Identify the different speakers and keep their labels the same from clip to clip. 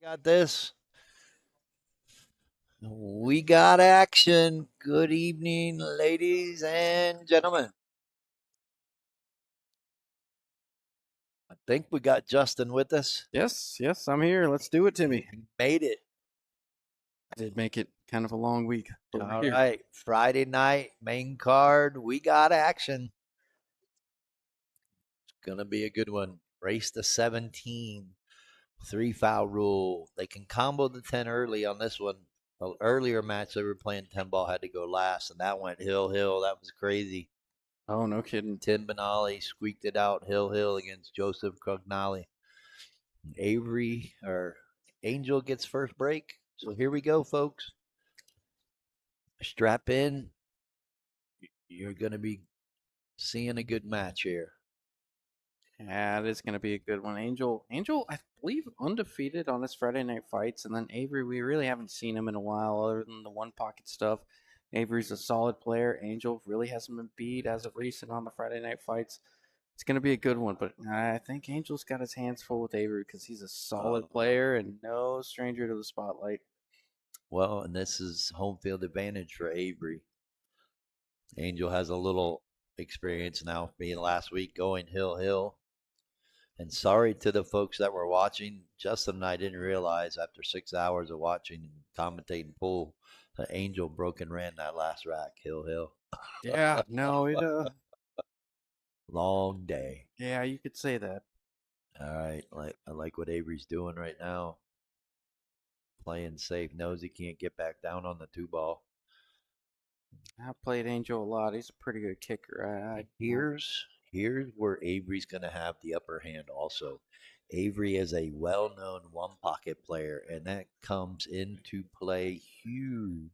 Speaker 1: Got this. We got action. Good evening, ladies and gentlemen. I think we got Justin with us.
Speaker 2: Yes, I'm here. Let's do it, Timmy.
Speaker 1: We made it.
Speaker 2: I did make it kind of a long week, but we're
Speaker 1: All
Speaker 2: here.
Speaker 1: right. Friday night, main card. We got action. It's going to be a good one. Race to 17. 3 foul rule. They can combo the 10 early on this one. The earlier match they were playing 10 ball had to go last, and that went hill. That was crazy.
Speaker 2: Oh, no kidding.
Speaker 1: Tim Benali squeaked it out hill against Joseph Cognali. Avery or Angel gets first break. So here we go, folks. Strap in. You're going to be seeing a good match here.
Speaker 2: Yeah, it is going to be a good one. Angel, I believe undefeated on his Friday night fights, and then Avery, we really haven't seen him in a while, other than the one pocket stuff. Avery's a solid player. Angel really hasn't been beat as of recent on the Friday night fights. It's going to be a good one, but I think Angel's got his hands full with Avery because he's a solid player and no stranger to the spotlight.
Speaker 1: Well, and this is home field advantage for Avery. Angel has a little experience now, being last week going hill. And sorry to the folks that were watching. Justin and I didn't realize after 6 hours of watching and commentating pool that Angel broke and ran that last rack, hill.
Speaker 2: Yeah, no,
Speaker 1: Long day.
Speaker 2: yeah, you could say that.
Speaker 1: All right. I like what Avery's doing right now. Playing safe. Knows he can't get back down on the 2 ball.
Speaker 2: I played Angel a lot. He's a pretty good kicker.
Speaker 1: Here's where Avery's going to have the upper hand also. Avery is a well-known one pocket player, and that comes into play huge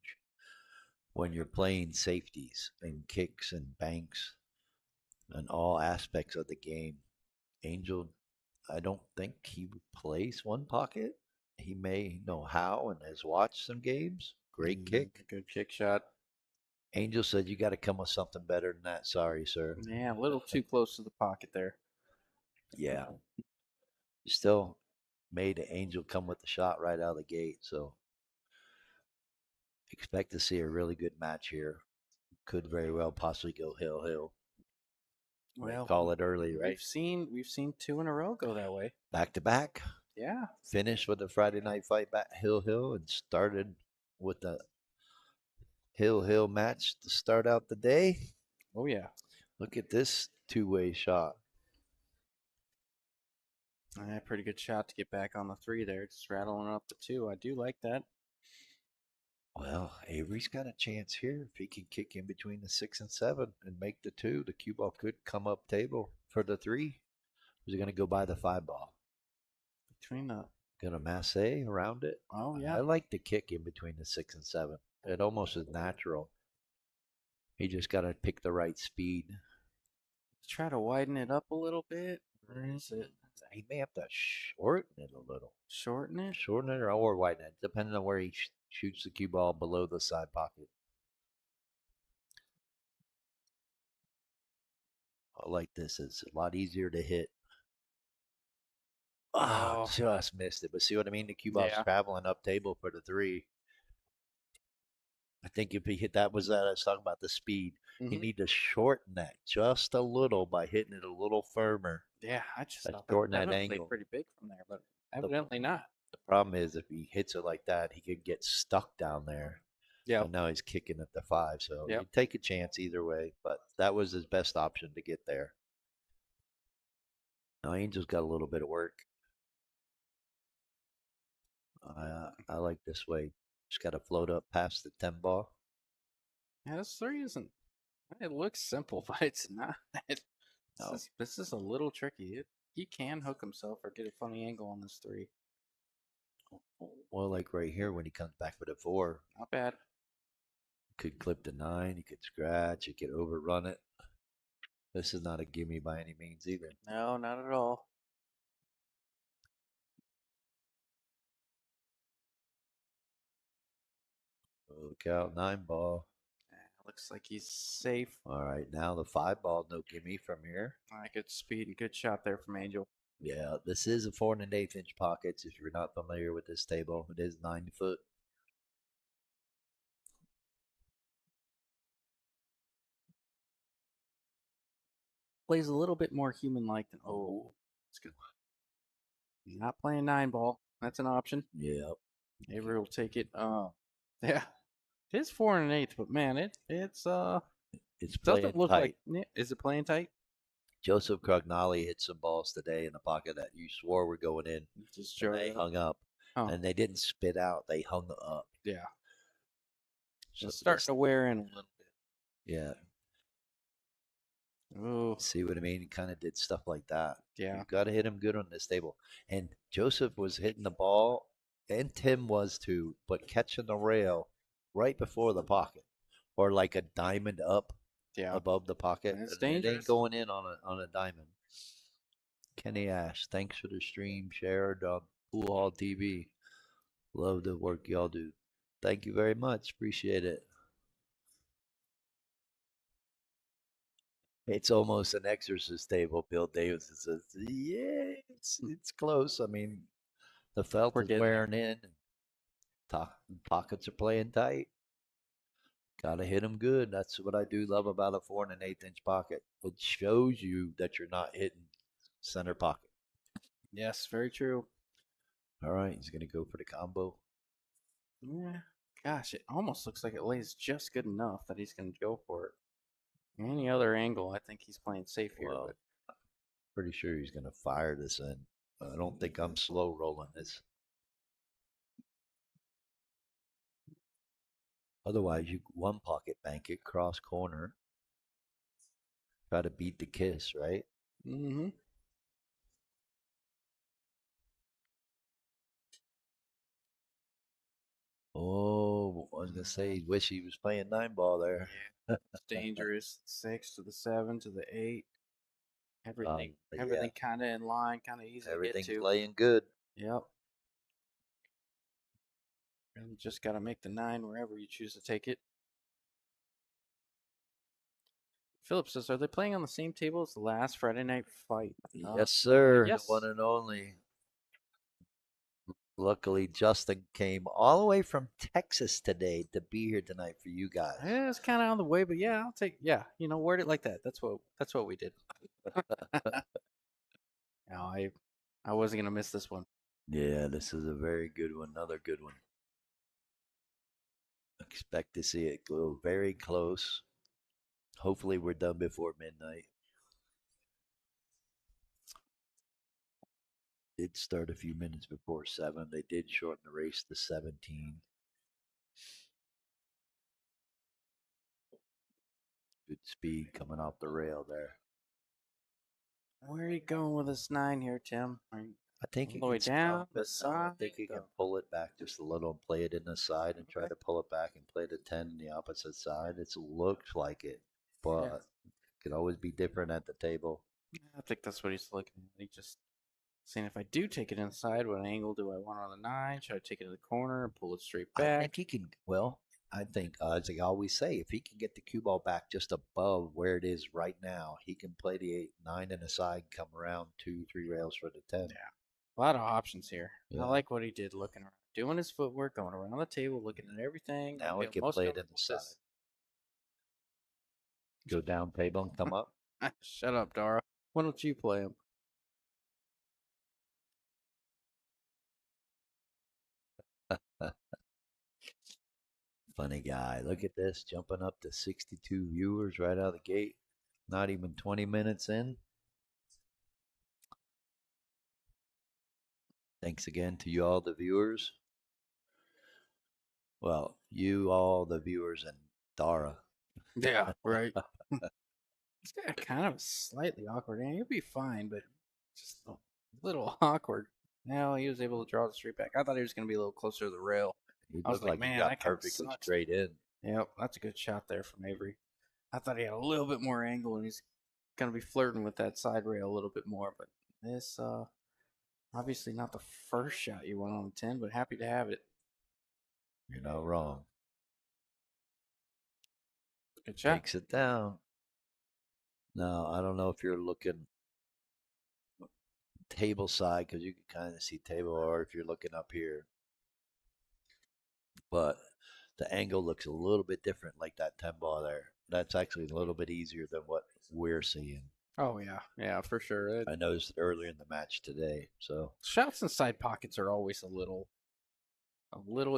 Speaker 1: when you're playing safeties and kicks and banks and all aspects of the game. Angel, I don't think he plays one pocket. He may know how and has watched some games. Great kick.
Speaker 2: Good kick shot.
Speaker 1: Angel said you got to come with something better than that. Sorry, sir.
Speaker 2: Yeah, a little too close to the pocket there.
Speaker 1: Yeah. Still made Angel come with the shot right out of the gate. So expect to see a really good match here. Could very well possibly go hill.
Speaker 2: Well,
Speaker 1: Call it early, right?
Speaker 2: We've seen two in a row go that way.
Speaker 1: Back to back.
Speaker 2: Yeah.
Speaker 1: Finished with the Friday night fight back hill and started with the hill match to start out the day.
Speaker 2: Oh yeah.
Speaker 1: Look at this two-way shot.
Speaker 2: Pretty good shot to get back on the 3 there. Just rattling up the 2. I do like that.
Speaker 1: Well, Avery's got a chance here if he can kick in between the 6 and 7 and make the 2. The cue ball could come up table for the 3. Is he going to go by the 5 ball?
Speaker 2: Between the
Speaker 1: Gonna masse around it.
Speaker 2: Oh yeah.
Speaker 1: I like the kick in between the 6 and 7. It almost is natural. He just got to pick the right speed.
Speaker 2: Let's try to widen it up a little bit. Where is it?
Speaker 1: He may have to shorten it a little.
Speaker 2: Shorten it?
Speaker 1: Shorten it or widen it, depending on where he shoots the cue ball below the side pocket. I like this. It's a lot easier to hit. Oh, just missed it. But see what I mean? The cue ball's traveling up table for the 3. I think if he hit that was that I was talking about the speed. You need to shorten that just a little by hitting it a little firmer.
Speaker 2: Yeah, I just thought
Speaker 1: shorten
Speaker 2: that
Speaker 1: that
Speaker 2: would play
Speaker 1: angle.
Speaker 2: pretty big from there, but evidently not.
Speaker 1: The problem is if he hits it like that, he could get stuck down there.
Speaker 2: Yeah.
Speaker 1: And now he's kicking at the 5, so you take a chance either way. But that was his best option to get there. Now Angel's got a little bit of work. I like this way. Just got to float up past the 10 ball.
Speaker 2: Yeah, this 3 isn't. It looks simple, but it's not. This is a little tricky. He can hook himself or get a funny angle on this 3.
Speaker 1: Well, like right here when he comes back with a 4.
Speaker 2: Not bad.
Speaker 1: Could clip the 9. He could scratch. He could overrun it. This is not a gimme by any means either.
Speaker 2: No, not at all.
Speaker 1: Look out, 9 ball.
Speaker 2: Looks like he's safe.
Speaker 1: All right, now the 5 ball, no gimme from here.
Speaker 2: Good speed and good shot there from Angel.
Speaker 1: Yeah, this is a 4 1/8 inch pockets. If you're not familiar with this table, it is 9 foot.
Speaker 2: Plays a little bit more human-like than. Oh, it's good. Not playing nine ball. That's an option.
Speaker 1: Yeah,
Speaker 2: Avery will take it. Yeah, it is 4 1/8, but man, it's
Speaker 1: it's
Speaker 2: doesn't
Speaker 1: playing
Speaker 2: look like.
Speaker 1: tight.
Speaker 2: Is it playing tight?
Speaker 1: Joseph Crognali hit some balls today in the pocket that you swore were going in,
Speaker 2: Just
Speaker 1: and
Speaker 2: showed
Speaker 1: they
Speaker 2: up.
Speaker 1: hung up.
Speaker 2: Oh,
Speaker 1: And they didn't spit out; they hung up.
Speaker 2: yeah.
Speaker 1: So
Speaker 2: It's starting
Speaker 1: this,
Speaker 2: to wear in a little
Speaker 1: yeah,
Speaker 2: bit. Oh,
Speaker 1: see what I mean? He kind of did stuff like that.
Speaker 2: yeah,
Speaker 1: You've got to hit him good on this table. And Joseph was hitting the ball, and Tim was too, but catching the rail right before the pocket, or like a diamond up
Speaker 2: yeah.
Speaker 1: above the pocket,
Speaker 2: It's
Speaker 1: and it ain't
Speaker 2: dangerous.
Speaker 1: going in on a diamond. Kenny Ash, thanks for the stream shared on Pool Hall TV. Love the work y'all do. Thank you very much. Appreciate it. It's almost an exorcist table. Bill Davis says, "Yeah, it's close. I mean, the felt
Speaker 2: We're
Speaker 1: is
Speaker 2: getting there.
Speaker 1: wearing in. Pockets are playing tight. Gotta hit them good. That's what I do love about a 4 1/8 inch pocket. It shows you that you're not hitting center pocket.
Speaker 2: Yes, very true.
Speaker 1: All right, he's gonna go for the combo.
Speaker 2: Yeah. Gosh, it almost looks like it lays just good enough that he's going to go for it. Any other angle, I think he's playing safe here, but
Speaker 1: Well, pretty sure he's gonna fire this in. I don't think I'm slow rolling this. Otherwise, you one pocket bank it cross corner. Try to beat the kiss, right?
Speaker 2: mm-hmm.
Speaker 1: Oh, I was gonna say, wish he was playing 9 ball there.
Speaker 2: Yeah, it's dangerous. 6 to the 7 to the 8. Everything,
Speaker 1: But yeah,
Speaker 2: everything kind of in line, kind of easy to get
Speaker 1: everything's
Speaker 2: to.
Speaker 1: laying good.
Speaker 2: Yep. And just got to make the 9 wherever you choose to take it. Philip says, "Are they playing on the same table as the last Friday night fight?"
Speaker 1: Yes, sir. The one
Speaker 2: Yes.
Speaker 1: and only. Luckily, Justin came all the way from Texas today to be here tonight for you guys.
Speaker 2: Yeah, it's kind of on the way, but yeah, I'll take. Yeah, word it like that. That's what we did. No, I wasn't gonna miss this one.
Speaker 1: Yeah, this is a very good one. Another good one. Expect to see it go very close. Hopefully, we're done before midnight. Did start a few minutes before 7. They did shorten the race to 17. Good speed coming off the rail there.
Speaker 2: Where are you going with this 9 here, Tim? Are you
Speaker 1: I think
Speaker 2: all
Speaker 1: he
Speaker 2: the way
Speaker 1: can
Speaker 2: down
Speaker 1: stump
Speaker 2: the
Speaker 1: it. No, I
Speaker 2: side?
Speaker 1: think he can
Speaker 2: The
Speaker 1: pull it back just a little and play it in the side and try
Speaker 2: okay.
Speaker 1: to pull it back and play the 10 in the opposite side. It looks like it,
Speaker 2: Yeah,
Speaker 1: but it could always be different at the table.
Speaker 2: I think that's what he's looking at. He just saying if I do take it inside, what angle do I want on the 9? Should I take it to the corner and pull it straight
Speaker 1: I think
Speaker 2: back?
Speaker 1: he can, well, I think, as I always say, if he can get the cue ball back just above where it is right now, he can play the 8, 9 in the side, come around 2, 3 rails for the 10.
Speaker 2: Yeah, a lot of options here. I
Speaker 1: Yeah.
Speaker 2: like what he did, looking around, doing his footwork, going around the table, looking at everything, and
Speaker 1: Now he
Speaker 2: feeling
Speaker 1: can
Speaker 2: most
Speaker 1: play it in
Speaker 2: comfortable
Speaker 1: the
Speaker 2: with
Speaker 1: side.
Speaker 2: this.
Speaker 1: Go down table and come up.
Speaker 2: Shut up, Dara. Why don't you play him?
Speaker 1: Funny guy. Look at this, jumping up to 62 viewers right out of the gate. Not even 20 minutes in. Thanks again to you all, the viewers. Well, you all, the viewers, and Dara.
Speaker 2: Yeah, right. It's got kind of slightly awkward, and he'll be fine, but just a little awkward. Now he was able to draw the straight back. I thought he was going to be a little closer to the rail.
Speaker 1: He
Speaker 2: I was
Speaker 1: looked
Speaker 2: like,
Speaker 1: like he
Speaker 2: man,
Speaker 1: got
Speaker 2: that kind of
Speaker 1: perfectly
Speaker 2: sucks.
Speaker 1: straight in.
Speaker 2: Yep, that's a good shot there from Avery. I thought he had a little bit more angle, and he's going to be flirting with that side rail a little bit more. But this, obviously not the first shot you want on the 10, but happy to have it.
Speaker 1: You're not wrong.
Speaker 2: Good shot.
Speaker 1: Takes it down. Now, I don't know if you're looking. table side because you can kind of see table, or if you're looking up here, but the angle looks a little bit different, like that 10 ball there. That's actually a little bit easier than what we're seeing.
Speaker 2: Oh yeah, yeah, for sure.
Speaker 1: I noticed it earlier in the match today. So
Speaker 2: Shots inside pockets are always a little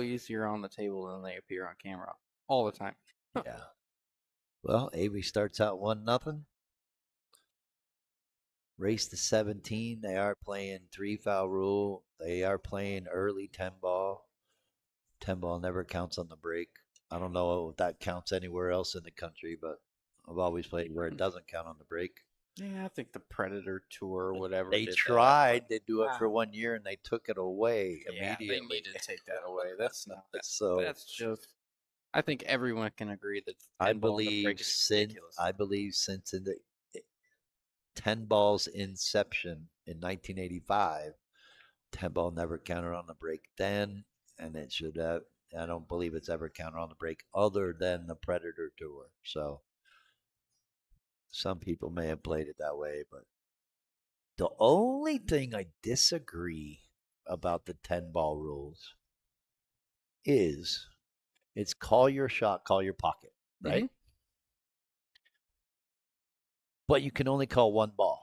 Speaker 2: easier on the table than they appear on camera all the time.
Speaker 1: yeah. Well, Avery starts out 1-0. Race to 17. They are playing 3 foul rule. They are playing early 10 ball. 10 ball never counts on the break. I don't know if that counts anywhere else in the country, but I've always played where it doesn't count on the break.
Speaker 2: Yeah, I think the Predator Tour or whatever
Speaker 1: They
Speaker 2: did that.
Speaker 1: tried to do it for
Speaker 2: Wow.
Speaker 1: 1 year and they took it away
Speaker 2: Yeah, they
Speaker 1: immediately.
Speaker 2: need to take that away. That's not.
Speaker 1: So
Speaker 2: That's just. I think everyone can agree that
Speaker 1: I
Speaker 2: 10 ball on the
Speaker 1: believe
Speaker 2: break is
Speaker 1: since
Speaker 2: ridiculous.
Speaker 1: I believe since in the 10 ball's inception in 1985, 10 ball never counted on the break then, and it should have. I don't believe it's ever counted on the break other than the Predator Tour. So some people may have played it that way, but the only thing I disagree about the 10 ball rules is it's call your shot, call your pocket,
Speaker 2: Mm-hmm.
Speaker 1: right? But you can only call one ball.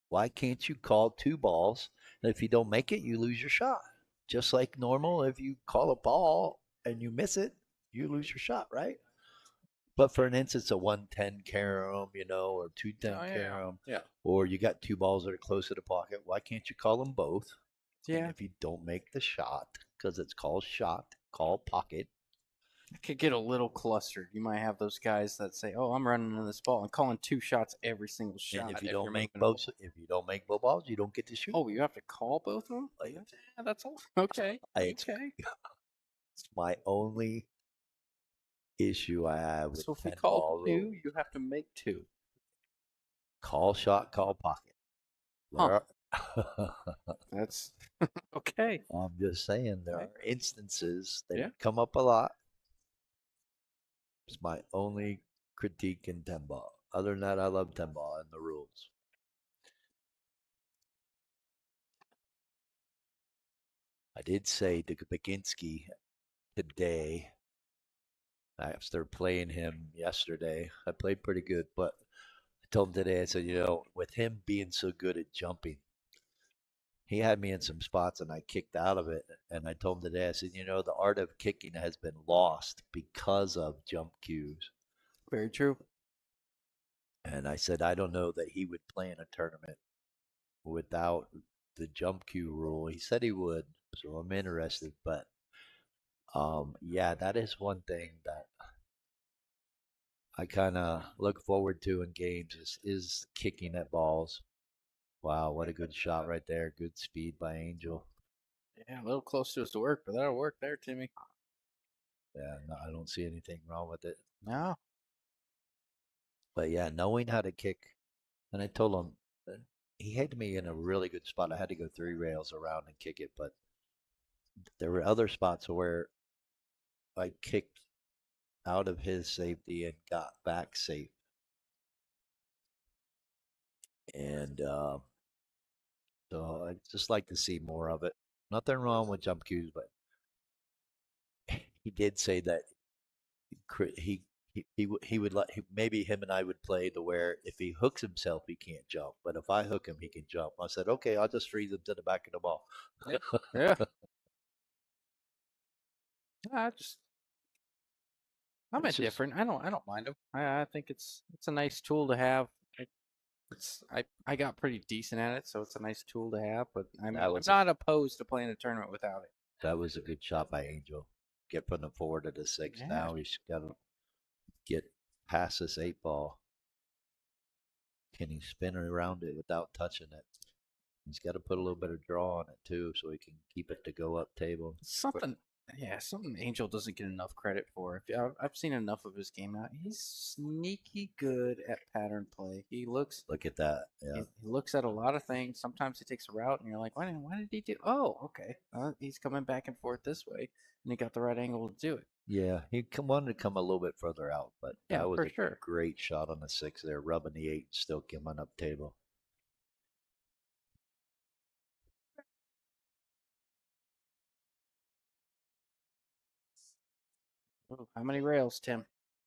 Speaker 1: Why can't you call 2 balls? And if you don't make it, you lose your shot. Just like normal, if you call a ball and you miss it, you lose your shot, right? But for an instance, a 110 carom, or 210
Speaker 2: Oh yeah,
Speaker 1: carom,
Speaker 2: yeah,
Speaker 1: or you got 2 balls that are close to the pocket, why can't you call them both? And
Speaker 2: yeah.
Speaker 1: if you don't make the shot, because it's called shot, call pocket.
Speaker 2: It could get a little clustered. You might have those guys that say, "Oh, I'm running in this ball," and calling 2 shots every single
Speaker 1: And
Speaker 2: shot if you're moving a ball.
Speaker 1: if you don't make both balls, you don't get to shoot.
Speaker 2: Oh, you have to call both of them?
Speaker 1: Like,
Speaker 2: Yeah, that's all. Okay,
Speaker 1: it's,
Speaker 2: okay.
Speaker 1: it's my only issue I have with
Speaker 2: So if we
Speaker 1: 10
Speaker 2: called
Speaker 1: ball
Speaker 2: two,
Speaker 1: rules.
Speaker 2: you have to make two.
Speaker 1: Call shot, call pocket.
Speaker 2: Huh.
Speaker 1: There are,
Speaker 2: That's okay.
Speaker 1: I'm just saying there
Speaker 2: Okay.
Speaker 1: are instances
Speaker 2: Yeah.
Speaker 1: that come up a lot. It's my only critique in 10 ball. Other than that, I love 10 ball and the rules. I did say to Baginski today, after playing him yesterday, I played pretty good, but I told him today, I said, with him being so good at jumping, he had me in some spots and I kicked out of it. And I told him today, I said, the art of kicking has been lost because of jump cues.
Speaker 2: Very true.
Speaker 1: And I said, I don't know that he would play in a tournament without the jump cue rule. He said he would, so I'm interested. But yeah, that is one thing that I kind of look forward to in games is kicking at balls. Wow, what a good shot right there. Good speed by Angel.
Speaker 2: Yeah, a little close to his work, but that'll work there, Timmy.
Speaker 1: Yeah, no, I don't see anything wrong with it.
Speaker 2: No.
Speaker 1: But yeah, knowing how to kick, and I told him he had me in a really good spot. I had to go 3 rails around and kick it, but there were other spots where I kicked out of his safety and got back safe. And so I'd just like to see more of it. Nothing wrong with jump cues, but he did say that he would maybe him and I would play to where if he hooks himself he can't jump, but if I hook him he can jump. I said okay, I'll just freeze him to the back of the ball.
Speaker 2: Yeah. Yeah. I just I'm
Speaker 1: It's just
Speaker 2: indifferent. I don't mind them. I think it's a nice tool to have. I got pretty decent at it, so it's a nice tool to have. But I'm
Speaker 1: that
Speaker 2: I'm
Speaker 1: was
Speaker 2: not opposed to playing a tournament without it.
Speaker 1: that was a good shot by Angel. Get from the 4 to the 6.
Speaker 2: Yeah.
Speaker 1: Now he's got to get past this 8 ball. Can he spin around it without touching it? He's got to put a little bit of draw on it too, so he can keep it to go up table.
Speaker 2: Something, yeah, something Angel doesn't get enough credit for. I've seen enough of his game now. He's sneaky good at pattern play.
Speaker 1: Look at that.
Speaker 2: He,
Speaker 1: Yeah.
Speaker 2: he looks at a lot of things. Sometimes he takes a route, and you're like, why did he do? Oh, okay. He's coming back and forth this way, and he got the right angle to do it.
Speaker 1: Yeah, wanted to come a little bit further out, but
Speaker 2: Yeah,
Speaker 1: that was
Speaker 2: for
Speaker 1: a
Speaker 2: sure.
Speaker 1: great shot on the 6 there, rubbing the 8, still coming up table.
Speaker 2: Ooh, how many rails, Tim?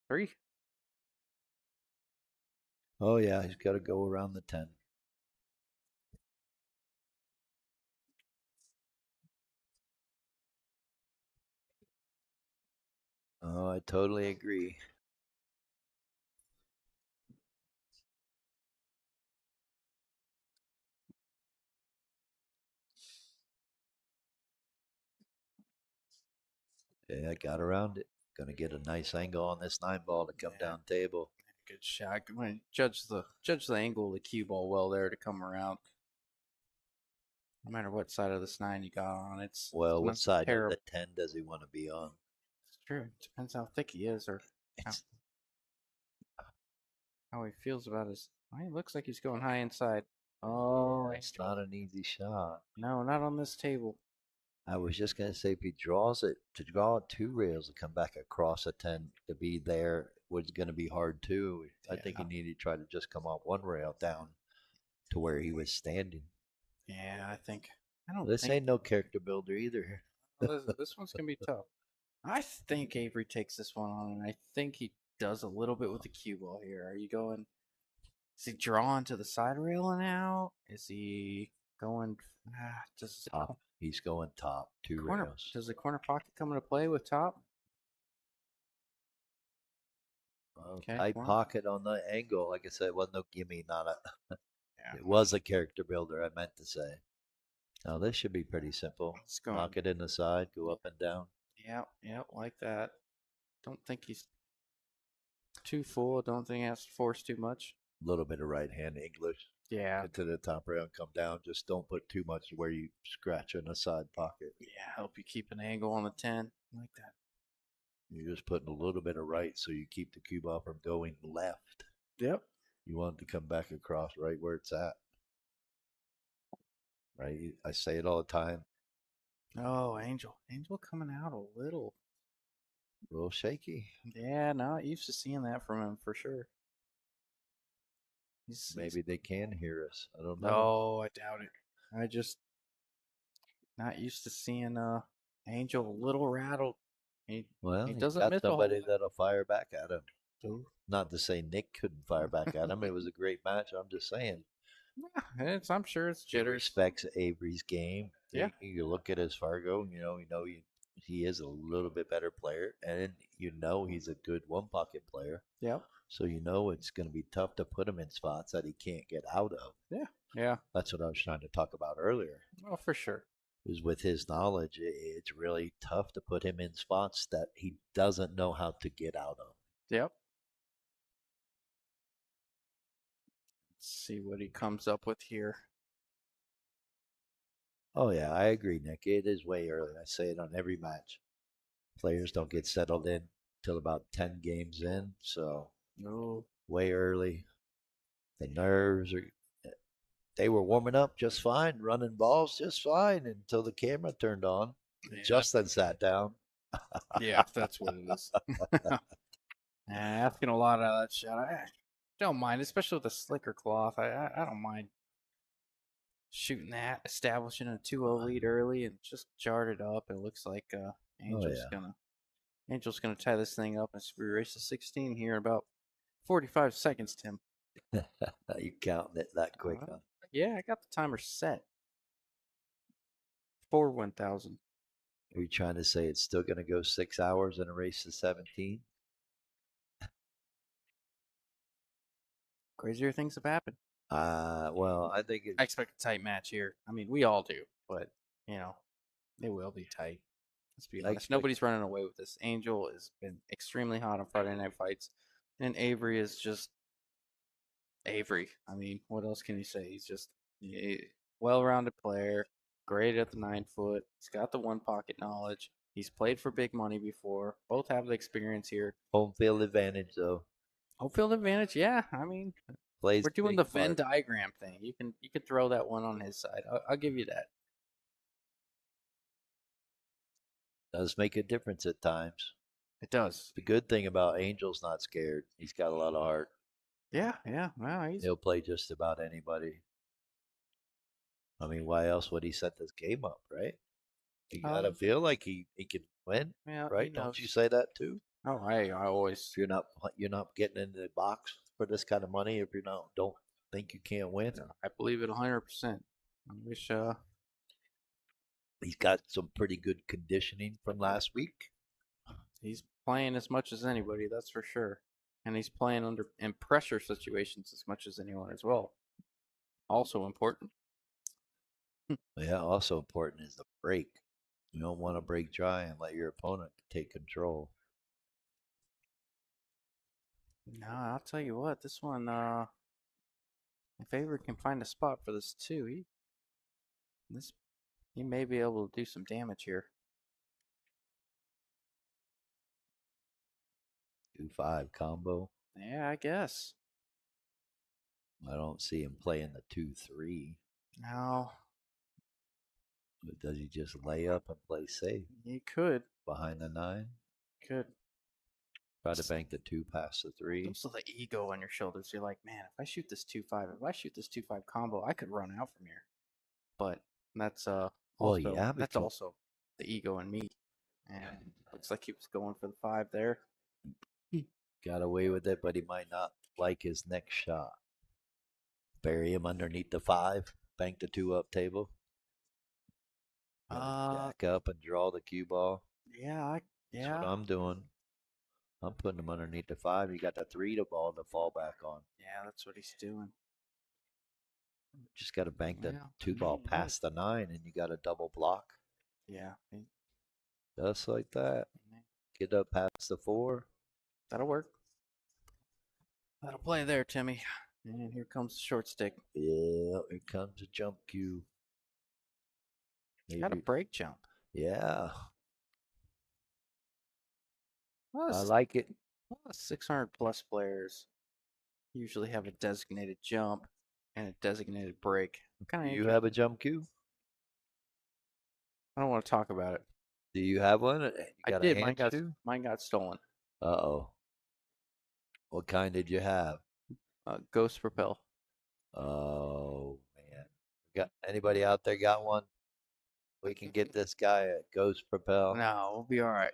Speaker 2: Three?
Speaker 1: Oh yeah, he's got to go around the 10. Oh, I totally agree. Yeah, I got around it. Gonna get a nice angle on this 9 ball to come
Speaker 2: Yeah,
Speaker 1: down table.
Speaker 2: good shot. Good one. Judge the angle of the cue ball well there to come around. No matter what side of this nine you got on, it's
Speaker 1: Well,
Speaker 2: gonna
Speaker 1: what side of
Speaker 2: tear up.
Speaker 1: the 10 does he want to be on?
Speaker 2: It's true. It depends how thick he is or how,
Speaker 1: It's
Speaker 2: how he feels about his. Oh, he looks like he's going high inside. Oh,
Speaker 1: it's
Speaker 2: Angel.
Speaker 1: not an easy shot.
Speaker 2: No, not on this table.
Speaker 1: I was just gonna say if he draws it to draw 2 rails to come back across a 10 to be there was gonna be hard too. I think he
Speaker 2: Yeah,
Speaker 1: needed to try to just come off 1 rail down to where he was standing.
Speaker 2: yeah. I don't
Speaker 1: This
Speaker 2: think
Speaker 1: ain't no character builder either.
Speaker 2: this one's gonna be tough. I think Avery takes this one on, and I think he does a little bit with the cue ball here. Are you going? Is he drawing to the side rail now? Is he going? Does the
Speaker 1: Top. He's going top, two
Speaker 2: corner
Speaker 1: rails.
Speaker 2: does the corner pocket come into play with top?
Speaker 1: Well,
Speaker 2: Okay,
Speaker 1: tight
Speaker 2: corner.
Speaker 1: pocket on the angle. Like I said, it wasn't no gimme, not a.
Speaker 2: Yeah,
Speaker 1: It was a character builder. I meant to say. Now this should be pretty simple.
Speaker 2: it's going.
Speaker 1: Pocket in the side, go up and down.
Speaker 2: Yeah, yeah, like that. Don't think he's too full. Don't think he has to force too much.
Speaker 1: A little bit of right hand English.
Speaker 2: Yeah,
Speaker 1: Get to the top rail and come down. Just don't put too much where you scratch in the side pocket.
Speaker 2: yeah. Help you keep an angle on the 10 like that.
Speaker 1: You're just putting a little bit of right so you keep the cue ball from going left.
Speaker 2: Yep.
Speaker 1: You want it to come back across right where it's at. Right? I say it all the time.
Speaker 2: Oh, Angel coming out a little.
Speaker 1: A little shaky.
Speaker 2: Yeah, not used to seeing that from him for sure. He's
Speaker 1: Maybe they can hear us. I don't know.
Speaker 2: no, I doubt it. I just not used to seeing Angel a little rattled. He
Speaker 1: Well,
Speaker 2: he
Speaker 1: he's
Speaker 2: doesn't
Speaker 1: got
Speaker 2: miss a whole
Speaker 1: somebody that'll fire back at him.
Speaker 2: lot.
Speaker 1: Not to say Nick couldn't fire back at him. It was a great match. I'm just saying.
Speaker 2: Yeah, I'm sure it's
Speaker 1: He
Speaker 2: jitters.
Speaker 1: respects Avery's game.
Speaker 2: Yeah,
Speaker 1: You look at his Fargo, he is a little bit better player, and he's a good one pocket player.
Speaker 2: yep,
Speaker 1: So it's going to be tough to put him in spots that he can't get out of.
Speaker 2: yeah, yeah.
Speaker 1: That's what I was trying to talk about earlier.
Speaker 2: Oh, for sure.
Speaker 1: Is with his knowledge, it's really tough to put him in spots that he doesn't know how to get out of.
Speaker 2: Yep. Let's see what he comes up with here.
Speaker 1: Oh yeah, I agree, Nick. It is way early. I say it on every match. Players don't get settled in till about 10 games in, so
Speaker 2: No.
Speaker 1: way early. The nerves are. They were warming up just fine, running balls just fine until the camera turned on.
Speaker 2: Yeah,
Speaker 1: Justin sat down.
Speaker 2: yeah, that's what it is. Asking a lot out of that shot. I don't mind, especially with the slicker cloth. I don't mind shooting that, establishing a 2-0 lead early, and just jarred it up. It looks like
Speaker 1: Oh
Speaker 2: Angel's
Speaker 1: yeah.
Speaker 2: gonna Angel's gonna tie this thing up and we race to 16 here in about 45 seconds. Tim.
Speaker 1: You counting it that quick, huh?
Speaker 2: Yeah, I got the timer set for 1,000.
Speaker 1: Are you trying to say it's still going to go 6 hours in a race to 17?
Speaker 2: Crazier things have happened.
Speaker 1: Well, I think
Speaker 2: I
Speaker 1: it's
Speaker 2: expect a tight match here. I mean, we all do, but you know, it will be tight. Let's be
Speaker 1: I
Speaker 2: honest.
Speaker 1: expect
Speaker 2: Nobody's running away with this. Angel has been extremely hot on Friday night fights, and Avery is just Avery. I mean, what else can you say? He's just a well-rounded player, great at the 9 foot. He's got the one pocket knowledge. He's played for big money before. Both have the experience here.
Speaker 1: home field advantage though.
Speaker 2: Home field advantage, yeah. I mean,
Speaker 1: Plays
Speaker 2: we're
Speaker 1: a
Speaker 2: doing
Speaker 1: big
Speaker 2: the Venn
Speaker 1: part.
Speaker 2: diagram thing. You can throw that one on his side. I'll give you that.
Speaker 1: Does make a difference at times.
Speaker 2: It does.
Speaker 1: The good thing about Angel's not scared. He's got a lot of heart.
Speaker 2: Yeah, yeah. Well,
Speaker 1: He'll play just about anybody. I mean, why else would he set this game up, right? He got to
Speaker 2: um,
Speaker 1: feel like he can win,
Speaker 2: yeah, he
Speaker 1: right? Don't you
Speaker 2: knows.
Speaker 1: say that too?
Speaker 2: Oh, I always,
Speaker 1: If you're not getting into the box for this kind of money, if you don't think you can't win,
Speaker 2: I believe it 100%. I wish
Speaker 1: he's got some pretty good conditioning from last week.
Speaker 2: he's playing as much as anybody, that's for sure. And he's playing under in pressure situations as much as anyone as well. Also important.
Speaker 1: Yeah, also important is the break. You don't want to break dry and let your opponent take control.
Speaker 2: No, I'll tell you what, this one, if Avery can find a spot for this too, this he may be able to do some damage here.
Speaker 1: 2-5 combo.
Speaker 2: Yeah, I guess.
Speaker 1: I don't see him playing the 2-3.
Speaker 2: Now
Speaker 1: But does he just lay up and play safe
Speaker 2: he could,
Speaker 1: behind the 9?
Speaker 2: could.
Speaker 1: Try to bank the 2 past the 3.
Speaker 2: Also the ego on your shoulders. You're like, man, if I shoot this 2-5, if I shoot this 2-5 combo, I could run out from here. But that's
Speaker 1: Well,
Speaker 2: also
Speaker 1: yeah,
Speaker 2: that's
Speaker 1: because
Speaker 2: also the ego in me. And looks like he was going for the 5 there.
Speaker 1: got away with it, but he might not like his next shot. Bury him underneath the 5, bank the 2 up table. Jack up and draw the cue ball.
Speaker 2: Yeah,
Speaker 1: That's what
Speaker 2: yeah,
Speaker 1: I'm doing. I'm putting him underneath the 5. You got the 3 to ball to fall back on.
Speaker 2: yeah. That's what he's doing.
Speaker 1: Just got to bank the
Speaker 2: Yeah,
Speaker 1: 2 ball past the 9, and you got a double block.
Speaker 2: yeah.
Speaker 1: Just like that. Get up past the 4.
Speaker 2: That'll work. That'll play there, Timmy. And here comes the short stick.
Speaker 1: Yeah, here comes a jump cue.
Speaker 2: Got a break jump.
Speaker 1: Yeah,
Speaker 2: Well,
Speaker 1: I like it.
Speaker 2: 600 plus players usually have a designated jump and a designated break. Kind
Speaker 1: Do
Speaker 2: of
Speaker 1: you
Speaker 2: interesting.
Speaker 1: have a jump cue?
Speaker 2: I don't want to talk about it.
Speaker 1: Do you have one? You
Speaker 2: I
Speaker 1: got a
Speaker 2: did.
Speaker 1: hand shoe?
Speaker 2: Mine got stolen.
Speaker 1: Uh-oh. What kind did you have?
Speaker 2: Ghost Propel.
Speaker 1: Oh, man. Got anybody out there got one? We can get this guy a Ghost Propel.
Speaker 2: No, we'll be all right.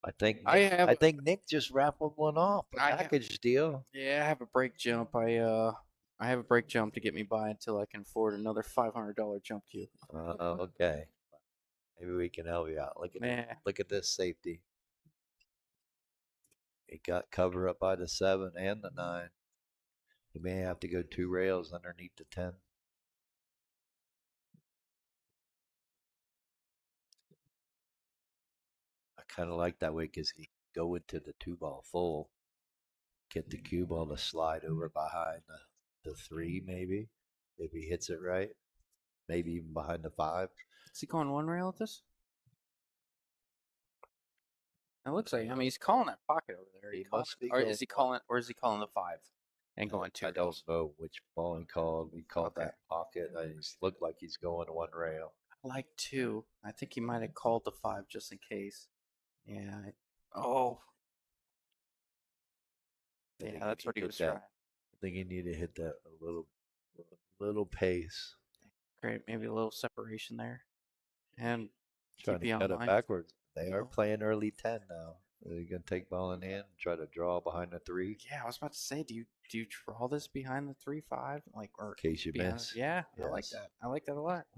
Speaker 1: I think
Speaker 2: I
Speaker 1: Nick,
Speaker 2: have
Speaker 1: I think Nick just raffled one off, a
Speaker 2: I have
Speaker 1: package deal.
Speaker 2: yeah, I have a break jump. I have a break jump to get me by until I can afford another $500 jump queue.
Speaker 1: Okay. Maybe we can help you out.
Speaker 2: Yeah.
Speaker 1: Look at this safety. It got cover up by the 7 and the 9. You may have to go 2 rails underneath the 10. I kind of like that way because he go into the 2 ball full, get the cue ball to slide over behind the 3 maybe, if he hits it right. Maybe even behind the 5.
Speaker 2: Is he going one rail at this? It looks like. I mean, he's calling that pocket over there.
Speaker 1: He must be
Speaker 2: Or
Speaker 1: going
Speaker 2: is he
Speaker 1: one.
Speaker 2: calling? Or is he calling the 5 and going two
Speaker 1: I don't
Speaker 2: rails?
Speaker 1: know which ball he called. He called
Speaker 2: Okay.
Speaker 1: that pocket. It looked like he's going 1 rail.
Speaker 2: I like 2. I think he might have called the 5 just in case. Yeah. Oh. Yeah, that's what he was trying.
Speaker 1: I think he needed to hit that a little pace.
Speaker 2: Great, maybe a little separation there, and
Speaker 1: Trying
Speaker 2: keep
Speaker 1: to
Speaker 2: you
Speaker 1: cut it
Speaker 2: online.
Speaker 1: backwards. They are
Speaker 2: Oh.
Speaker 1: playing early 10 now. They're gonna take ball in hand, try to draw behind the 3
Speaker 2: Yeah, I was about to say, do you draw this behind the 3-5, like, or
Speaker 1: in case you
Speaker 2: behind?
Speaker 1: miss.
Speaker 2: Yeah, I like
Speaker 1: Yes.
Speaker 2: that. I like that a lot.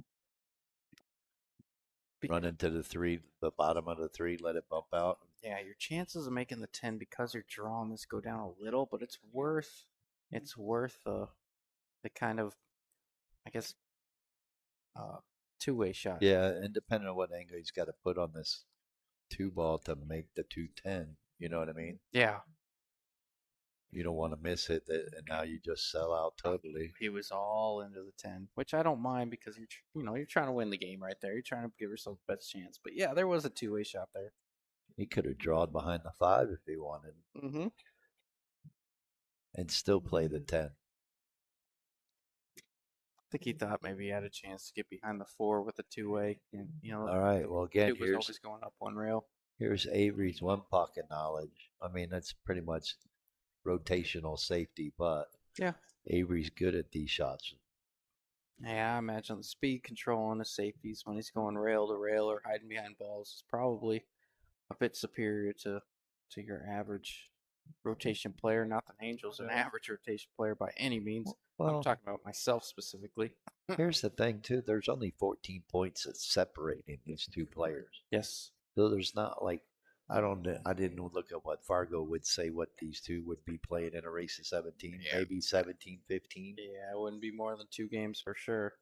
Speaker 1: Run into the 3, the bottom of the 3, let it bump out.
Speaker 2: Yeah, your chances of making the 10 because you're drawing this go down a little, but it's worth the kind of, I guess, uh, two-way shot.
Speaker 1: Yeah, and depending on what angle he's got to put on this 2 ball to make the 210. You know what I mean?
Speaker 2: Yeah,
Speaker 1: You don't want to miss it, and now you just sell out totally.
Speaker 2: he was all into the 10, which I don't mind because you're trying to win the game right there. You're trying to give yourself the best chance. But yeah, there was a two-way shot there.
Speaker 1: He could have drawn behind the 5 if he wanted,
Speaker 2: Mm-hmm.
Speaker 1: and still play the 10.
Speaker 2: I think he thought maybe he had a chance to get behind the 4 with a two-way, and
Speaker 1: All right. Well, again,
Speaker 2: 2 was always going up one rail.
Speaker 1: here's Avery's one pocket knowledge. I mean, that's pretty much rotational safety, but
Speaker 2: Yeah.
Speaker 1: Avery's good at these shots.
Speaker 2: Yeah, I imagine the speed control on the safeties when he's going rail to rail or hiding behind balls is probably a bit superior to to your average rotation player. Not that Angel's an average rotation player by any means. I'm
Speaker 1: Well,
Speaker 2: talking about myself specifically.
Speaker 1: here's the thing too. There's only 14 points that's separating these two players.
Speaker 2: Yes.
Speaker 1: So there's not like I didn't look at what Fargo would say what these two would be playing in a race of 17,
Speaker 2: Yeah.
Speaker 1: maybe 17, 15.
Speaker 2: Yeah, it wouldn't be more than 2 games for sure.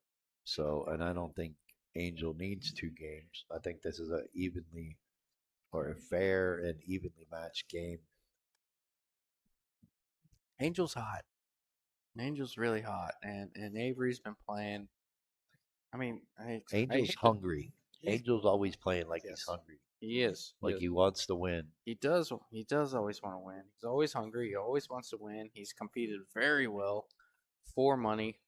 Speaker 1: So, and I don't think Angel needs 2 games. I think this is a evenly or a fair and evenly matched game.
Speaker 2: Angel's hot. Angel's really hot, and Avery's been playing. I mean, I
Speaker 1: Angel's
Speaker 2: hate to.
Speaker 1: hungry.
Speaker 2: He's
Speaker 1: Angel's always playing like he's
Speaker 2: yes,
Speaker 1: hungry,
Speaker 2: he is. He
Speaker 1: like
Speaker 2: is.
Speaker 1: he wants to win.
Speaker 2: He does. He does always want to win. He's always hungry. He always wants to win. He's competed very well for money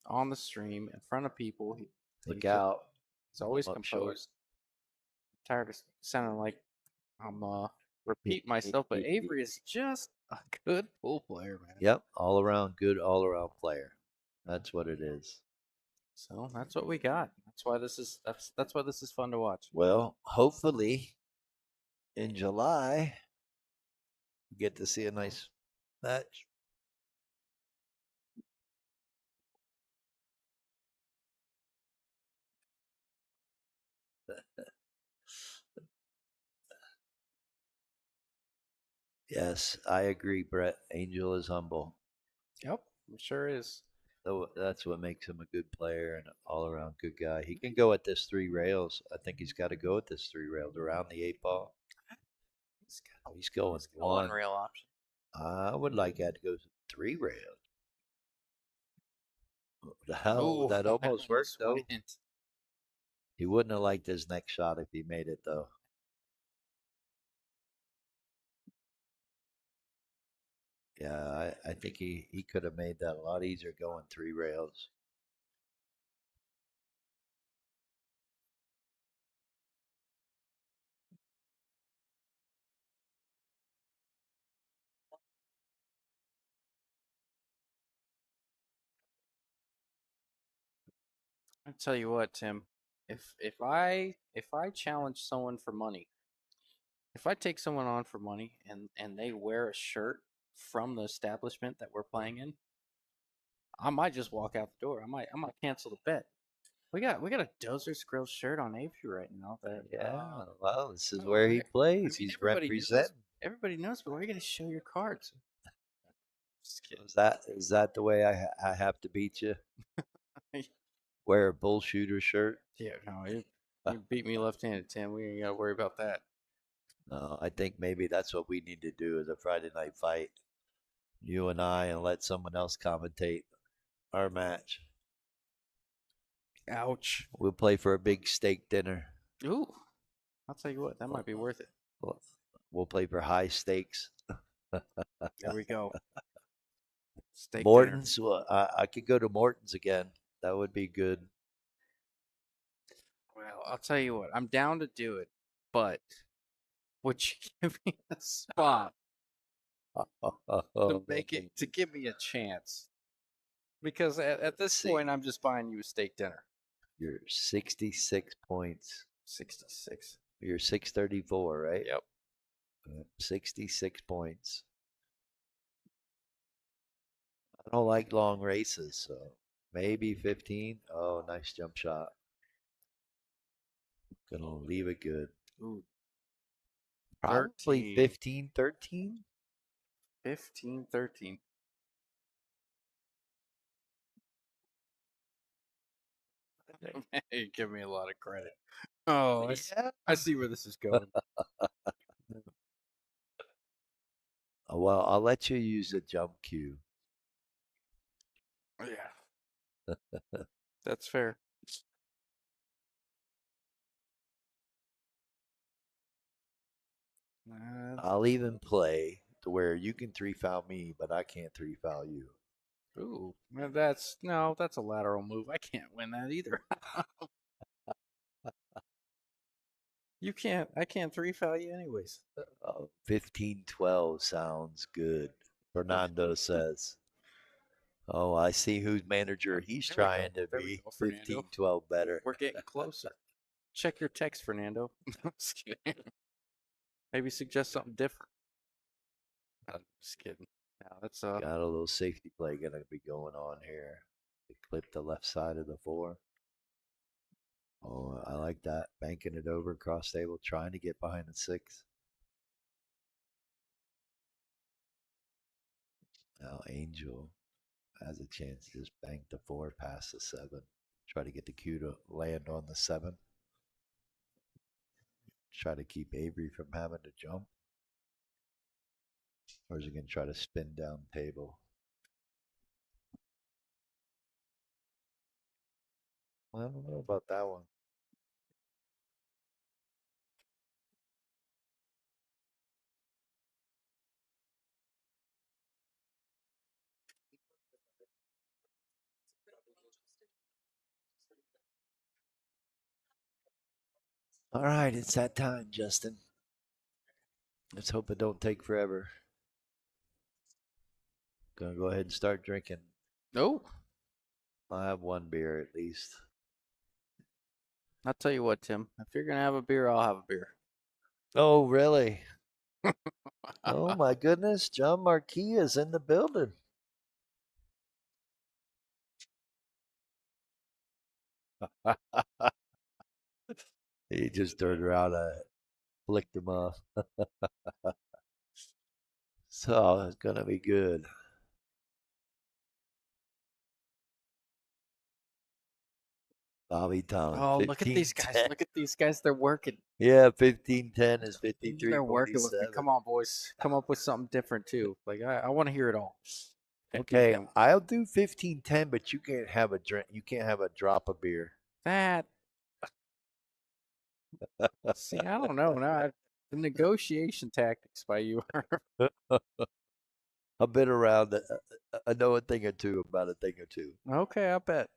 Speaker 2: on the stream in front of people.
Speaker 1: Look
Speaker 2: He's,
Speaker 1: out.
Speaker 2: he's always
Speaker 1: I'm up short.
Speaker 2: composed. Tired of sounding like I'm repeat myself, but Avery is just a good pool player, man.
Speaker 1: Yep, all around good, all around player. That's what it is.
Speaker 2: So that's what we got. That's why this is fun to watch.
Speaker 1: Well, hopefully in July we get to see a nice match. Yes, I agree, Brett. Angel is humble.
Speaker 2: Yep, it sure is.
Speaker 1: So that's what makes him a good player and all around good guy. He can go at this 3 rails. I think he's got to go at this 3 rails around the 8 ball. He's going
Speaker 2: He's got a one
Speaker 1: one.
Speaker 2: rail option.
Speaker 1: I would like that to go 3 rails. The hell,
Speaker 2: Oh,
Speaker 1: that almost worked though.
Speaker 2: went.
Speaker 1: He wouldn't have liked his next shot if he made it though. Yeah, I think he could have made that a lot easier going 3 rails.
Speaker 2: I tell you what, Tim. If I challenge someone for money, if I take someone on for money and they wear a shirt from the establishment that we're playing in, I might just walk out the door. I might cancel the bet. We got a Dozer's Grill shirt on Avery right now. That
Speaker 1: Yeah, well, this is
Speaker 2: oh,
Speaker 1: where he
Speaker 2: I
Speaker 1: plays.
Speaker 2: mean
Speaker 1: He's representing.
Speaker 2: everybody knows, but why are you gonna show your cards? Just kidding.
Speaker 1: Is that the way I have to beat you? Wear a bull shooter shirt?
Speaker 2: Yeah, no, you beat me left-handed, Tim. We ain't gotta worry about that.
Speaker 1: No, I think maybe that's what we need to do as a Friday night fight. You and I, and let someone else commentate our match.
Speaker 2: Ouch.
Speaker 1: We'll play for a big steak dinner.
Speaker 2: Ooh, I'll tell you what, that might be worth it.
Speaker 1: We'll play for high stakes.
Speaker 2: There we go. Steak dinner.
Speaker 1: Morton's. Well, I could go to Morton's again. That would be good.
Speaker 2: Well, I'll tell you what, I'm down to do it, but would you give me a spot to make it to give me a chance? Because at this
Speaker 1: See.
Speaker 2: point, I'm just buying you a steak dinner.
Speaker 1: You're 66 points.
Speaker 2: 66.
Speaker 1: You're 634, right?
Speaker 2: Yep.
Speaker 1: 66 points. I don't like long races, so maybe 15. Oh, nice jump shot. Gonna leave it good.
Speaker 2: Ooh,
Speaker 1: Probably 15, 13.
Speaker 2: 15, 13. You give me a lot of credit. Oh,
Speaker 1: Yeah.
Speaker 2: I see where this is going.
Speaker 1: Well, I'll let you use the jump cue.
Speaker 2: Yeah, that's fair.
Speaker 1: I'll even play to where you can 3 foul me, but I can't 3 foul you.
Speaker 2: Ooh, that's a lateral move. I can't win that either. You can't. I can't 3 foul you anyways.
Speaker 1: 15-12 sounds good. Fernando says. Oh, I see whose manager he's trying to be. 15-12 better.
Speaker 2: We're getting closer. Check your text, Fernando. I'm just kidding. Maybe suggest something different. I'm just kidding. No, that's
Speaker 1: Got a little safety play gonna be going on here. They clip the left side of the four. Oh, I like that. Banking it over cross table, trying to get behind the six. Now Angel has a chance to just bank the four past the seven. Try to get the cue to land on the seven. Try to keep Avery from having to jump. Or is he going to try to spin down table? I don't know about that one. All right, it's that time, Justin. Let's hope it don't take forever. Gonna go ahead and start drinking.
Speaker 2: no.
Speaker 1: I'll have one beer at least.
Speaker 2: I'll tell you what, Tim. If you're gonna have a beer, I'll have a beer.
Speaker 1: Oh, really? Oh my goodness, John Marquis is in the building. He just turned around and flicked him off. So it's gonna be good. Bobby Tolan,
Speaker 2: Oh, look at these guys!
Speaker 1: 15-10.
Speaker 2: Look at these guys! They're working.
Speaker 1: Yeah, 15-10 is
Speaker 2: They're working. Look,
Speaker 1: 53-47.
Speaker 2: come on, boys. Come up with something different too. Like I want to hear it all. 15,
Speaker 1: Okay,
Speaker 2: 10.
Speaker 1: I'll do 15-10, but you can't have a drink. You can't have a drop of beer.
Speaker 2: That. See, I don't know. Now the negotiation tactics by you are
Speaker 1: I've been around. I know a thing or two about a thing or two.
Speaker 2: okay. I bet.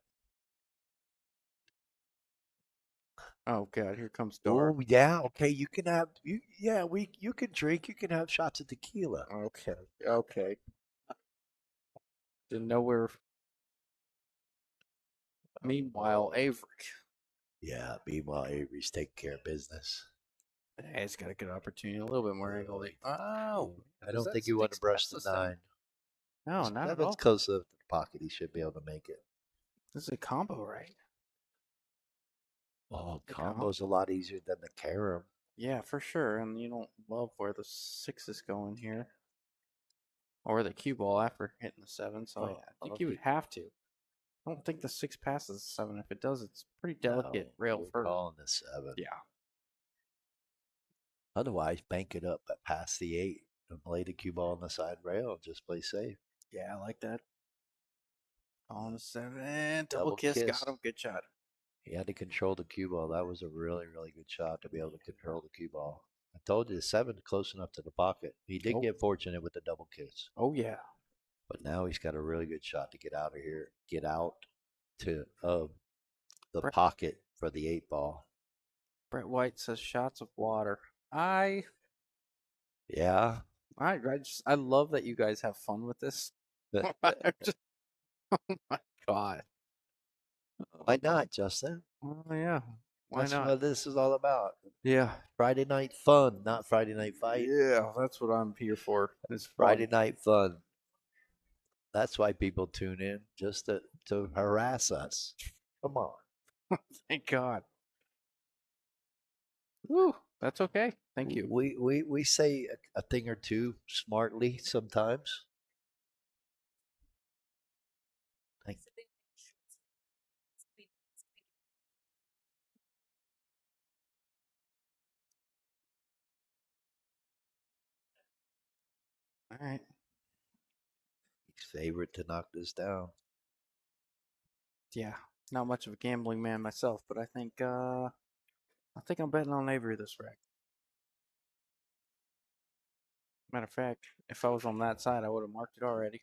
Speaker 2: Oh God, here comes Dar.
Speaker 1: Oh yeah, okay. You can have you. Yeah, you can drink. You can have shots of tequila.
Speaker 2: Okay, okay. Didn't know where. Meanwhile,
Speaker 1: Oh,
Speaker 2: Avery.
Speaker 1: yeah. Meanwhile, Avery's taking care of business.
Speaker 2: Hey, he's got a good opportunity. A little bit more angle. Oh,
Speaker 1: I
Speaker 2: is
Speaker 1: don't
Speaker 2: that
Speaker 1: think you want to
Speaker 2: six
Speaker 1: brush
Speaker 2: past
Speaker 1: the
Speaker 2: the seven?
Speaker 1: nine.
Speaker 2: No, not at
Speaker 1: Seven's
Speaker 2: all.
Speaker 1: close enough to the pocket. He should be able to make it.
Speaker 2: This is a combo, right?
Speaker 1: Oh,
Speaker 2: A combo.
Speaker 1: combo's a lot easier than the carom.
Speaker 2: Yeah, for sure. And you don't love where the six is going here, or the cue ball after hitting the seven. So yeah, I think you would have to. I don't think the six passes the seven. If it does, it's pretty delicate
Speaker 1: No,
Speaker 2: rail
Speaker 1: we're
Speaker 2: first.
Speaker 1: calling the seven.
Speaker 2: Yeah.
Speaker 1: Otherwise, bank it up but past the eight and play the cue ball on the side rail and just play safe.
Speaker 2: Yeah, I like that. On the seven, double
Speaker 1: Double
Speaker 2: kiss,
Speaker 1: kiss.
Speaker 2: got him. Good shot.
Speaker 1: He had to control the cue ball. That was a really, really good shot to be able to control the cue ball. I told you the seven's close enough to the pocket. He did
Speaker 2: Oh,
Speaker 1: get fortunate with the double kiss,
Speaker 2: oh yeah.
Speaker 1: but now he's got a really good shot to get out of here, get out to the
Speaker 2: Brett,
Speaker 1: pocket for the eight ball.
Speaker 2: Brett White says shots of water. I
Speaker 1: Yeah.
Speaker 2: I love that you guys have fun with this. I'm just, oh my god.
Speaker 1: Why not, Justin?
Speaker 2: Oh yeah. Why
Speaker 1: That's
Speaker 2: not?
Speaker 1: what this is all about.
Speaker 2: Yeah.
Speaker 1: Friday night fun, not Friday night fight.
Speaker 2: Yeah, that's what I'm here for. It's
Speaker 1: Friday
Speaker 2: fun.
Speaker 1: night fun. That's why people tune in just to harass us. Come on.
Speaker 2: Thank God. Woo, that's okay. Thank you.
Speaker 1: We say a thing or two smartly sometimes. Thank
Speaker 2: All right.
Speaker 1: He's favorite to knock this down.
Speaker 2: Yeah. Not much of a gambling man myself, but I think I'm betting on Avery this rack. Matter of fact, if I was on that side, I would have marked it already.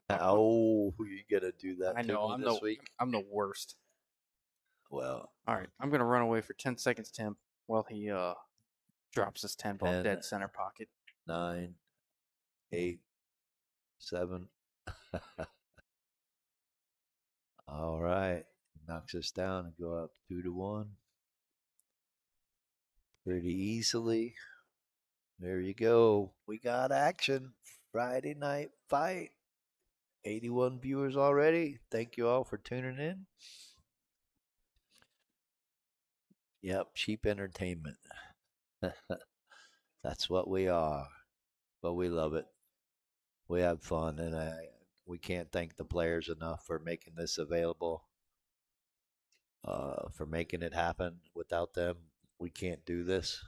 Speaker 1: Oh, you gonna do that
Speaker 2: I
Speaker 1: to
Speaker 2: know
Speaker 1: me this week?
Speaker 2: I'm the worst.
Speaker 1: Well,
Speaker 2: All right, I'm gonna run away for 10 seconds, Tim, while he drops his 10 ball
Speaker 1: 10,
Speaker 2: dead center pocket.
Speaker 1: 9, 8, 7. All right. Knocks us down and go up 2-1 pretty easily. There you go. We got action. Friday night fight. 81 viewers already. Thank you all for tuning in. Yep, cheap entertainment. That's what we are. But we love it. We have fun, and we can't thank the players enough for making this available, for making it happen. Without them, we can't do this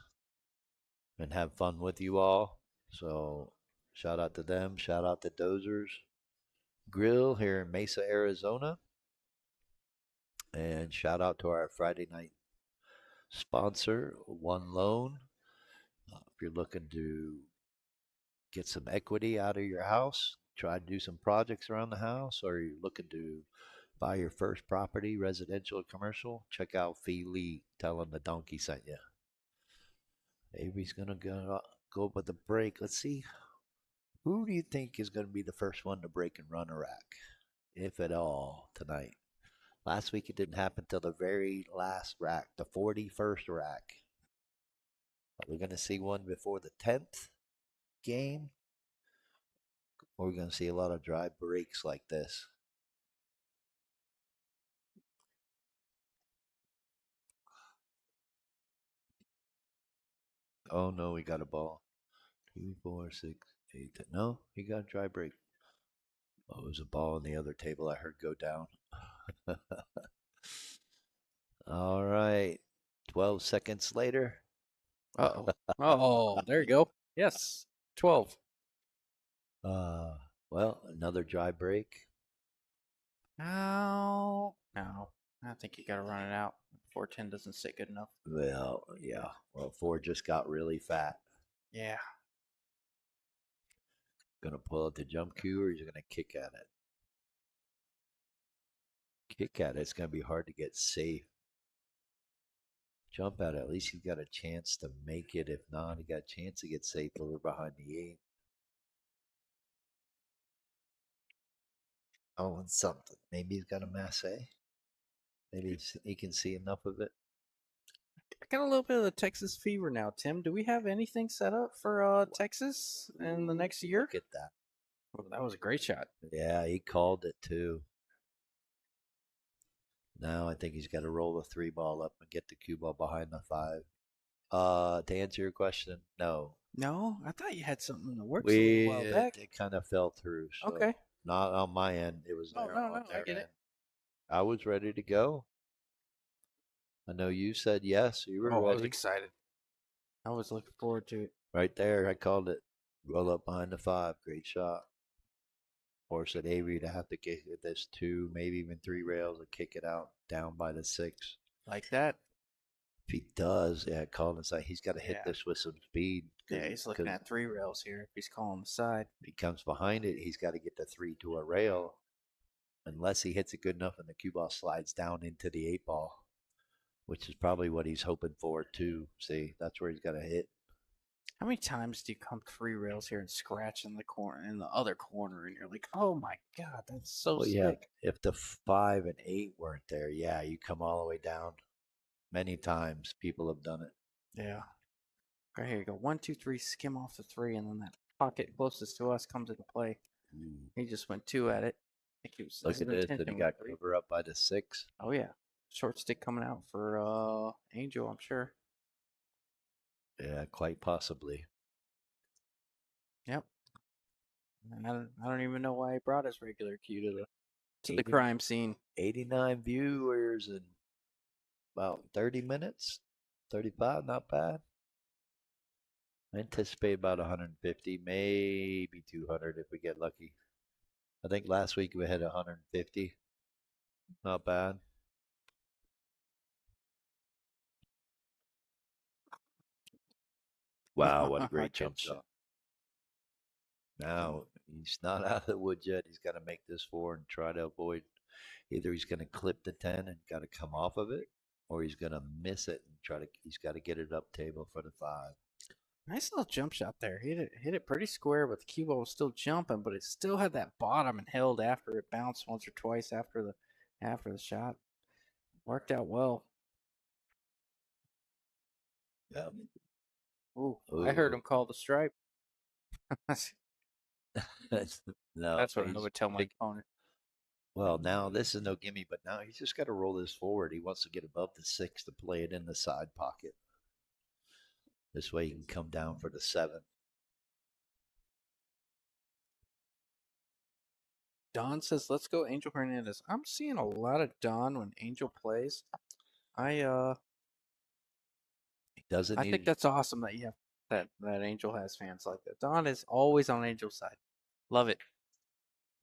Speaker 1: and have fun with you all. So, shout out to them. Shout out to Dozers Grill here in Mesa, Arizona. And shout out to our Friday night sponsor, One Loan. If you're looking to get some equity out of your house, try to do some projects around the house, or you're looking to buy your first property, residential or commercial, check out Fee Lee. Tell him the donkey sent you. Avery's going to go up with the break. Let's see. Who do you think is going to be the first one to break and run a rack, if at all, tonight? Last week it didn't happen till the very last rack, the 41st rack. Are we going to see one before the 10th game? Or are we going to see a lot of dry breaks like this? Oh no, we got a ball. 2, 4, 6, 8. No, he got a dry break. Oh, it was a ball on the other table I heard go down. All right. 12 seconds later.
Speaker 2: Uh-oh. Oh, there you go. Yes. 12.
Speaker 1: Uh, well, another dry break.
Speaker 2: No. No. I think you got to run it out. 410 doesn't sit good enough.
Speaker 1: Well, yeah. Well, Ford just got really fat.
Speaker 2: Yeah.
Speaker 1: Gonna pull out the jump cue, or he's gonna kick at it. Kick at it. It's gonna be hard to get safe. Jump at it. At least he's got a chance to make it. If not, he got a chance to get safe over behind the 8. Oh, and something. Maybe he's got a masse. Maybe he can see enough of it.
Speaker 2: I got a little bit of the Texas fever now, Tim. Do we have anything set up for Texas in the next year?
Speaker 1: Look at that.
Speaker 2: Oh, that was a great shot.
Speaker 1: Yeah, he called it too. Now I think he's got to roll the 3 ball up and get the cue ball behind the 5. To answer your question, no.
Speaker 2: No, I thought you had something in the works a little
Speaker 1: We
Speaker 2: while back.
Speaker 1: it kind of fell through, so
Speaker 2: Okay.
Speaker 1: not on my end. It was
Speaker 2: Oh
Speaker 1: there
Speaker 2: no,
Speaker 1: on
Speaker 2: no, I
Speaker 1: their
Speaker 2: get it.
Speaker 1: end. I was ready to go. I know you said yes. You were
Speaker 2: Oh, I was
Speaker 1: ready.
Speaker 2: excited. I was looking forward to it.
Speaker 1: Right there, I called it. Roll up behind the 5. Great shot. Or said Avery to have to kick it this 2, maybe even 3 rails and kick it out down by the 6.
Speaker 2: Like that.
Speaker 1: If he does, yeah, call inside. He's got to hit
Speaker 2: Yeah.
Speaker 1: this with some speed.
Speaker 2: Yeah, he's looking at 3 rails here. If he's calling the side.
Speaker 1: If he comes behind it, he's got to get the 3 to a rail. Unless he hits it good enough and the cue ball slides down into the 8 ball, which is probably what he's hoping for too. See, that's where he's got to hit.
Speaker 2: How many times do you come 3 rails here and scratch in the corner, in the other corner, and you're like, oh my god, that's so
Speaker 1: Well, yeah,
Speaker 2: sick.
Speaker 1: if the 5 and 8 weren't there, yeah, you come all the way down. Many times people have done it.
Speaker 2: Yeah. Okay, here you go. 1, 2, 3, skim off the 3, and then that pocket closest to us comes into play.
Speaker 1: Ooh.
Speaker 2: He just went 2 at it. I think he was
Speaker 1: Look at this, and he got cover up by the 6.
Speaker 2: Oh yeah. Short stick coming out for Angel, I'm sure.
Speaker 1: Yeah, quite possibly.
Speaker 2: Yep. I don't even know why he brought his regular cue to the
Speaker 1: 80
Speaker 2: crime scene.
Speaker 1: 89 viewers in about 30 minutes, 35, not bad. I anticipate about 150, maybe 200 if we get lucky. I think last week we had 150. Not bad. Wow, what a great
Speaker 2: Good
Speaker 1: jump
Speaker 2: shot.
Speaker 1: shot. Now, he's not out of the woods yet. He's got to make this 4 and try to avoid. Either he's going to clip the 10 and got to come off of it, or he's going to miss it and he's got to get it up table for the 5.
Speaker 2: Nice little jump shot there. Hit it pretty square, but the cue ball was still jumping, but it still had that bottom and held after it bounced once or twice after the shot. Worked out well.
Speaker 1: Yeah.
Speaker 2: Ooh, I heard him call the stripe.
Speaker 1: No,
Speaker 2: That's what I
Speaker 1: he's
Speaker 2: would tell my
Speaker 1: pick.
Speaker 2: opponent.
Speaker 1: Well, now this is no gimme, but now he's just got to roll this forward. He wants to get above the 6 to play it in the side pocket. This way he can come down for the 7.
Speaker 2: Don says, "Let's go, Angel Hernandez." I'm seeing a lot of Don when Angel plays. I uh,
Speaker 1: He doesn't
Speaker 2: I think
Speaker 1: need.
Speaker 2: that's awesome that you have that Angel has fans like that. Don is always on Angel's side. Love it.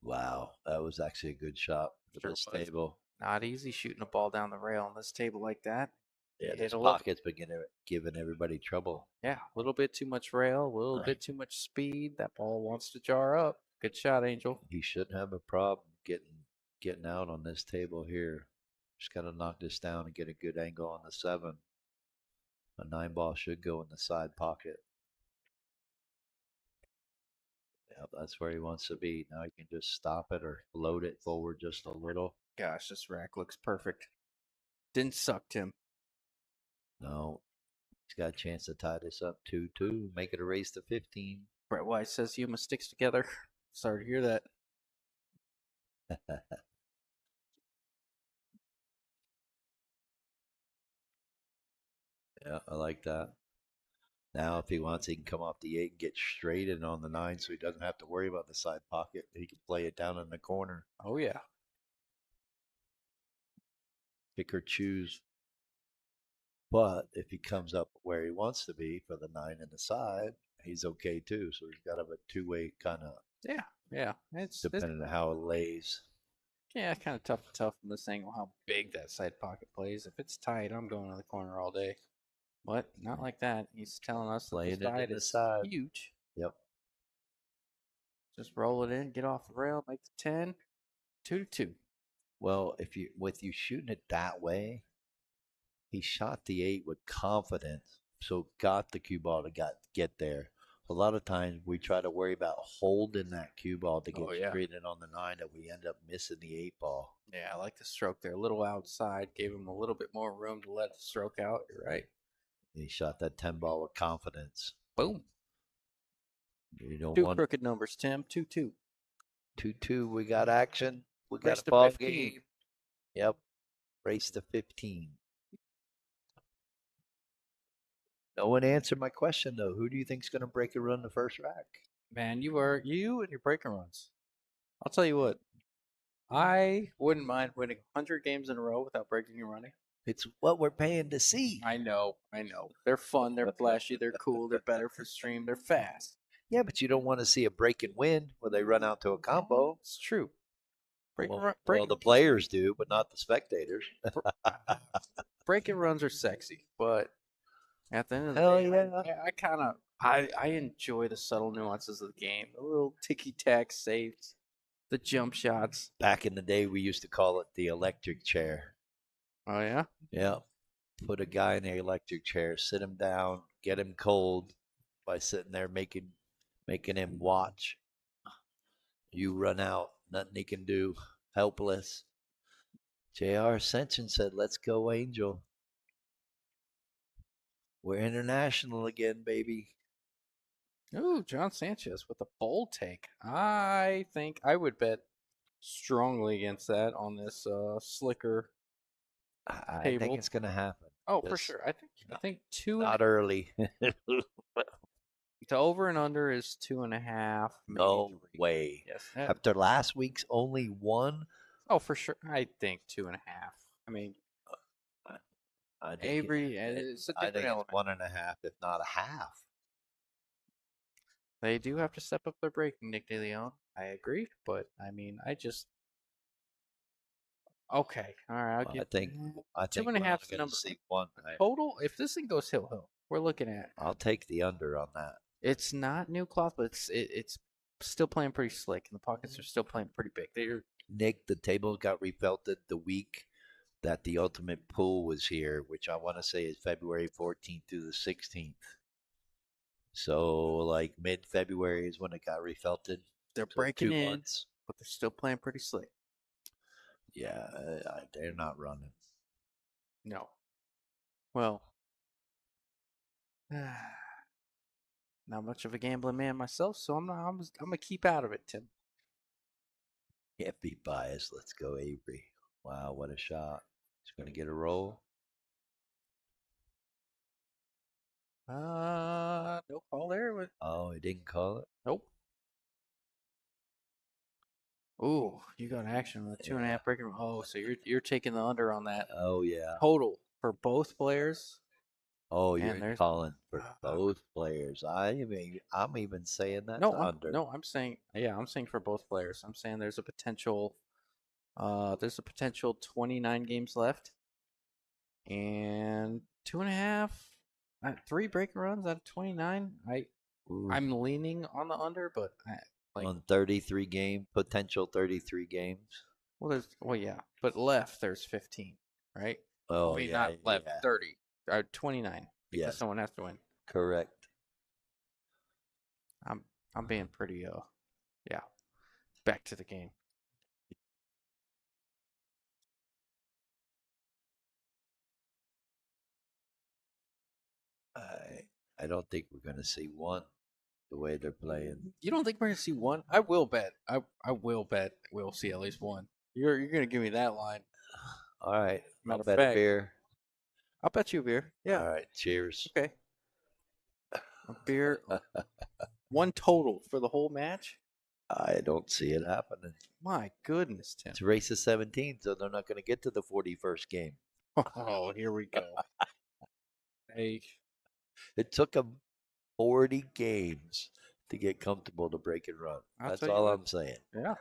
Speaker 1: Wow, that was actually a good shot for
Speaker 2: Sure
Speaker 1: this
Speaker 2: was.
Speaker 1: table.
Speaker 2: Not easy shooting a ball down the rail on this table like that.
Speaker 1: Yeah,
Speaker 2: You hit
Speaker 1: this
Speaker 2: a little,
Speaker 1: pocket's been giving everybody trouble.
Speaker 2: yeah, a little bit too much rail, a little bit too much speed. That ball wants to jar up. Good shot, Angel.
Speaker 1: He shouldn't have a problem getting out on this table here. Just got to knock this down and get a good angle on the 7. A 9 ball should go in the side pocket. Yep, that's where he wants to be. Now he can just stop it or float it forward just a little.
Speaker 2: Gosh, this rack looks perfect. Didn't suck, Tim.
Speaker 1: No, he's got a chance to tie this up 2-2, make it a race to 15.
Speaker 2: Brett Wise says Yuma sticks together. Sorry to hear that.
Speaker 1: Yeah, I like that. Now, if he wants, he can come off the 8 and get straight in on the 9 so he doesn't have to worry about the side pocket. He can play it down in the corner,
Speaker 2: Oh yeah.
Speaker 1: pick or choose. But if he comes up where he wants to be for the 9 in the side, he's okay too. So he's got a two-way kind of
Speaker 2: Yeah, yeah. It's
Speaker 1: depending on how it lays.
Speaker 2: yeah, kind of tough from this angle how big that side pocket plays. If it's tight, I'm going to the corner all day. But not like that. He's telling us that the
Speaker 1: Playing it in
Speaker 2: side
Speaker 1: the
Speaker 2: is
Speaker 1: side.
Speaker 2: huge.
Speaker 1: Yep.
Speaker 2: Just roll it in, get off the rail, make the 10, 2-2.
Speaker 1: Well, if you with you shooting it that way, he shot the 8 with confidence, so got the cue ball to get there. A lot of times we try to worry about holding that cue ball to
Speaker 2: Oh
Speaker 1: get
Speaker 2: yeah.
Speaker 1: straight in on the 9 that we end up missing the 8 ball.
Speaker 2: Yeah, I like the stroke there. A little outside, gave him a little bit more room to let the stroke out. You're right.
Speaker 1: He shot that 10 ball with confidence.
Speaker 2: Boom.
Speaker 1: You don't
Speaker 2: Two
Speaker 1: want
Speaker 2: crooked numbers, Tim. 2-2.
Speaker 1: 2-2. We got action. We got
Speaker 2: Race
Speaker 1: a
Speaker 2: to
Speaker 1: ball
Speaker 2: 15.
Speaker 1: game. Yep. Race to 15. No one answered my question though. Who do you think's going to break a run the first rack?
Speaker 2: Man, you and your breaking runs. I'll tell you what. I wouldn't mind winning 100 games in a row without breaking and running.
Speaker 1: It's what we're paying to see.
Speaker 2: I know, I know. They're fun, they're flashy, they're cool, they're better for stream, they're fast.
Speaker 1: Yeah, but you don't want to see a break and win where they run out to a combo.
Speaker 2: It's true.
Speaker 1: Well, the players do, but not the spectators.
Speaker 2: break and runs are sexy, but at the end of the
Speaker 1: Hell
Speaker 2: day,
Speaker 1: yeah.
Speaker 2: I kind of I enjoy the subtle nuances of the game, the little ticky tack saves, the jump shots.
Speaker 1: Back in the day, we used to call it the electric chair.
Speaker 2: Oh yeah,
Speaker 1: Yeah. Put a guy in the electric chair, sit him down, get him cold by sitting there making him watch. You run out, nothing he can do, helpless. J.R. Ascension said, "Let's go, Angel. We're international again, baby."
Speaker 2: ooh, John Sanchez with a bold take. I think I would bet strongly against that on this slicker
Speaker 1: I think
Speaker 2: table.
Speaker 1: it's gonna happen.
Speaker 2: Oh, for
Speaker 1: Just
Speaker 2: sure. I think two and
Speaker 1: not early.
Speaker 2: the over and under is 2.5, maybe
Speaker 1: No
Speaker 2: 3.
Speaker 1: way.
Speaker 2: Yes.
Speaker 1: After last week's only one,
Speaker 2: Oh, for sure. I think 2.5. I mean,
Speaker 1: I think
Speaker 2: Avery, it's a
Speaker 1: I
Speaker 2: different
Speaker 1: think it's
Speaker 2: element.
Speaker 1: 1.5, if not a half.
Speaker 2: They do have to step up their breaking, Nick DeLeon. I agree, but I mean, I just okay. All right, I'll
Speaker 1: I
Speaker 2: give
Speaker 1: think I
Speaker 2: two
Speaker 1: think
Speaker 2: and a
Speaker 1: we're only
Speaker 2: half's the
Speaker 1: going to
Speaker 2: number.
Speaker 1: see one.
Speaker 2: Total. If this thing goes hill, we're looking at.
Speaker 1: I'll take the under on that.
Speaker 2: It's not new cloth, but it's still playing pretty slick, and the pockets are still playing pretty big. They're
Speaker 1: Nick, the table got refelted the week that the ultimate pool was here, which I want to say is February 14th through the 16th. So like mid-February is when it got refelted.
Speaker 2: they're
Speaker 1: So
Speaker 2: breaking
Speaker 1: two
Speaker 2: in,
Speaker 1: months.
Speaker 2: but they're still playing pretty slick.
Speaker 1: Yeah, they're not running.
Speaker 2: No. Well, not much of a gambling man myself, so I'm not. I'm gonna keep out of it, Tim.
Speaker 1: Can't be biased. Let's go, Avery. Wow, what a shot. He's going to get a roll.
Speaker 2: No call there.
Speaker 1: Oh, he didn't call it?
Speaker 2: Nope. Ooh, you got action with a two and a
Speaker 1: Yeah.
Speaker 2: half breaking. Oh, so you're taking the under on that
Speaker 1: Oh, yeah.
Speaker 2: total for both players.
Speaker 1: Oh, you're
Speaker 2: Man, there's
Speaker 1: calling for
Speaker 2: uh,
Speaker 1: both players. I'm even saying that's
Speaker 2: no.
Speaker 1: under.
Speaker 2: I'm saying yeah. I'm saying for both players. I'm saying there's a potential. There's a potential 29 games left, and two and a half, three breaking runs out of 29.
Speaker 1: Ooh.
Speaker 2: I'm leaning on the under, but like
Speaker 1: On 33 game, potential 33 games.
Speaker 2: well yeah, but left there's 15, right? I
Speaker 1: Oh,
Speaker 2: mean
Speaker 1: yeah,
Speaker 2: not left
Speaker 1: yeah.
Speaker 2: 30, 29 because
Speaker 1: Yes,
Speaker 2: someone has to win.
Speaker 1: correct.
Speaker 2: I'm I'm being pretty yeah. Back to the game.
Speaker 1: I I don't think we're going to see one the way they're playing.
Speaker 2: You don't think we're gonna see one? I will bet. I will bet we'll see at least one. You're gonna give me that line.
Speaker 1: All right, I'll
Speaker 2: Matter of
Speaker 1: bet a
Speaker 2: fact,
Speaker 1: beer.
Speaker 2: I'll bet you a beer. Yeah.
Speaker 1: All right, cheers.
Speaker 2: Okay. A beer. One total for the whole match.
Speaker 1: I don't see it happening.
Speaker 2: My goodness, Tim.
Speaker 1: It's a race of 17, so they're not going to get to the 41st game.
Speaker 2: Oh, here we go. Hey,
Speaker 1: It took them 40 games to get comfortable to break and run.
Speaker 2: I'll
Speaker 1: That's
Speaker 2: tell you
Speaker 1: all
Speaker 2: what.
Speaker 1: I'm saying.
Speaker 2: Yeah.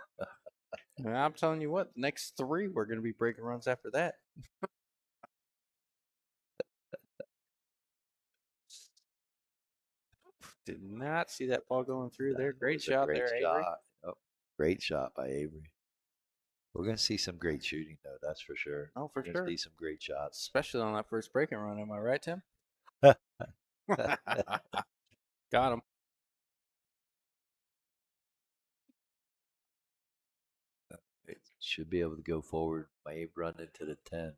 Speaker 2: And I'm telling you what, the next three we're gonna be breaking runs after that. Did not see that ball going through there.
Speaker 1: That
Speaker 2: Great
Speaker 1: was a
Speaker 2: shot
Speaker 1: great
Speaker 2: there, Avery.
Speaker 1: shot. Oh, great shot by Avery. We're going to see some great shooting, though. That's for sure.
Speaker 2: Oh, for
Speaker 1: We're going to
Speaker 2: sure.
Speaker 1: see some great shots.
Speaker 2: Especially on that first breaking run. Am I right, Tim? Got him.
Speaker 1: It should be able to go forward. May run into the 10.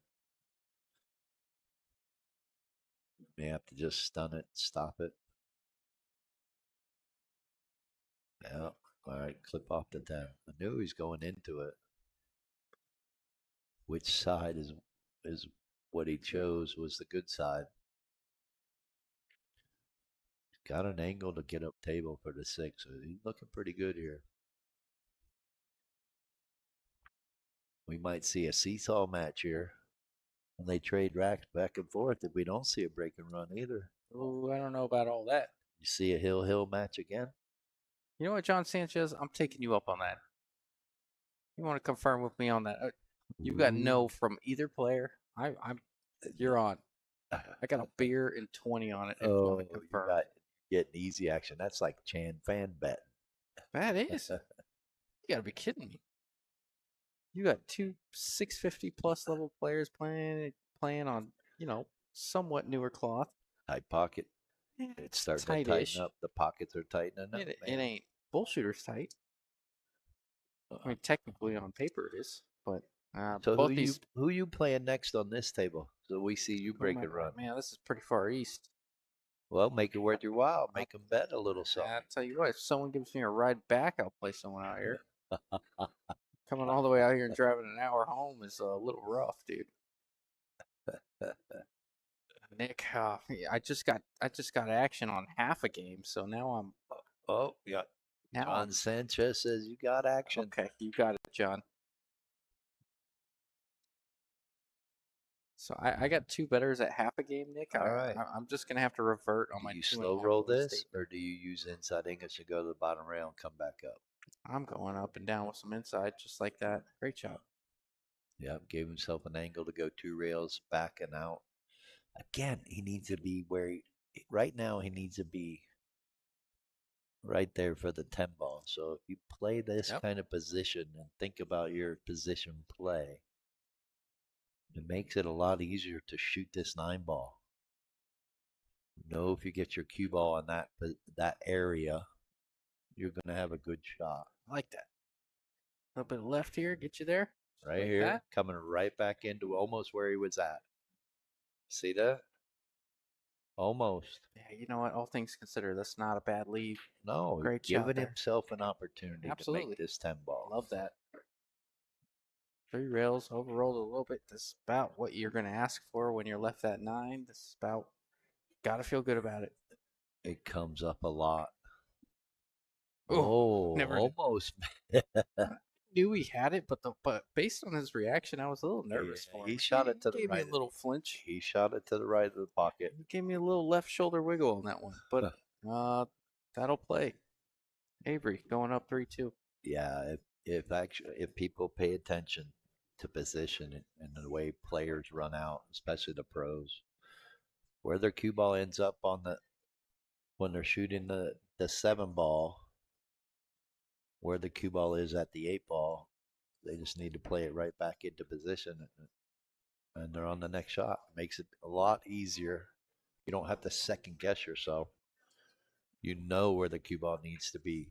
Speaker 1: May have to just stun it, stop it. Yeah. All right, clip off the 10. I knew he was going into it. Which side is what he chose was the good side. Got an angle to get up table for the 6. So he's looking pretty good here. We might see a seesaw match here. And they trade racks back and forth if we don't see a break and run either.
Speaker 2: Oh, I don't know about all that.
Speaker 1: You see a hill match again?
Speaker 2: You know what, John Sanchez? I'm taking you up on that. You want to confirm with me on that? You got no from either player. I'm. You're on. I got a beer and 20 on it. If you want
Speaker 1: Oh,
Speaker 2: to
Speaker 1: you
Speaker 2: confirm.
Speaker 1: got getting easy action. That's like Chan fan bet.
Speaker 2: That is. You gotta be kidding me. You got two 650 plus level players playing on somewhat newer cloth.
Speaker 1: Tight pocket.
Speaker 2: Yeah,
Speaker 1: It's
Speaker 2: it's
Speaker 1: starting to tighten
Speaker 2: tight-ish.
Speaker 1: up. The pockets are tightening up,
Speaker 2: It
Speaker 1: man.
Speaker 2: ain't bullshooter's tight. I mean, technically on paper it is, but
Speaker 1: So
Speaker 2: both these.
Speaker 1: who you playing next on this table? So we see you
Speaker 2: Who am
Speaker 1: break
Speaker 2: I
Speaker 1: and run.
Speaker 2: Man, this is pretty far east.
Speaker 1: Well, make it worth your while.
Speaker 2: I,
Speaker 1: Make them bet a little something.
Speaker 2: I tell you what, if someone gives me a ride back, I'll play someone out here. Coming all the way out here and driving an hour home is a little rough, dude. Nick, I just got action on half a game, so now I'm
Speaker 1: Oh, yeah.
Speaker 2: now
Speaker 1: John Sanchez says you got action.
Speaker 2: okay. You got it, John. So I got two betters at half a game, Nick.
Speaker 1: All right.
Speaker 2: I'm just gonna have to revert on
Speaker 1: Do
Speaker 2: my
Speaker 1: you
Speaker 2: two and a
Speaker 1: slow
Speaker 2: half
Speaker 1: roll
Speaker 2: point
Speaker 1: this,
Speaker 2: statement.
Speaker 1: or do you use inside English to go to the bottom rail and come back up?
Speaker 2: I'm going up and down with some inside, just like that. Great job.
Speaker 1: Yep, gave himself an angle to go 2 rails back and out. Again, he needs to be right now he needs to be right there for the 10 ball. So if you play this
Speaker 2: Yep.
Speaker 1: kind of position and think about your position play, it makes it a lot easier to shoot this 9 ball. If you get your cue ball on that area, you're gonna have a good shot.
Speaker 2: I like that. A little bit of left here, get you there.
Speaker 1: Right
Speaker 2: Like
Speaker 1: here,
Speaker 2: that.
Speaker 1: coming right back into almost where he was at. See that? Almost.
Speaker 2: Yeah, you know what? All things considered, that's not a bad lead.
Speaker 1: No,
Speaker 2: Great shot
Speaker 1: giving
Speaker 2: there.
Speaker 1: himself an opportunity to make
Speaker 2: Absolutely.
Speaker 1: this 10 ball.
Speaker 2: Love that. 3 rails, overrolled a little bit. This is about what you're going to ask for when you're left at 9. This is about, got to feel good about it.
Speaker 1: It comes up a lot.
Speaker 2: Oh,
Speaker 1: Oh,
Speaker 2: never
Speaker 1: almost.
Speaker 2: knew he had it, but based on his reaction, I was a little
Speaker 1: Yeah,
Speaker 2: nervous for him.
Speaker 1: he shot it to the
Speaker 2: Gave me
Speaker 1: right.
Speaker 2: a little flinch.
Speaker 1: He shot it to the right of the pocket.
Speaker 2: He gave me a little left shoulder wiggle on that one, but that'll play. Avery going up 3-2.
Speaker 1: Yeah, if people pay attention to position and the way players run out, especially the pros, where their cue ball ends up on the when they're shooting the 7 ball, where the cue ball is at the 8 ball, they just need to play it right back into position, and they're on the next shot. Makes it a lot easier. You don't have to second guess yourself. You know where the cue ball needs to be.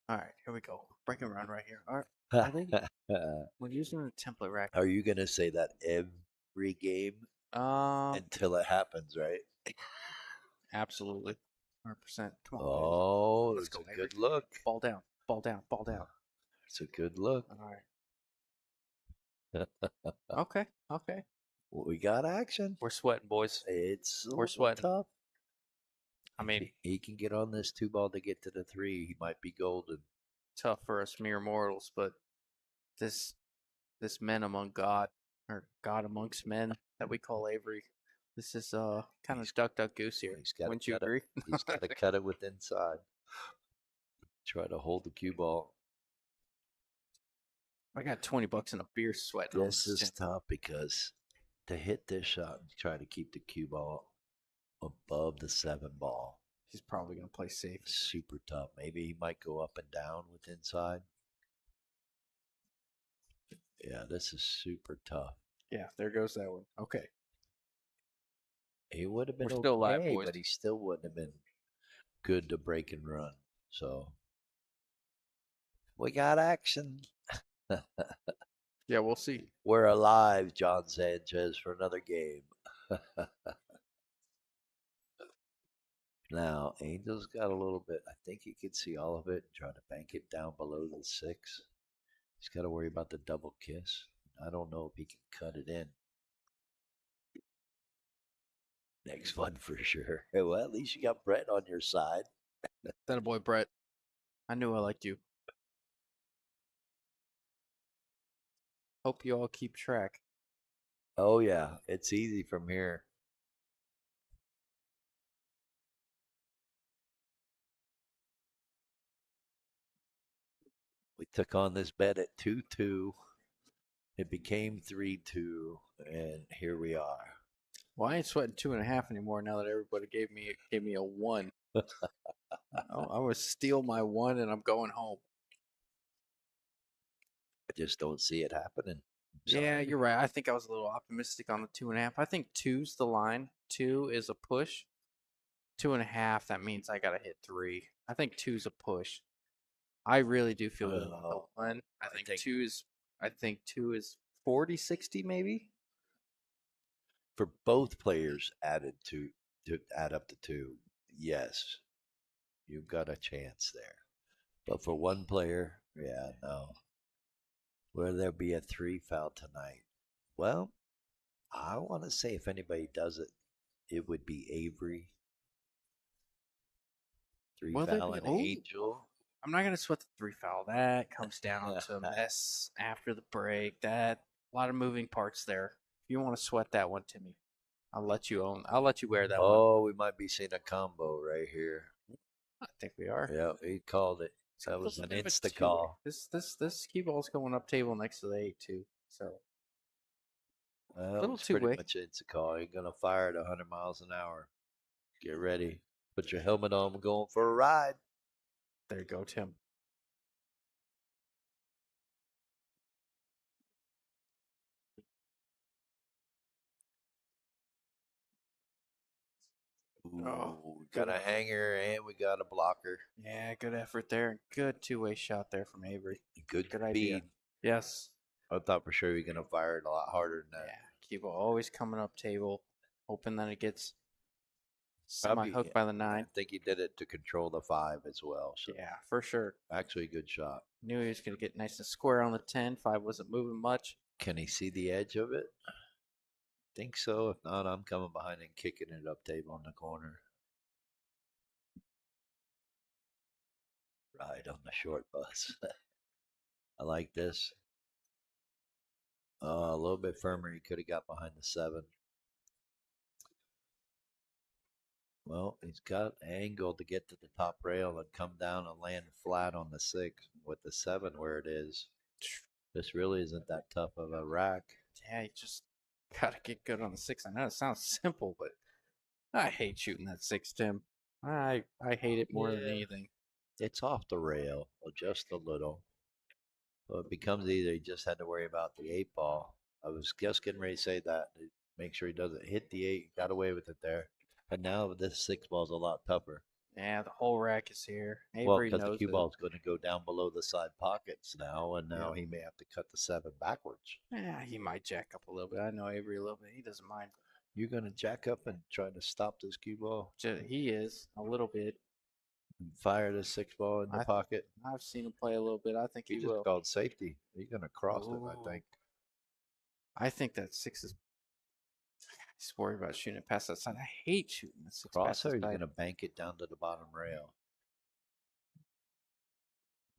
Speaker 2: All right, here we go. Break and run right here. All right, are they? We're using a template rack.
Speaker 1: Are you gonna say that every game
Speaker 2: Um,
Speaker 1: until it happens, right?
Speaker 2: absolutely, 100%. Come on, baby.
Speaker 1: Oh,
Speaker 2: Let's
Speaker 1: it's
Speaker 2: go,
Speaker 1: a
Speaker 2: Avery.
Speaker 1: good look.
Speaker 2: Ball down, ball down, ball down.
Speaker 1: It's a good look.
Speaker 2: All right. Okay, okay.
Speaker 1: We got action.
Speaker 2: We're sweating, boys.
Speaker 1: It's a
Speaker 2: We're
Speaker 1: little
Speaker 2: sweating.
Speaker 1: tough.
Speaker 2: I mean,
Speaker 1: He can get on this 2 ball to get to the 3. He might be golden.
Speaker 2: tough for us mere mortals, but this this men among God or God amongst men that we call Avery. This is kind of duck goose here.
Speaker 1: He's got
Speaker 2: Wouldn't
Speaker 1: to
Speaker 2: you
Speaker 1: cut it.
Speaker 2: agree?
Speaker 1: He's got to cut it with inside. Try to hold the cue ball.
Speaker 2: I got $20 in a beer sweating on
Speaker 1: This
Speaker 2: this.
Speaker 1: is tough because to hit this shot and try to keep the cue ball above the 7 ball,
Speaker 2: He's probably gonna play safe.
Speaker 1: super tough. Maybe he might go up and down with inside. Yeah, this is super tough.
Speaker 2: Yeah, there goes that one. Okay,
Speaker 1: He would have been
Speaker 2: we're still alive,
Speaker 1: okay,
Speaker 2: boys.
Speaker 1: but he still wouldn't have been good to break and run. So we got action.
Speaker 2: Yeah, we'll see.
Speaker 1: We're alive, John Sanchez, for another game. Now, Angel's got a little bit. I think he can see all of it and try to bank it down below the 6. He's got to worry about the double kiss. I don't know if he can cut it in. Next one for sure. Well, at least you got Brett on your side.
Speaker 2: That a boy, Brett. I knew I liked you. Hope you all keep track.
Speaker 1: Oh, yeah. It's easy from here. We took on this bet at 2-2. It became 3-2, and here we are.
Speaker 2: Well, I ain't sweating 2.5 anymore now that everybody gave me a 1. I would steal my 1 and I'm going home.
Speaker 1: I just don't see it happening.
Speaker 2: Yeah, you're right. I think I was a little optimistic on the 2.5. I think 2's the line. 2 is a push. 2.5, that means I gotta hit 3. I think 2's a push. I really do feel good about the 1. I think 2 is 40-60 maybe.
Speaker 1: For both players added to add up to 2, yes, you've got a chance there. But for one player, yeah, no. Will there be a 3 foul tonight? Well, I want to say if anybody does it, it would be Avery. 3 foul and Angel.
Speaker 2: I'm not gonna sweat the 3 foul. That comes down to a mess after the break. That a lot of moving parts there. If you want to sweat that one, Timmy, I'll let you wear that one.
Speaker 1: Oh, we might be seeing a combo right here.
Speaker 2: I think we are.
Speaker 1: Yeah, he called it. That was an insta call.
Speaker 2: This cue ball's going up table next to the 8 too. So
Speaker 1: Well, it's pretty much an insta call. You're gonna fire at 100 miles an hour. Get ready. Put your helmet on. We're going for a ride.
Speaker 2: There you go, Tim.
Speaker 1: Ooh, we got a hanger and we got a blocker.
Speaker 2: Yeah, good effort there. Good two-way shot there from Avery.
Speaker 1: Good speed.
Speaker 2: Idea. Yes.
Speaker 1: I thought for sure you were going to fire it a lot harder than that.
Speaker 2: Yeah, cue ball always coming up table, hoping that it gets semi
Speaker 1: Probably,
Speaker 2: hooked by the
Speaker 1: I
Speaker 2: 9.
Speaker 1: think he did it to control the 5 as well. So
Speaker 2: Yeah, for sure.
Speaker 1: actually, a good shot.
Speaker 2: Knew he was going to get nice and square on the 10. 5 wasn't moving much.
Speaker 1: Can he see the edge of it? Think so. If not, I'm coming behind and kicking it up table in the corner. Right on the short bus. I like this. A little bit firmer. He could have got behind the 7. Well, he's got angle to get to the top rail and come down and land flat on the 6 with the 7 where it is. This really isn't that tough of a rack.
Speaker 2: Yeah, you just got to get good on the 6. I know it sounds simple, but I hate shooting that 6, Tim. I hate it more than
Speaker 1: Yeah.
Speaker 2: anything.
Speaker 1: It's off the rail just a little. So it becomes either he just had to worry about the 8 ball. I was just getting ready to say that. Make sure he doesn't hit the 8. Got away with it there. But now this 6 ball is a lot tougher.
Speaker 2: Yeah, the whole rack is here.
Speaker 1: Well,
Speaker 2: Avery
Speaker 1: because the
Speaker 2: knows
Speaker 1: cue
Speaker 2: it.
Speaker 1: ball is going to go down below the side pockets now, and
Speaker 2: Yeah.
Speaker 1: now he may have to cut the 7 backwards.
Speaker 2: Yeah, he might jack up a little bit. I know Avery a little bit. He doesn't mind.
Speaker 1: You're going to jack up and try to stop this cue ball
Speaker 2: He is a little bit.
Speaker 1: and fire the 6 ball in the pocket.
Speaker 2: I've seen him play a little bit. I think
Speaker 1: He
Speaker 2: he
Speaker 1: just
Speaker 2: will.
Speaker 1: called safety. He's going to cross it, I
Speaker 2: Ooh.
Speaker 1: think.
Speaker 2: I think that 6 is. He's worried about shooting it past that side. I hate shooting the 6 past
Speaker 1: Crosser,
Speaker 2: the
Speaker 1: he's
Speaker 2: side.
Speaker 1: going to bank it down to the bottom rail.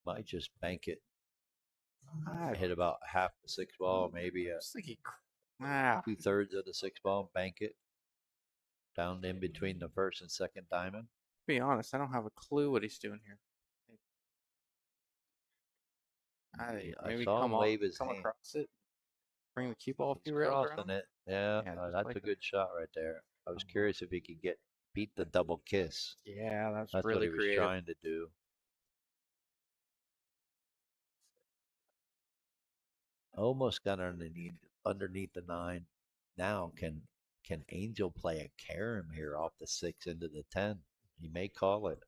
Speaker 1: Might just bank it. Hit about half the 6 ball, maybe
Speaker 2: I just think he. Ah,
Speaker 1: 2/3 of the 6 ball, bank it down in between the first and second diamond.
Speaker 2: to be honest, I don't have a clue what he's doing here.
Speaker 1: I
Speaker 2: Maybe
Speaker 1: saw him wave his
Speaker 2: come
Speaker 1: hand.
Speaker 2: across it, bring the cue ball a
Speaker 1: He's
Speaker 2: few rails around.
Speaker 1: crossing it. Yeah,
Speaker 2: Yeah, just
Speaker 1: that's
Speaker 2: like
Speaker 1: a
Speaker 2: that.
Speaker 1: good shot right there. I was curious if he could beat the double kiss.
Speaker 2: Yeah, that's
Speaker 1: That's what
Speaker 2: really
Speaker 1: he was
Speaker 2: creative.
Speaker 1: trying to do. Almost got underneath the 9. Now can Angel play a carom here off the 6 into the 10? He may call it.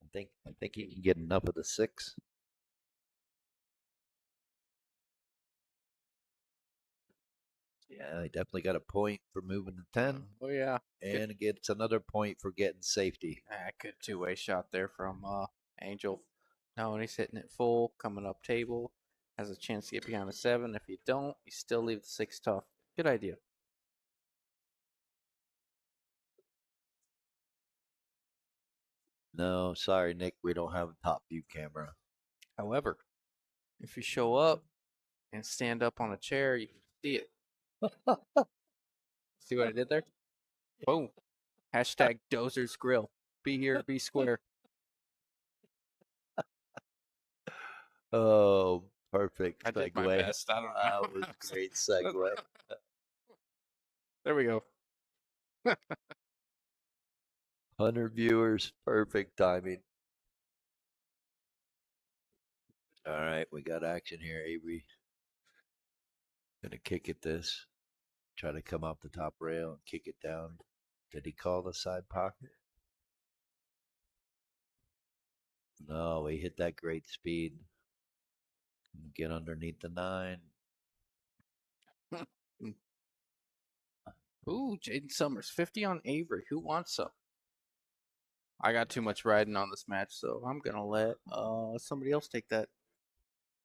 Speaker 1: I think he can get enough of the 6. Yeah, he definitely got a point for moving to 10,
Speaker 2: Oh yeah, good.
Speaker 1: and gets another point for getting safety.
Speaker 2: Good two-way shot there from Angel. No, and he's hitting it full, coming up table. Has a chance to get behind the 7. If you don't, you still leave the 6 tough. Good idea.
Speaker 1: No, sorry, Nick, we don't have a top view camera.
Speaker 2: However, if you show up and stand up on a chair, you can see it. See what I did there? Boom. Hashtag Dozer's Grill. Be here, be square.
Speaker 1: Oh, perfect
Speaker 2: I did my
Speaker 1: segue.
Speaker 2: best. I don't know.
Speaker 1: That was a great segue.
Speaker 2: There we go.
Speaker 1: 100 viewers, perfect timing. All right, we got action here. Avery gonna kick at this, try to come off the top rail and kick it down. Did he call the side pocket? No, he hit that great speed. Get underneath the 9.
Speaker 2: Ooh, Jaden Summers, 50 on Avery. Who wants some? I got too much riding on this match, so I'm gonna let somebody else take that.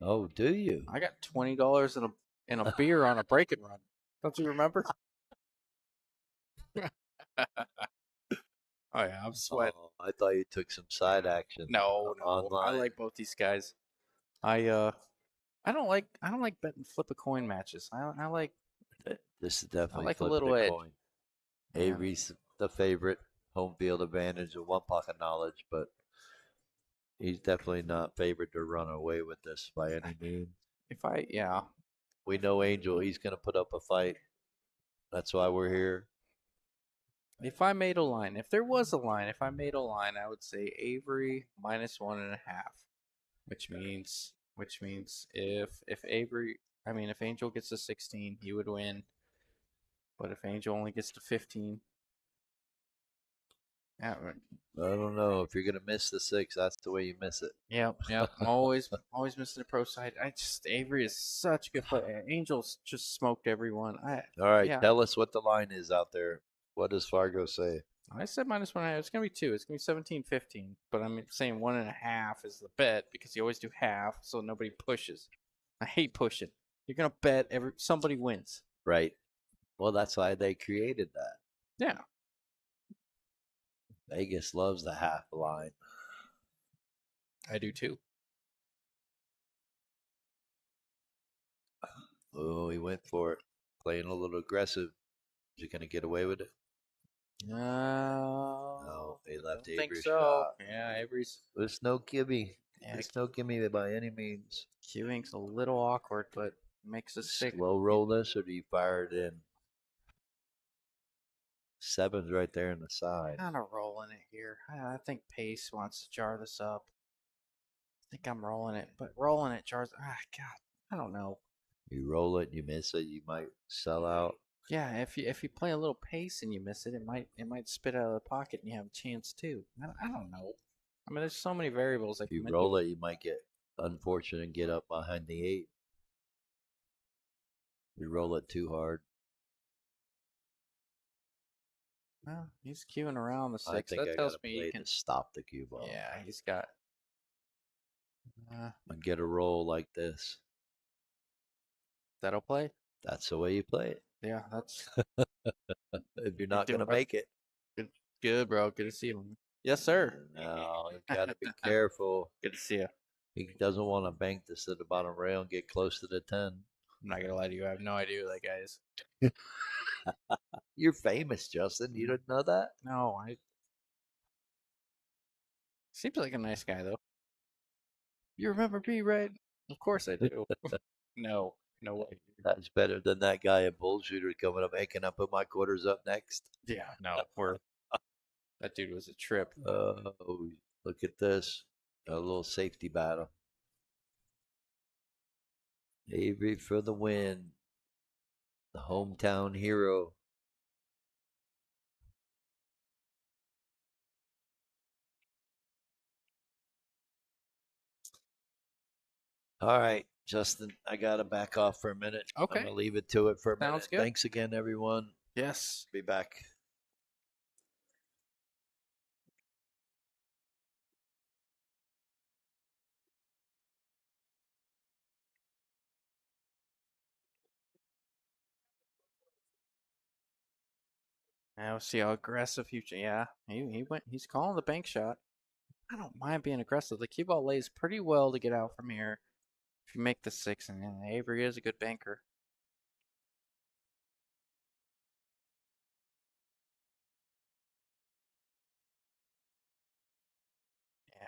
Speaker 1: Oh, do you?
Speaker 2: I got $20 in a beer on a break and run. Don't you remember? Oh yeah, I'm sweating.
Speaker 1: Oh, I thought you took some side action.
Speaker 2: No, no, I
Speaker 1: Online.
Speaker 2: like both these guys. I don't like betting flip a coin matches.
Speaker 1: This is
Speaker 2: I
Speaker 1: definitely
Speaker 2: like a
Speaker 1: flipping
Speaker 2: little
Speaker 1: a
Speaker 2: edge.
Speaker 1: coin.
Speaker 2: Yeah.
Speaker 1: Avery's the favorite, home field advantage of one pocket knowledge, but he's definitely not favored to run away with this by any means.
Speaker 2: Yeah,
Speaker 1: We know Angel, he's going to put up a fight. That's why we're here.
Speaker 2: if I made a line, if there was a line, if I made a line, I would say Avery -1.5, which means if Avery, I mean if Angel gets to 16, he would win. But if Angel only gets to 15, Yeah,
Speaker 1: I don't know if you're gonna miss the six. That's the way you miss it.
Speaker 2: yep, yep. Always missing the pro side. I just Avery is such a good player. Angels just smoked everyone.
Speaker 1: All right,
Speaker 2: Yeah,
Speaker 1: tell us what the line is out there. What does Fargo say?
Speaker 2: I said -1.5. It's gonna be two. It's gonna be 17-15. But I'm saying 1.5 is the bet because you always do half, so nobody pushes. I hate pushing. You're gonna bet somebody wins.
Speaker 1: Right. Well, that's why they created that.
Speaker 2: Yeah,
Speaker 1: Vegas loves the half line.
Speaker 2: I do too.
Speaker 1: Oh, he went for it, playing a little aggressive. Is he gonna get away with it? No,
Speaker 2: No,
Speaker 1: he left
Speaker 2: don't think
Speaker 1: Avery
Speaker 2: so.
Speaker 1: shot.
Speaker 2: Yeah, Avery's.
Speaker 1: There's no gimme.
Speaker 2: Yeah,
Speaker 1: There's no gimme by any means.
Speaker 2: queuing's a little awkward, but makes us sick.
Speaker 1: Slow roll this, or do you fire it in? Seven's right there in the side.
Speaker 2: Kind of rolling it here. I think Pace wants to jar this up. I think I'm rolling it, but rolling it jars. God, I don't know.
Speaker 1: You roll it, you miss it, you might sell out.
Speaker 2: Yeah, if you play a little Pace and you miss it, it might spit out of the pocket and you have a chance too. I don't know. I mean, there's so many variables that
Speaker 1: If you
Speaker 2: come into
Speaker 1: roll
Speaker 2: it.
Speaker 1: it, you might get unfortunate and get up behind the eight. You roll it too hard.
Speaker 2: Well, he's queuing around the
Speaker 1: I
Speaker 2: six.
Speaker 1: think
Speaker 2: That
Speaker 1: I got
Speaker 2: tells
Speaker 1: to
Speaker 2: me he
Speaker 1: play
Speaker 2: can.
Speaker 1: to stop the cue ball
Speaker 2: Yeah, he's got. Uh,
Speaker 1: and get a roll like this.
Speaker 2: that'll play.
Speaker 1: That's the way you play it.
Speaker 2: Yeah, that's
Speaker 1: If you're
Speaker 2: you're
Speaker 1: not going
Speaker 2: doing
Speaker 1: to
Speaker 2: right.
Speaker 1: make it,
Speaker 2: Good, good, bro. Good to see you. Yes, sir.
Speaker 1: no, you got to be careful.
Speaker 2: Good to see you.
Speaker 1: He doesn't want to bank this at the bottom rail and get close to the 10.
Speaker 2: I'm not gonna lie to you. I have no idea who that guy is.
Speaker 1: You're famous, Justin. You didn't know that?
Speaker 2: No, I. Seems like a nice guy though. You remember me, right? Of course I do. No, no way.
Speaker 1: That's better than that guy at Bullshooter coming up. Hey, can I put my quarters up next?
Speaker 2: Yeah, no. That dude was a trip.
Speaker 1: Oh, look at this. A little safety battle. Avery for the win. The hometown hero. All right, Justin, I got to back off for a minute. I'm
Speaker 2: Okay,
Speaker 1: going to leave it to it for a
Speaker 2: sounds
Speaker 1: minute.
Speaker 2: good.
Speaker 1: Thanks again, everyone.
Speaker 2: Yes.
Speaker 1: Be back.
Speaker 2: Now see how aggressive future. Yeah, he went. He's calling the bank shot. I don't mind being aggressive. The cue ball lays pretty well to get out from here. If you make the six, and Avery is a good banker. Yeah,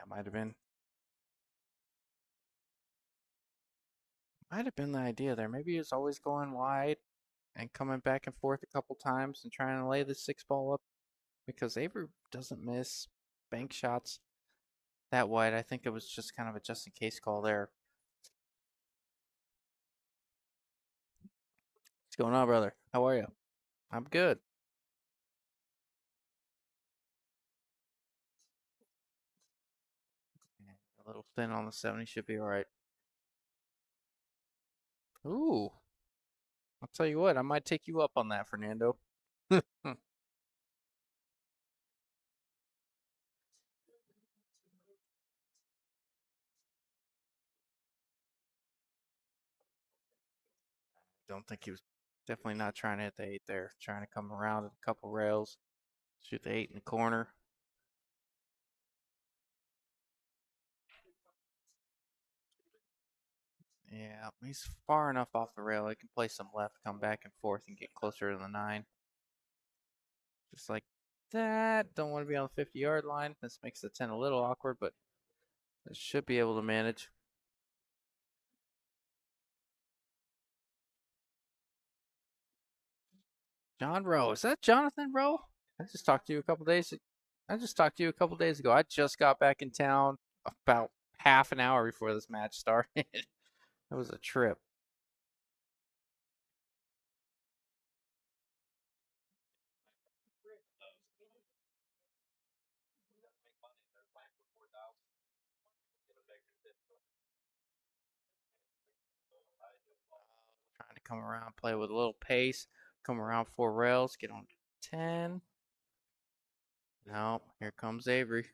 Speaker 2: might have been the idea there. Maybe he was always going wide and coming back and forth a couple times and trying to lay the six ball up because Avery doesn't miss bank shots that wide. I think it was just kind of a just in case call there. What's going on, brother? How are you? I'm good. A little thin on the 70 should be all right. Ooh, I'll tell you what, I might take you up on that, Fernando. Don't think he was definitely not trying to hit the eight there. Trying to come around a couple rails, shoot the eight in the corner. Yeah, he's far enough off the rail. He can play some left, come back and forth, and get closer to the nine. Just like that. Don't want to be on the 50-yard line. This makes the 10 a little awkward, but it should be able to manage. John Rowe. Is that Jonathan Rowe? I just talked to you a couple days. I just talked to you a couple days ago. I just got back in town about half an hour before this match started. It was a trip. come around, play with a little pace, come around 4 rails, get on 10. Now, here comes Avery.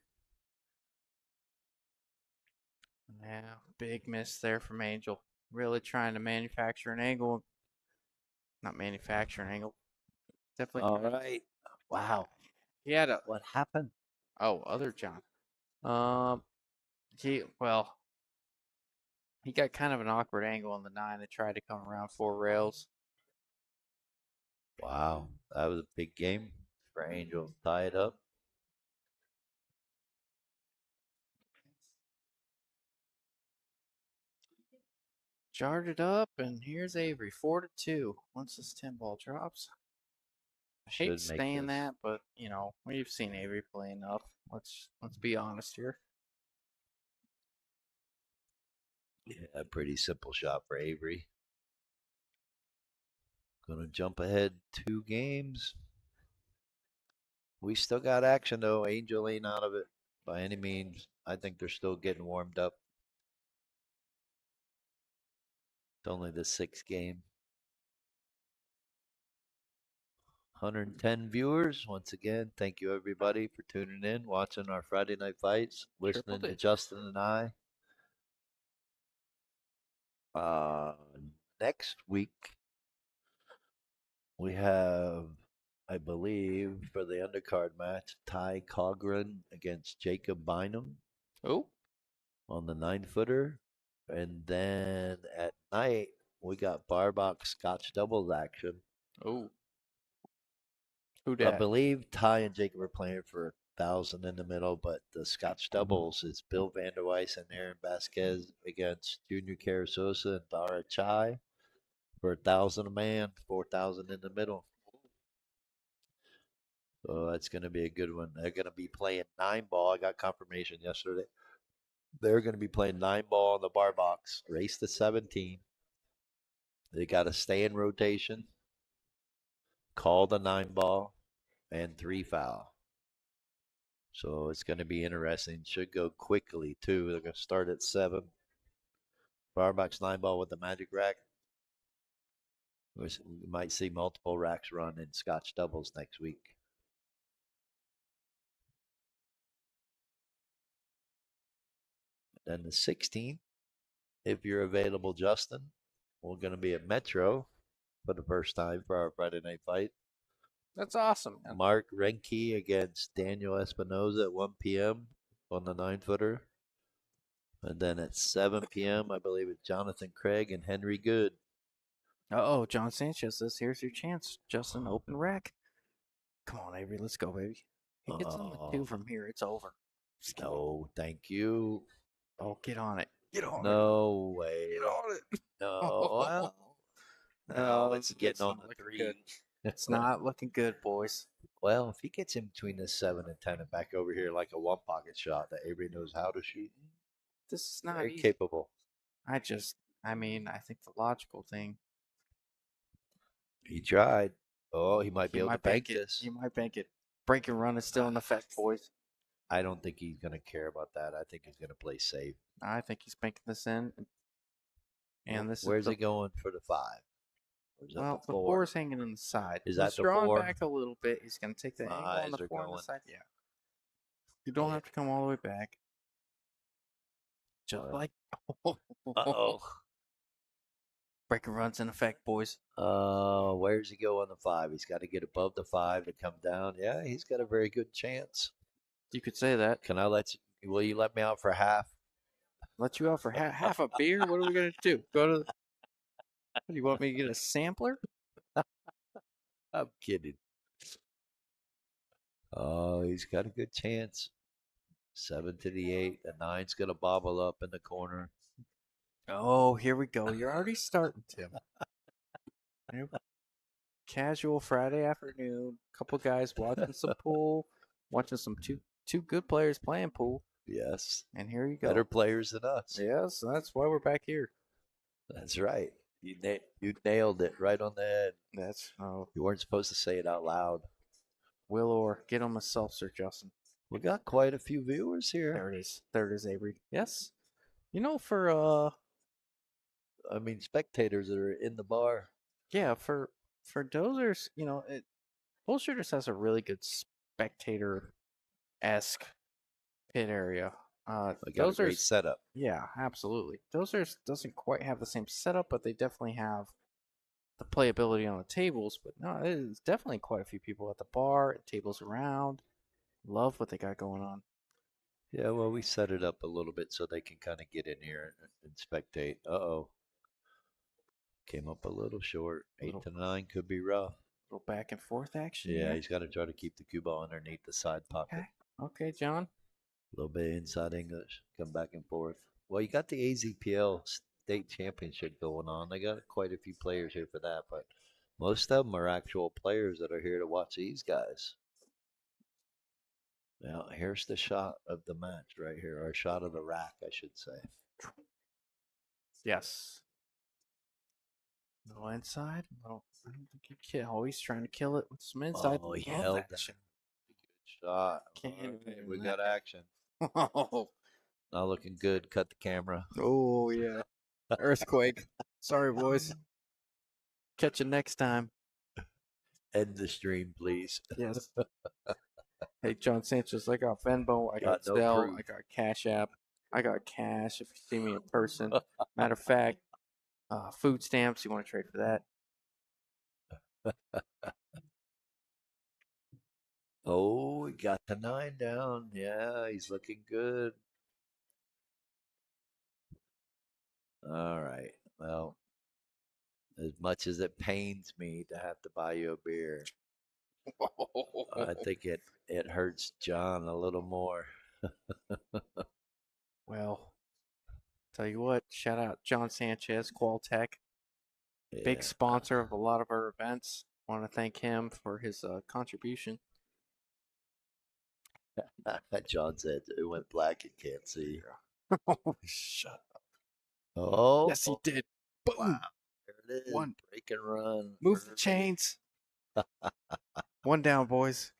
Speaker 2: Yeah, big miss there from Angel. Really trying to manufacture an angle. Not manufacture an angle. Definitely.
Speaker 1: All right. Wow.
Speaker 2: He had a.
Speaker 1: What happened?
Speaker 2: Oh, other John. Um, well, he got kind of an awkward angle on the 9 and tried to come around 4 rails.
Speaker 1: Wow. That was a big game for Angel. Tie it up.
Speaker 2: Jarred it up, and here's Avery, 4-2. Once this 10 ball drops, I hate
Speaker 1: Should make
Speaker 2: saying
Speaker 1: this.
Speaker 2: that, but we've seen Avery play enough. Let's be honest here.
Speaker 1: Yeah, a pretty simple shot for Avery. Gonna jump ahead 2 games. We still got action though. Angel ain't out of it by any means. I think they're still getting warmed up. It's only the 6th game. 110 viewers. Once again, thank you everybody for tuning in, watching our Friday night fights,
Speaker 2: Triple
Speaker 1: listening to
Speaker 2: digit.
Speaker 1: Justin and I. Uh, Next week we have, I believe, for the undercard match, Ty Coghran against Jacob Bynum
Speaker 2: Oh,
Speaker 1: on the 9-footer. And then at night, we got bar box Scotch doubles action.
Speaker 2: oh, who
Speaker 1: I
Speaker 2: dat?
Speaker 1: believe Ty and Jacob are playing for 1,000 in the middle, but the Scotch doubles is Bill Vanderweiss and Aaron Vasquez against Junior Carasosa and Dara Chai for 1,000 a man, 4,000 in the middle. So that's going to be a good one. They're going to be playing 9 ball. I got confirmation yesterday. They're going to be playing 9 ball in the bar box, race to 17. They got to stay in rotation, call the 9 ball, and 3 foul. So it's going to be interesting. Should go quickly too. They're going to start at 7. Bar box 9 ball with the magic rack. We might see multiple racks run in Scotch doubles next week. Then the 16th, if you're available, Justin, we're going to be at Metro for the first time for our Friday night fight.
Speaker 2: That's awesome, man.
Speaker 1: Mark Renke against Daniel Espinoza at 1 p.m. on the 9-footer. And then at 7 p.m., I believe it's Jonathan Craig and Henry Good.
Speaker 2: Oh, John Sanchez says, "Here's your chance, Justin. Open rack. Come on, Avery. Let's go, baby. He gets on the 2 from here. It's over.
Speaker 1: No, thank you.
Speaker 2: Oh, get on it. Get on it.
Speaker 1: No way.
Speaker 2: Get on it.
Speaker 1: No, well,
Speaker 2: No,
Speaker 1: it's getting on the 3.
Speaker 2: good. It's not looking good, boys.
Speaker 1: Well, if he gets in between the 7 and 10 and back over here like a one pocket shot that Avery knows how to shoot,
Speaker 2: This is not
Speaker 1: very
Speaker 2: easy.
Speaker 1: capable.
Speaker 2: I think the logical thing.
Speaker 1: He tried. Oh, he might be able to bank
Speaker 2: it.
Speaker 1: this.
Speaker 2: He might bank it. Break and run is still in effect, boys.
Speaker 1: I don't think he's going to care about that. I think he's going to play safe.
Speaker 2: I think he's banking this in. And this
Speaker 1: Where's
Speaker 2: is
Speaker 1: he going for the 5? Or is that
Speaker 2: well,
Speaker 1: the
Speaker 2: the
Speaker 1: 4?
Speaker 2: 4 is hanging on the side.
Speaker 1: Is
Speaker 2: He's
Speaker 1: that the
Speaker 2: drawing
Speaker 1: 4?
Speaker 2: back a little bit. He's going to take the
Speaker 1: My
Speaker 2: angle on the
Speaker 1: eyes are
Speaker 2: 4 on the
Speaker 1: going.
Speaker 2: side. Yeah. You don't have to come all the way back. Just like.
Speaker 1: Uh-oh.
Speaker 2: Break and run's in effect, boys.
Speaker 1: Where's he go on the 5? He's got to get above the 5 to come down. Yeah, he's got a very good chance.
Speaker 2: You could say that.
Speaker 1: Can I let you? Will you let me out for half?
Speaker 2: Let you out for half a beer? What are we going to do? Go to. What, do you want me to get a sampler?
Speaker 1: I'm kidding. Oh, he's got a good chance. 7 to the 8. The 9's going to bobble up in the corner.
Speaker 2: Oh, here we go. You're already starting, Tim. Casual Friday afternoon. Couple guys watching some pool, watching some two good players playing pool.
Speaker 1: Yes.
Speaker 2: And here you go.
Speaker 1: Better players than us.
Speaker 2: Yes, that's why we're back here.
Speaker 1: That's right. You nailed it right on the head.
Speaker 2: That's
Speaker 1: You weren't supposed to say it out loud.
Speaker 2: Will or get on a seltzer, Justin.
Speaker 1: We got quite a few viewers here.
Speaker 2: There it is. There it is, Avery. Yes. For
Speaker 1: I mean, spectators that are in the bar.
Speaker 2: Yeah, for Dozers, Bullshit just has a really good spectator esque pit area.
Speaker 1: I got a great
Speaker 2: Dozers,
Speaker 1: setup.
Speaker 2: yeah, absolutely. Dozers doesn't quite have the same setup, but they definitely have the playability on the tables. But no, there's definitely quite a few people at the bar, tables around. Love what they got going on.
Speaker 1: Yeah, well, we set it up a little bit so they can kind of get in here and spectate. Uh-oh, came up a little short.
Speaker 2: A
Speaker 1: Eight
Speaker 2: little
Speaker 1: to nine could be rough.
Speaker 2: little back and forth action
Speaker 1: Yeah,
Speaker 2: here.
Speaker 1: he's got to try to keep the cue ball underneath the side pocket.
Speaker 2: Okay, okay, John.
Speaker 1: A little bit inside English, come back and forth. Well, you got the AZPL state championship going on. They got quite a few players here for that, but most of them are actual players that are here to watch these guys. Now, here's the shot of the match right here, or shot of the rack, I should say.
Speaker 2: Yes. No inside. No, I don't think you kill. Always trying to kill it with some inside.
Speaker 1: Oh, he
Speaker 2: Love
Speaker 1: held
Speaker 2: action.
Speaker 1: that. Good shot.
Speaker 2: Can't
Speaker 1: All right, we
Speaker 2: that
Speaker 1: got action.
Speaker 2: Oh,
Speaker 1: Not looking good. Cut the camera.
Speaker 2: oh yeah. Earthquake. Sorry, boys. Catch you next time.
Speaker 1: End the stream, please.
Speaker 2: Yes. Hey, John Sanchez, I got Venmo, I got
Speaker 1: Got no
Speaker 2: Zelle,
Speaker 1: proof.
Speaker 2: I got Cash App, I got cash if you see me in person. Matter of fact, food stamps, you want to trade for that?
Speaker 1: Oh, he got the nine down. Yeah, he's looking good. All right. Well, as much as it pains me to have to buy you a beer, I think it hurts John a little more.
Speaker 2: Well, tell you what, shout out John Sanchez, Qualtech, big
Speaker 1: Yeah.
Speaker 2: sponsor of a lot of our events. Want to thank him for his contribution.
Speaker 1: John said it went black and can't see.
Speaker 2: Oh, shut up.
Speaker 1: Oh,
Speaker 2: Yes, he did.
Speaker 1: wow.
Speaker 2: Boom.
Speaker 1: There it is.
Speaker 2: One.
Speaker 1: Break and run.
Speaker 2: Move the
Speaker 1: Early.
Speaker 2: chains. One down, boys.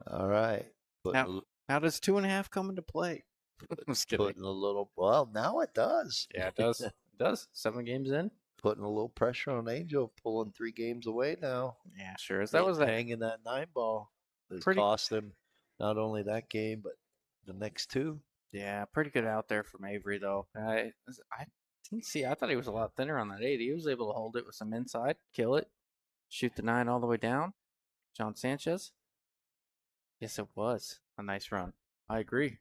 Speaker 1: All right.
Speaker 2: Now,
Speaker 1: Putting
Speaker 2: now does 2.5 come into play? I'm just kidding.
Speaker 1: putting a little well, now it does.
Speaker 2: Yeah, it does. It does. 7 games in.
Speaker 1: Putting a little pressure on Angel, pulling 3 games away now.
Speaker 2: Yeah, sure is. That
Speaker 1: Getting
Speaker 2: was a
Speaker 1: hanging that nine ball has
Speaker 2: pretty,
Speaker 1: cost him not only that game but the next two.
Speaker 2: yeah, pretty good out there from Avery though. I didn't see. I thought he was a lot thinner on that 80. He was able to hold it with some inside, kill it, shoot the 9 all the way down. John Sanchez. Yes, it was a nice run. I agree.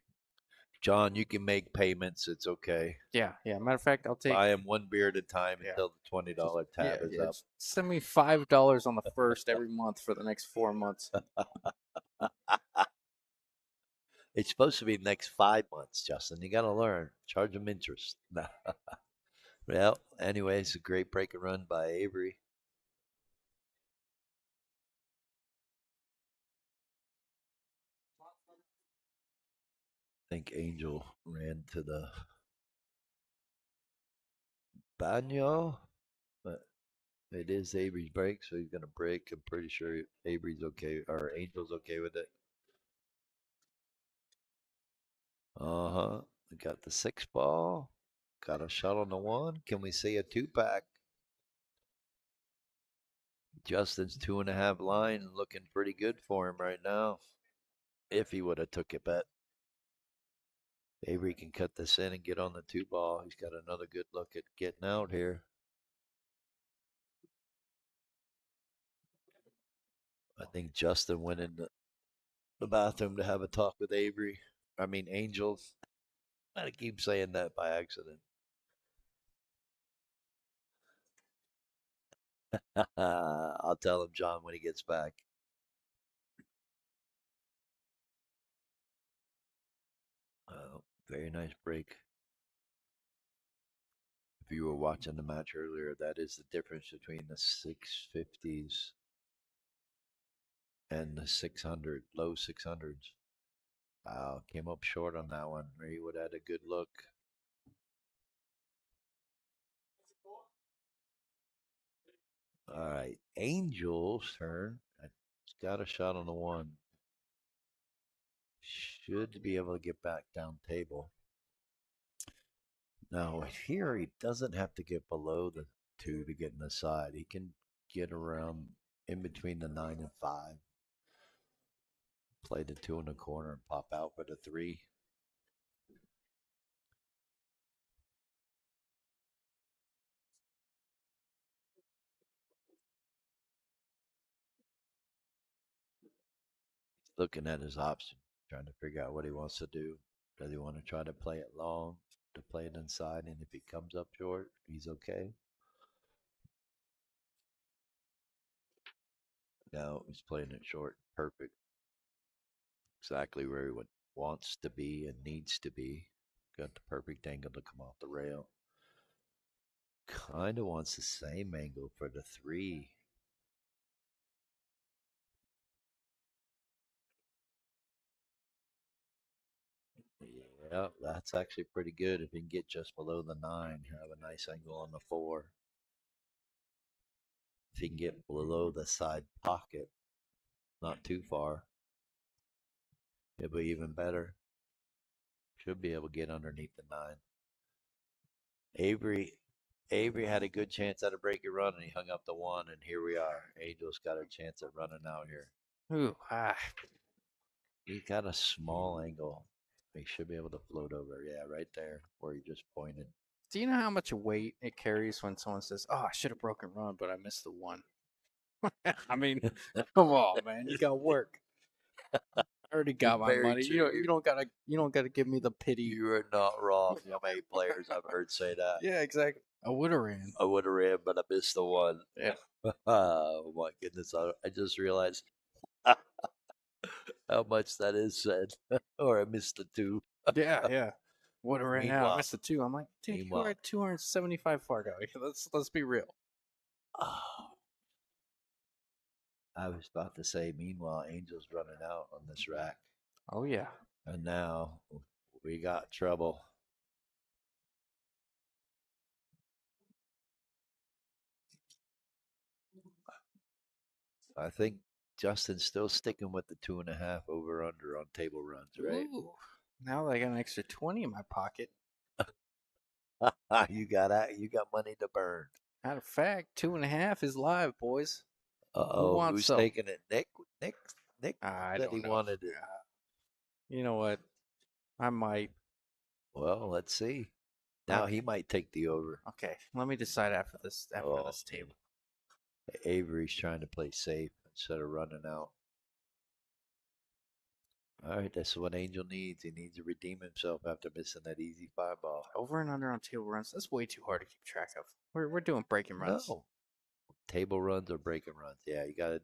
Speaker 1: John, you can make payments. It's okay.
Speaker 2: Yeah, yeah. Matter of fact, I'll take.
Speaker 1: Buy him one beer at a time
Speaker 2: Yeah,
Speaker 1: until the $20
Speaker 2: yeah,
Speaker 1: tab is
Speaker 2: yeah.
Speaker 1: up.
Speaker 2: Just send me $5 on the first every month for the next 4 months.
Speaker 1: It's supposed to be the next 5 months, Justin. You got to learn. Charge them interest. Well, anyway, it's a great break and run by Avery. I think Angel ran to the baño, but it is Avery's break, so he's going to break. I'm pretty sure Avery's okay, or Angel's okay with it. Uh-huh. Got the 6 ball. Got a shot on the 1. Can we see a 2-pack? Justin's 2.5 line looking pretty good for him right now. If he would have took it bet. Avery can cut this in and get on the 2 ball. He's got another good look at getting out here. I think Justin went in the bathroom to have a talk with Avery. I mean, Angel. I keep saying that by accident. I'll tell him, John, when he gets back. Very nice break. If you were watching the match earlier, that is the difference between the 650s and the 600, low 600s. Wow, came up short on that one. He would have had a good look. All right, Angel's turn. He's got a shot on the 1. Should be able to get back down table. Now, here he doesn't have to get below the 2 to get in the side. He can get around in between the 9 and 5. Play the 2 in the corner and pop out for the 3. Looking at his option, trying to figure out what he wants to do. Does he want to try to play it long, to play it inside, and if he comes up short, he's okay? No, he's playing it short. Perfect. Exactly where he wants to be and needs to be. Got the perfect angle to come off the rail. Kind of wants the same angle for the 3. Yeah, that's actually pretty good. If he can get just below the 9, have a nice angle on the 4. If he can get below the side pocket, not too far, it'll be even better. Should be able to get underneath the 9. Avery Avery had a good chance at a break and run, and he hung up the 1, and here we are. Angel's got a chance at running out here.
Speaker 2: Ooh,
Speaker 1: He's got a small angle. He should be able to float over. Yeah, right there where he just pointed.
Speaker 2: Do you know how much weight it carries when someone says, "Oh, I should have broken run, but I missed the 1"? I mean, come on, man, you got work. I already got my
Speaker 1: Very
Speaker 2: money.
Speaker 1: true.
Speaker 2: You don't gotta give me the pity.
Speaker 1: You are not wrong. How many players I've heard say that?
Speaker 2: Yeah, exactly. I would have ran.
Speaker 1: I would have ran, but I missed the 1.
Speaker 2: Yeah.
Speaker 1: Oh my goodness! I just realized how much that is said. Or I missed the 2.
Speaker 2: Yeah. Would have ran out. I
Speaker 1: Meanwhile,
Speaker 2: missed the 2. I'm like, dude, you
Speaker 1: meanwhile,
Speaker 2: were at 275 Fargo. Let's be real.
Speaker 1: oh, I was about to say, meanwhile, Angel's running out on this rack.
Speaker 2: Oh yeah.
Speaker 1: And now we got trouble. I think Justin's still sticking with the 2.5 over under on table runs, right?
Speaker 2: Ooh. Now that I got an extra 20 in my pocket.
Speaker 1: You got money to burn.
Speaker 2: Matter of fact, 2.5 is live, boys. Who
Speaker 1: Uh-oh,
Speaker 2: wants
Speaker 1: who's
Speaker 2: some?
Speaker 1: taking it? Nick
Speaker 2: I
Speaker 1: said he
Speaker 2: don't know.
Speaker 1: wanted it.
Speaker 2: You know what? I might.
Speaker 1: Well, let's see. Now he might take the over.
Speaker 2: Okay, let me decide after this table.
Speaker 1: Avery's trying to play safe instead of running out. All right, that's what Angel needs. He needs to redeem himself after missing that easy 5 ball.
Speaker 2: Over and under on table runs. That's way too hard to keep track of. We're doing breaking runs.
Speaker 1: No. Table runs or breaking runs. Yeah, you got to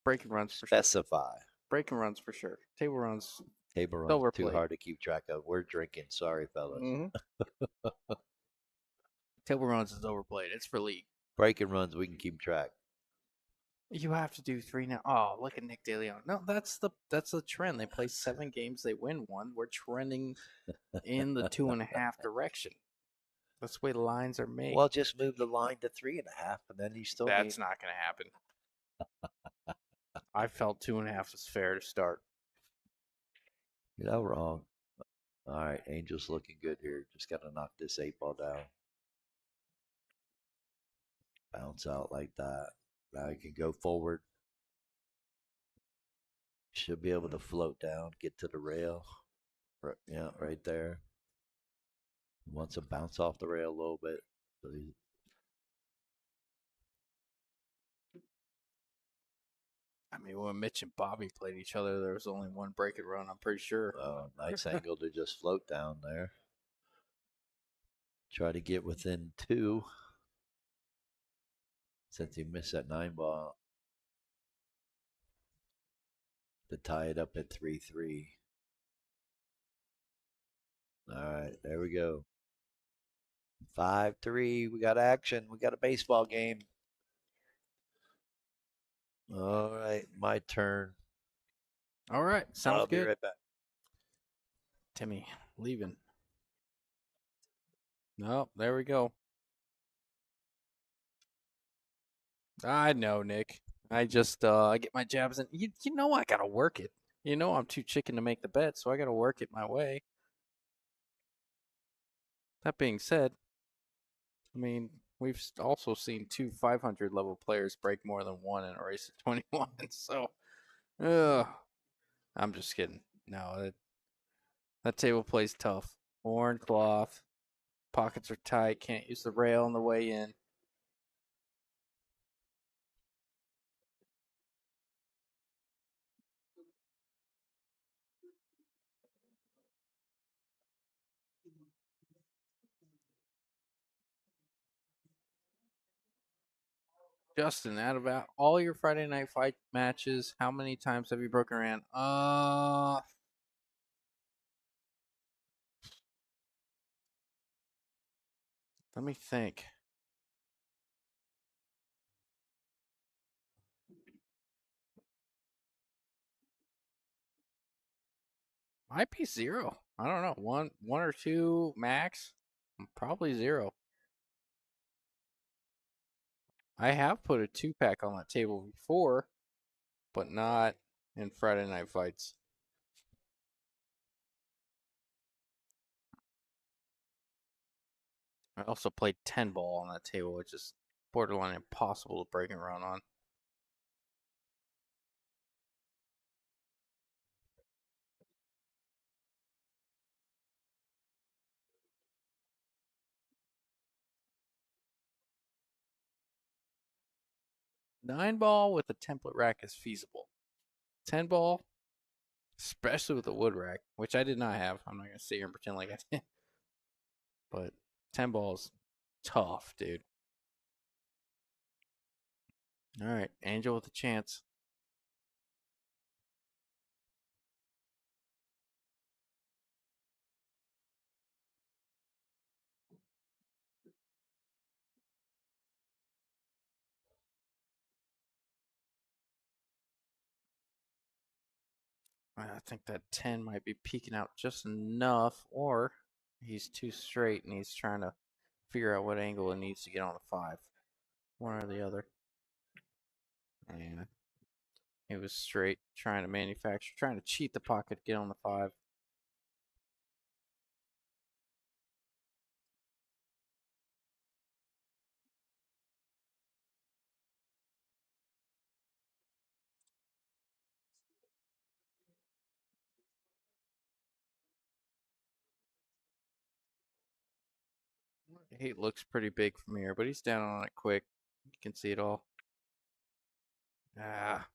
Speaker 2: breaking runs for
Speaker 1: specify.
Speaker 2: Sure. Breaking runs for sure. Table runs.
Speaker 1: Table runs too hard to keep track of. We're drinking. Sorry, fellas.
Speaker 2: Mm-hmm. Table runs is overplayed. It's for league.
Speaker 1: Breaking runs, we can keep track.
Speaker 2: You have to do 3 now. Oh, look at Nick DeLeon. No, that's the trend. They play 7 games, they win 1. We're trending in the 2.5 direction. That's the way the lines are made.
Speaker 1: Well, just move the line to 3.5, and then you still.
Speaker 2: That's not going to happen. I felt 2.5 was fair to start.
Speaker 1: You're not wrong. All right, Angel's looking good here. Just got to knock this 8 ball down. Bounce out like that. Now you can go forward. Should be able to float down, get to the rail. Yeah, right there. He wants to bounce off the rail a little bit. So
Speaker 2: I mean, when Mitch and Bobby played each other, there was only 1 break and run, I'm pretty sure.
Speaker 1: Nice angle to just float down there. Try to get within 2. Since he missed that 9 ball. To tie it up at 3-3. All right, there we go. 5-3. We got action. We got a baseball game. All right, my turn.
Speaker 2: All right, sounds
Speaker 1: I'll
Speaker 2: good.
Speaker 1: Be right back.
Speaker 2: Timmy, leaving. No, there we go. I know, Nick. I just I get my jabs in. You know I gotta work it. You know I'm too chicken to make the bet, so I gotta work it my way. That being said, I mean, we've also seen two 500 level players break more than one in a race of 21. So, ugh, I'm just kidding. No, that table plays tough. Worn cloth, pockets are tight, can't use the rail on the way in. Justin, out of all your Friday night fight matches, how many times have you broken around? Let me think. Might be zero. I don't know. One or two max. Probably zero. I have put a 2-pack on that table before, but not in Friday night fights. I also played 10 ball on that table, which is borderline impossible to break and run on. Nine ball with a template rack is feasible. 10 ball, especially with a wood rack, which I did not have. I'm not gonna sit here and pretend like I did. But 10 balls, tough, dude. All right, Angel with a chance. I think that 10 might be peeking out just enough, or he's too straight and he's trying to figure out what angle it needs to get on the 5. One or the other. And he was straight, trying to manufacture, trying to cheat the pocket, get on the 5. He looks pretty big from here, but he's down on it quick. You can see it all. Ah,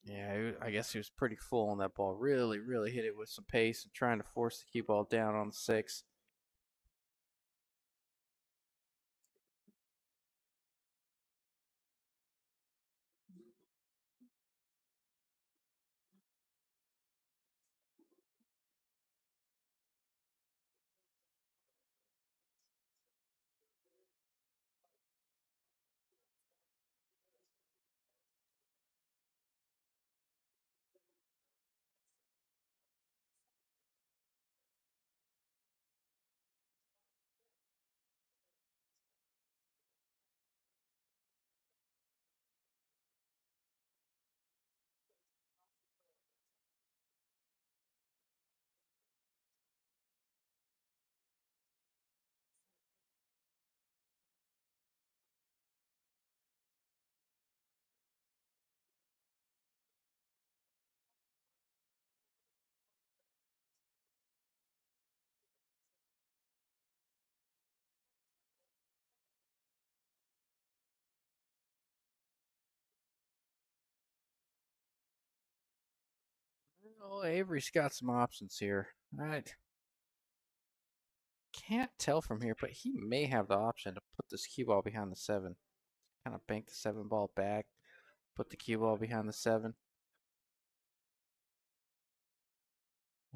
Speaker 2: yeah, I guess he was pretty full on that ball. Really, really hit it with some pace and trying to force the cue ball down on the 6. Oh, Avery's got some options here. I can't tell from here, but he may have the option to put this cue ball behind the 7. Kind of bank the 7 ball back, put the cue ball behind the 7.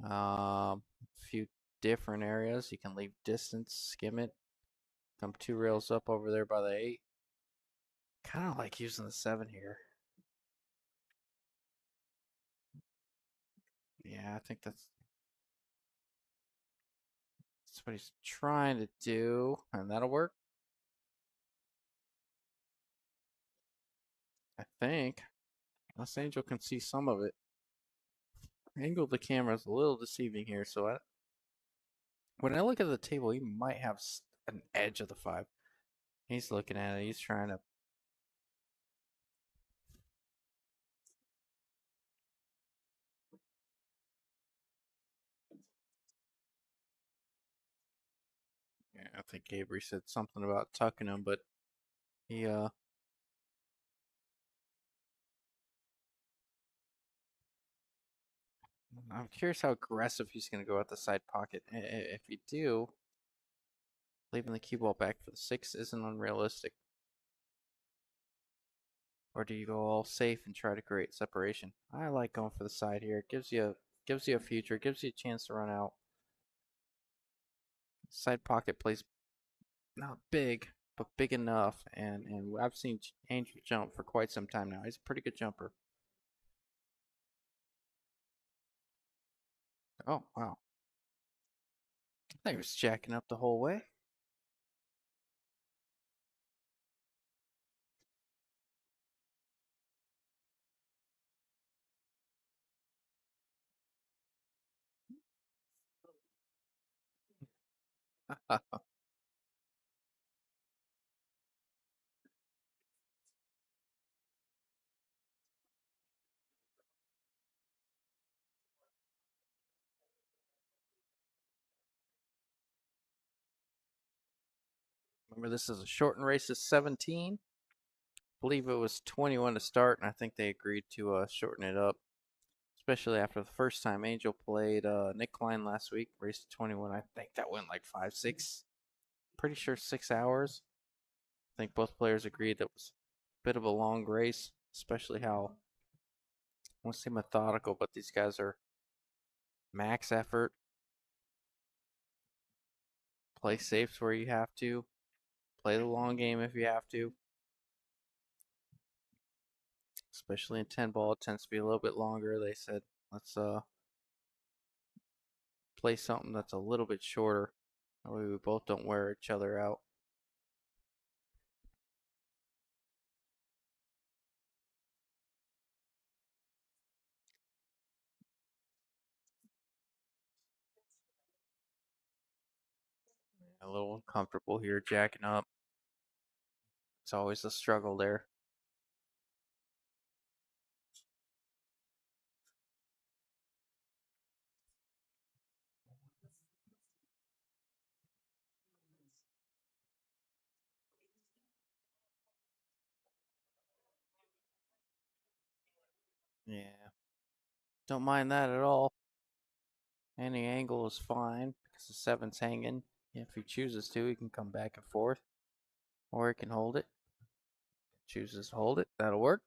Speaker 2: A few different areas. You can leave distance, skim it, come 2 rails up over there by the 8. Kind of like using the 7 here. Yeah, I think that's what he's trying to do, and that'll work. I think. Los Angel can see some of it. Angle of the camera is a little deceiving here, so when I look at the table, he might have an edge of the 5. He's looking at it. He's trying to. Yeah, I think Avery said something about tucking him, but he I'm curious how aggressive he's going to go at the side pocket. If you do, leaving the cue ball back for the 6 isn't unrealistic. Or do you go all safe and try to create separation? I like going for the side here. It gives you a future, gives you a chance to run out. Side pocket plays not big, but big enough. And I've seen Angel jump for quite some time now. He's a pretty good jumper. Oh wow! I think he was jacking up the whole way. Remember, this is a shortened race of 17. I believe it was 21 to start, and I think they agreed to shorten it up, especially after the first time Angel played Nick Klein last week, race 21. I think that went like 5, 6, pretty sure 6 hours. I think both players agreed that was a bit of a long race, especially how I want to say methodical, but these guys are max effort, play safe where you have to, play the long game if you have to. Especially in 10 ball, it tends to be a little bit longer. They said, let's play something that's a little bit shorter. That way we both don't wear each other out. A little uncomfortable here, jacking up. It's always a struggle there. Yeah, don't mind that at all. Any angle is fine because the 7's hanging. If he chooses to, he can come back and forth, or he can hold it. Chooses to hold it, that'll work.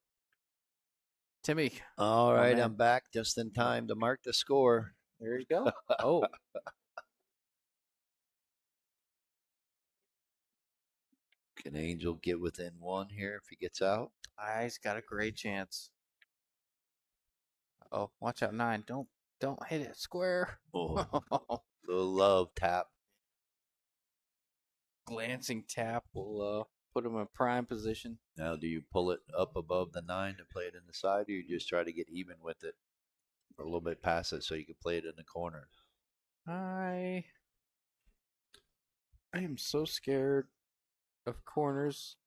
Speaker 2: Timmy,
Speaker 1: All
Speaker 2: my
Speaker 1: right,
Speaker 2: man,
Speaker 1: I'm back just in time to mark the score.
Speaker 2: there you go. Oh,
Speaker 1: Can Angel get within one here if he gets out?
Speaker 2: he's got a great chance. Oh, watch out, 9. Don't hit it square.
Speaker 1: Oh, little love tap.
Speaker 2: Glancing tap will put him in prime position.
Speaker 1: Now, do you pull it up above the 9 to play it in the side, or you just try to get even with it or a little bit past it so you can play it in the corner?
Speaker 2: I I am so scared of corners,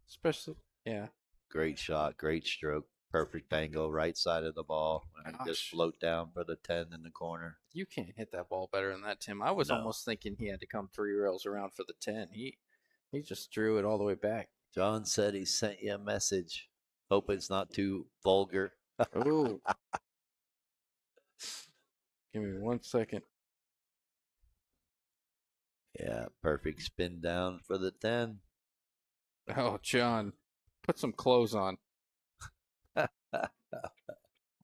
Speaker 2: especially yeah.
Speaker 1: Great shot, great stroke, perfect angle, right side of the ball, and then just
Speaker 2: Gosh,
Speaker 1: float down for the 10 in the corner.
Speaker 2: you can't hit that ball better than that, Tim. I was
Speaker 1: No.
Speaker 2: almost thinking he had to come 3 rails around for the 10. He just drew it all the way back.
Speaker 1: John said he sent you a message. Hope it's not too vulgar.
Speaker 2: Oh, give me 1 second.
Speaker 1: Yeah, perfect spin down for the 10.
Speaker 2: Oh, John, put some clothes on.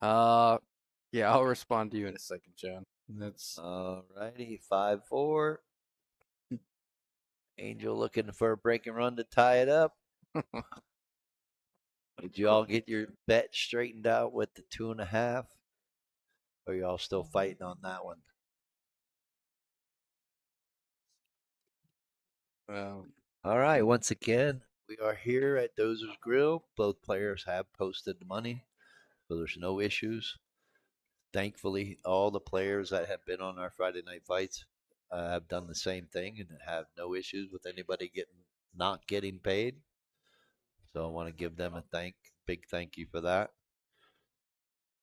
Speaker 2: Uh, yeah, I'll respond to you in a second, John. That's
Speaker 1: All righty, 5-4. Angel looking for a breaking run to tie it up. Did you all get your bet straightened out with the 2.5? Or y'all still fighting on that one?
Speaker 2: um,
Speaker 1: All right, once again, we are here at Dozer's Grill. Both players have posted the money, so there's no issues. Thankfully, all the players that have been on our Friday night fights have done the same thing and have no issues with anybody getting not getting paid. So I want to give them a big thank you for that.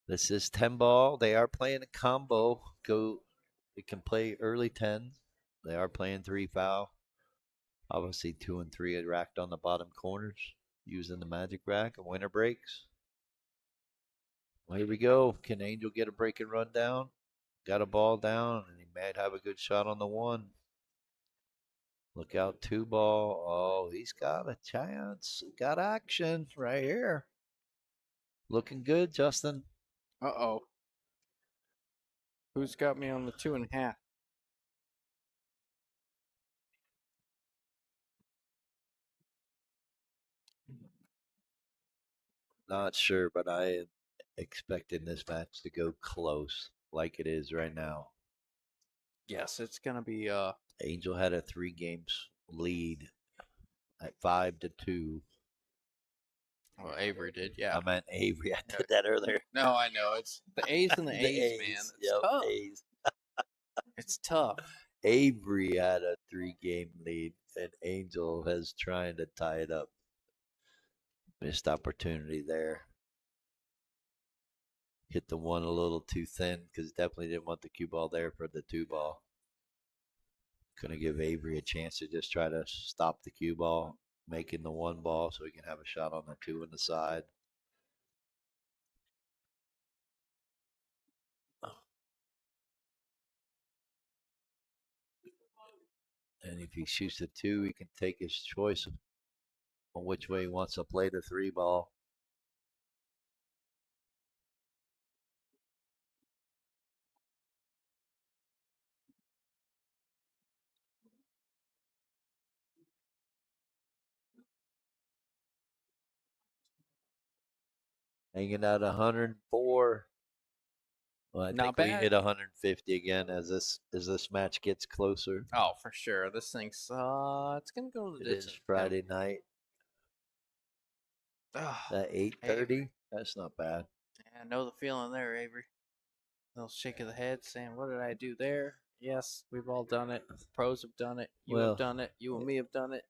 Speaker 1: This is 10 ball. They are playing a combo. It can play early 10. They are playing 3 foul. Obviously 2 and 3 are racked on the bottom corners using the magic rack and winner breaks. Well, here we go. Can Angel get a break and run down? Got a ball down, and he might have a good shot on the one. Look out, 2 ball. Oh, he's got a chance. Got action right here. Looking good, Justin.
Speaker 2: Uh-oh. Who's got me on the 2.5?
Speaker 1: Not sure, but I am expecting this match to go close like it is right now.
Speaker 2: Yes, it's gonna be
Speaker 1: Angel had a 3 games lead at 5-2.
Speaker 2: well, Avery did, yeah.
Speaker 1: I meant Avery. I
Speaker 2: Yeah.
Speaker 1: did that earlier.
Speaker 2: No, I know. It's the A's and the
Speaker 1: The
Speaker 2: A's, man.
Speaker 1: A's.
Speaker 2: It's
Speaker 1: Yep,
Speaker 2: tough.
Speaker 1: A's.
Speaker 2: It's tough.
Speaker 1: Avery had a 3 game lead, and Angel has trying to tie it up. Missed opportunity there. Hit the one a little too thin because definitely didn't want the cue ball there for the 2 ball. Gonna give Avery a chance to just try to stop the cue ball, making the 1 ball so he can have a shot on the 2 on the side. And if he shoots the 2, he can take his choice on which way he wants to play the 3 ball. Hanging out 104. Well, I
Speaker 2: Not
Speaker 1: think we
Speaker 2: bad.
Speaker 1: hit 150 again as this match gets closer.
Speaker 2: Oh, for sure. This thing's it's gonna go to the
Speaker 1: It is
Speaker 2: distance.
Speaker 1: Friday night at
Speaker 2: Avery.
Speaker 1: 8:30. That's not bad.
Speaker 2: I know the feeling there, Avery. A little shake of the head saying, what did I do there? Yes, we've all done it. Pros have done it. You have
Speaker 1: Well,
Speaker 2: done it. You and me have done it.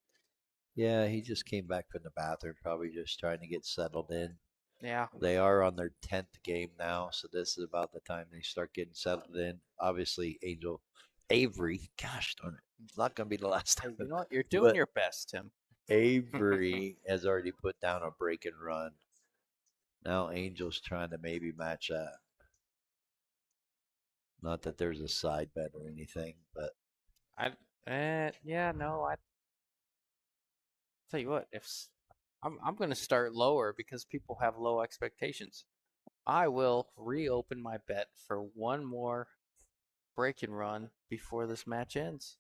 Speaker 1: yeah, he just came back from the bathroom, probably just trying to get settled in.
Speaker 2: Yeah.
Speaker 1: They are on their 10th game now, so this is about the time they start getting settled in. Obviously, Avery, gosh darn it, it's not going to be the last
Speaker 2: Hey,
Speaker 1: time.
Speaker 2: you know what? You're doing
Speaker 1: But
Speaker 2: your best, Tim.
Speaker 1: Avery has already put down a break and run. Now Angel's trying to maybe match that. Not that there's a side bet or anything, but
Speaker 2: Yeah, no, I tell you what, I'm going to start lower because people have low expectations. I will reopen my bet for one more break and run before this match ends.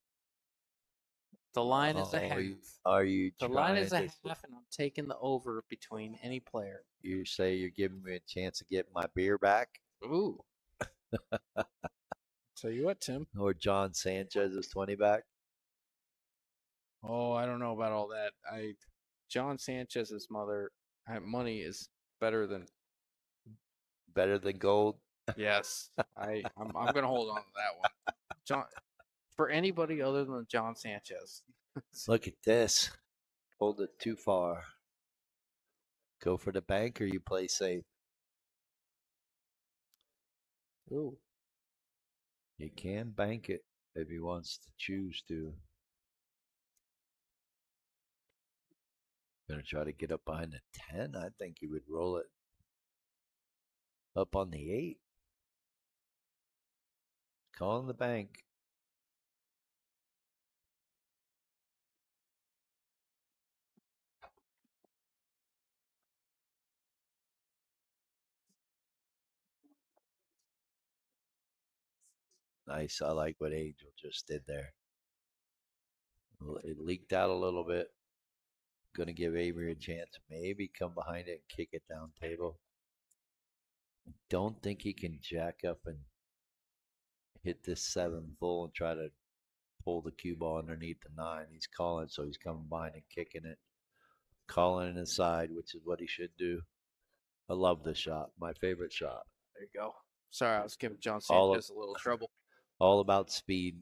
Speaker 2: The line is a half.
Speaker 1: Are you
Speaker 2: The line is
Speaker 1: trying
Speaker 2: a
Speaker 1: to?
Speaker 2: half, and I'm taking the over between any player.
Speaker 1: You say you're giving me a chance to get my beer back,
Speaker 2: Ooh. Tell you what, Tim.
Speaker 1: or John Sanchez's 20 back?
Speaker 2: Oh, I don't know about all that. John Sanchez's money is better than.
Speaker 1: Better than gold.
Speaker 2: Yes, I'm gonna hold on to that one. John, for anybody other than John Sanchez.
Speaker 1: Look at this. Hold it too far. Go for the bank or you play safe.
Speaker 2: Ooh.
Speaker 1: You can bank it if he wants to choose to. Gonna try to get up behind the 10. I think he would roll it up on the 8. Calling the bank. Nice. I like what Angel just did there. It leaked out a little bit. Gonna give Avery a chance. Maybe come behind it and kick it down table. Don't think he can jack up and hit this 7 full and try to pull the cue ball underneath the 9. He's calling, so he's coming behind and kicking it. Calling it inside, which is what he should do. I love this shot. My favorite shot.
Speaker 2: There you go. Sorry, I was giving John
Speaker 1: All
Speaker 2: Sanchez a little trouble.
Speaker 1: all about speed.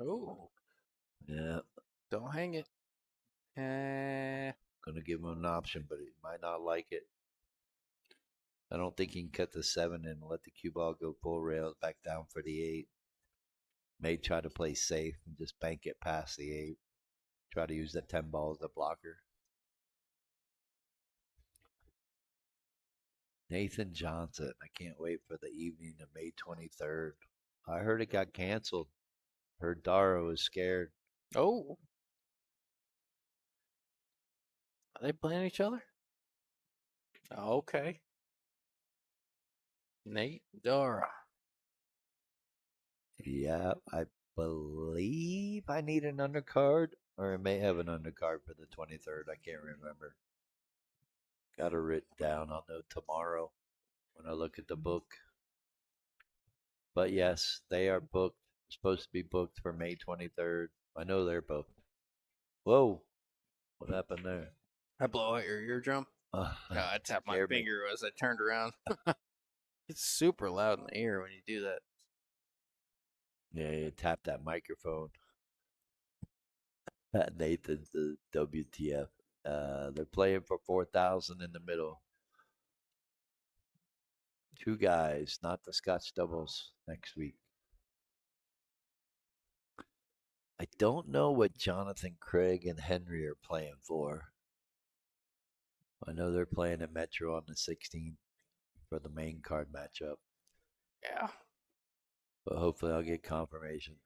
Speaker 2: Oh,
Speaker 1: Yeah,
Speaker 2: don't hang it. Eh,
Speaker 1: gonna give him an option, but he might not like it. I don't think he can cut the 7 and let the cue ball go full rails back down for the 8. May try to play safe and just bank it past the 8. Try to use the 10 ball as a blocker. Nathan Johnson. I can't wait for the evening of May 23rd. I heard it got canceled. Heard Dara was scared.
Speaker 2: oh, are they playing each other? Okay. Nate Dara.
Speaker 1: Yeah, I believe I need an undercard, or I may have an undercard for the 23rd. I can't remember. Got it written down. I'll know tomorrow when I look at the book. But yes, they are booked. Supposed to be booked for May 23rd. I know they're booked. Whoa, what happened there?
Speaker 2: I blow out your eardrum. No, I tapped my
Speaker 1: Scared me.
Speaker 2: finger as I turned around. It's super loud in the ear when you do that.
Speaker 1: Yeah, you tap that microphone. Nathan's the WTF. They're playing for 4,000 in the middle. Two guys, not the Scotch doubles next week. I don't know what Jonathan Craig and Henry are playing for. I know they're playing at Metro on the 16th for the main card matchup,
Speaker 2: Yeah.
Speaker 1: but hopefully I'll get confirmation.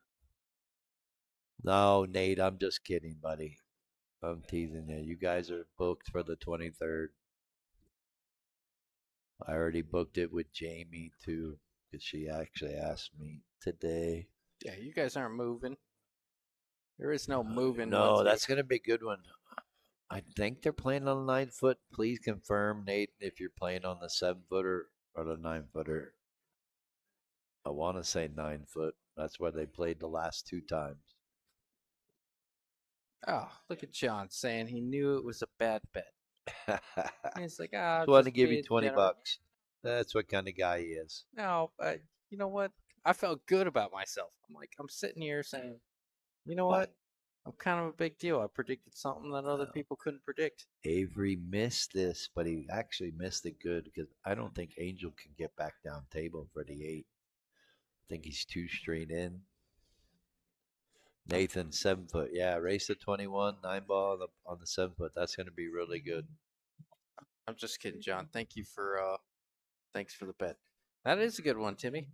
Speaker 1: No, Nate, I'm just kidding, buddy. I'm teasing you. You guys are booked for the 23rd. I already booked it with Jamie too, because she actually asked me today.
Speaker 2: Yeah, you guys aren't moving. There is no moving once
Speaker 1: No,
Speaker 2: you.
Speaker 1: that's gonna be a good one. I think they're playing on the 9 foot. Please confirm, Nate, if you're playing on the 7 footer or the 9 footer. I want to say 9 foot. That's where they played the last 2 times.
Speaker 2: Oh, look at John saying he knew it was a bad bet. He's like, ah,
Speaker 1: Just want to
Speaker 2: just
Speaker 1: give you
Speaker 2: be
Speaker 1: 20
Speaker 2: generous.
Speaker 1: bucks. That's what kind of guy he is.
Speaker 2: No, but you know what? I felt good about myself. I'm like, I'm sitting here saying, you know what? I'm kind of a big deal. I predicted something that other
Speaker 1: Uh,
Speaker 2: people couldn't predict.
Speaker 1: Avery missed this, but he actually missed it good because I don't think Angel can get back down table for the 8. I think he's too straight in.
Speaker 2: I'm,
Speaker 1: Nathan, 7 foot. Yeah, race to 21, 9 ball on the 7 foot. That's going to be really good.
Speaker 2: I'm just kidding, John. Thanks for the bet. That is a good one, Timmy.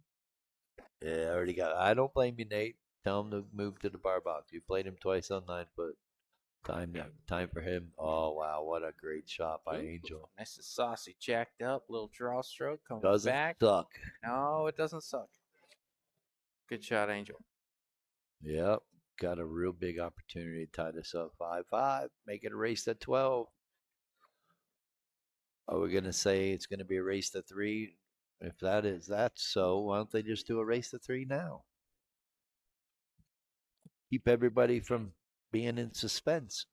Speaker 1: Yeah, I already got. I don't blame you, Nate. Tell him to move to the bar box. You played him twice on 9 foot. Time for him. Oh wow, what a great shot by
Speaker 2: Ooh,
Speaker 1: Angel.
Speaker 2: nice and saucy, jacked up, little draw stroke coming
Speaker 1: Doesn't
Speaker 2: back.
Speaker 1: suck.
Speaker 2: No, it doesn't suck. Good shot, Angel.
Speaker 1: Yep, got a real big opportunity to tie this up 5-5. Make it a race to 12. Are we gonna say it's gonna be a race to 3? If that's so, why don't they just do a race to 3 now? Keep everybody from being in suspense.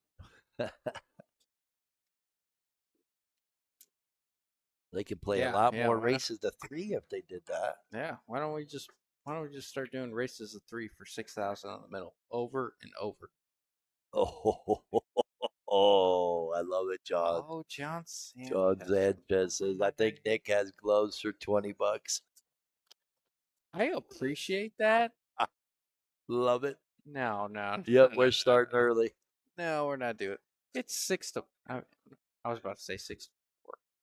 Speaker 1: They could play a
Speaker 2: Yeah,
Speaker 1: lot
Speaker 2: yeah.
Speaker 1: more races to 3 if they did that.
Speaker 2: Yeah, why don't we just start doing races of 3 for 6,000 in the middle, over and over?
Speaker 1: Oh, oh, I love it, John.
Speaker 2: Oh, John Sanchez.
Speaker 1: John Sanchez says, I think Nick has gloves for 20 bucks.
Speaker 2: I appreciate that.
Speaker 1: Love it.
Speaker 2: No, no, no,
Speaker 1: Yep,
Speaker 2: no,
Speaker 1: we're starting
Speaker 2: no,
Speaker 1: early.
Speaker 2: no. We're not doing it. It's 6 to. I was about to say 6-4.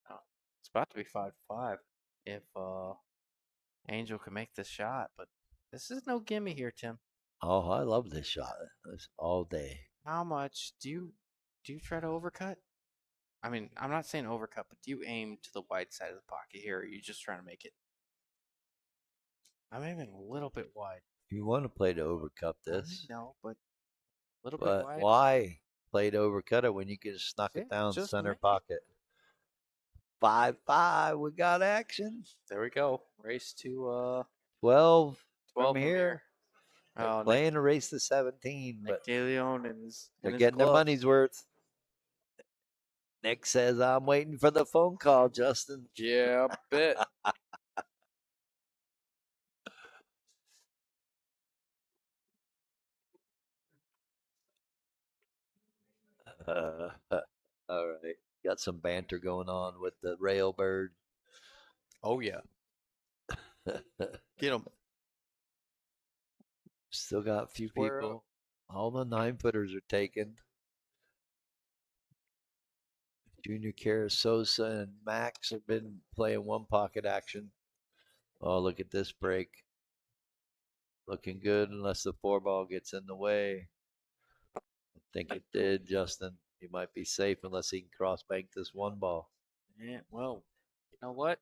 Speaker 2: No, it's about to be 5-5 if Angel can make this shot, but this is no gimme here, Tim.
Speaker 1: Oh, I love this shot. This all day.
Speaker 2: How much do you try to overcut? I mean, I'm not saying overcut, but do you aim to the wide side of the pocket here, or are you just trying to make it? I'm aiming a little bit wide.
Speaker 1: You want to play to overcut
Speaker 2: I
Speaker 1: this,
Speaker 2: know, but a little bit
Speaker 1: but
Speaker 2: wide.
Speaker 1: why play to overcut it when you can just knock
Speaker 2: Yeah,
Speaker 1: it down
Speaker 2: just
Speaker 1: center
Speaker 2: make it.
Speaker 1: pocket? 5-5, we got action.
Speaker 2: There we go. Race to
Speaker 1: 12 from
Speaker 2: 12 from
Speaker 1: here.
Speaker 2: here.
Speaker 1: They're
Speaker 2: Oh,
Speaker 1: playing a race to 17, but
Speaker 2: Nick DeLeon and his
Speaker 1: they're
Speaker 2: and his
Speaker 1: getting their
Speaker 2: glove.
Speaker 1: money's worth. Nick says, I'm waiting for the phone call, Justin.
Speaker 2: Yeah, bet.
Speaker 1: Uh, all right. Got some banter going on with the railbird.
Speaker 2: Oh yeah, get them.
Speaker 1: Still got a few
Speaker 2: Square up.
Speaker 1: people. All the 9 footers are taken. Junior Kara Sosa and Max have been playing one pocket action. Oh, look at this break. Looking good unless the 4 ball gets in the way. I think it did, Justin. He might be safe unless he can cross bank this 1 ball.
Speaker 2: Yeah. Well, you know what?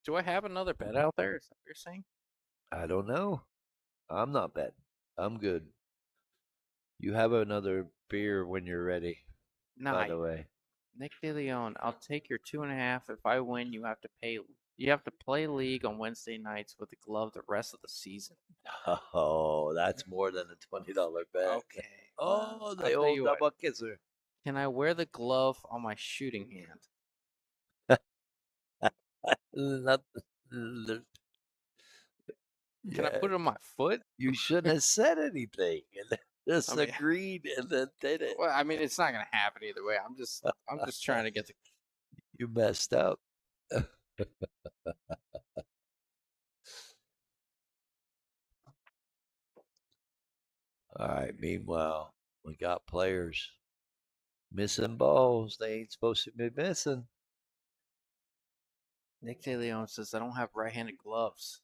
Speaker 2: Do I have another bet out there? Is that what you're saying?
Speaker 1: I don't know. I'm not betting. I'm good. You have another beer when you're ready, by
Speaker 2: Nah,
Speaker 1: the way.
Speaker 2: Nick DeLeon. I'll take your 2.5. If I win, you have to pay. You have to play league on Wednesday nights with the glove the rest of the season.
Speaker 1: Oh, that's more than a $20 bet.
Speaker 2: Okay. Well,
Speaker 1: Oh,
Speaker 2: I'll
Speaker 1: the
Speaker 2: tell
Speaker 1: old
Speaker 2: you what.
Speaker 1: double kisser.
Speaker 2: Can I wear the glove on my shooting hand?
Speaker 1: Not,
Speaker 2: Can I
Speaker 1: yeah,
Speaker 2: put it on my foot?
Speaker 1: you shouldn't have said anything and
Speaker 2: I
Speaker 1: just
Speaker 2: mean,
Speaker 1: agreed and then did it.
Speaker 2: well, I mean, it's not gonna happen either way. I'm just trying to get the.
Speaker 1: You messed up. All right. Meanwhile, we got players missing balls. They ain't supposed to be missing.
Speaker 2: Nick DeLeon says I don't have right-handed gloves.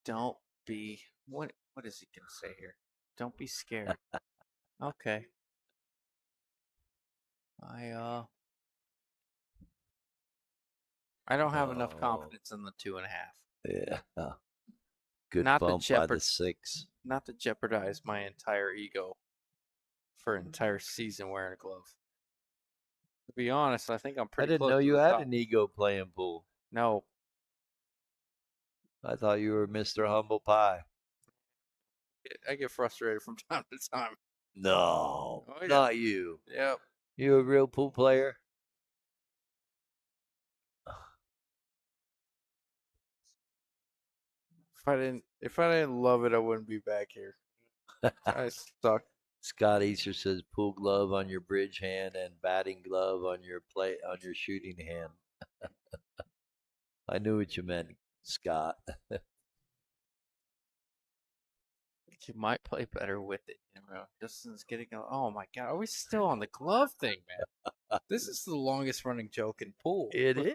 Speaker 2: Don't be what is he gonna say here? Don't be scared. Okay. I I don't have enough
Speaker 1: Oh,
Speaker 2: confidence in the 2.5.
Speaker 1: yeah. Good
Speaker 2: Not to
Speaker 1: bump by the
Speaker 2: jeopard
Speaker 1: 6.
Speaker 2: not to jeopardize my entire ego for an entire season wearing a glove. To be honest, I think I'm
Speaker 1: I
Speaker 2: pretty
Speaker 1: didn't
Speaker 2: close
Speaker 1: know
Speaker 2: to
Speaker 1: you
Speaker 2: the
Speaker 1: had
Speaker 2: top.
Speaker 1: an ego playing pool.
Speaker 2: No,
Speaker 1: I thought you were Mr. Humble Pie.
Speaker 2: I get frustrated from time to time.
Speaker 1: No,
Speaker 2: Oh yeah.
Speaker 1: not you.
Speaker 2: Yep.
Speaker 1: You a real pool player?
Speaker 2: If I didn't love it, I wouldn't be back here. I suck.
Speaker 1: Scott Easter says pool glove on your bridge hand and batting glove on your shooting hand. I knew what you meant, Scott.
Speaker 2: You might play better with it. You know, Justin's getting. Oh my god, are we still on the glove thing, man? This is the longest running joke in pool.
Speaker 1: It is.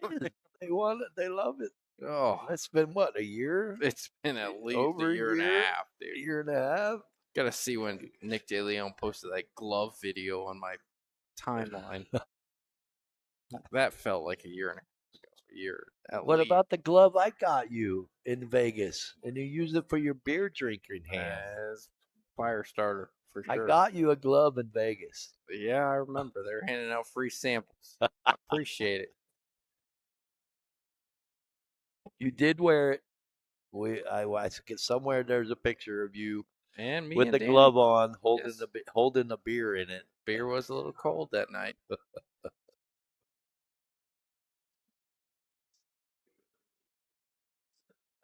Speaker 1: They want it. They love it.
Speaker 2: Oh,
Speaker 1: It's been what, a year?
Speaker 2: it's been at least a
Speaker 1: Over a
Speaker 2: year and a
Speaker 1: year?
Speaker 2: half, dude.
Speaker 1: Year and a half?
Speaker 2: Gotta see when Nick DeLeon posted that glove video on my timeline. That felt like a year and a half ago. A year at
Speaker 1: What
Speaker 2: least.
Speaker 1: about the glove I got you in Vegas? And you used it for your beer drinking hand.
Speaker 2: As fire starter for
Speaker 1: I
Speaker 2: sure.
Speaker 1: got you a glove in Vegas.
Speaker 2: Yeah, I remember they were handing out free samples. I appreciate it.
Speaker 1: You did wear it. I somewhere there's a picture of you
Speaker 2: And me
Speaker 1: with
Speaker 2: and
Speaker 1: the
Speaker 2: Danny.
Speaker 1: glove on,
Speaker 2: Yes,
Speaker 1: holding the beer in it.
Speaker 2: beer was a little cold that night.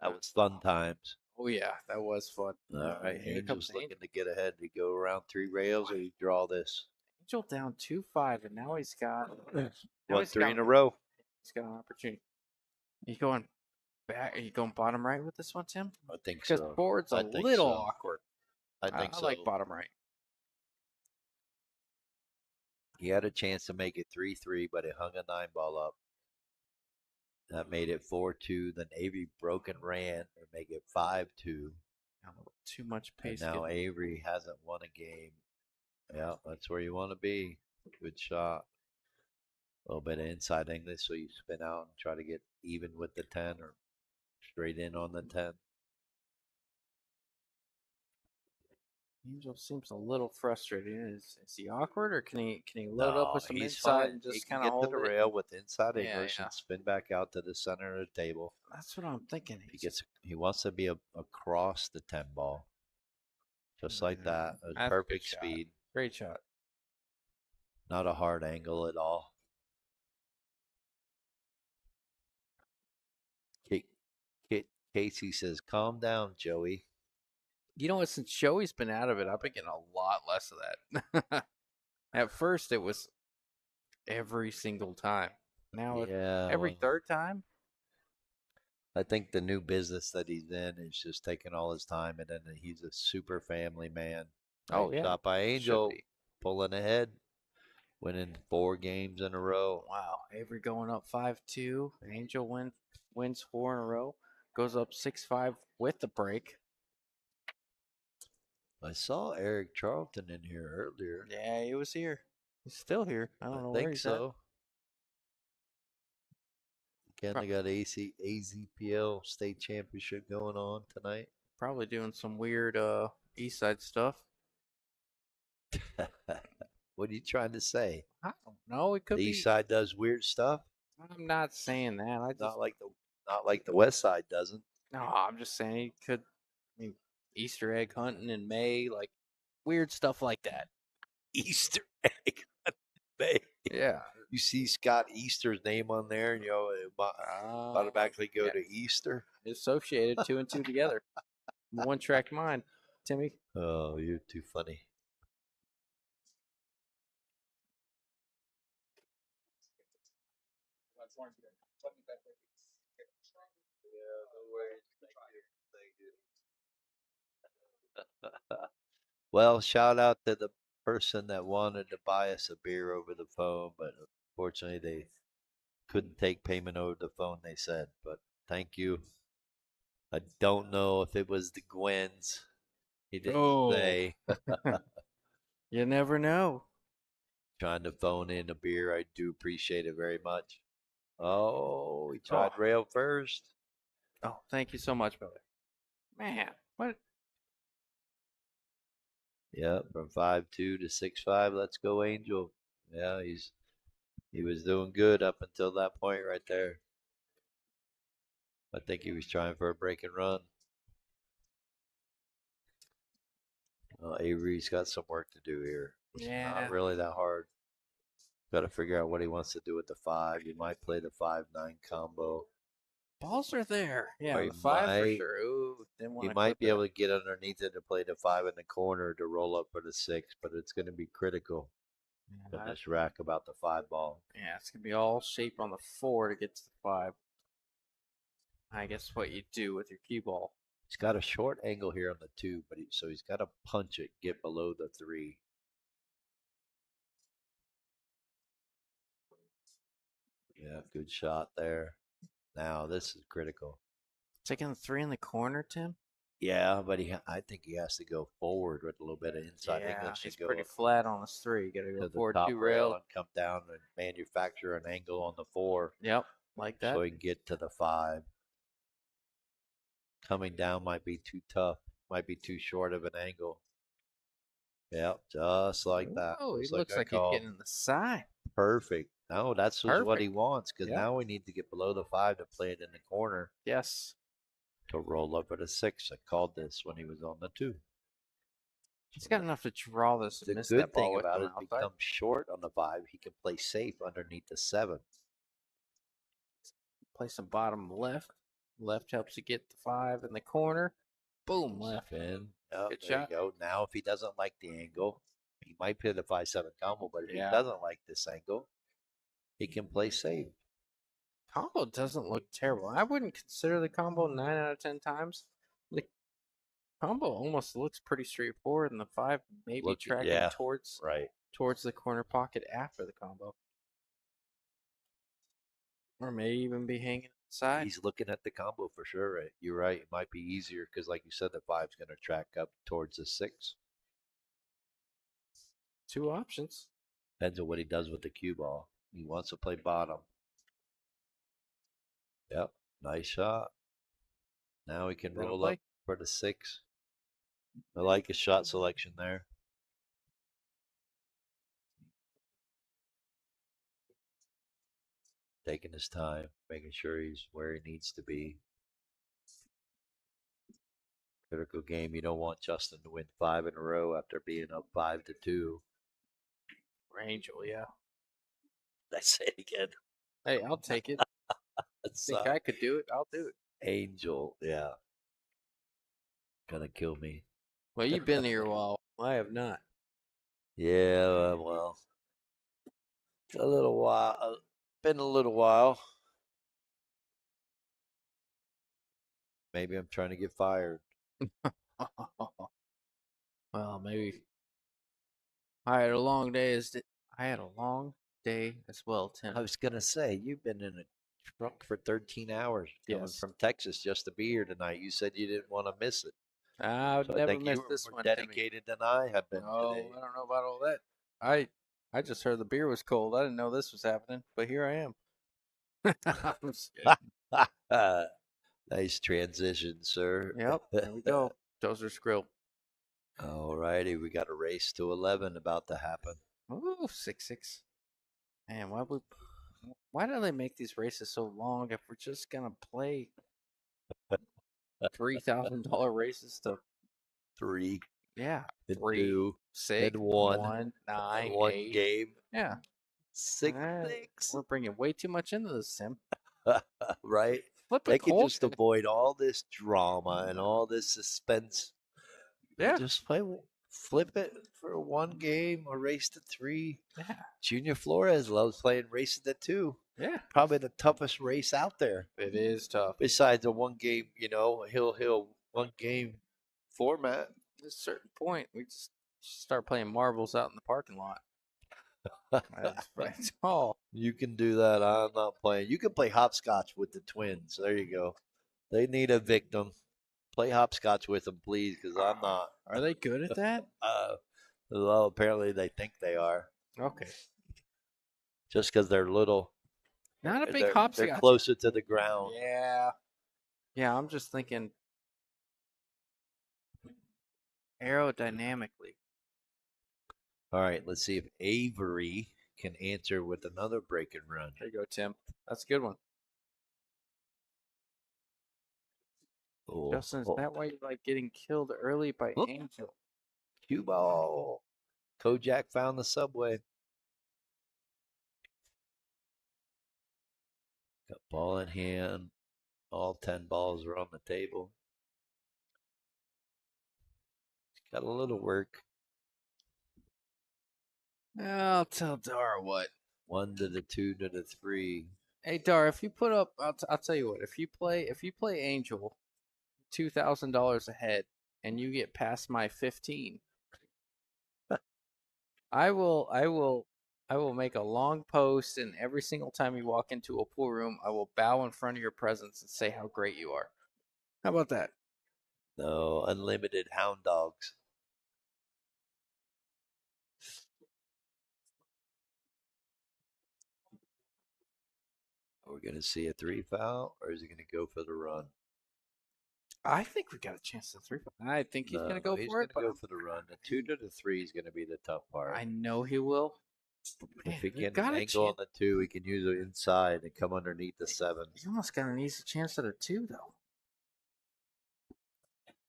Speaker 1: That was fun times.
Speaker 2: Oh yeah, that was fun.
Speaker 1: All right,
Speaker 2: Here comes
Speaker 1: Angel's
Speaker 2: Angel.
Speaker 1: looking to get ahead. To go around 3 rails, or you draw this.
Speaker 2: Angel down 2-5, and now he's got
Speaker 1: What, 3 in a row?
Speaker 2: he's got an opportunity. Are you going back? Are you going bottom right with this one, Tim?
Speaker 1: I think
Speaker 2: Because
Speaker 1: so.
Speaker 2: board's a
Speaker 1: I think
Speaker 2: little
Speaker 1: so.
Speaker 2: awkward.
Speaker 1: I think
Speaker 2: I like
Speaker 1: so.
Speaker 2: bottom right.
Speaker 1: He had a chance to make it 3-3, but he hung a 9 ball up. That made it 4-2. Then Avery broke and ran and make it 5-2.
Speaker 2: Too much
Speaker 1: And
Speaker 2: pace.
Speaker 1: now Avery hasn't won a game. Yeah, that's where you want to be. Good shot. A little bit of inside English, so you spin out and try to get even with the 10 or straight in on the 10.
Speaker 2: Angel seems a little frustrated. Is he awkward, or can he load up
Speaker 1: No,
Speaker 2: with some
Speaker 1: he's
Speaker 2: inside
Speaker 1: fine.
Speaker 2: and
Speaker 1: He
Speaker 2: just
Speaker 1: can
Speaker 2: kind of
Speaker 1: get to
Speaker 2: hold
Speaker 1: the
Speaker 2: it?
Speaker 1: rail with inside
Speaker 2: Yeah,
Speaker 1: English
Speaker 2: yeah.
Speaker 1: and spin back out to the center of the table.
Speaker 2: That's what I'm thinking.
Speaker 1: He wants to be across the 10 ball. Just like that. It was
Speaker 2: That's a good
Speaker 1: perfect
Speaker 2: shot.
Speaker 1: speed.
Speaker 2: Great shot.
Speaker 1: Not a hard angle at all. Casey says, calm down, Joey.
Speaker 2: You know what? Since Joey's been out of it, I've been getting a lot less of that. At first, it was every single time. Now it's
Speaker 1: Yeah,
Speaker 2: every
Speaker 1: well,
Speaker 2: third time.
Speaker 1: I think the new business that he's in is just taking all his time, and then he's a super family man.
Speaker 2: Oh
Speaker 1: Nice
Speaker 2: yeah,
Speaker 1: shot by
Speaker 2: should
Speaker 1: Angel,
Speaker 2: be.
Speaker 1: pulling ahead, winning 4 games in a row.
Speaker 2: Wow, Avery going up 5-2. Angel wins 4 in a row. Goes up 6-5 with the break.
Speaker 1: I saw Eric Charlton in here earlier.
Speaker 2: Yeah, he was here. He's still here. I
Speaker 1: I
Speaker 2: don't know where
Speaker 1: think
Speaker 2: he's at.
Speaker 1: so. Again,
Speaker 2: Pro-
Speaker 1: they got AZPL state championship going on tonight.
Speaker 2: Probably doing some weird East Side stuff.
Speaker 1: What are you trying to say?
Speaker 2: I don't know. It
Speaker 1: The
Speaker 2: could
Speaker 1: east
Speaker 2: be.
Speaker 1: side does weird stuff?
Speaker 2: I'm not saying that. I just
Speaker 1: Not like the west side doesn't.
Speaker 2: no. I'm just saying he could. I mean, Easter egg hunting in May, like weird stuff like that.
Speaker 1: Easter egg Bay.
Speaker 2: Yeah.
Speaker 1: You see Scott Easter's name on there, and it automatically go
Speaker 2: Yeah.
Speaker 1: to Easter.
Speaker 2: Associated two and two together. One track mind, Timmy.
Speaker 1: Oh, you're too funny. Yeah, no worries. Thank you. Well, shout out to the person that wanted to buy us a beer over the phone, but unfortunately they couldn't take payment over the phone, they said. But thank you. I don't know if it was the Gwens. He didn't
Speaker 2: Oh,
Speaker 1: say.
Speaker 2: you never know.
Speaker 1: Trying to phone in a beer. I do appreciate it very much. Oh, he
Speaker 2: Oh,
Speaker 1: tried rail first.
Speaker 2: oh, thank you so much, brother. Man, what?
Speaker 1: Yeah, from 5-2 to 6-5. Let's go, Angel. Yeah, he was doing good up until that point right there. I think he was trying for a break and run. Avery's got some work to do here. It's not
Speaker 2: Yeah,
Speaker 1: really that hard. Got to figure out what he wants to do with the five. He might play the 5-9 combo,
Speaker 2: balls are there.
Speaker 1: or
Speaker 2: Yeah, the five for sure. Ooh, didn't
Speaker 1: he
Speaker 2: want to
Speaker 1: might
Speaker 2: clip
Speaker 1: be
Speaker 2: it.
Speaker 1: able to get underneath it to play the five in the corner to roll up for the six. But it's going to be critical in
Speaker 2: Yeah,
Speaker 1: this rack about the five ball.
Speaker 2: yeah, it's gonna be all shape on the four to get to the five. I guess what you do with your cue ball.
Speaker 1: He's got a short angle here on the two, but so he's got to punch it, get below the three. Yeah, good shot there. Now this is critical.
Speaker 2: Taking the three in the corner, Tim.
Speaker 1: Yeah, but I think he has to go forward with a little bit of inside
Speaker 2: Yeah,
Speaker 1: English and
Speaker 2: he's pretty
Speaker 1: go
Speaker 2: flat on his three. You gotta go
Speaker 1: to the
Speaker 2: forward
Speaker 1: top
Speaker 2: two
Speaker 1: rail
Speaker 2: rail.
Speaker 1: and come down and manufacture an angle on the four
Speaker 2: Yep, like that.
Speaker 1: so he can get to the five. Coming down might be too tough, might be too short of an angle. Yep, just like that.
Speaker 2: Oh, he
Speaker 1: Just like
Speaker 2: looks
Speaker 1: I
Speaker 2: like he's
Speaker 1: called.
Speaker 2: getting in the side.
Speaker 1: Perfect. No, that's just what he
Speaker 2: Perfect.
Speaker 1: wants because
Speaker 2: Yep.
Speaker 1: now we need to get below the five to play it in the corner
Speaker 2: Yes.
Speaker 1: to roll up at a six. I called this when he was on the two.
Speaker 2: He's got enough to draw this and
Speaker 1: The
Speaker 2: miss
Speaker 1: good
Speaker 2: that
Speaker 1: thing
Speaker 2: ball with
Speaker 1: about
Speaker 2: from
Speaker 1: it is
Speaker 2: outside.
Speaker 1: become short on the five. He can play safe underneath the seven.
Speaker 2: Play some bottom left. Left helps you get the five in the corner. Boom, left.
Speaker 1: Spin. Oh,
Speaker 2: Good
Speaker 1: there you
Speaker 2: shot.
Speaker 1: go. Now, if he doesn't like the angle, he might play the 5-7 combo, but if he
Speaker 2: Yeah.
Speaker 1: doesn't like this angle, he can play safe.
Speaker 2: Combo doesn't look terrible. I wouldn't consider the combo 9 out of 10 times. The combo almost looks pretty straightforward, and the five maybe
Speaker 1: Look,
Speaker 2: tracking
Speaker 1: yeah,
Speaker 2: towards
Speaker 1: right.
Speaker 2: the corner pocket after the combo, or may even be hanging inside.
Speaker 1: He's looking at the combo for sure. Right? You're right. It might be easier because, like you said, the five's going to track up towards the six.
Speaker 2: Two options.
Speaker 1: Depends on what he does with the cue ball. He wants to play bottom. Yep, nice shot. Now he can
Speaker 2: That'll
Speaker 1: roll up
Speaker 2: play.
Speaker 1: for the six. I like his shot selection there. Taking his time, making sure he's where he needs to be. Critical game. You don't want Justin to win 5 in a row after being up 5-2.
Speaker 2: Angel, yeah.
Speaker 1: Let's say it again.
Speaker 2: Hey, I'll take it.
Speaker 1: That's
Speaker 2: Think I could do it? I'll do it.
Speaker 1: Angel. Yeah. Gonna kill me.
Speaker 2: Well, you've been here a while. I have not.
Speaker 1: Yeah, well, it's a little while. Been a little while. Maybe I'm trying to get fired.
Speaker 2: Well, maybe I had a long day. I had a long day as well,
Speaker 1: I
Speaker 2: Tim.
Speaker 1: was gonna say you've been in a truck for 13 hours coming
Speaker 2: Yes.
Speaker 1: from Texas just to be here tonight. You said you didn't want to miss it,
Speaker 2: I would
Speaker 1: so I
Speaker 2: never
Speaker 1: think
Speaker 2: miss
Speaker 1: you were
Speaker 2: this
Speaker 1: more
Speaker 2: one, Timmy.
Speaker 1: dedicated than I have been
Speaker 2: Oh,
Speaker 1: today.
Speaker 2: I don't know about all that. I I just heard the beer was cold. I didn't know this was happening, but here I am. I'm just kidding.
Speaker 1: Nice transition, sir.
Speaker 2: Yep, there we go. Dozer's Grill.
Speaker 1: All righty, we got a race to 11 about to happen.
Speaker 2: Ooh, 6-6. Man, why do they make these races so long if we're just gonna play $3,000 races to,
Speaker 1: Three
Speaker 2: yeah,
Speaker 1: and
Speaker 2: three,
Speaker 1: two and
Speaker 2: six,
Speaker 1: one
Speaker 2: one,
Speaker 1: and
Speaker 2: 9,
Speaker 1: one
Speaker 2: 8.
Speaker 1: game.
Speaker 2: Yeah.
Speaker 1: Six
Speaker 2: Eh,
Speaker 1: six.
Speaker 2: we're bringing way too much into this, Tim.
Speaker 1: Right?
Speaker 2: Flip a
Speaker 1: They could
Speaker 2: cold.
Speaker 1: just avoid all this drama and all this suspense.
Speaker 2: Yeah,
Speaker 1: Just flip it for one game or race to three.
Speaker 2: yeah,
Speaker 1: Junior Flores loves playing races to two.
Speaker 2: yeah.
Speaker 1: Probably the toughest race out there.
Speaker 2: It is tough.
Speaker 1: Besides a one game, he'll one game format.
Speaker 2: At a certain point, we just start playing marbles out in the parking lot. That's all.
Speaker 1: You can do that. I'm not playing. You can play hopscotch with the twins. There you go. They need a victim. Play hopscotch with them, please, because I'm not.
Speaker 2: Are they good at that?
Speaker 1: Uh, well, apparently they think they are.
Speaker 2: Okay.
Speaker 1: Just because they're little,
Speaker 2: Not a big
Speaker 1: they're
Speaker 2: hopscotch.
Speaker 1: closer to the ground.
Speaker 2: Yeah. Yeah, I'm just thinking aerodynamically.
Speaker 1: All right, let's see if Avery can answer with another break and run.
Speaker 2: There you go, Tim. That's a good one.
Speaker 1: Oh,
Speaker 2: Justin, is that why you like getting killed early by
Speaker 1: Whoop.
Speaker 2: Angel?
Speaker 1: Cue ball. Kojak found the subway. Got ball in hand. All 10 balls are on the table. Got a little work.
Speaker 2: I'll tell Dar what.
Speaker 1: 1 to the 2 to the 3.
Speaker 2: Hey Dar, if you put up, I'll tell you what. If you play Angel, $2,000 ahead, and you get past my 15, I will make a long post, and every single time you walk into a pool room, I will bow in front of your presence and say how great you are. How about that?
Speaker 1: No, unlimited hound dogs. Are we going to see a 3 foul or is he going to go for the run?
Speaker 2: I think we got a chance to three. I think he's
Speaker 1: No,
Speaker 2: gonna go
Speaker 1: he's
Speaker 2: for
Speaker 1: going
Speaker 2: it,
Speaker 1: to
Speaker 2: but
Speaker 1: go for the run. The 2 to the 3 is going to be the tough part.
Speaker 2: I know he will. Man,
Speaker 1: If he
Speaker 2: we
Speaker 1: can
Speaker 2: got a
Speaker 1: angle on
Speaker 2: chance.
Speaker 1: the 2, he can use it inside and come underneath the 7.
Speaker 2: He's almost got an easy chance at a two, though.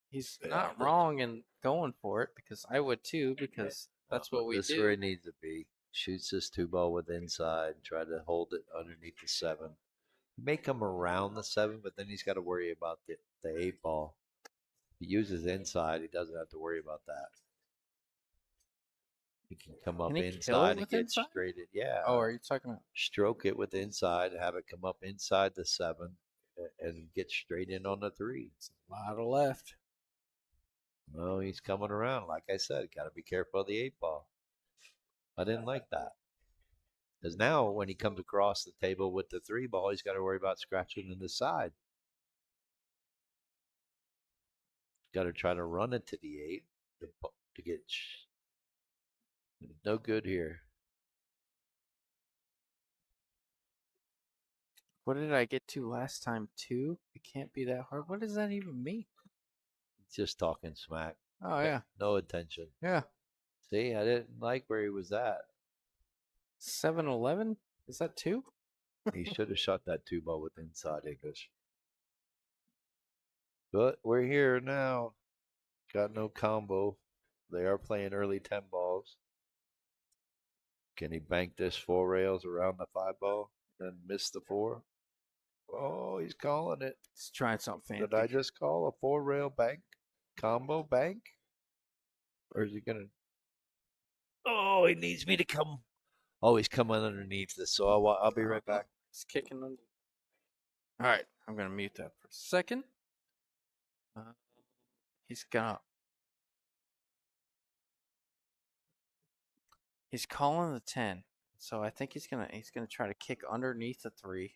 Speaker 2: He's
Speaker 1: Yeah,
Speaker 2: not wrong in going for it because I would too, because that's what we
Speaker 1: this is where
Speaker 2: do.
Speaker 1: he needs to be. Shoots this 2 ball with inside and try to hold it underneath the 7. He may come around the 7, but then he's got to worry about the 8 ball. If he uses inside, he doesn't have to worry about that. He can come
Speaker 2: Can
Speaker 1: up
Speaker 2: he kill it
Speaker 1: inside and
Speaker 2: with
Speaker 1: get
Speaker 2: inside?
Speaker 1: straight in. Yeah.
Speaker 2: Oh, are you talking about?
Speaker 1: Stroke it with inside, have it come up inside the 7 and get straight in on the 3.
Speaker 2: It's a lot of left.
Speaker 1: Well, he's coming around. Like I said, got to be careful of the 8 ball. I didn't like that. Because now when he comes across the table with the 3 ball, he's got to worry about scratching in the side. Got to try to run it to the 8 to get no good here.
Speaker 2: What did I get to last time? Two? It can't be that hard. What does that even mean?
Speaker 1: Just talking smack.
Speaker 2: Oh yeah,
Speaker 1: No attention.
Speaker 2: yeah.
Speaker 1: See, I didn't like where he was at.
Speaker 2: 7-Eleven? Is that two?
Speaker 1: He should have shot that 2 ball with inside English. But we're here now. Got no combo. They are playing early 10 balls. Can he bank this 4 rails around the 5 ball and miss the 4? Oh, he's calling it.
Speaker 2: Let's try something
Speaker 1: Did
Speaker 2: fancy.
Speaker 1: I just call a 4 rail bank? Combo bank? Or is he gonna? Oh, he needs me to come. Oh, he's coming underneath this, so I'll be right back.
Speaker 2: He's kicking under. All right, I'm gonna mute that for a second. Uh, he's gonna. He's calling the 10, so I think he's gonna try to kick underneath the 3.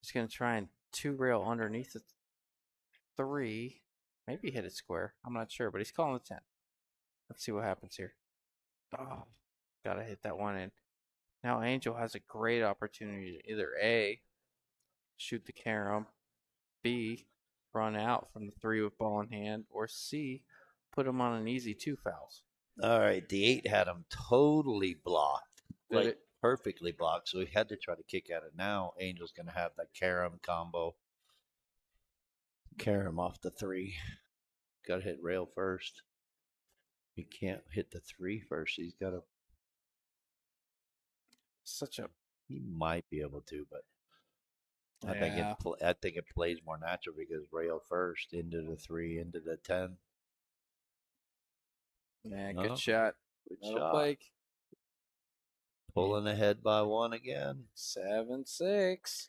Speaker 2: He's gonna try and 2 rail underneath the 3. Maybe hit it square. I'm not sure, but he's calling the 10. Let's see what happens here. Oh, gotta hit that one in. Now Angel has a great opportunity to either A, shoot the carom, B, run out from the 3 with ball in hand, or C, put him on an easy 2 fouls.
Speaker 1: All right, the 8 had him totally blocked,
Speaker 2: Did
Speaker 1: like
Speaker 2: it?
Speaker 1: perfectly blocked, so he had to try to kick at it. Now Angel's gonna have that carom combo. Carom off the 3. Got to hit rail first. He can't hit the 3 first. He's got to.
Speaker 2: Such a
Speaker 1: He might be able to, but
Speaker 2: yeah.
Speaker 1: I think it plays more natural because rail first into the 3 into the 10.
Speaker 2: Yeah, good
Speaker 1: Oh,
Speaker 2: shot.
Speaker 1: good
Speaker 2: That'll
Speaker 1: shot.
Speaker 2: play.
Speaker 1: Pulling ahead by 1 again.
Speaker 2: 7-6.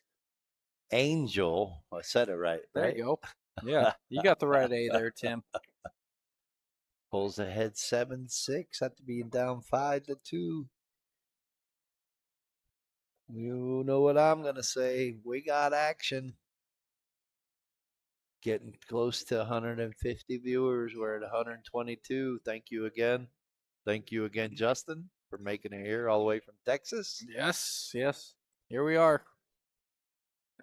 Speaker 1: Angel, I said it right,
Speaker 2: There you
Speaker 1: right?
Speaker 2: go. Yeah, you got the right A there, Tim.
Speaker 1: Pulls ahead 7-6 after being down 5-2. You know what I'm gonna say? We got action. Getting close to 150 viewers. We're at 122. Thank you again. Thank you again, Justin, for making it here all the way from Texas.
Speaker 2: Yes, yes. Here we are.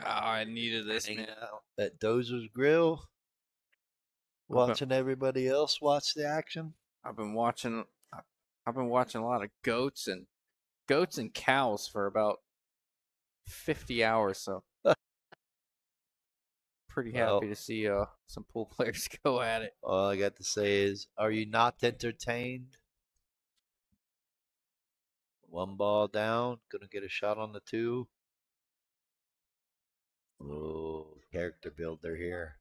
Speaker 2: Oh, I needed this,
Speaker 1: Hanging
Speaker 2: man.
Speaker 1: out at Dozer's Grill,
Speaker 2: I've been,
Speaker 1: watching everybody else watch the action.
Speaker 2: I've been watching. I've been watching a lot of goats and cows for about 50 hours. So pretty happy
Speaker 1: Well,
Speaker 2: to see some pool players go at it.
Speaker 1: all I got to say is, are you not entertained? One ball down, gonna get a shot on the 2. Oh, character builder here.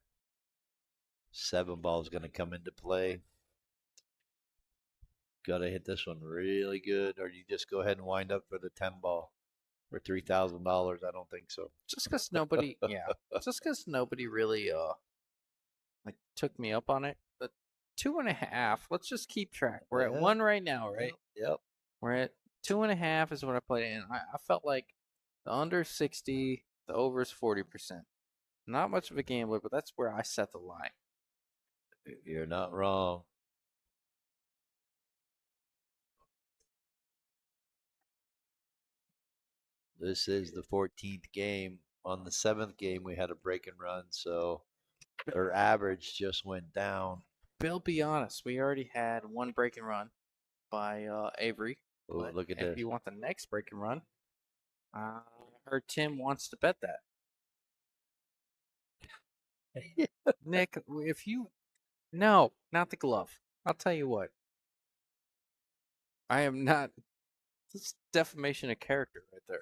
Speaker 1: 7 ball is gonna come into play. Got to hit this one really good, or you just go ahead and wind up for the 10 ball for $3,000. I don't think so.
Speaker 2: Just because nobody really like took me up on it. But 2.5. Let's just keep track. We're at
Speaker 1: Yeah,
Speaker 2: 1 right now, right?
Speaker 1: yep.
Speaker 2: We're at 2.5 is what I played in. I felt like the under 60, the over is 40%. Not much of a gambler, but that's where I set the line.
Speaker 1: You're not wrong. This is the 14th game. On the 7th game, we had a break and run, so our average just went down.
Speaker 2: Bill, be honest. We already had one break and run by Avery.
Speaker 1: Oh,
Speaker 2: But
Speaker 1: look at
Speaker 2: if
Speaker 1: this.
Speaker 2: you want the next break and run, I heard Tim wants to bet that. Nick, if you no, not the glove. I'll tell you what. I am not. This is defamation of character right there.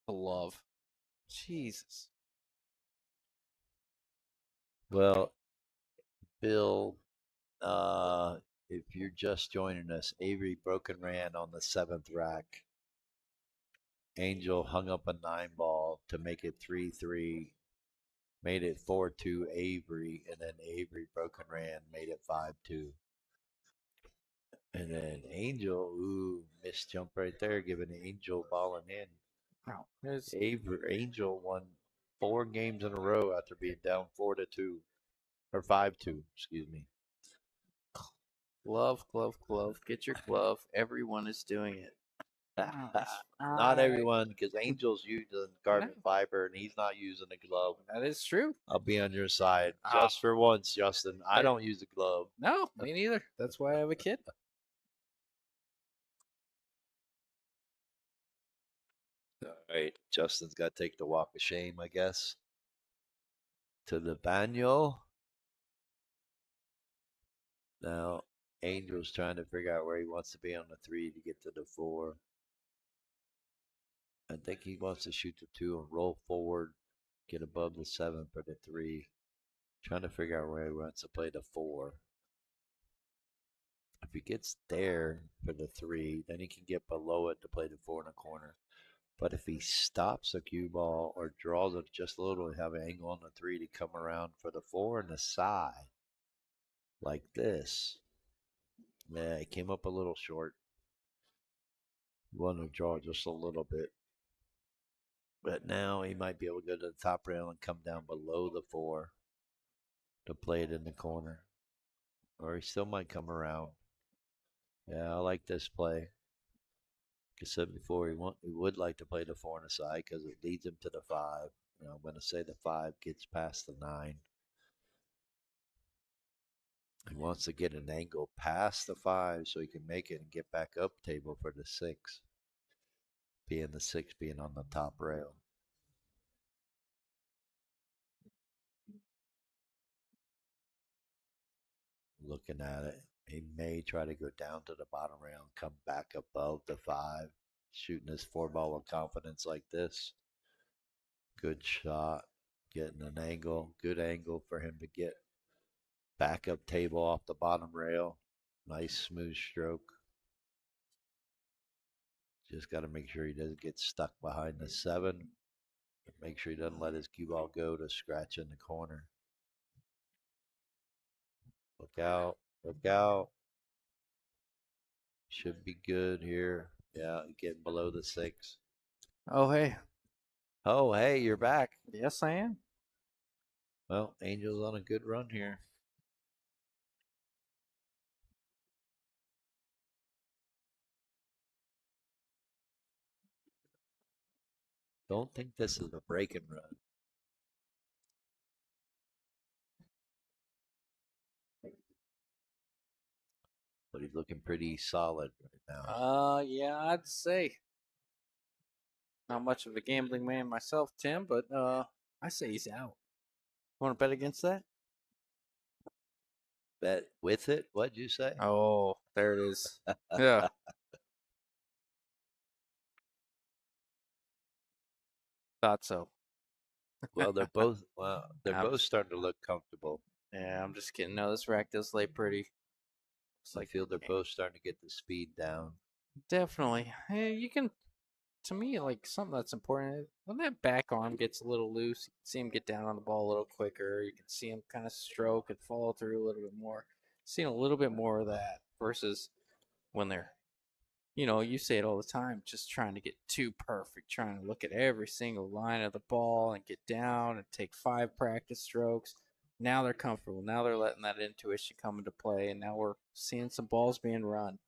Speaker 2: Glove. Jesus.
Speaker 1: Well, Bill, if you're just joining us, Avery broke and ran on the 7th rack. Angel hung up a 9 ball to make it 3-3, made it 4-2 Avery, and then Avery broke and ran, made it 5-2. And then Angel, ooh, missed jump right there, giving Angel ball in hand.
Speaker 2: No, there's
Speaker 1: Avery, Angel won 4 games in a row after being down 4-2 or 5-2, excuse me.
Speaker 2: glove, glove, glove. Get your glove. Everyone is doing it.
Speaker 1: Not
Speaker 2: I
Speaker 1: everyone, because Angel's using
Speaker 2: no,
Speaker 1: carbon fiber and he's not using a glove.
Speaker 2: that is true.
Speaker 1: I'll be on your side
Speaker 2: Ah,
Speaker 1: just for once, Justin. I don't use a glove.
Speaker 2: no, me neither. That's why I have a kid.
Speaker 1: All right, Justin's got to take the walk of shame, I guess, to the bagnole. Now, Angel's trying to figure out where he wants to be on the 3 to get to the 4. I think he wants to shoot the 2 and roll forward, get above the 7 for the 3. Trying to figure out where he wants to play the 4. If he gets there for the 3, then he can get below it to play the 4 in the corner. But if he stops a cue ball or draws it just a little, have an angle on the 3 to come around for the 4 and the side, like this. Yeah, it came up a little short. Want to draw just a little bit. But now he might be able to go to the top rail and come down below the 4 to play it in the corner. Or he still might come around. Yeah, I like this play. Like I said before, he would like to play the 4 on the side because it leads him to the 5. I'm going to say the 5 gets past the 9. He wants to get an angle past the 5 so he can make it and get back up table for the 6. Being the 6 being on the top rail. Looking at it, he may try to go down to the bottom rail and come back above the 5. Shooting his 4 ball with confidence like this. Good shot. Getting an angle. Good angle for him to get back up table off the bottom rail. Nice smooth stroke. Just got to make sure he doesn't get stuck behind the 7. Make sure he doesn't let his cue ball go to scratch in the corner. Look out. Look out. Should be good here. Yeah, getting below the 6.
Speaker 2: Oh, hey.
Speaker 1: Oh, hey, you're back.
Speaker 2: Yes, I am.
Speaker 1: Well, Angel's on a good run here. Don't think this is a break and run. But he's looking pretty solid right now.
Speaker 2: Yeah, I'd say not much of a gambling man myself, Tim, but I say he's out. Want to bet against that?
Speaker 1: Bet with it? What'd you say?
Speaker 2: Oh, there it is. Yeah, thought so.
Speaker 1: Well, they're
Speaker 2: I'm
Speaker 1: both
Speaker 2: just,
Speaker 1: starting to look comfortable.
Speaker 2: yeah, I'm just kidding. No, this rack does lay pretty. It's
Speaker 1: I
Speaker 2: like
Speaker 1: feel they're both starting to get the speed down.
Speaker 2: definitely. Hey, you can. To me, like something that's important when that back arm gets a little loose, you can see him get down on the ball a little quicker. You can see him kind of stroke and follow through a little bit more. Seeing a little bit more of that versus when they're, you say it all the time, just trying to get too perfect, trying to look at every single line of the ball and get down and take 5 practice strokes. Now they're comfortable. Now they're letting that intuition come into play, and now we're seeing some balls being run.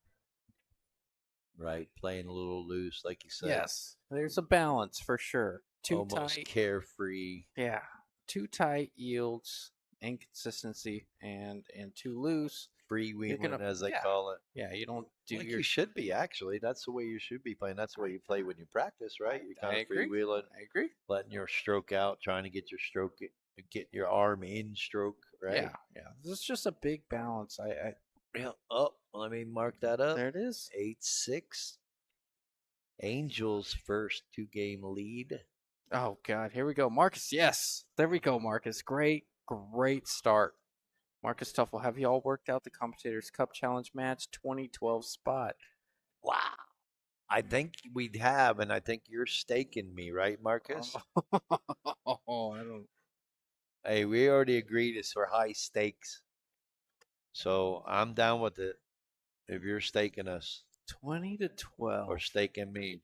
Speaker 1: Right, playing a little loose, like you said,
Speaker 2: Yes, there's a balance for sure. Too
Speaker 1: almost
Speaker 2: tight,
Speaker 1: carefree.
Speaker 2: yeah. Too tight yields inconsistency, and too loose. You're
Speaker 1: Freewheeling,
Speaker 2: gonna,
Speaker 1: as they
Speaker 2: yeah,
Speaker 1: call it.
Speaker 2: yeah. You don't do
Speaker 1: Like
Speaker 2: your.
Speaker 1: you should be, actually. That's the way you should be playing. That's the way you play when you practice, right? You're
Speaker 2: I
Speaker 1: kind of
Speaker 2: agree.
Speaker 1: freewheeling,
Speaker 2: I agree.
Speaker 1: letting your stroke out, trying to get your stroke, get your arm in stroke,
Speaker 2: Yeah,
Speaker 1: right?
Speaker 2: yeah. This is just a big balance. I
Speaker 1: Yeah. Oh, let me mark that up.
Speaker 2: There it is.
Speaker 1: 8-6. Angels' first 2-game lead.
Speaker 2: Oh God, here we go, Marcus. Yes, there we go, Marcus. Great, great start. Marcus Tuffle, have you all worked out the Commentators Cup Challenge match 2012 spot?
Speaker 1: Wow. I think we have, and I think you're staking me, right, Marcus?
Speaker 2: Oh, I don't.
Speaker 1: Hey, we already agreed it's for high stakes. So I'm down with it if you're staking us
Speaker 2: 20 to
Speaker 1: or
Speaker 2: 12.
Speaker 1: staking me.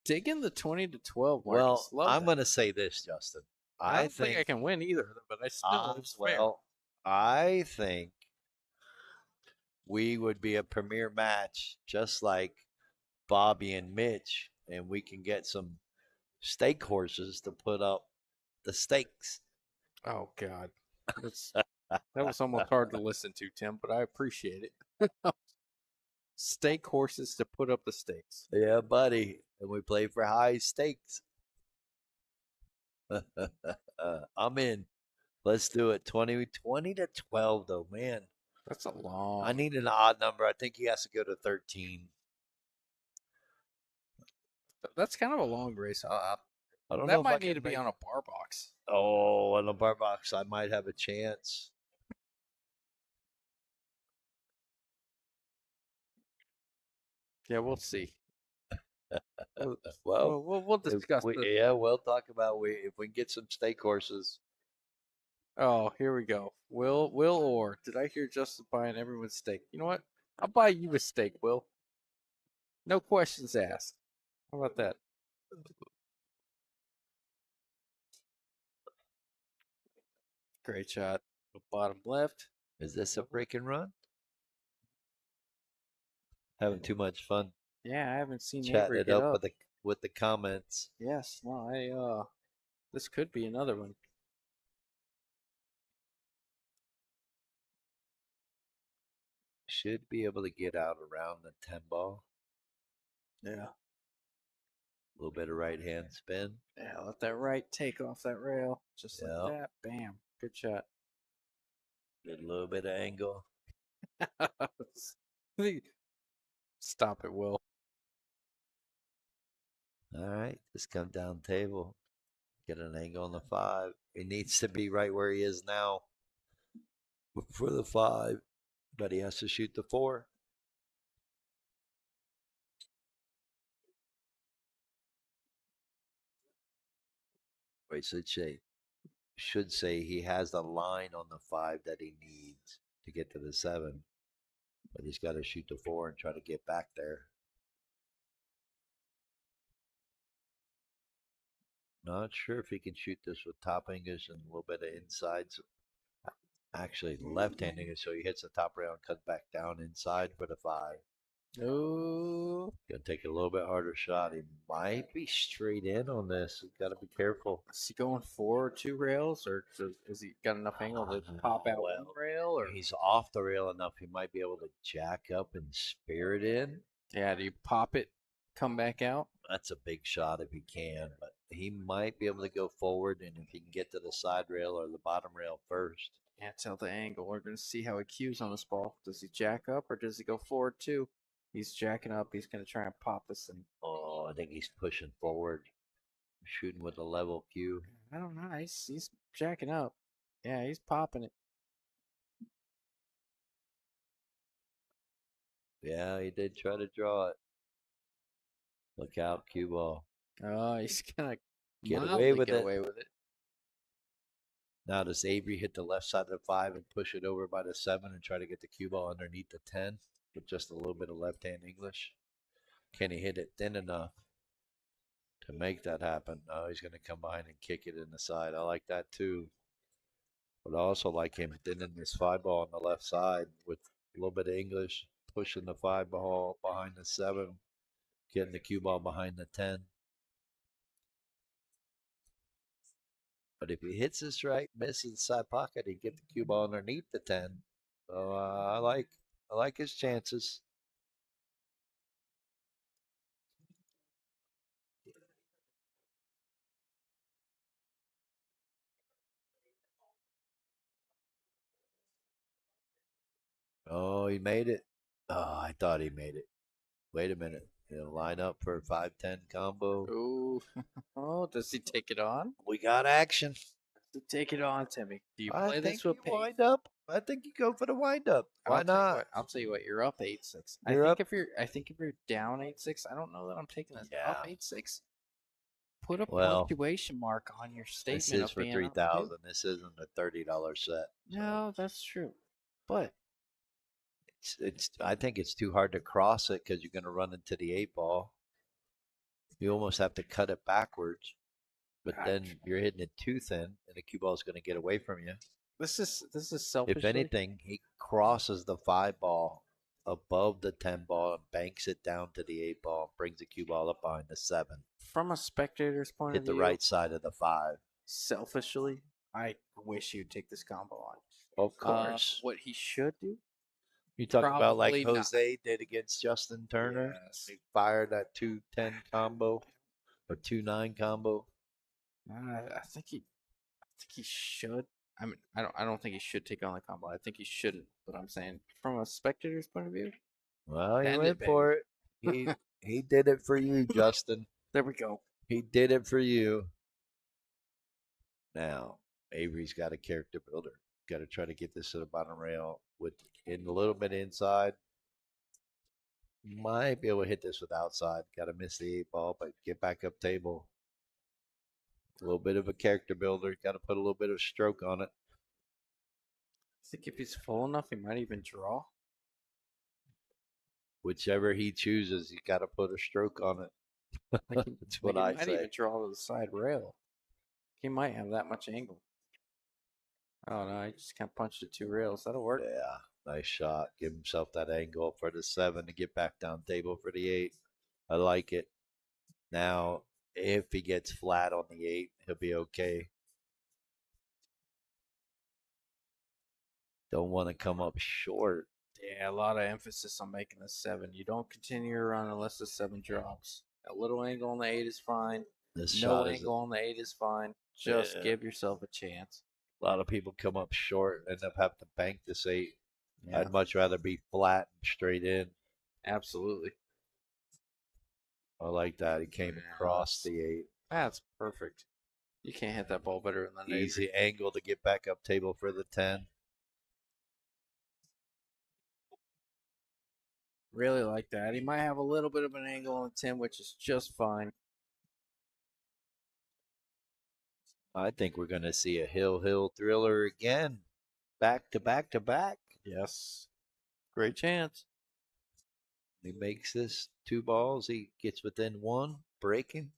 Speaker 2: Digging the 20 to 12,
Speaker 1: Well,
Speaker 2: Marcus. Love
Speaker 1: I'm
Speaker 2: that.
Speaker 1: going to say this, Justin.
Speaker 2: I
Speaker 1: I
Speaker 2: don't think I
Speaker 1: think,
Speaker 2: can win either, but I still it's fair.
Speaker 1: well, I think we would be a premier match just like Bobby and Mitch, and we can get some stake horses to put up the stakes.
Speaker 2: Oh God, that's that was almost hard to listen to, Tim, but I appreciate it. Stake horses to put up the stakes.
Speaker 1: Yeah, buddy. And we play for high stakes. I'm in. Let's do it. 20 to 12, though, man.
Speaker 2: That's a
Speaker 1: I
Speaker 2: long.
Speaker 1: need an odd number. I think he has to go to 13.
Speaker 2: That's kind of a long race.
Speaker 1: I don't know
Speaker 2: That
Speaker 1: if I
Speaker 2: might need
Speaker 1: can
Speaker 2: to be
Speaker 1: make.
Speaker 2: on a bar box.
Speaker 1: Oh, on the bar box, I might have a chance.
Speaker 2: Yeah, we'll see. We'll,
Speaker 1: Well,
Speaker 2: we'll
Speaker 1: if
Speaker 2: discuss
Speaker 1: we
Speaker 2: this.
Speaker 1: yeah, we'll talk about if we can get some steak horses.
Speaker 2: Oh, here we go. Will or did I hear Justin buying everyone's steak? You know what? I'll buy you a steak, Will. No questions asked. How about that? Great shot. Bottom left.
Speaker 1: Is this a break and run? Having too much fun
Speaker 2: Yeah, I haven't seen
Speaker 1: chatting
Speaker 2: Avery
Speaker 1: it
Speaker 2: get
Speaker 1: up
Speaker 2: up.
Speaker 1: with the comments.
Speaker 2: Yes, no, this could be another one.
Speaker 1: Should be able to get out around the 10 ball.
Speaker 2: Yeah.
Speaker 1: A little bit of right hand spin.
Speaker 2: Yeah, let that right take off that rail. Just like
Speaker 1: Yep.
Speaker 2: that. Bam. Good shot.
Speaker 1: Get a little bit of angle.
Speaker 2: Stop it, Will.
Speaker 1: All right, just come down table. Get an angle on the 5. He needs to be right where he is now for the 5, but he has to shoot the 4. Wait, should say he has the line on the 5 that he needs to get to the 7, but he's got to shoot the 4 and try to get back there. Not sure if he can shoot this with top English and a little bit of insides. Actually, left-handed, so he hits the top rail and cuts back down inside for the 5.
Speaker 2: Oh,
Speaker 1: Gonna take a little bit harder shot. He might be straight in on this. Got to be careful.
Speaker 2: is he going 2 rails, or is he got enough angle to pop out one
Speaker 1: Well,
Speaker 2: rail? Or
Speaker 1: he's off the rail enough. He might be able to jack up and spear it in.
Speaker 2: yeah, do you pop it, come back out?
Speaker 1: That's a big shot if he can, but he might be able to go forward. And if he can get to the side rail or the bottom rail first,
Speaker 2: Yeah, tell the angle. We're gonna see how he cues on this ball. Does he jack up or does he go forward too? He's jacking up. He's gonna try and pop this thing.
Speaker 1: oh, I think he's pushing forward, shooting with a level cue.
Speaker 2: I don't know. He's jacking up. Yeah, he's popping it.
Speaker 1: Yeah, he did try to draw it. Look out, cue ball.
Speaker 2: Oh, he's gonna
Speaker 1: Get away
Speaker 2: mildly
Speaker 1: with
Speaker 2: get
Speaker 1: it.
Speaker 2: away with it.
Speaker 1: Now does Avery hit the left side of the 5 and push it over by the 7 and try to get the cue ball underneath the 10 with just a little bit of left hand English? Can he hit it thin enough to make that happen? No, he's going to come behind and kick it in the side. I like that too. But I also like him thinning this 5 ball on the left side with a little bit of English, pushing the 5 ball behind the 7, getting the cue ball behind the 10. But if he hits this right, misses the side pocket, he get the cue ball underneath the 10. So I like his chances. Oh, he made it. Oh, I thought he made it. Wait a minute. He'll line up for a 5-10 combo.
Speaker 2: Oh, oh, does he take it on?
Speaker 1: We got action.
Speaker 2: Does he take it on, Timmy? Do you
Speaker 1: I
Speaker 2: play
Speaker 1: think
Speaker 2: this
Speaker 1: you
Speaker 2: with pace?
Speaker 1: wind up. I think you go for the wind up. Why not?
Speaker 2: I'll tell you what. You're up 8-6.
Speaker 1: You're up.
Speaker 2: I think if you're down 8-6, I don't know that I'm taking this up
Speaker 1: Yeah.
Speaker 2: 8-6. Put a
Speaker 1: Well,
Speaker 2: punctuation mark on your
Speaker 1: this
Speaker 2: statement
Speaker 1: is
Speaker 2: of
Speaker 1: for
Speaker 2: being up
Speaker 1: 3,000. This isn't a $30 set. So
Speaker 2: No, that's true. But
Speaker 1: it's. I think it's too hard to cross it because you're going to run into the 8 ball. You almost have to cut it backwards, but then you're hitting it too thin, and the cue ball is going to get away from you.
Speaker 2: this is selfishly.
Speaker 1: If anything, he crosses the 5 ball above the 10 ball and banks it down to the 8 ball and brings the cue ball up behind the 7.
Speaker 2: From a spectator's point
Speaker 1: Hit
Speaker 2: of
Speaker 1: the
Speaker 2: view,
Speaker 1: right side of the 5.
Speaker 2: selfishly, I wish you'd take this combo on.
Speaker 1: Of course.
Speaker 2: What he should do,
Speaker 1: You talk about like
Speaker 2: probably not.
Speaker 1: Jose did against Justin Turner.
Speaker 2: Yes.
Speaker 1: He fired that 2-10 combo or 2-9 combo.
Speaker 2: I think he should. I mean, I don't think he should take on the combo. I think he shouldn't. But I'm saying, from a spectator's point of view,
Speaker 1: Well, he
Speaker 2: Send it,
Speaker 1: went for it. He did it for you, Justin.
Speaker 2: there we go.
Speaker 1: He did it for you. Now, Avery's got a character builder. Got to try to get this to the bottom rail with in a little bit inside. Might be able to hit this with outside. Got to miss the 8 ball, but get back up table. A little bit of a character builder. Got to put a little bit of stroke on it.
Speaker 2: I think if he's full enough, he might even draw.
Speaker 1: Whichever he chooses, he's got to put a stroke on it. That's
Speaker 2: Like
Speaker 1: what
Speaker 2: he
Speaker 1: I
Speaker 2: might
Speaker 1: say.
Speaker 2: even draw to the side rail. He might have that much angle. Oh no, he just can't punch the 2 rails. That'll work.
Speaker 1: Yeah, nice shot. Give himself that angle for the 7 to get back down table for the 8. I like it. Now, if he gets flat on the 8, he'll be okay. Don't want to come up short.
Speaker 2: Yeah, a lot of emphasis on making the 7. You don't continue your run unless the 7 drops. A little angle on the 8 is fine.
Speaker 1: This
Speaker 2: No
Speaker 1: shot is,
Speaker 2: angle on the 8 is fine. Just
Speaker 1: yeah,
Speaker 2: give yourself a chance.
Speaker 1: a lot of people come up short and end up having to bank this 8.
Speaker 2: Yeah,
Speaker 1: I'd much rather be flat and straight in.
Speaker 2: absolutely.
Speaker 1: I like that. He came
Speaker 2: Yeah,
Speaker 1: across the 8.
Speaker 2: that's perfect. You can't hit that ball better than Avery.
Speaker 1: Easy angle to get back up table for the 10.
Speaker 2: Really like that. He might have a little bit of an angle on the 10, which is just fine.
Speaker 1: I think we're going to see a hill thriller again. Back to back to back.
Speaker 2: Yes. Great chance.
Speaker 1: He makes this 2 balls. He gets within 1, breaking.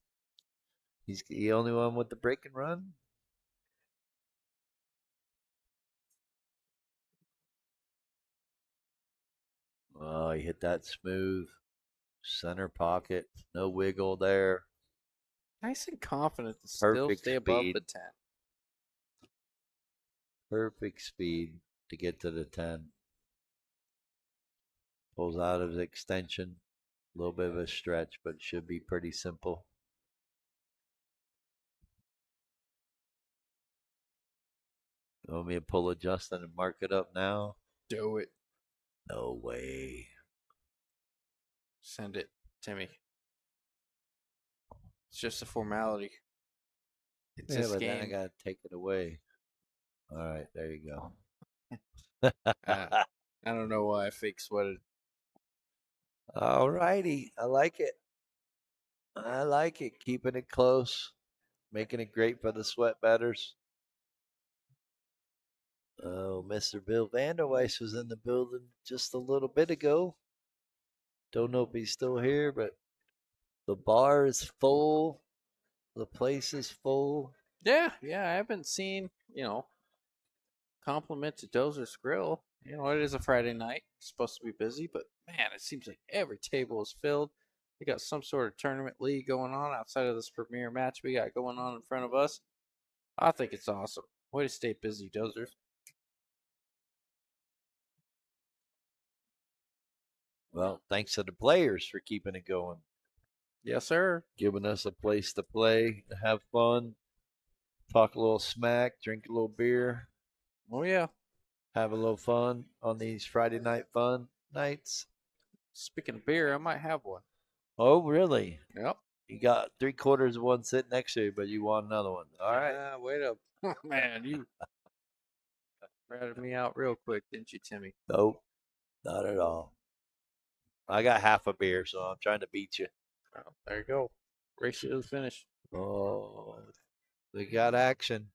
Speaker 1: He's the only one with the break and run. Oh, he hit that smooth center pocket. No wiggle there.
Speaker 2: Nice and confident to still
Speaker 1: Perfect
Speaker 2: stay above the
Speaker 1: speed.
Speaker 2: 10.
Speaker 1: Perfect speed to get to the 10. Pulls out of his extension. A little bit of a stretch, but should be pretty simple. You want me to pull a Justin and mark it up now?
Speaker 2: Do it.
Speaker 1: No way.
Speaker 2: Send it, Timmy. It's just a formality. It's
Speaker 1: Yeah,
Speaker 2: this
Speaker 1: but then I
Speaker 2: game.
Speaker 1: got to take it away. All right, there you go.
Speaker 2: Uh, I don't know why I fake sweated.
Speaker 1: All righty. I like it. I like it. Keeping it close, making it great for the sweat betters. Oh, Mr. Bill Vanderweiss was in the building just a little bit ago. Don't know if he's still here, but the bar is full. The place is full.
Speaker 2: Yeah, I haven't seen, compliment to Dozer's Grill. It is a Friday night. It's supposed to be busy, but man, it seems like every table is filled. We got some sort of tournament league going on outside of this premier match we got going on in front of us. I think it's awesome. Way to stay busy, Dozers.
Speaker 1: Well, thanks to the players for keeping it going,
Speaker 2: Yes, sir.
Speaker 1: giving us a place to play, to have fun, talk a little smack, drink a little beer,
Speaker 2: Oh, yeah.
Speaker 1: have a little fun on these Friday night fun nights.
Speaker 2: Speaking of beer, I might have one.
Speaker 1: Oh, really?
Speaker 2: Yep.
Speaker 1: You got 3/4 of one sitting next to you, but you want another one. All right.
Speaker 2: Wait up. Man, you ratted me out real quick, didn't you, Timmy?
Speaker 1: Nope, not at all. I got half a beer, so I'm trying to beat you.
Speaker 2: Oh, there you go. Race to the finish.
Speaker 1: Oh, they got action.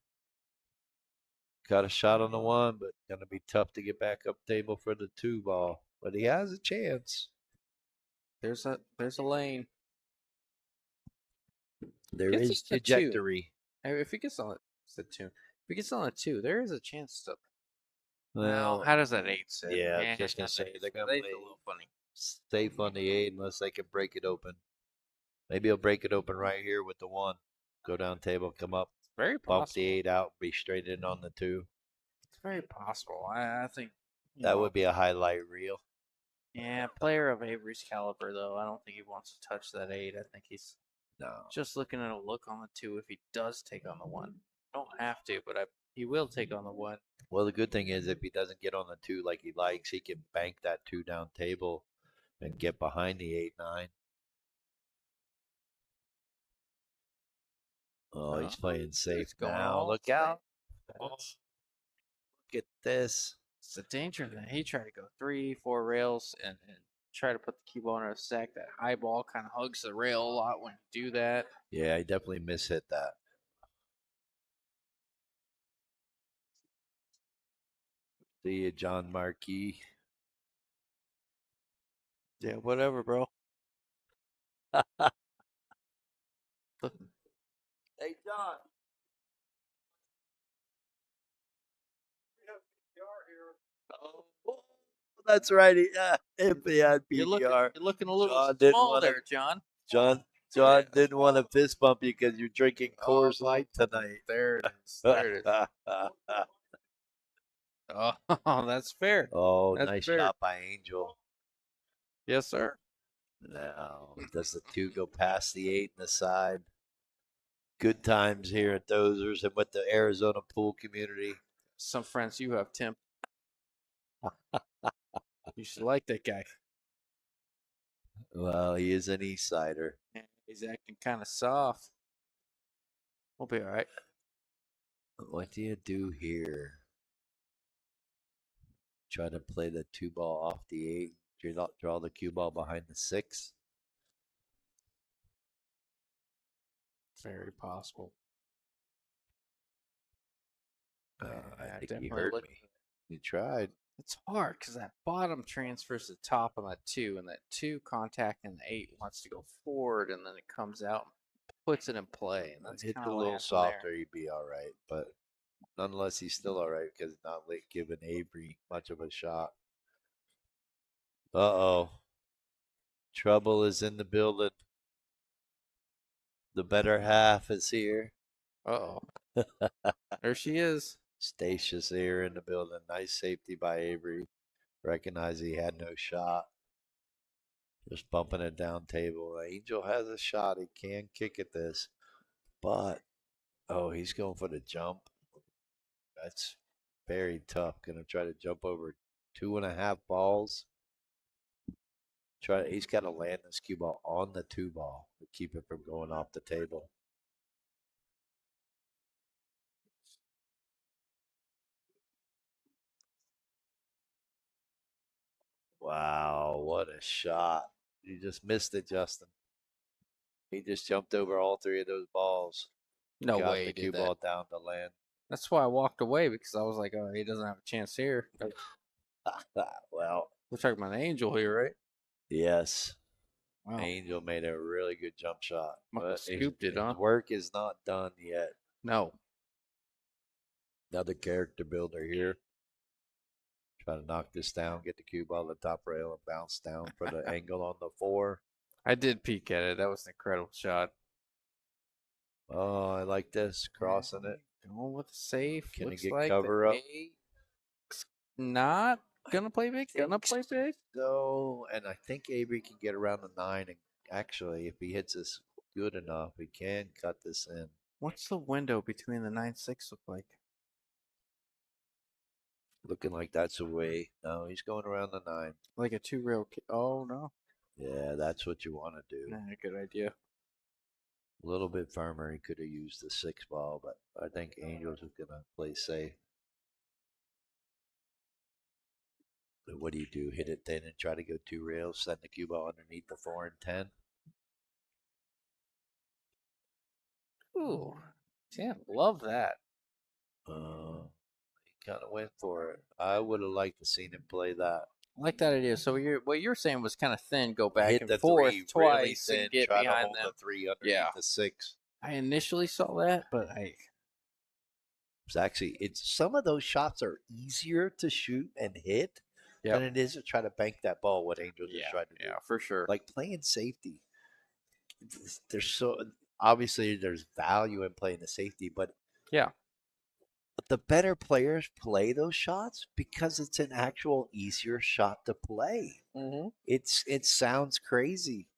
Speaker 1: Got a shot on the 1, but gonna be tough to get back up table for the 2 ball. But he has a chance.
Speaker 2: There's a lane.
Speaker 1: There
Speaker 2: Gets
Speaker 1: is
Speaker 2: us the 2.
Speaker 1: trajectory.
Speaker 2: If he gets on the 2, if he gets on the 2, there is a chance to. Well,
Speaker 1: Well,
Speaker 2: how does that 8 sit?
Speaker 1: yeah,
Speaker 2: Yeah,
Speaker 1: just gonna
Speaker 2: that
Speaker 1: say they're gonna
Speaker 2: eight's
Speaker 1: play
Speaker 2: a little funny.
Speaker 1: safe on the 8 unless they can break it open. Maybe he'll break it open right here with the 1. Go down table, come up,
Speaker 2: It's very
Speaker 1: bump the
Speaker 2: possible.
Speaker 1: 8 out, be straight in on the 2.
Speaker 2: It's very possible. I think,
Speaker 1: That would be a highlight reel.
Speaker 2: yeah, player of Avery's caliber, though, I don't think he wants to touch that 8. I think he's
Speaker 1: No.
Speaker 2: just looking at a look on the 2 if he does take on the 1. Don't have to, but he will take on the 1.
Speaker 1: Well, the good thing is if he doesn't get on the 2 like he likes, he can bank that 2 down table and get behind the 8-9. Oh, he's playing safe
Speaker 2: It's going
Speaker 1: now.
Speaker 2: all
Speaker 1: Look
Speaker 2: safe.
Speaker 1: out. Oh, look at this.
Speaker 2: It's the danger that he tried to go 3, 4 rails and try to put the cue ball on a sack. That high ball kind of hugs the rail a lot when you do that.
Speaker 1: Yeah, he definitely mishit that. See you, John Marquis.
Speaker 2: Yeah, whatever, bro.
Speaker 1: Hey, John. Oh, that's right. If he had PDR,
Speaker 2: You're looking a little
Speaker 1: John didn't
Speaker 2: small
Speaker 1: want to.
Speaker 2: there, John.
Speaker 1: John, John didn't want to fist bump you because you're drinking Coors Light tonight.
Speaker 2: There it is. There it is. Oh, that's fair.
Speaker 1: Oh,
Speaker 2: That's
Speaker 1: nice
Speaker 2: fair.
Speaker 1: shot by Angel.
Speaker 2: Yes, sir.
Speaker 1: Now, does the 2 go past the 8 in the side? Good times here at Dozers and with the Arizona pool community.
Speaker 2: Some friends you have, Tim. You should like that guy.
Speaker 1: Well, he is an East Sider.
Speaker 2: He's acting kind of soft. We'll be all right.
Speaker 1: What do you do here? Try to play the 2 ball off the 8. Draw the cue ball behind the 6.
Speaker 2: Very possible.
Speaker 1: I think he
Speaker 2: definitely
Speaker 1: heard
Speaker 2: look.
Speaker 1: me. He tried.
Speaker 2: It's hard because that bottom transfers to the top on that 2, and that 2 contacting the 8 wants to go forward, and then it comes out and puts it in play. And that's
Speaker 1: Hit
Speaker 2: kind
Speaker 1: a
Speaker 2: of what
Speaker 1: little
Speaker 2: happened there.
Speaker 1: softer, he'd be all right. But nonetheless, he's still all right because not giving Avery much of a shot. Uh-oh. Trouble is in the building. The better half is here.
Speaker 2: Uh oh. There she is.
Speaker 1: Statia's here in the building. Nice safety by Avery. Recognize he had no shot. Just bumping it down table. Angel has a shot. He can kick at this. But, oh, he's going for the jump. That's very tough. Going to try to jump over 2.5 balls. He's got to land this cue ball on the 2 ball to keep it from going off the table. Wow, what a shot. You just missed it, Justin. He just jumped over all 3 of those balls.
Speaker 2: No
Speaker 1: Got
Speaker 2: way
Speaker 1: the
Speaker 2: he
Speaker 1: cue
Speaker 2: did that.
Speaker 1: ball down to land.
Speaker 2: That's why I walked away because I was like, oh, he doesn't have a chance here.
Speaker 1: Well,
Speaker 2: We're talking about an Angel here, right?
Speaker 1: yes.
Speaker 2: Wow.
Speaker 1: Angel made a really good jump shot.
Speaker 2: Must have
Speaker 1: But
Speaker 2: scooped it, huh?
Speaker 1: his work is not done yet.
Speaker 2: No.
Speaker 1: Another character builder here. Try to knock this down, get the cue ball to the top rail, and bounce down for the angle on the 4.
Speaker 2: I did peek at it. That was an incredible shot.
Speaker 1: Oh, I like this. Crossing it.
Speaker 2: Going with the safe.
Speaker 1: Can he
Speaker 2: Looks
Speaker 1: get
Speaker 2: like
Speaker 1: cover
Speaker 2: the
Speaker 1: up?
Speaker 2: 8's not gonna play big. Gonna play big.
Speaker 1: So, and I think Avery can get around the 9. And actually, if he hits this good enough, he can cut this in.
Speaker 2: What's the window between the 9-6 look like?
Speaker 1: Looking like that's a way. No, he's going around the 9.
Speaker 2: Like a 2 rail. Oh no.
Speaker 1: Yeah, that's what you want to do.
Speaker 2: Nah, good idea.
Speaker 1: A little bit firmer. He could have used the 6 ball, but I think Angels is going to play safe. But what do you do? Hit it thin and try to go 2 rails, send the cue ball underneath the 4 and 10?
Speaker 2: Ooh. Yeah, love that.
Speaker 1: He kind of went for it. I would have liked to seen him play that.
Speaker 2: I like that idea. So what you're saying was kind of thin, go back
Speaker 1: Hit
Speaker 2: and
Speaker 1: the
Speaker 2: forth
Speaker 1: 3
Speaker 2: twice
Speaker 1: really thin,
Speaker 2: and get
Speaker 1: try to
Speaker 2: behind
Speaker 1: hold
Speaker 2: them.
Speaker 1: the 3 underneath the 6.
Speaker 2: I initially saw that, but
Speaker 1: It's actually, some of those shots are easier to shoot and hit than it is to try to bank that ball. What Angel just tried to do,
Speaker 2: for sure.
Speaker 1: like playing safety. There's so obviously there's value in playing the safety, but
Speaker 2: Yeah.
Speaker 1: the better players play those shots because it's an actual easier shot to play.
Speaker 2: Mm-hmm.
Speaker 1: It sounds crazy,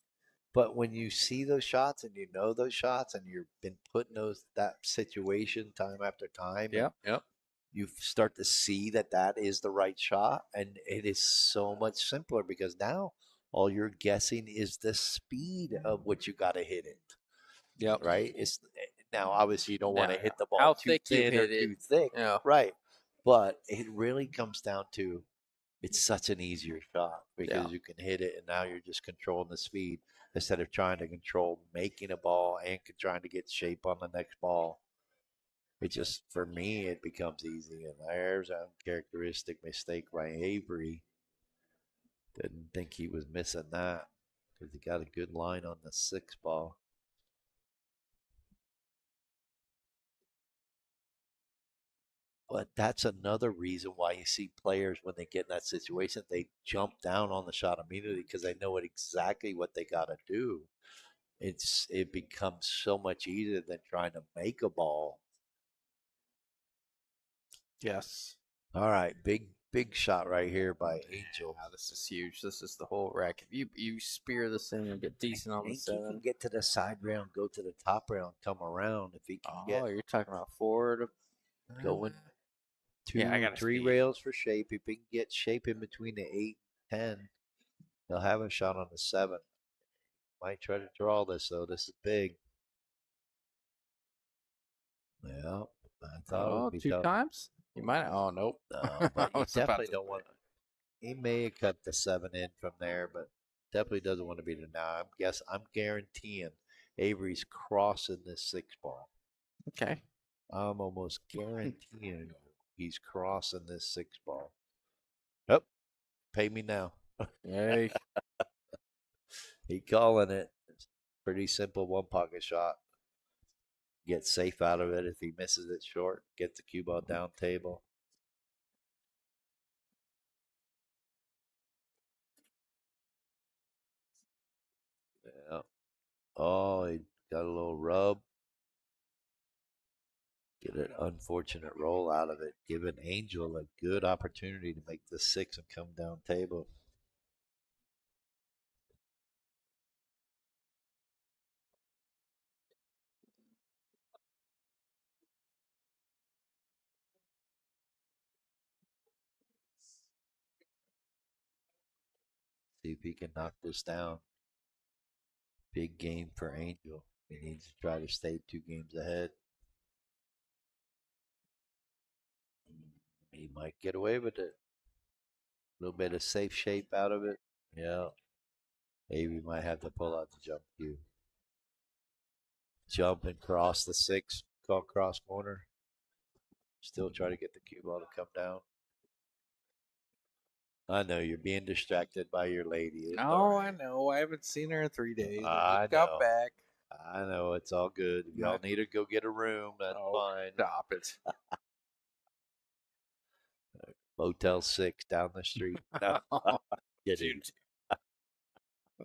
Speaker 1: but when you see those shots and you know those shots and you've been put in that situation time after time,
Speaker 2: Yep. Yep.
Speaker 1: you start to see that is the right shot, and it is so much simpler because now all you're guessing is the speed of what you got to hit it.
Speaker 2: Yep.
Speaker 1: Right? It's Now, obviously, you don't want
Speaker 2: Yeah,
Speaker 1: to
Speaker 2: yeah.
Speaker 1: hit the ball
Speaker 2: How
Speaker 1: too
Speaker 2: thick you
Speaker 1: thin or
Speaker 2: hit it.
Speaker 1: too thick,
Speaker 2: Yeah.
Speaker 1: right? But it really comes down to it's such an easier shot
Speaker 2: Yeah.
Speaker 1: because you can hit it, and now you're just controlling the speed instead of trying to control making a ball and trying to get shape on the next ball. It just, for me, it becomes easy. And there's a uncharacteristic mistake by Avery. Didn't think he was missing that because he got a good line on the 6 ball. But that's another reason why you see players when they get in that situation, they jump down on the shot immediately because they know exactly what they got to do. It becomes so much easier than trying to make a ball.
Speaker 2: Yes.
Speaker 1: All right, big shot right here by Angel.
Speaker 2: Yeah, this is huge. This is the whole wreck. If you spear this in and get
Speaker 1: I
Speaker 2: decent on the
Speaker 1: think he can
Speaker 2: 7.
Speaker 1: get to the side rail and go to the top rail and come around if he can
Speaker 2: Oh,
Speaker 1: get
Speaker 2: you're talking about forward.
Speaker 1: going
Speaker 2: Yeah, I
Speaker 1: 2,
Speaker 2: gotta
Speaker 1: 3
Speaker 2: speed.
Speaker 1: rails for shape. If he can get shape in between the 8 and 10, he'll have a shot on the 7. Might try to draw this though. This is big. Yeah, I thought it
Speaker 2: Oh,
Speaker 1: would be
Speaker 2: two
Speaker 1: tough.
Speaker 2: times? You might. Oh, nope.
Speaker 1: No,
Speaker 2: I
Speaker 1: but you
Speaker 2: was about
Speaker 1: definitely
Speaker 2: to
Speaker 1: don't
Speaker 2: say.
Speaker 1: want. He may have cut the 7 in from there, but definitely doesn't want to be there now. I'm guaranteeing Avery's crossing this 6 ball.
Speaker 2: Okay.
Speaker 1: I'm almost guaranteeing he's crossing this 6 ball. Yep, pay me now.
Speaker 2: Yay.
Speaker 1: He calling it. It's pretty simple one pocket shot. Get safe out of it. If he misses it short, get the cue ball down table. Yeah. Oh, he got a little rub. Get an unfortunate roll out of it. Giving Angel a good opportunity to make the 6 and come down table. See if he can knock this down. Big game for Angel. He needs to try to stay 2 games ahead. He might get away with it. A little bit of safe shape out of it. Yeah. Avery might have to pull out the jump cue. Jump and cross the 6, call cross corner. Still try to get the cue ball to come down. I know you're being distracted by your lady. It's all
Speaker 2: Oh, I
Speaker 1: right.
Speaker 2: know. I haven't seen her in 3 days. I
Speaker 1: I
Speaker 2: just got
Speaker 1: know.
Speaker 2: back.
Speaker 1: I know. It's all good. If y'all
Speaker 2: My,
Speaker 1: need to go get a room, that's
Speaker 2: oh,
Speaker 1: fine.
Speaker 2: stop it.
Speaker 1: Motel 6 down the street. No,
Speaker 2: Oh,
Speaker 1: kidding.
Speaker 2: dude.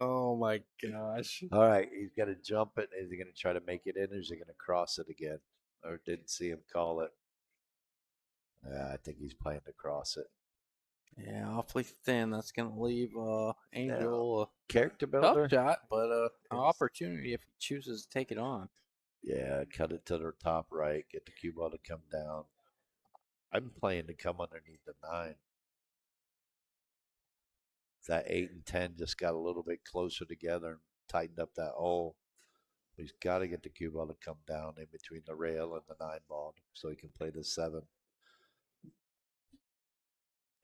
Speaker 2: Oh my gosh.
Speaker 1: All right. He's got to jump it. Is he going to try to make it in or is he going to cross it again? Or didn't see him call it. Yeah, I think he's planning to cross it.
Speaker 2: Yeah, awfully thin. That's gonna leave
Speaker 1: Now,
Speaker 2: Angel a
Speaker 1: character
Speaker 2: tough
Speaker 1: builder.
Speaker 2: shot, but an opportunity if he chooses to take it on.
Speaker 1: Yeah, cut it to the top right. Get the cue ball to come down. I'm playing to come underneath the 9. That 8 and 10 just got a little bit closer together and tightened up that hole. He's got to get the cue ball to come down in between the rail and the 9 ball so he can play the 7.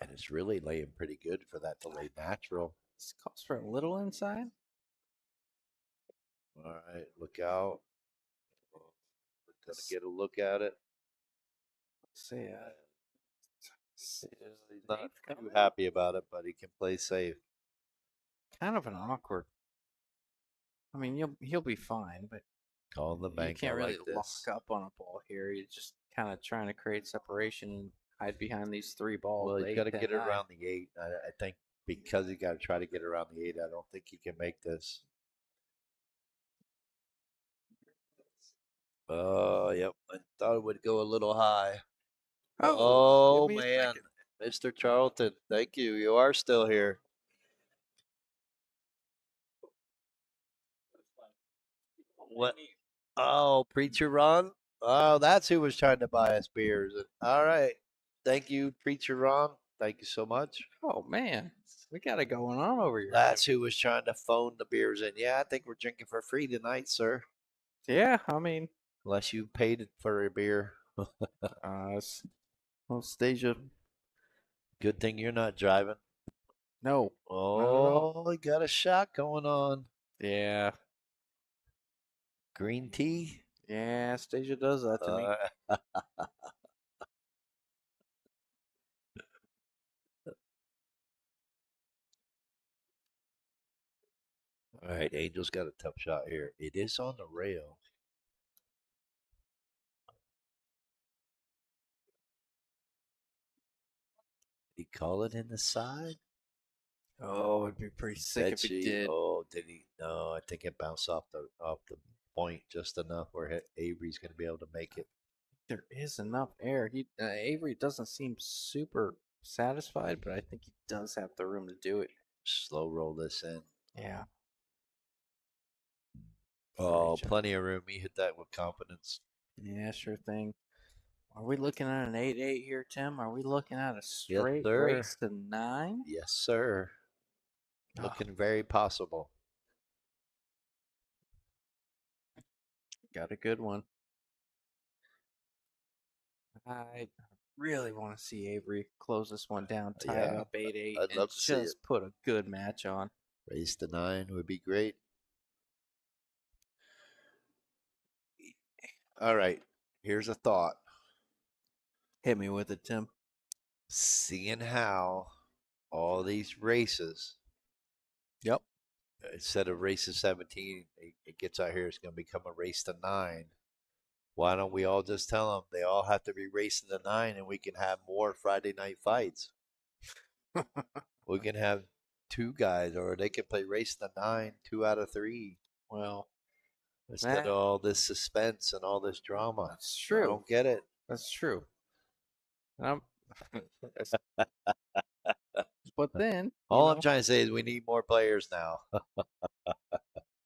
Speaker 1: And it's really laying pretty good for that to lay natural.
Speaker 2: This calls for a little inside.
Speaker 1: All right, look out. We're going to get a look at it.
Speaker 2: Let's see,
Speaker 1: Yeah, he's not
Speaker 2: safe
Speaker 1: too
Speaker 2: coming.
Speaker 1: happy about it, but he can play safe.
Speaker 2: Kind of an awkward. I mean, he'll be fine, but
Speaker 1: Calling the
Speaker 2: you
Speaker 1: bank. I
Speaker 2: can't really
Speaker 1: like
Speaker 2: lock
Speaker 1: this.
Speaker 2: up on a ball here. You're just kind of trying to create separation and hide behind these 3 balls,
Speaker 1: Well,
Speaker 2: the
Speaker 1: he's
Speaker 2: 8,
Speaker 1: got to
Speaker 2: 10,
Speaker 1: get it
Speaker 2: 9.
Speaker 1: around the 8. I think because he got to try to get around the 8, I don't think he can make this. Oh, yep. I thought it would go a little high.
Speaker 2: Oh, give
Speaker 1: Oh,
Speaker 2: me a
Speaker 1: man.
Speaker 2: second.
Speaker 1: Mr. Charlton, thank you. You are still here. What? Oh, Preacher Ron? Oh, that's who was trying to buy us beers. All right. Thank you, Preacher Ron. Thank you so much.
Speaker 2: Oh man, we got it going on over here.
Speaker 1: That's who was trying to phone the beers in. Yeah, I think we're drinking for free tonight, sir.
Speaker 2: Yeah, I mean,
Speaker 1: unless you paid for a beer.
Speaker 2: Well, Stasia,
Speaker 1: Good thing you're not driving.
Speaker 2: no, not at all.
Speaker 1: Oh, he got a shot going on.
Speaker 2: Yeah,
Speaker 1: Green tea.
Speaker 2: yeah, Stasia does that to me.
Speaker 1: All right, Angel's got a tough shot here. It is on the rail. Did he call it in the side?
Speaker 2: Oh, it'd be pretty sick if
Speaker 1: Bet
Speaker 2: he
Speaker 1: you.
Speaker 2: did.
Speaker 1: Oh, did he? No, I think it bounced off the point just enough where Avery's going to be able to make it.
Speaker 2: There is enough air. Avery doesn't seem super satisfied, but I think he does have the room to do it.
Speaker 1: Slow roll this in.
Speaker 2: Yeah.
Speaker 1: Oh,
Speaker 2: Great job.
Speaker 1: plenty of room. He hit that with confidence.
Speaker 2: Yeah, sure thing. Are we looking at an 8-8 here, Tim? Are we looking at a
Speaker 1: Yes,
Speaker 2: straight
Speaker 1: sir.
Speaker 2: race to 9?
Speaker 1: Yes, sir.
Speaker 2: Oh,
Speaker 1: Looking very possible.
Speaker 2: got a good one. I really want to see Avery close this one down, tie it
Speaker 1: Yeah,
Speaker 2: up 8-8,
Speaker 1: I'd
Speaker 2: and
Speaker 1: love to see it.
Speaker 2: just put a good match on.
Speaker 1: Race to 9 would be great. All right, here's a thought.
Speaker 2: Hit me with it, Tim.
Speaker 1: Seeing how all these races,
Speaker 2: Yep.
Speaker 1: instead of races 17, it gets out here, it's going to become a race to 9. Why don't we all just tell them they all have to be racing to 9 and we can have more Friday night fights? We can have two guys, or they can play race to 9, 2 out of 3,
Speaker 2: Well,
Speaker 1: instead of
Speaker 2: that
Speaker 1: all this suspense and all this drama.
Speaker 2: that's
Speaker 1: I
Speaker 2: true.
Speaker 1: don't get it.
Speaker 2: That's true. Um, but then,
Speaker 1: All I'm trying to say is we need more players now.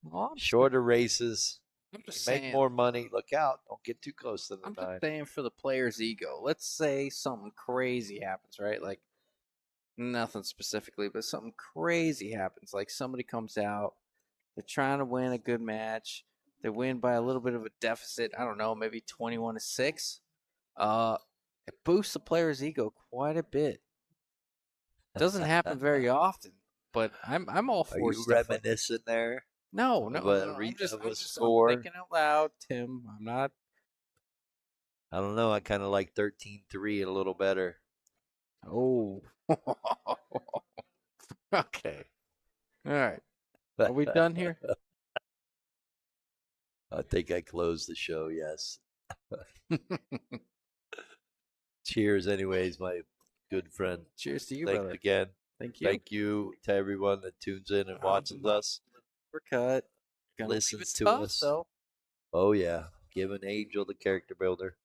Speaker 2: well,
Speaker 1: Shorter races.
Speaker 2: I'm
Speaker 1: You
Speaker 2: just
Speaker 1: make
Speaker 2: saying,
Speaker 1: more money. Look out. Don't get too close to the
Speaker 2: I'm just
Speaker 1: 9.
Speaker 2: saying for the player's ego. Let's say something crazy happens, right? Like nothing specifically, but something crazy happens. Like somebody comes out, they're trying to win a good match. They win by a little bit of a deficit. I don't know, maybe 21-6. Uh, it boosts the player's ego quite a bit. Doesn't happen very often, but I'm all
Speaker 1: Are
Speaker 2: for
Speaker 1: you
Speaker 2: stuff like that.
Speaker 1: reminiscent there
Speaker 2: No, no,
Speaker 1: of
Speaker 2: no,
Speaker 1: a,
Speaker 2: no.
Speaker 1: of a
Speaker 2: I'm
Speaker 1: score?
Speaker 2: thinking out loud, Tim. I'm not.
Speaker 1: I don't know. I kind of like 13-3 a little better.
Speaker 2: Oh. Okay. All right. Are we
Speaker 1: I
Speaker 2: done here?
Speaker 1: think I closed the show. Yes. Cheers, anyways, my good friend.
Speaker 2: Cheers to you,
Speaker 1: Thanks
Speaker 2: brother.
Speaker 1: again.
Speaker 2: Thank you.
Speaker 1: Thank you to everyone that tunes in and watches us,
Speaker 2: We're cut. Gonna leave it
Speaker 1: listens to
Speaker 2: tough
Speaker 1: us.
Speaker 2: though.
Speaker 1: Oh, yeah. Give an Angel the character builder.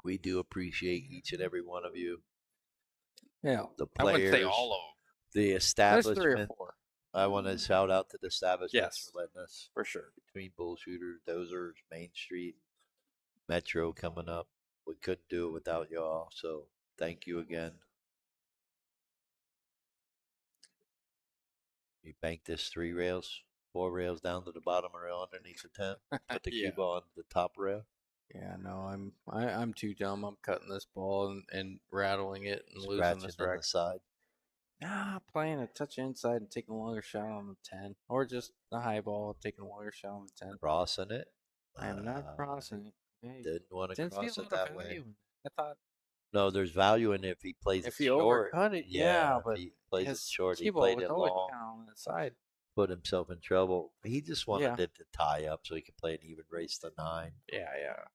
Speaker 1: We do appreciate each and every one of you,
Speaker 2: Yeah.
Speaker 1: the
Speaker 2: I wouldn't say
Speaker 1: players,
Speaker 2: all of them.
Speaker 1: the
Speaker 2: There's 3 or
Speaker 1: establishment.
Speaker 2: 4.
Speaker 1: I want to shout out to the establishments
Speaker 2: Yes,
Speaker 1: for letting us
Speaker 2: for sure.
Speaker 1: between Bullshooters, Dozers, Main Street, Metro coming up. We couldn't do it without y'all. So thank you again. You bank this 3 rails, 4 rails down to the bottom rail underneath the tent. Put the
Speaker 2: Yeah.
Speaker 1: cube on the top rail.
Speaker 2: Yeah, no, I'm too dumb. I'm cutting this ball and rattling it and losing
Speaker 1: Scratching
Speaker 2: this
Speaker 1: in
Speaker 2: rack.
Speaker 1: the side.
Speaker 2: Nah, playing a touch inside and taking a longer shot on the 10. Or just the high ball, taking a longer shot on the 10.
Speaker 1: Crossing it.
Speaker 2: I am not crossing it. Hey,
Speaker 1: Didn't want to
Speaker 2: didn't see a
Speaker 1: cross it
Speaker 2: lot of
Speaker 1: that
Speaker 2: value
Speaker 1: way.
Speaker 2: in it. I thought
Speaker 1: No, there's value in it if he plays it
Speaker 2: if you
Speaker 1: short.
Speaker 2: overcut it,
Speaker 1: Yeah,
Speaker 2: yeah,
Speaker 1: if
Speaker 2: but
Speaker 1: he plays it
Speaker 2: his
Speaker 1: short, he
Speaker 2: cue ball
Speaker 1: played
Speaker 2: was
Speaker 1: it
Speaker 2: always
Speaker 1: long,
Speaker 2: kind of on that side.
Speaker 1: put himself in trouble. He just wanted
Speaker 2: Yeah,
Speaker 1: it to tie up so he could play an even race to 9.
Speaker 2: yeah, yeah.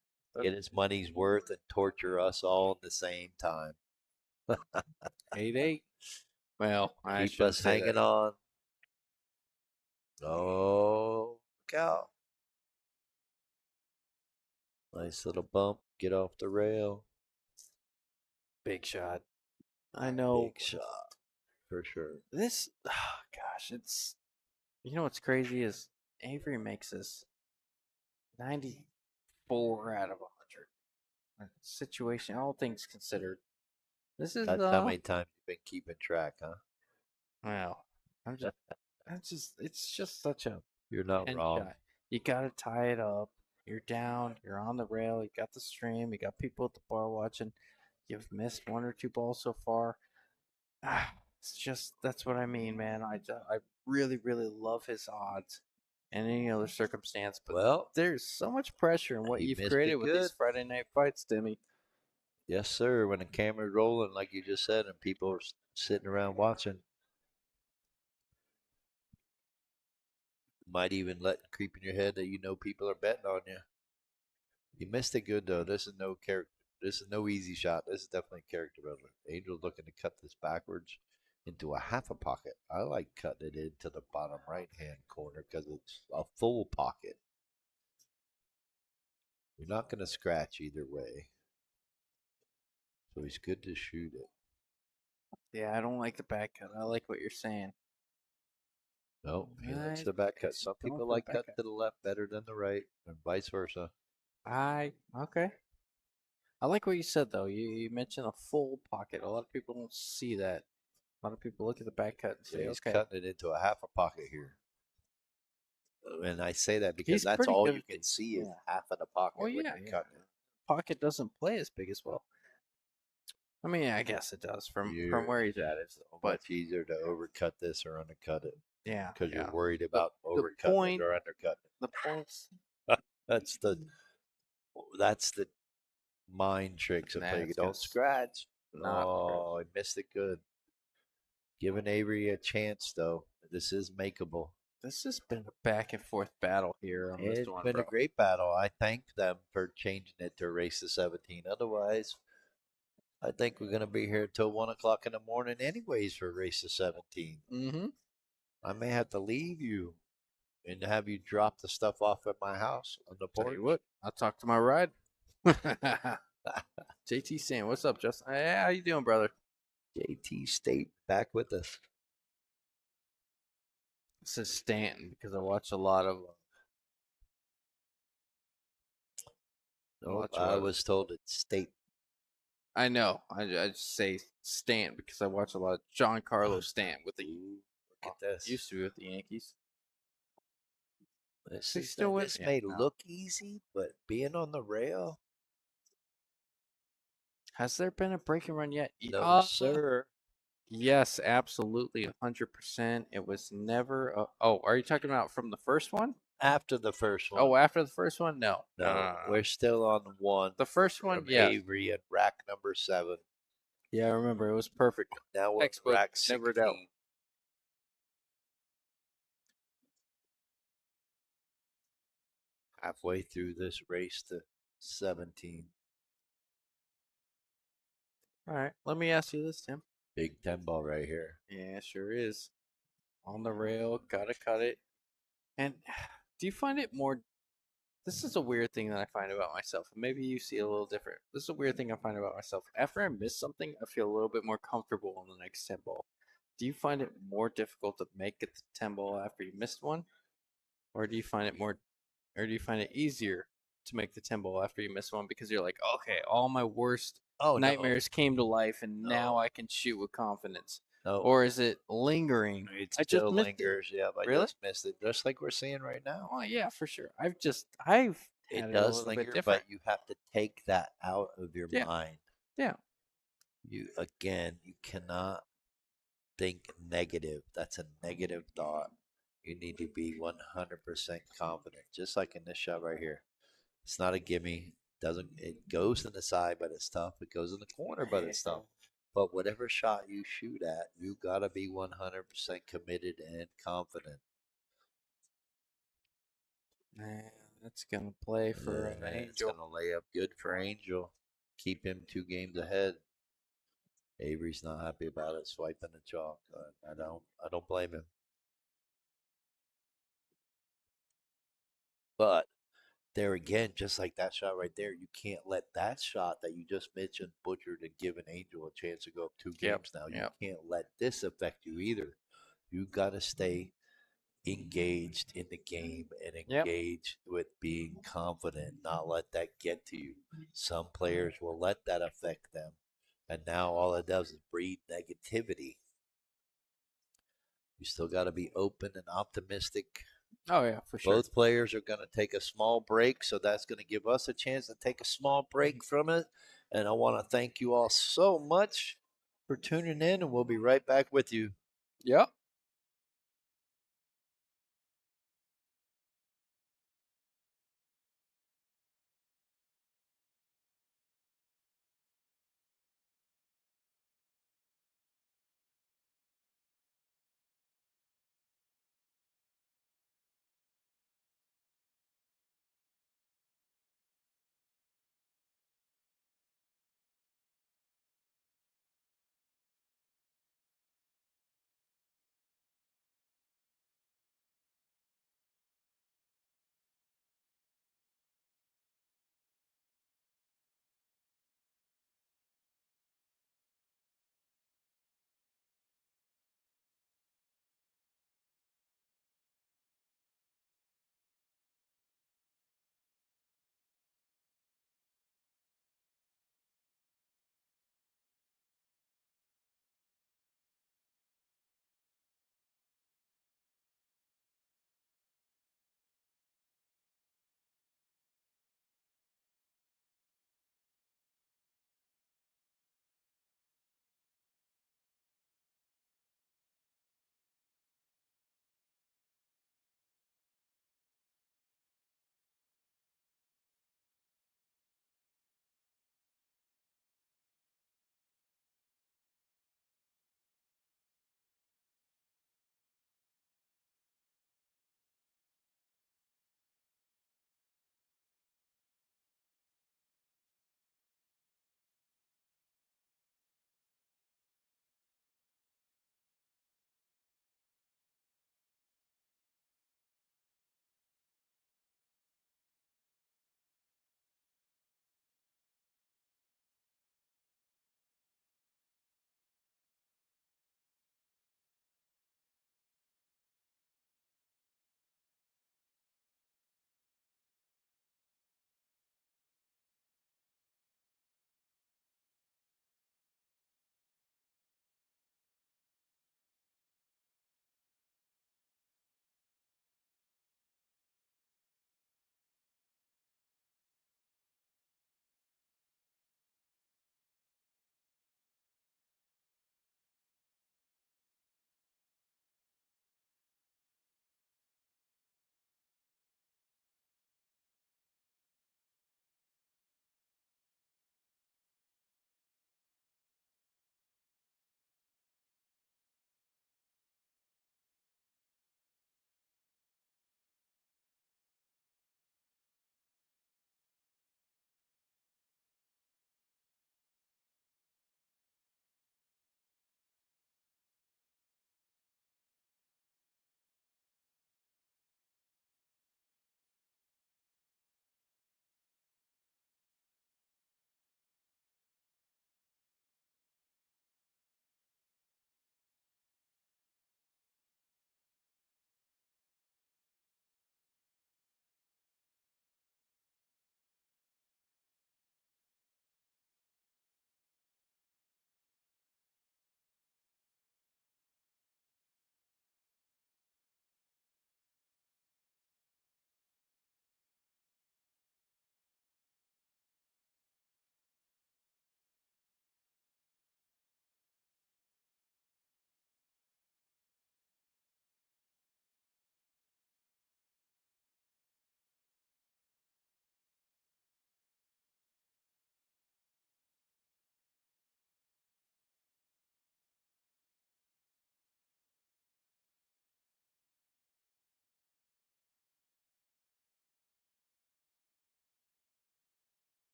Speaker 1: Get his money's worth and torture us all at the same time.
Speaker 2: 8-8. Well, I
Speaker 1: Keep
Speaker 2: shouldn't
Speaker 1: us
Speaker 2: say that.
Speaker 1: hanging on. Oh, look out. Nice little bump. Get off the rail.
Speaker 2: Big shot. I know
Speaker 1: Big shot for sure.
Speaker 2: this. Oh, gosh, it's what's crazy is Avery makes this 94 out of 100. Situation, all things considered. This is
Speaker 1: That's how many times you've been keeping track, huh?
Speaker 2: well, I'm just it's just such a
Speaker 1: You're not
Speaker 2: pen
Speaker 1: wrong.
Speaker 2: shot. You gotta tie it up. You're down. You're on the rail. You got the stream. You got people at the bar watching. You've missed one or two balls so far. It's just that's what I mean, man. I really really love his odds in any other circumstance, but
Speaker 1: Well,
Speaker 2: there's so much pressure in what
Speaker 1: he
Speaker 2: you've
Speaker 1: missed
Speaker 2: created
Speaker 1: it
Speaker 2: with these
Speaker 1: good.
Speaker 2: Friday night fights, Timmy.
Speaker 1: Yes, sir. When the camera's rolling, like you just said, and people are sitting around watching, might even let creep in your head that you know people are betting on you. You missed it good though. This is no character. This is no easy shot. This is definitely character builder. Angel's looking to cut this backwards into a half a pocket. I like cutting it into the bottom right hand corner because it's a full pocket. You're not going to scratch either way. So he's good to shoot it.
Speaker 2: Yeah, I don't like the back cut. I like what you're saying.
Speaker 1: No, he likes
Speaker 2: I
Speaker 1: the back cut.
Speaker 2: just
Speaker 1: Some
Speaker 2: going
Speaker 1: people
Speaker 2: for the
Speaker 1: like
Speaker 2: back
Speaker 1: cutting
Speaker 2: cut.
Speaker 1: to the left better than the right, and vice versa.
Speaker 2: I okay. I like what you said though. You mentioned a full pocket. A lot of people don't see that. A lot of people look at the back cut and
Speaker 1: Yeah,
Speaker 2: say,
Speaker 1: he's
Speaker 2: okay,
Speaker 1: cutting it into a half a pocket here. And I say that because
Speaker 2: he's
Speaker 1: that's
Speaker 2: pretty
Speaker 1: all
Speaker 2: good
Speaker 1: you
Speaker 2: at
Speaker 1: can
Speaker 2: it.
Speaker 1: see is
Speaker 2: Yeah.
Speaker 1: half of the
Speaker 2: Oh
Speaker 1: pocket when
Speaker 2: yeah,
Speaker 1: you're
Speaker 2: yeah.
Speaker 1: cutting it.
Speaker 2: Pocket doesn't play as big as well. I mean, I guess it does from
Speaker 1: You're
Speaker 2: where he's at. It's
Speaker 1: so
Speaker 2: but
Speaker 1: much easier to overcut this or undercut it
Speaker 2: yeah,
Speaker 1: because you're
Speaker 2: yeah.
Speaker 1: worried
Speaker 2: The
Speaker 1: about
Speaker 2: the
Speaker 1: overcutting it
Speaker 2: point,
Speaker 1: or undercutting
Speaker 2: the points.
Speaker 1: it. That's the mind tricks of
Speaker 2: Nah,
Speaker 1: playing.
Speaker 2: it's gonna
Speaker 1: Don't scratch.
Speaker 2: not scratch.
Speaker 1: Oh, I missed it good. Giving Avery a chance though. This is makeable.
Speaker 2: This has been a back and forth battle here on this
Speaker 1: It's
Speaker 2: one,
Speaker 1: been a
Speaker 2: bro.
Speaker 1: great battle. I thank them for changing it to race to 17. Otherwise, I think we're going to be here till 1 o'clock in the morning, anyways, for race to 17.
Speaker 2: Mm-hmm.
Speaker 1: I may have to leave you and have you drop the stuff off at my house on the
Speaker 2: Tell you
Speaker 1: porch.
Speaker 2: what, I'll talk to my ride. JT Sam, what's up, Justin? Hey, how you doing, brother?
Speaker 1: JT State back with us.
Speaker 2: This is Stanton because I watch a lot of
Speaker 1: Nope, I was told it's State.
Speaker 2: I know. I just say Stanton because I watch a lot of John Carlos Stanton with the
Speaker 1: Ooh, look
Speaker 2: well,
Speaker 1: at this.
Speaker 2: used to be with the Yankees. Is
Speaker 1: This
Speaker 2: he
Speaker 1: is
Speaker 2: still with?
Speaker 1: this
Speaker 2: Yeah,
Speaker 1: may
Speaker 2: no.
Speaker 1: look easy, but being on the rail,
Speaker 2: Has there been a breaking run yet?
Speaker 1: no sir.
Speaker 2: Yes, absolutely, 100%. It was never. Oh, are you talking about from the first one?
Speaker 1: After the first one,
Speaker 2: Oh, after the first one? No, no, no, no,
Speaker 1: no,
Speaker 2: no.
Speaker 1: we're still on one
Speaker 2: The first one,
Speaker 1: from
Speaker 2: yes.
Speaker 1: Avery at rack number 7.
Speaker 2: Yeah, I remember. It was perfect.
Speaker 1: Now we're on
Speaker 2: Textbook,
Speaker 1: rack
Speaker 2: never doubt.
Speaker 1: 16. Halfway through this race to 17.
Speaker 2: All right, let me ask you this, Tim.
Speaker 1: Big 10 ball right here.
Speaker 2: Yeah, sure is. On the rail, gotta cut it. And do you find it more? This is a weird thing that I find about myself. And maybe you see it a little different. This is a weird thing I find about myself. After I miss something, I feel a little bit more comfortable on the next 10 ball. Do you find it more difficult to make it to 10 ball after you missed one? Or do you find it more, or do you find it easier to make the 10 ball after you miss one because you're like, okay, all my worst
Speaker 1: Oh, no.
Speaker 2: nightmares came to life and now
Speaker 1: No.
Speaker 2: I can shoot with confidence?
Speaker 1: No.
Speaker 2: Or is it lingering?
Speaker 1: It
Speaker 2: I just
Speaker 1: still
Speaker 2: missed it.
Speaker 1: lingers. Yeah, I
Speaker 2: Really?
Speaker 1: just missed it. Just like we're seeing right now.
Speaker 2: Oh yeah, for sure. I've
Speaker 1: It
Speaker 2: had it a
Speaker 1: does
Speaker 2: little bit
Speaker 1: linger,
Speaker 2: different.
Speaker 1: but you have to take that out of your
Speaker 2: Yeah,
Speaker 1: mind.
Speaker 2: yeah.
Speaker 1: You cannot think negative. That's a negative thought. You need to be 100% confident. Just like in this shot right here. It's not a gimme. Doesn't it goes in the side, but it's tough. It goes in the corner, but it's tough. But whatever shot you shoot at, you gotta be 100% committed and confident.
Speaker 2: Man, that's gonna play for
Speaker 1: And it's
Speaker 2: Angel.
Speaker 1: gonna lay up good for Angel. Keep him 2 games ahead. Avery's not happy about it, swiping the chalk. I don't blame him. But there again, just like that shot right there, you can't let that shot that you just mentioned butchered and give an Angel a chance to go up two
Speaker 2: Yep,
Speaker 1: games now. You
Speaker 2: yep,
Speaker 1: can't let this affect you either. You got to stay engaged in the game and
Speaker 2: yep.
Speaker 1: engaged with being confident, not let that get to you. Some players will let that affect them. And now all it does is breed negativity. You still got to be open and optimistic.
Speaker 2: Oh yeah, for sure.
Speaker 1: Both players are going to take a small break, so that's going to give us a chance to take a small break from it. And I want to thank you all so much for tuning in, and we'll be right back with you.
Speaker 2: Yep.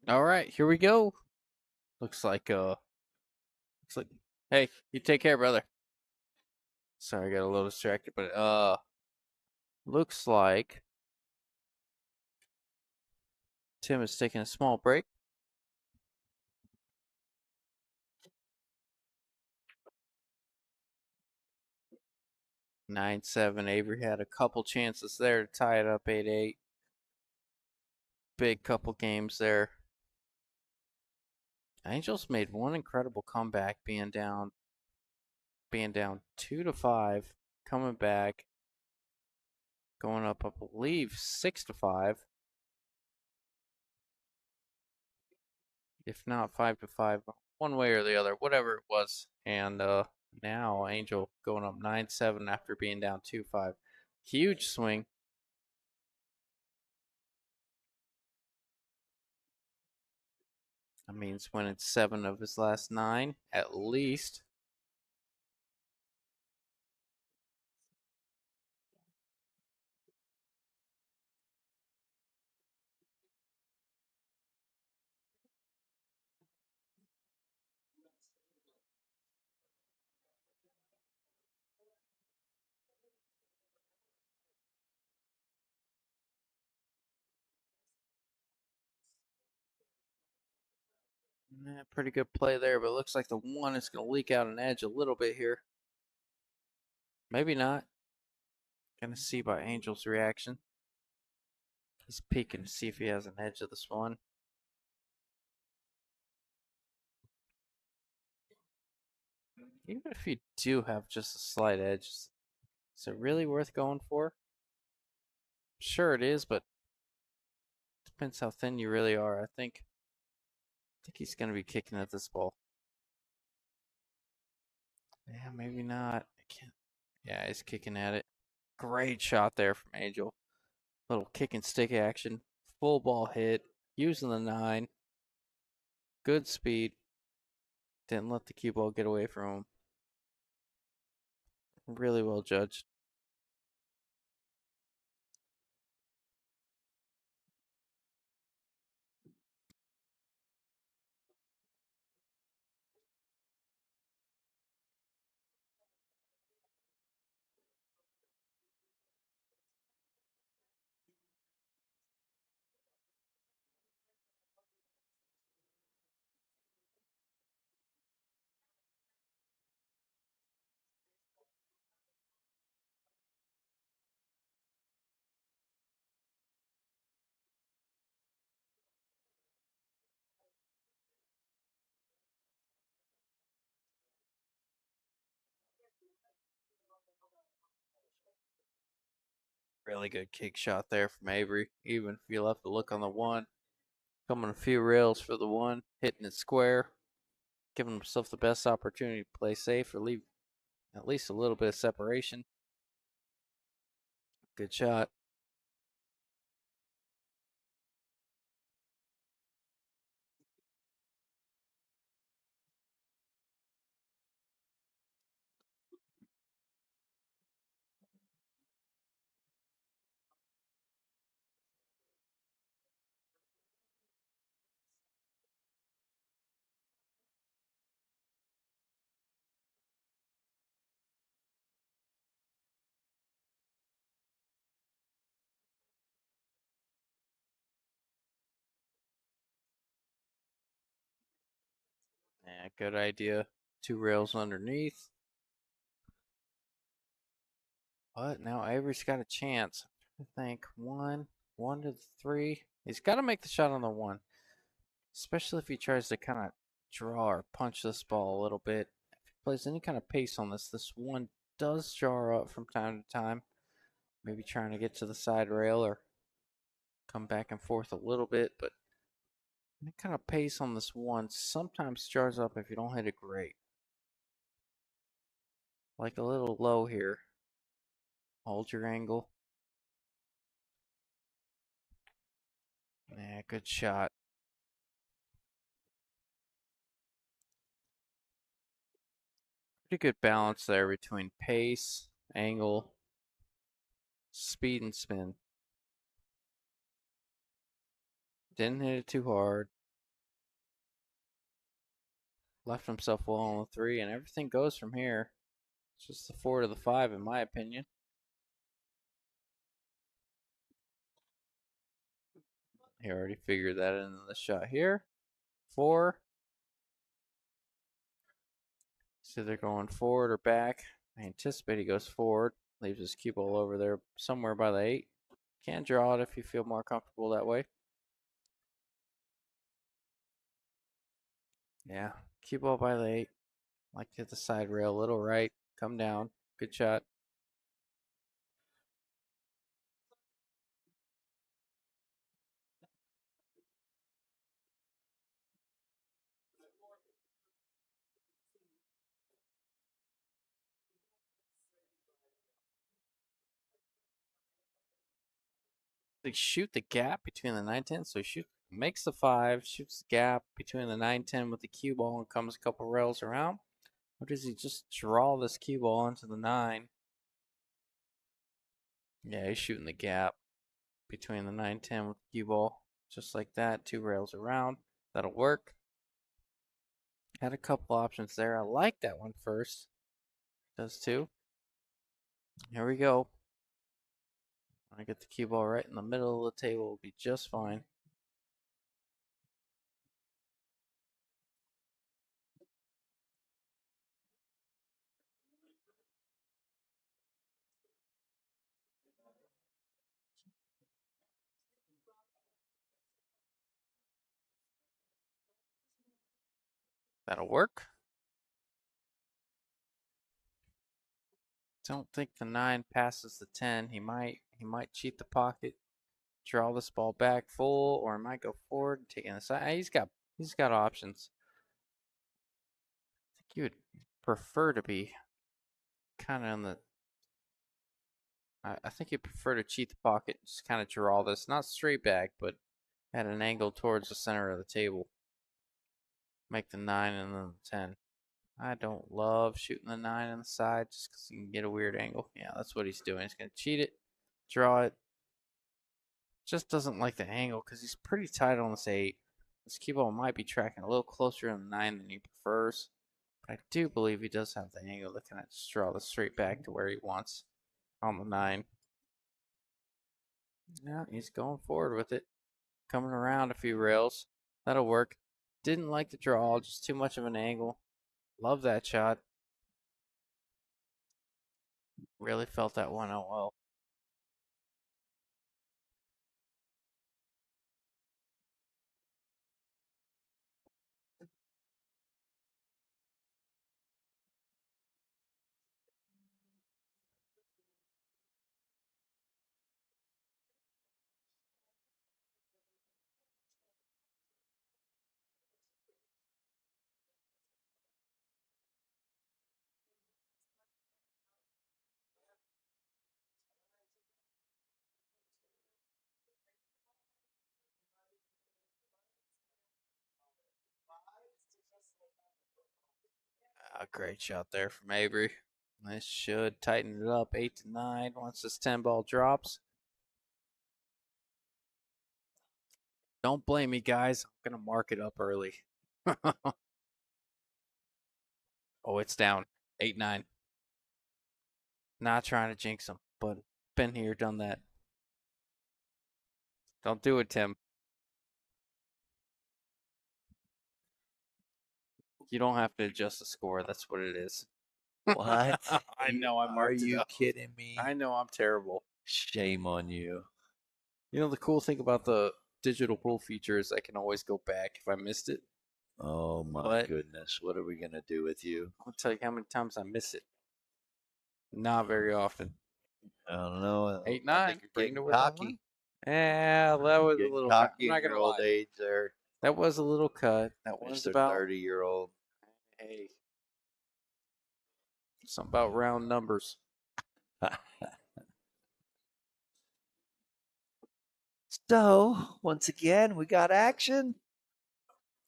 Speaker 2: All right, here we go. Looks like looks like hey, you take care, brother. Sorry, I got a little distracted, but looks like Tim is taking a small break. 9-7. Avery had a couple chances there to tie it up 8-8. Big couple games there. Angels made one incredible comeback, being down 2-5, coming back, going up, I believe, 6-5, if not 5-5, one way or the other, whatever it was. And now Angel going up 9-7 after being down 2-5. Huge swing. That means winning 7 of his last 9 at least. Pretty good play there, but it looks like the 1 is going to leak out an edge a little bit here. Maybe not. Gonna see by Angel's reaction. He's peeking to see if he has an edge of this one. Even if you do have just a slight edge, is it really worth going for? Sure it is, but depends how thin you really are. I think he's gonna be kicking at this ball. Yeah, maybe not. I can't. Yeah, he's kicking at it. Great shot there from Angel. Little kick and stick action. Full ball hit. Using the 9. Good speed. Didn't let the cue ball get away from him. Really well judged. Really good kick shot there from Avery. Even if you left the look on the 1. Coming a few rails for the 1. Hitting it square. Giving himself the best opportunity to play safe or leave at least a little bit of separation. Good shot. Yeah, good idea. 2 rails underneath. But now Avery's got a chance. I think 1 to 3. He's got to make the shot on the 1, especially if he tries to kind of draw or punch this ball a little bit. If he plays any kind of pace on this 1 does jar up from time to time. Maybe trying to get to the side rail or come back and forth a little bit, but any kind of pace on this 1 sometimes jars up if you don't hit it great. Like a little low here. Hold your angle. Yeah, good shot. Pretty good balance there between pace, angle, speed, and spin. Didn't hit it too hard. Left himself well on the 3, and everything goes from here. It's just the 4 to the 5, in my opinion. He already figured that in the shot here. 4. So they're going forward or back. I anticipate he goes forward. Leaves his cue ball over there somewhere by the 8. Can draw it if you feel more comfortable that way. Yeah. Cue ball by the 8. Like to hit the side rail, little right. Come down. Good shot. They shoot the gap between the 9-10. So makes the 5, shoots the gap between the 9-10 with the cue ball and comes a couple rails around. Or does he just draw this cue ball onto the 9? Yeah, he's shooting the gap between the 9-10 with the cue ball. Just like that, 2 rails around. That'll work. Had a couple options there. I like that one first. Does too. Here we go. I get the cue ball right in the middle of the table. Will be just fine. That'll work. Don't think the 9 passes the 10. He might cheat the pocket, draw this ball back full, or he might go forward, taking the side. He's got options. I think you would prefer to be kind of on the. I think you prefer to cheat the pocket, just kind of draw this, not straight back, but at an angle towards the center of the table. Make the 9 and then the 10. I don't love shooting the 9 on the side just because you can get a weird angle. Yeah, that's what he's doing. He's going to cheat it, draw it. Just doesn't like the angle because he's pretty tight on this 8. This cue ball might be tracking a little closer in the 9 than he prefers. But I do believe he does have the angle that can just draw this straight back to where he wants on the 9. Yeah, he's going forward with it. Coming around a few rails. That'll work. Didn't like the draw, just too much of an angle. Love that shot. Really felt that one out well. A great shot there from Avery. This should tighten it up 8-9 once this 10 ball drops. Don't blame me, guys. I'm going to mark it up early. Oh, it's down 8-9. Not trying to jinx him, but been here, done that. Don't do it, Tim. You don't have to adjust the score. That's what it is.
Speaker 1: What?
Speaker 2: I know I
Speaker 1: Are
Speaker 2: marked it
Speaker 1: you
Speaker 2: up.
Speaker 1: kidding me?
Speaker 2: I know I'm terrible.
Speaker 1: Shame on you.
Speaker 2: You know, the cool thing about the digital pull feature is I can always go back if I missed it.
Speaker 1: Oh my
Speaker 2: But
Speaker 1: goodness. What are we going to do with you?
Speaker 2: I'll tell you how many times I miss it. Not very often.
Speaker 1: I don't know.
Speaker 2: Eight
Speaker 1: I think
Speaker 2: nine,
Speaker 1: you're
Speaker 2: bringing
Speaker 1: getting
Speaker 2: it with the one.
Speaker 1: cocky.
Speaker 2: Yeah, that was a
Speaker 1: Getting
Speaker 2: little. I'm
Speaker 1: cocky in
Speaker 2: not
Speaker 1: your
Speaker 2: gonna
Speaker 1: old
Speaker 2: lie.
Speaker 1: age there,
Speaker 2: That was a little cut. That was
Speaker 1: Mr.
Speaker 2: about.
Speaker 1: 30-year-old.
Speaker 2: Hey, something about round numbers.
Speaker 1: So, once again, we got action.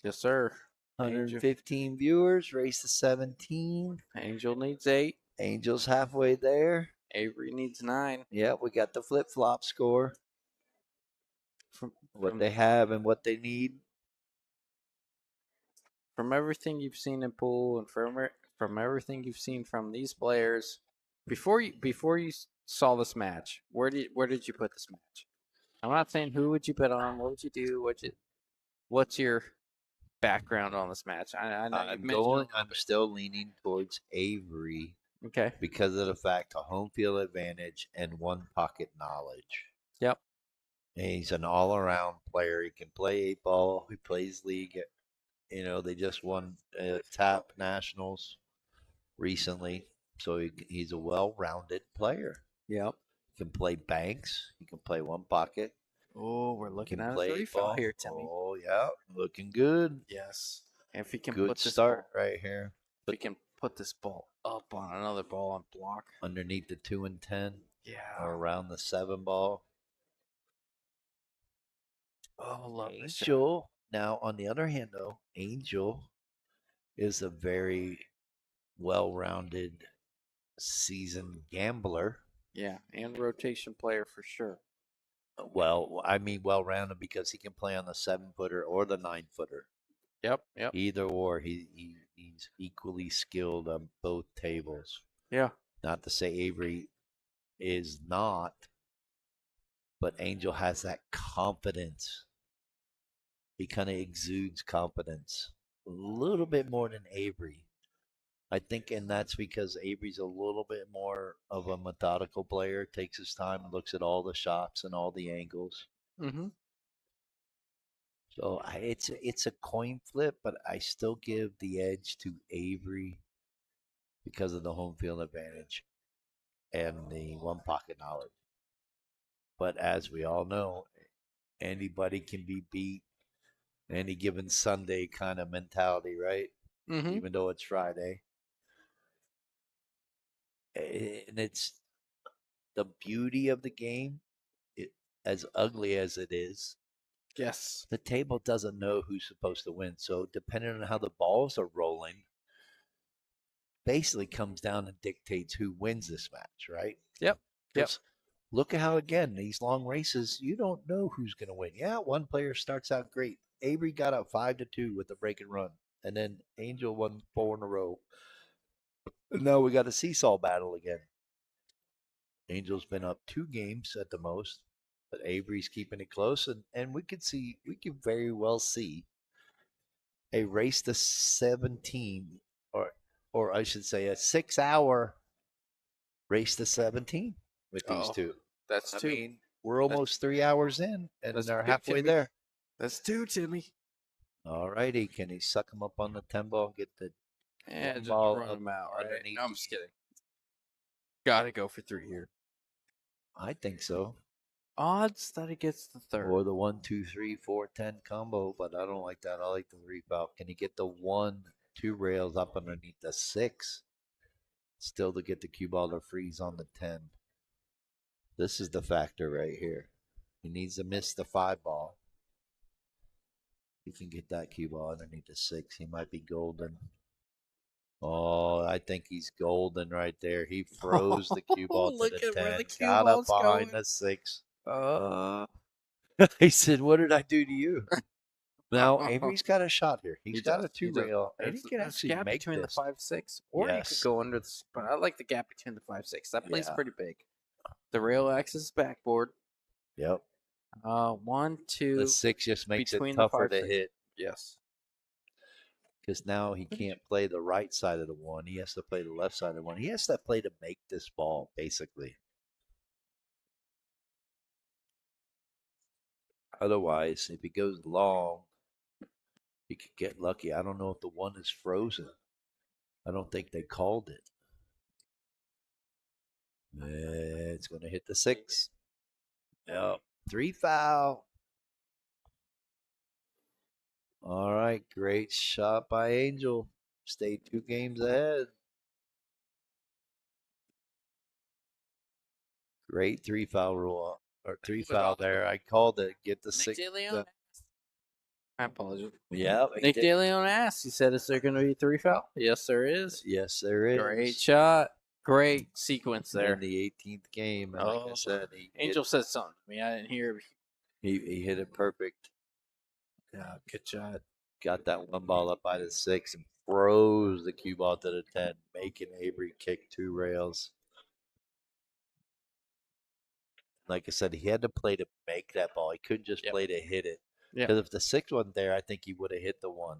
Speaker 2: Yes, sir. Angel.
Speaker 1: 115 viewers, race to 17.
Speaker 2: Angel needs 8.
Speaker 1: Angels halfway there.
Speaker 2: Avery needs 9.
Speaker 1: Yeah, we got the flip flop score.
Speaker 2: From
Speaker 1: What
Speaker 2: from
Speaker 1: they have and what they need.
Speaker 2: from everything you've seen in pool and from everything you've seen from these players, before you saw this match, where did you put this match? I'm not saying who would you bet on, what would you do, what's your background on this match? I know you've mentioned
Speaker 1: I'm still leaning towards Avery
Speaker 2: okay.
Speaker 1: because of the fact of home field advantage and one pocket knowledge.
Speaker 2: Yep.
Speaker 1: And he's an all around player. He can play 8 ball. He plays league They just won TAP Nationals recently, so he's a well-rounded player.
Speaker 2: Yep.
Speaker 1: He can play banks. He can play one pocket.
Speaker 2: Oh, we're
Speaker 1: He
Speaker 2: looking
Speaker 1: can
Speaker 2: at a
Speaker 1: play
Speaker 2: 3
Speaker 1: eight
Speaker 2: foul
Speaker 1: ball.
Speaker 2: here, Timmy.
Speaker 1: Oh yeah, looking good.
Speaker 2: Yes. If he can
Speaker 1: Good
Speaker 2: put this
Speaker 1: start
Speaker 2: ball,
Speaker 1: right here.
Speaker 2: if he can put this ball up on another ball on block.
Speaker 1: Underneath the 2 and 10,
Speaker 2: Yeah.
Speaker 1: or around the 7 ball.
Speaker 2: Oh, love this shot.
Speaker 1: Angel. Now, on the other hand, though, Angel is a very well-rounded, seasoned gambler.
Speaker 2: Yeah, and rotation player for sure.
Speaker 1: Well, I mean well-rounded because he can play on the 7 footer or the 9 footer.
Speaker 2: Yep, yep.
Speaker 1: Either or, he's equally skilled on both tables.
Speaker 2: Yeah.
Speaker 1: Not to say Avery is not, but Angel has that confidence. He kind of exudes confidence a little bit more than Avery. I think, and that's because Avery's a little bit more of a methodical player, takes his time, looks at all the shots and all the angles.
Speaker 2: Mm-hmm.
Speaker 1: So it's a coin flip, but I still give the edge to Avery because of the home field advantage and the one pocket knowledge. But as we all know, anybody can be beat any given Sunday kind of mentality, right?
Speaker 2: Mm-hmm.
Speaker 1: Even though it's Friday. And it's the beauty of the game, it, as ugly as it is,
Speaker 2: Yes.
Speaker 1: the table doesn't know who's supposed to win. So depending on how the balls are rolling, basically comes down and dictates who wins this match, right?
Speaker 2: Yep. Yep.
Speaker 1: Because look at how, again, these long races, you don't know who's going to win. Yeah, one player starts out great. Avery got up 5-2 with the break and run, and then Angel won 4 in a row. And now we got a seesaw battle again. Angel's been up 2 games at the most, but Avery's keeping it close, and we could very well see a race to 17, or I should say a 6 hour race to 17 with these
Speaker 2: Oh,
Speaker 1: two.
Speaker 2: that's
Speaker 1: I
Speaker 2: two.
Speaker 1: mean, we're almost 3 hours in, and
Speaker 2: That's
Speaker 1: they're
Speaker 2: two,
Speaker 1: halfway
Speaker 2: Timmy.
Speaker 1: there.
Speaker 2: That's two, Timmy.
Speaker 1: All righty, can he suck him up on the 10 ball and get the
Speaker 2: Yeah,
Speaker 1: one
Speaker 2: just
Speaker 1: ball
Speaker 2: run
Speaker 1: up
Speaker 2: him out, right?
Speaker 1: underneath?
Speaker 2: No, I'm just kidding. Gotta go for 3 here.
Speaker 1: I think so.
Speaker 2: Odds that he gets the third.
Speaker 1: Or the 1, 2, 3, 4, 10 combo, but I don't like that. I like the refoul. Can he get the 1, 2 rails up underneath the 6? Still to get the cue ball to freeze on the 10. This is the factor right here. He needs to miss the 5 ball. He can get that cue ball underneath the 6. He might be golden. Oh, I think he's golden right there. He froze the cue ball to
Speaker 2: Look
Speaker 1: the
Speaker 2: at where
Speaker 1: 10.
Speaker 2: the cue
Speaker 1: Got up
Speaker 2: ball's
Speaker 1: behind
Speaker 2: going.
Speaker 1: the 6.
Speaker 2: Uh,
Speaker 1: He said, "What did I do to you?" Now, Avery's got a shot here. He's
Speaker 2: he
Speaker 1: got
Speaker 2: does.
Speaker 1: a
Speaker 2: He
Speaker 1: two
Speaker 2: does.
Speaker 1: rail, and he
Speaker 2: There's,
Speaker 1: can
Speaker 2: there's a
Speaker 1: actually
Speaker 2: gap
Speaker 1: make
Speaker 2: between
Speaker 1: this.
Speaker 2: the 5-6, or you could
Speaker 1: Yes.
Speaker 2: go under the. But I like the gap between the 5-6. That plays
Speaker 1: Yeah.
Speaker 2: pretty big. The rail axis backboard.
Speaker 1: Yep.
Speaker 2: 1, 2
Speaker 1: The 6 just makes it
Speaker 2: between the
Speaker 1: tougher to
Speaker 2: 5-6.
Speaker 1: hit
Speaker 2: Yes.
Speaker 1: because now he can't play the right side of the 1. He has to play the left side of the 1. He has to play to make this ball, basically. Otherwise, if he goes long, he could get lucky. I don't know if the 1 is frozen. I don't think they called it. It's going to hit the 6. Yep. 3 foul. All right. Great shot by Angel. Stayed 2 games ahead. Great 3 foul rule, or 3 foul there. I called it. Get the
Speaker 2: Nick
Speaker 1: 6.
Speaker 2: DeLeon. I apologize.
Speaker 1: Yeah.
Speaker 2: Nick DeLeon asked. He said, "Is there going to be 3 foul?" Yes, there is.
Speaker 1: Yes, there is.
Speaker 2: Great shot. Great sequence there.
Speaker 1: In the 18th game, and like I said,
Speaker 2: Angel said something to me. I didn't hear.
Speaker 1: he hit it perfect.
Speaker 2: Yeah, good shot.
Speaker 1: Got that one ball up by the 6 and froze the cue ball to the 10, making Avery kick 2 rails. Like I said, he had to play to make that ball. He couldn't just play to hit it.
Speaker 2: Yeah.
Speaker 1: Because if the 6 wasn't there, I think he would have hit the 1.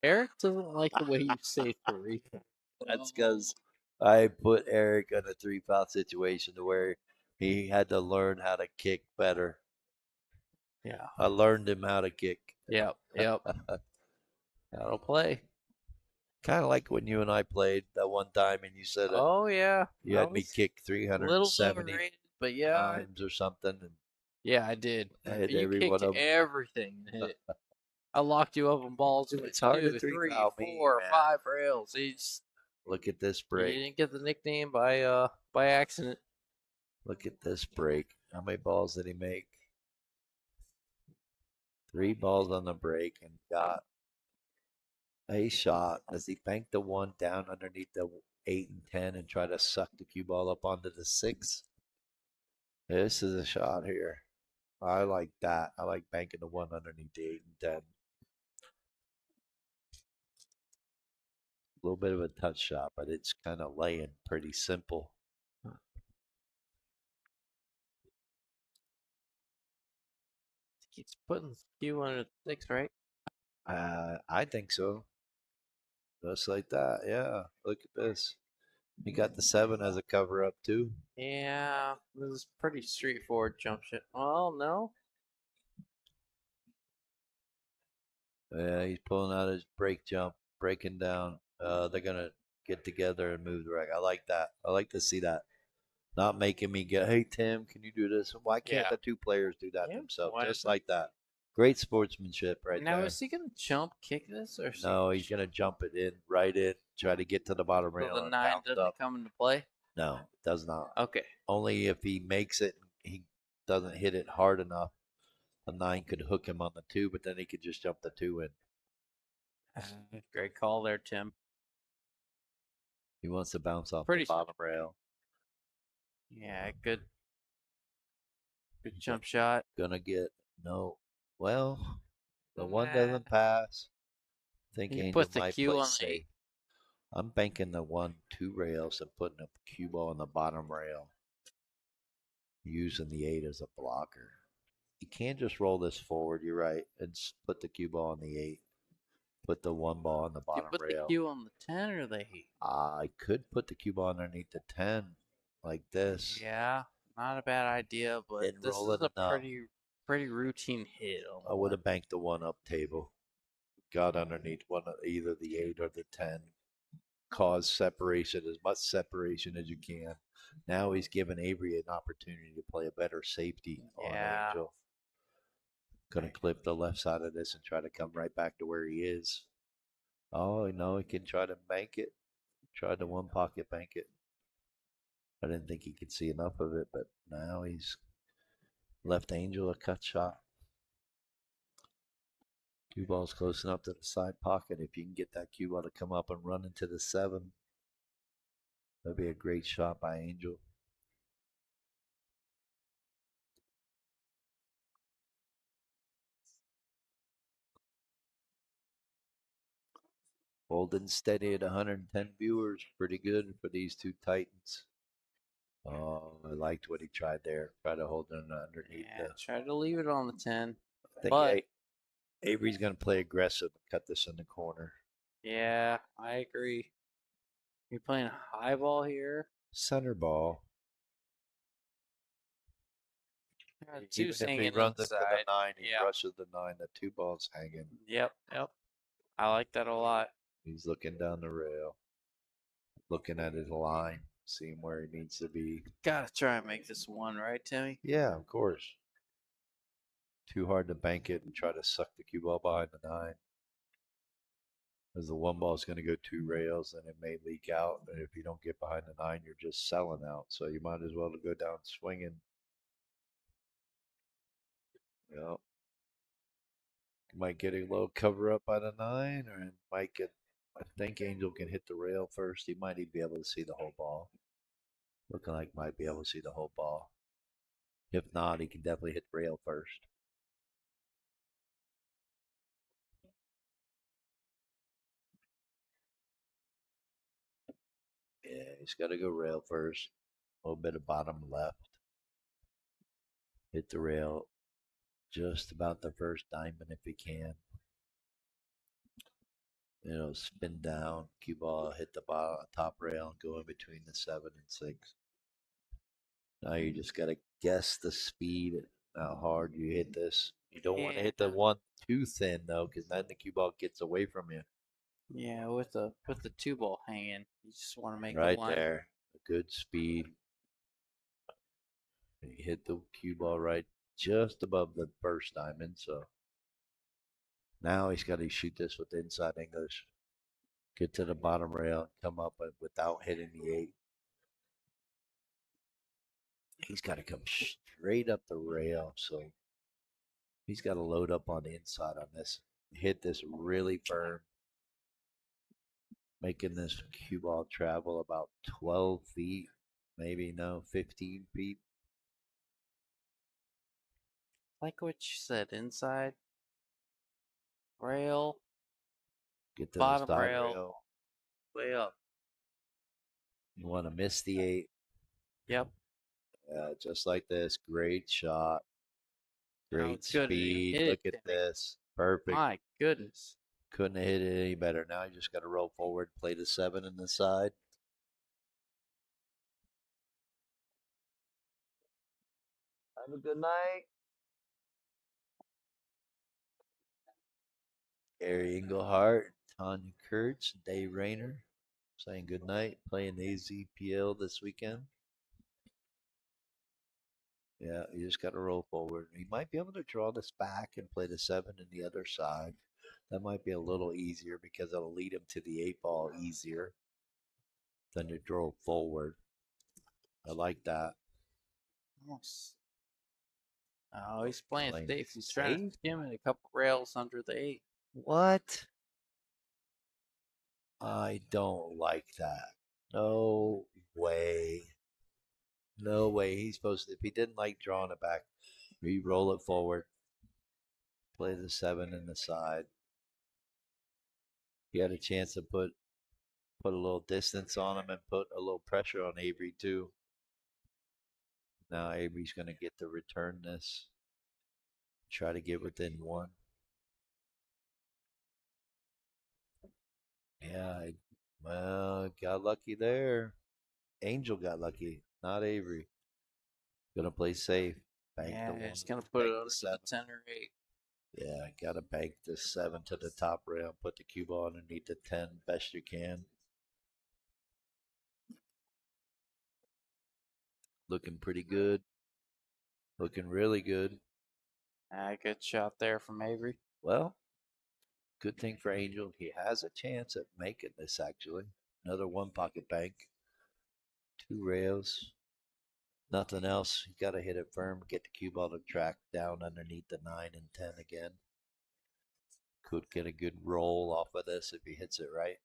Speaker 2: Eric doesn't like the way you say three.
Speaker 1: That's because I put Eric in a 3 foul situation to where He had to learn how to kick better.
Speaker 2: Yeah.
Speaker 1: I learned him how to kick.
Speaker 2: Yep. Yep. That'll play.
Speaker 1: Kind of like when you and I played that one time, and you said that
Speaker 2: Oh yeah.
Speaker 1: you
Speaker 2: I
Speaker 1: had me
Speaker 2: was
Speaker 1: kick
Speaker 2: a little
Speaker 1: 370
Speaker 2: overrated, but yeah,
Speaker 1: times or something, and
Speaker 2: yeah, I did.
Speaker 1: I hit
Speaker 2: You
Speaker 1: every one
Speaker 2: kicked
Speaker 1: of them.
Speaker 2: everything and hit. I locked you up on balls that went
Speaker 1: It's hard to
Speaker 2: two,
Speaker 1: three
Speaker 2: three,
Speaker 1: foul me,
Speaker 2: four,
Speaker 1: man.
Speaker 2: 5 rails.
Speaker 1: Look at this
Speaker 2: You
Speaker 1: break.
Speaker 2: didn't get the nickname by accident.
Speaker 1: Look at this break. How many balls did he make? 3 balls on the break and got a shot. Does he bank the one down underneath the 8 and 10 and try to suck the cue ball up onto the 6? This is a shot here. I like that. I like banking the one underneath the 8 and 10. A little bit of a touch shot, but it's kind of laying pretty simple.
Speaker 2: He's putting Q under 6, right?
Speaker 1: I think so. Just like that. Yeah. Look at this. He got the 7 as a cover up, too.
Speaker 2: Yeah, this is pretty straightforward jump shot. Oh no.
Speaker 1: Yeah, he's pulling out his break jump, breaking down. They're going to get together and move the rack. I like that. I like to see that. Not making me get, hey, Tim, can you do this? Why can't
Speaker 2: Yeah.
Speaker 1: the two players do that
Speaker 2: Yeah.
Speaker 1: themselves?
Speaker 2: Why
Speaker 1: Just
Speaker 2: doesn't?
Speaker 1: like that. Great sportsmanship right
Speaker 2: Now
Speaker 1: there.
Speaker 2: is he gonna jump kick this or is he
Speaker 1: No, he's going to jump it in, right in, try to get to the bottom
Speaker 2: so
Speaker 1: rail
Speaker 2: the
Speaker 1: and
Speaker 2: 9
Speaker 1: bounce
Speaker 2: doesn't
Speaker 1: up.
Speaker 2: come into play?
Speaker 1: No, it does not.
Speaker 2: Okay.
Speaker 1: Only if he makes it, he doesn't hit it hard enough. A 9 could hook him on the 2, but then he could just jump the 2 in.
Speaker 2: Great call there, Tim.
Speaker 1: He wants to bounce off the
Speaker 2: Pretty
Speaker 1: bottom rail.
Speaker 2: Yeah, good jump shot.
Speaker 1: Gonna get no. Well, the one
Speaker 2: Nah.
Speaker 1: doesn't pass. Think
Speaker 2: You
Speaker 1: Angel
Speaker 2: put the
Speaker 1: might
Speaker 2: Q
Speaker 1: play
Speaker 2: on the
Speaker 1: safe.
Speaker 2: 8.
Speaker 1: I'm banking the 1-2 rails and putting a cue ball on the bottom rail, using the 8 as a blocker. You can't just roll this forward. You're right, and put the cue ball on the 8. Put the 1 ball on the
Speaker 2: You
Speaker 1: bottom
Speaker 2: put the
Speaker 1: rail.
Speaker 2: Q on the 10 or the 8?
Speaker 1: I could put the cue ball underneath the 10, like this,
Speaker 2: Yeah, not a bad idea, but
Speaker 1: and
Speaker 2: this
Speaker 1: roll
Speaker 2: is
Speaker 1: it
Speaker 2: a
Speaker 1: enough.
Speaker 2: pretty routine hit on
Speaker 1: I
Speaker 2: the
Speaker 1: would
Speaker 2: one.
Speaker 1: have banked the 1 up table. Got underneath one of either the 8 or the 10. Cause separation, as much separation as you can. Now he's given Avery an opportunity to play a better safety on
Speaker 2: Yeah.
Speaker 1: Angel. Going to clip the left side of this and try to come right back to where he is. Oh, no, he can try to bank it. Try to one pocket bank it. I didn't think he could see enough of it, but now he's left Angel a cut shot. Cue ball's close enough to the side pocket. If you can get that cue ball to come up and run into the 7, that'd be a great shot by Angel. Holding steady at 110 viewers. Pretty good for these two Titans. Oh, I liked what he tried there. Try to hold it underneath
Speaker 2: Yeah,
Speaker 1: the.
Speaker 2: try to leave it on the 10.
Speaker 1: I think
Speaker 2: But
Speaker 1: Avery's going to play aggressive and cut this in the corner.
Speaker 2: yeah, I agree. You're playing high ball here.
Speaker 1: Center ball.
Speaker 2: Two's
Speaker 1: Even if he
Speaker 2: hanging
Speaker 1: runs into the
Speaker 2: inside.
Speaker 1: 9, he
Speaker 2: Yeah.
Speaker 1: rushes the 9. The 2 ball's hanging.
Speaker 2: Yep. I like that a lot.
Speaker 1: He's looking down the rail, looking at his line, seeing where he needs to be.
Speaker 2: Gotta try and make this one, right, Timmy?
Speaker 1: Yeah, of course. Too hard to bank it and try to suck the cue ball behind the 9. As the 1 ball is going to go 2 rails and it may leak out. And if you don't get behind the 9, you're just selling out. So you might as well go down swinging. Yep. Might get a little cover up by the 9, or might get. I think Angel can hit the rail first. He might even be able to see the whole ball. Looking like might be able to see the whole ball. If not, he can definitely hit the rail first. Yeah, he's got to go rail first. A little bit of bottom left. Hit the rail just about the first diamond if he can. Spin down, cue ball, hit the bottom, top rail, and go in between the 7 and 6. Now you just got to guess the speed, how hard you hit this. You don't want to
Speaker 2: Yeah,
Speaker 1: hit the one too thin though, because then the cue ball gets away from you.
Speaker 2: yeah. With the two ball hanging, you just want to make a
Speaker 1: Right
Speaker 2: line.
Speaker 1: there, a good speed. You hit the cue ball right just above the first diamond. So now he's got to shoot this with inside English. Get to the bottom rail, come up without hitting the eight. He's got to come straight up the rail. So he's got to load up on the inside on this. Hit this really firm, making this cue ball travel about 12 feet, maybe no, 15 feet.
Speaker 2: Like what you said, inside rail,
Speaker 1: Get to the
Speaker 2: bottom
Speaker 1: side
Speaker 2: rail,
Speaker 1: rail.
Speaker 2: way up.
Speaker 1: You want to miss the eight.
Speaker 2: Yep.
Speaker 1: Just like this. Great shot.
Speaker 2: Oh,
Speaker 1: Great
Speaker 2: good. And he
Speaker 1: speed.
Speaker 2: hit it,
Speaker 1: Look at
Speaker 2: Timmy.
Speaker 1: this. Perfect.
Speaker 2: My goodness.
Speaker 1: Couldn't have hit it any better. Now you just got to roll forward, play the seven in the side. Have a good night. Gary Englehart, Tanya Kurtz, Dave Rayner saying good night, playing the AZPL this weekend. Yeah, you just got to roll forward. You might be able to draw this back and play the seven in the other side. That might be a little easier because it'll lead him to the eight ball easier than to draw forward. I like that.
Speaker 2: Almost. Oh, he's playing
Speaker 1: Playing
Speaker 2: safe.
Speaker 1: it
Speaker 2: He's trying to
Speaker 1: safe.
Speaker 2: skim it a couple rails under the eight.
Speaker 1: What? I don't like that. No way. No way. He's supposed to, if he didn't like drawing it back, re-roll it forward, play the seven in the side. He had a chance to put a little distance on him and put a little pressure on Avery too. Now Avery's going to get to return this, try to get within one. Yeah, well, got lucky there. Angel got lucky, not Avery. Gonna play safe. Bank the
Speaker 2: Yeah,
Speaker 1: one,
Speaker 2: he's gonna put it
Speaker 1: bank the
Speaker 2: under the
Speaker 1: seven.
Speaker 2: 10 or 8.
Speaker 1: Yeah, gotta bank the seven to the top rail. Put the cue ball underneath the 10 best you can. Looking pretty good. Looking really good.
Speaker 2: Ah, good shot there from Avery.
Speaker 1: Well, good thing for Angel. He has a chance at making this actually. Another one pocket bank. Two rails. Nothing else. You gotta hit it firm. Get the cue ball to track down underneath the 9 and 10 again. Could get a good roll off of this if he hits it right.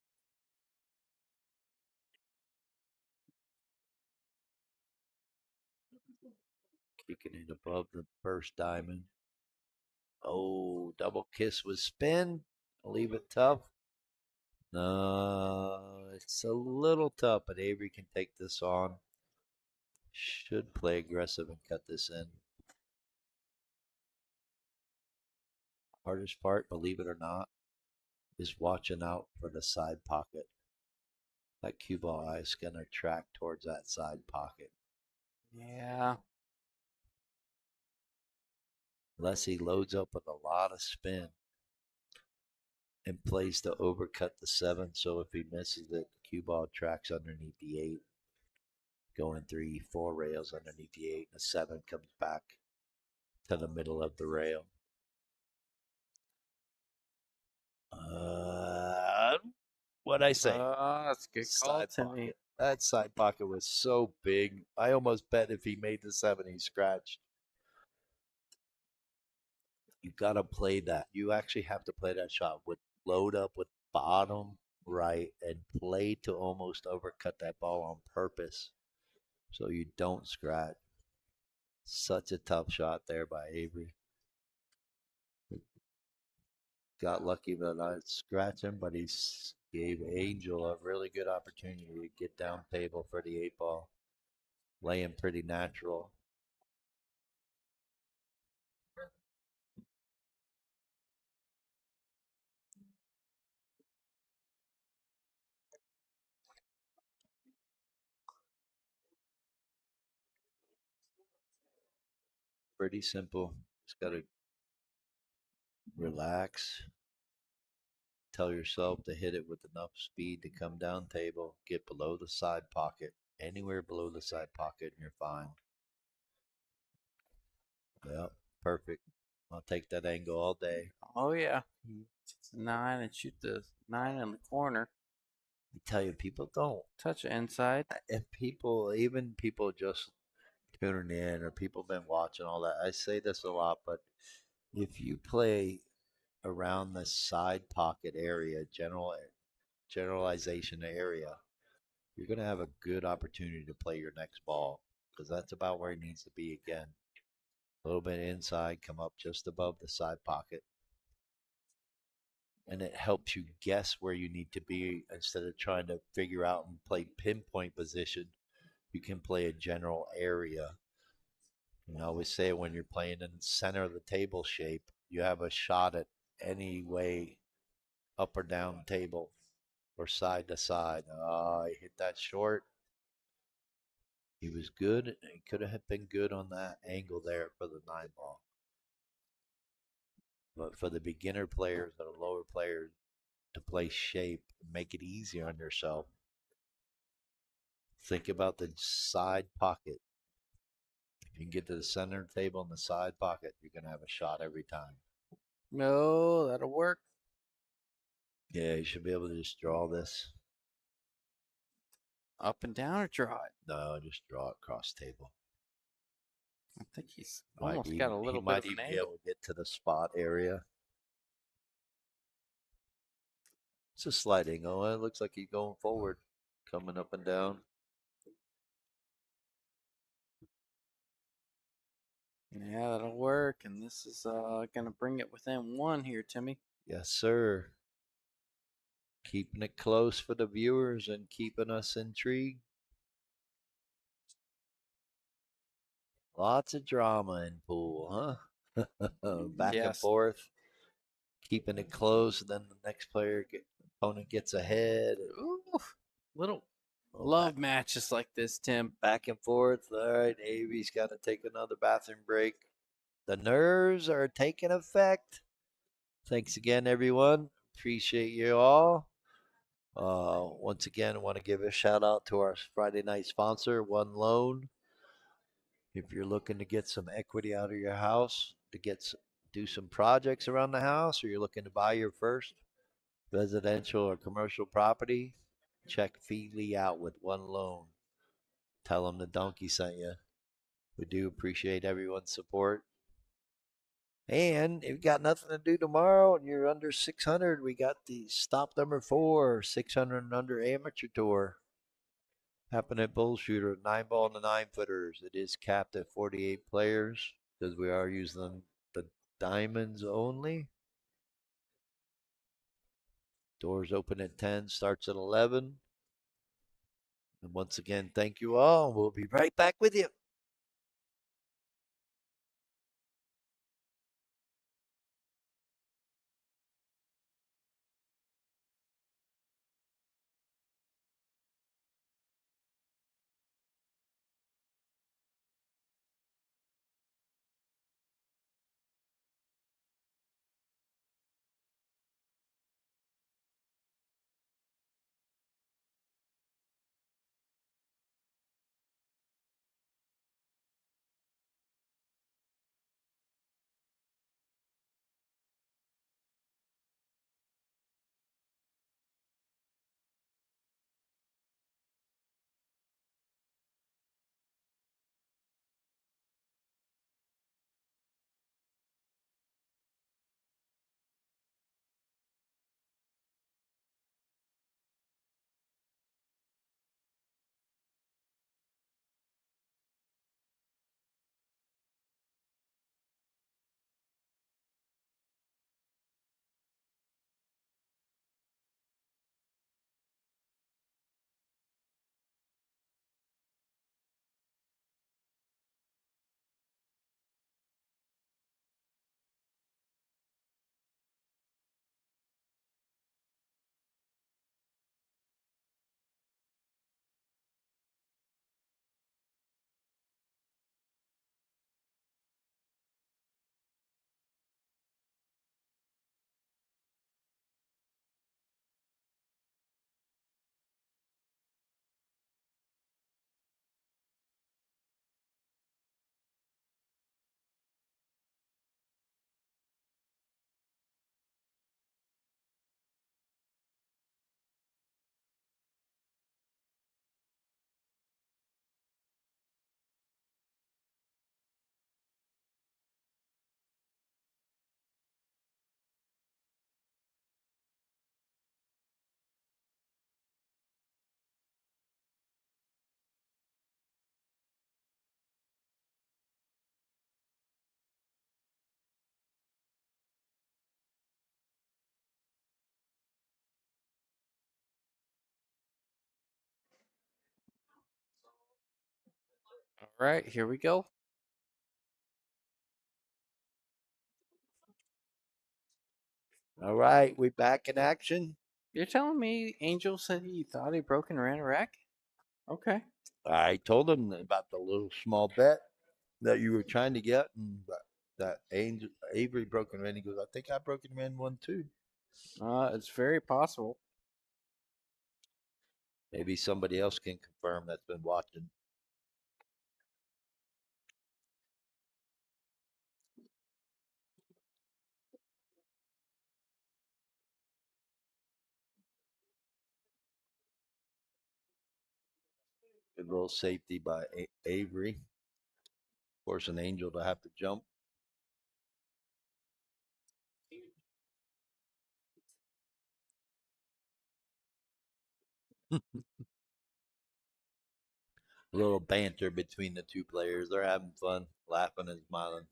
Speaker 1: Kicking it above the first diamond. Oh, double kiss with spin. Leave it tough. No, it's a little tough, but Avery can take this on. Should play aggressive and cut this in. Hardest part, believe it or not, is watching out for the side pocket. That cue ball eye is going to track towards that side pocket.
Speaker 2: Yeah.
Speaker 1: Unless he loads up with a lot of spin and plays to overcut the 7. So if he misses it, the cue ball tracks underneath the 8. Going 3, 4 rails underneath the 8. The 7 comes back to the middle of the rail. What'd I say?
Speaker 2: That's a good call,
Speaker 1: Side
Speaker 2: Timmy.
Speaker 1: pocket. That side pocket was so big. I almost bet if he made the 7, he scratched. You got to play that. You actually have to play that shot with load up with bottom right and play to almost overcut that ball on purpose so you don't scratch. Such a tough shot there by Avery. Got lucky by not scratching, but he gave Angel a really good opportunity to get down table for the 8 ball. Laying pretty natural. Pretty simple. Just got to relax. Tell yourself to hit it with enough speed to come down table, get below the side pocket, anywhere below the side pocket, and you're fine. Yep, perfect. I'll take that angle all day.
Speaker 2: Oh yeah, it's a 9 and shoot the 9 in the corner.
Speaker 1: I tell you, people don't.
Speaker 2: Touch it inside.
Speaker 1: If people, even people just tuning in or people been watching all that, I say this a lot, but if you play around the side pocket area, generalization area, you're going to have a good opportunity to play your next ball because that's about where he needs to be again. A little bit inside, come up just above the side pocket. And it helps you guess where you need to be instead of trying to figure out and play pinpoint position. You can play a general area. I always say when you're playing in the center of the table shape, you have a shot at any way up or down table or side to side. I hit that short. He was good. He could have been good on that angle there for the 9 ball. But for the beginner players and the lower players to play shape, make it easier on yourself. Think about the side pocket. If you can get to the center table and the side pocket, you're going to have a shot every time.
Speaker 2: No, that'll work.
Speaker 1: Yeah, you should be able to just draw this.
Speaker 2: Up and down or draw it.
Speaker 1: No, just draw it across table.
Speaker 2: I think he's
Speaker 1: Might
Speaker 2: almost
Speaker 1: even,
Speaker 2: got a
Speaker 1: he
Speaker 2: little bit
Speaker 1: might
Speaker 2: of an
Speaker 1: even be able
Speaker 2: angle.
Speaker 1: to get to the spot area. It's a slight angle. It looks like he's going forward, coming up and down.
Speaker 2: Yeah, that'll work. And this is gonna bring it within 1 here, Timmy.
Speaker 1: Yes, sir. Keeping it close for the viewers and keeping us intrigued. Lots of drama in pool, huh? Back and
Speaker 2: Yes.
Speaker 1: forth, keeping it close, and then the next opponent gets ahead.
Speaker 2: Ooh, little
Speaker 1: Oh,
Speaker 2: love matches like this, Tim.
Speaker 1: back and forth. All right, Avery's got to take another bathroom break. The nerves are taking effect. Thanks again, everyone. Appreciate you all. Once again, I want to give a shout out to our Friday night sponsor, One Loan. If you're looking to get some equity out of your house, do some projects around the house, or you're looking to buy your first residential or commercial property, check Feedly out with One Loan. Tell them the donkey sent you. We do appreciate everyone's support. And if you got nothing to do tomorrow and you're under 600, we got the stop number 4, 600 and under amateur tour. Happening at Bull Shooter, 9 ball and the 9-footers. It is capped at 48 players because we are using the diamonds only. Doors open at 10, starts at 11. And once again, thank you all. We'll be right back with you.
Speaker 2: All right, here we go.
Speaker 1: All right, we back in action.
Speaker 2: You're telling me Angel said he thought he broke and ran a rack? Okay.
Speaker 1: I told him about the little small bet that you were trying to get, and that Angel Avery broke and ran. He goes, I think I broke and ran one too.
Speaker 2: It's very possible.
Speaker 1: Maybe somebody else can confirm that's been watching. Good little safety by Avery, forcing Angel to have to jump. A little banter between the two players. They're having fun, laughing and smiling.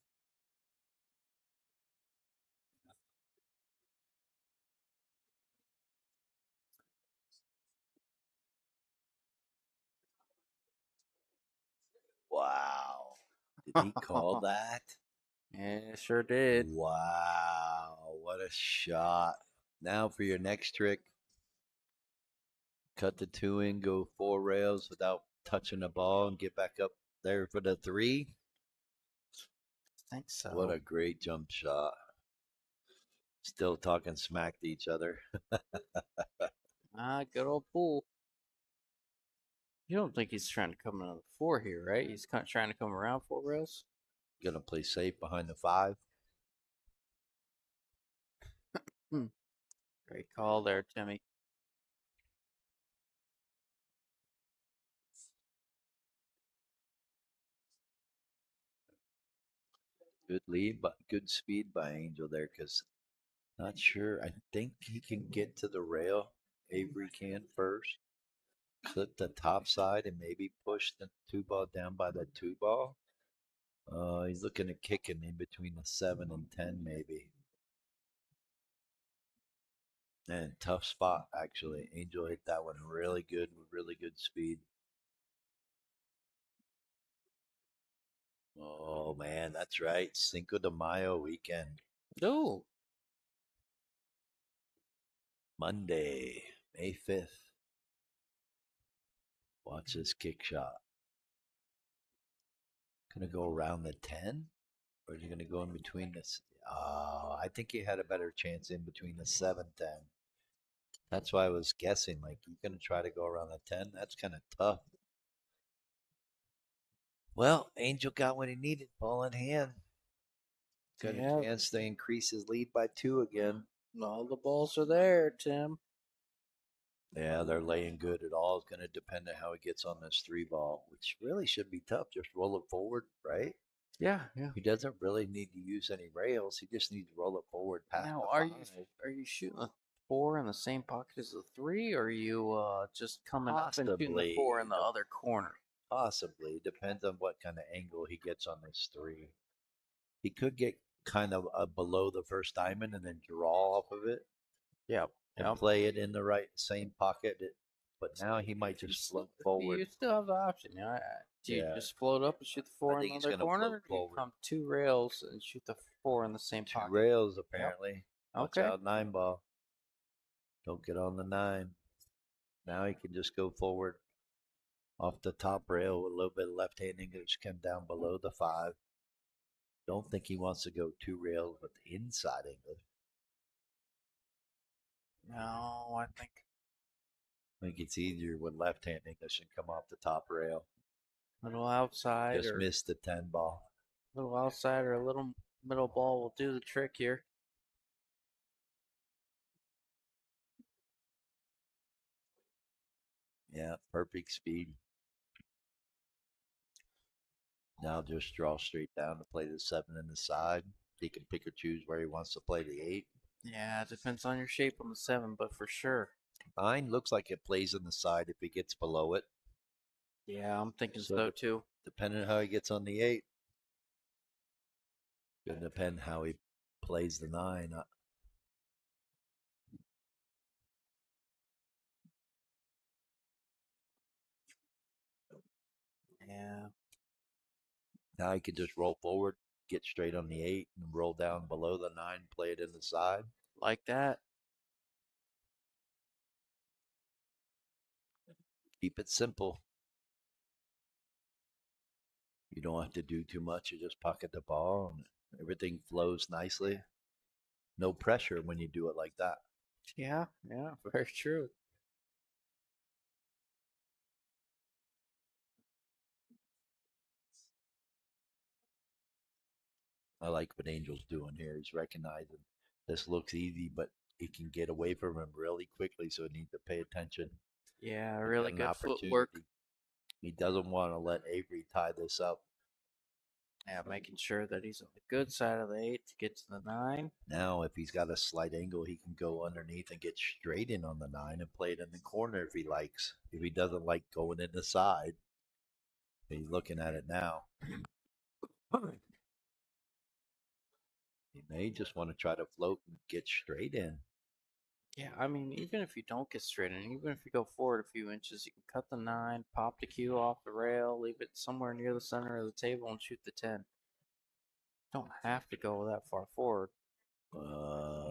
Speaker 1: Wow. Did he call that?
Speaker 2: Yeah, sure did.
Speaker 1: Wow. What a shot. Now for your next trick, cut the two in, go four rails without touching the ball, and get back up there for the three.
Speaker 2: I think
Speaker 1: What
Speaker 2: so.
Speaker 1: a great jump shot. Still talking smack to each other.
Speaker 2: Good old pool. You don't think he's trying to come another four here, right? He's kind of trying to come around four rails.
Speaker 1: Gonna play safe behind the five.
Speaker 2: Hmm. Great call there, Timmy.
Speaker 1: Good lead, but good speed by Angel there because not sure. I think he can get to the rail. Avery can first. Clip the top side and maybe push the two ball down by the two ball. He's looking at kicking in between the 7 and 10, maybe. And tough spot, actually. Angel hit that one really good with really good speed. Oh, man, that's right. Cinco de Mayo weekend.
Speaker 2: Oh,
Speaker 1: Monday, May 5th. Watch this kick shot. Gonna go around the 10? Or is he gonna go in between this? I think he had a better chance in between the 7-10. That's why I was guessing. Like, you're gonna try to go around the 10? That's kind of tough. Well, Angel got what he needed, ball in hand. Got a
Speaker 2: yeah.
Speaker 1: chance to increase his lead by two again.
Speaker 2: All the balls are there, Tim.
Speaker 1: Yeah, they're laying good. It all is going to depend on how he gets on this three ball, which really should be tough. Just roll it forward, right?
Speaker 2: Yeah, yeah.
Speaker 1: He doesn't really need to use any rails. He just needs to roll it forward past
Speaker 2: Now,
Speaker 1: the
Speaker 2: are you
Speaker 1: five.
Speaker 2: shooting a four in the same pocket as the three, or are you just coming up and shooting the four in
Speaker 1: Possibly,
Speaker 2: the other corner?
Speaker 1: possibly depends on what kind of angle he gets on this three. He could get kind of below the first diamond and then draw off of it
Speaker 2: Yep,
Speaker 1: and
Speaker 2: yep.
Speaker 1: play it in the right same pocket. But now he might just float forward.
Speaker 2: You still have the option. Do you
Speaker 1: Yeah,
Speaker 2: just float up and shoot the
Speaker 1: I
Speaker 2: four in
Speaker 1: think
Speaker 2: the
Speaker 1: he's
Speaker 2: other
Speaker 1: going to
Speaker 2: corner,
Speaker 1: float
Speaker 2: or do you
Speaker 1: forward.
Speaker 2: come two rails and shoot the four in the same
Speaker 1: Two
Speaker 2: pocket?
Speaker 1: rails,
Speaker 2: Yep.
Speaker 1: apparently. Watch
Speaker 2: Okay.
Speaker 1: out, nine ball. Don't get on the nine. Now he can just go forward off the top rail with a little bit of left handing. Just come down below the five. Don't think he wants to go two rails with the inside English.
Speaker 2: No, I think
Speaker 1: I think it's easier when left hand English and come off the top rail.
Speaker 2: little outside
Speaker 1: Just
Speaker 2: or
Speaker 1: missed the 10 ball.
Speaker 2: a little middle ball will do the trick here.
Speaker 1: Yeah, perfect speed. Now just draw straight down to play the 7 in the side. He can pick or choose where he wants to play the 8.
Speaker 2: Yeah, it depends on your shape on the seven, but for sure.
Speaker 1: Mine looks like it plays in the side if he gets below it.
Speaker 2: Yeah, I'm thinking
Speaker 1: So
Speaker 2: so too.
Speaker 1: depending on how he gets on the 8, going to depend how he plays the 9.
Speaker 2: Yeah.
Speaker 1: Now he can just roll forward, get straight on the 8, and roll down below the 9, play it in the side.
Speaker 2: Like that.
Speaker 1: Keep it simple. You don't have to do too much. You just pocket the ball and everything flows nicely. No pressure when you do it like that.
Speaker 2: Yeah, very true.
Speaker 1: I like what Angel's doing here. He's recognizing this looks easy, but he can get away from him really quickly, so he needs to pay attention.
Speaker 2: Yeah,
Speaker 1: He
Speaker 2: really
Speaker 1: got an
Speaker 2: good footwork.
Speaker 1: opportunity. He doesn't want to let Avery tie this up.
Speaker 2: Yeah, making sure that he's on the good side of the 8 to get to the 9.
Speaker 1: Now, if he's got a slight angle, he can go underneath and get straight in on the 9 and play it in the corner if he likes. If he doesn't like going in the side, he's looking at it now. He may just want to try to float and get straight in.
Speaker 2: Yeah, I mean, even if you don't get straight in, even if you go forward a few inches, you can cut the 9, pop the cue off the rail, leave it somewhere near the center of the table, and shoot the 10. Don't have to go that far forward.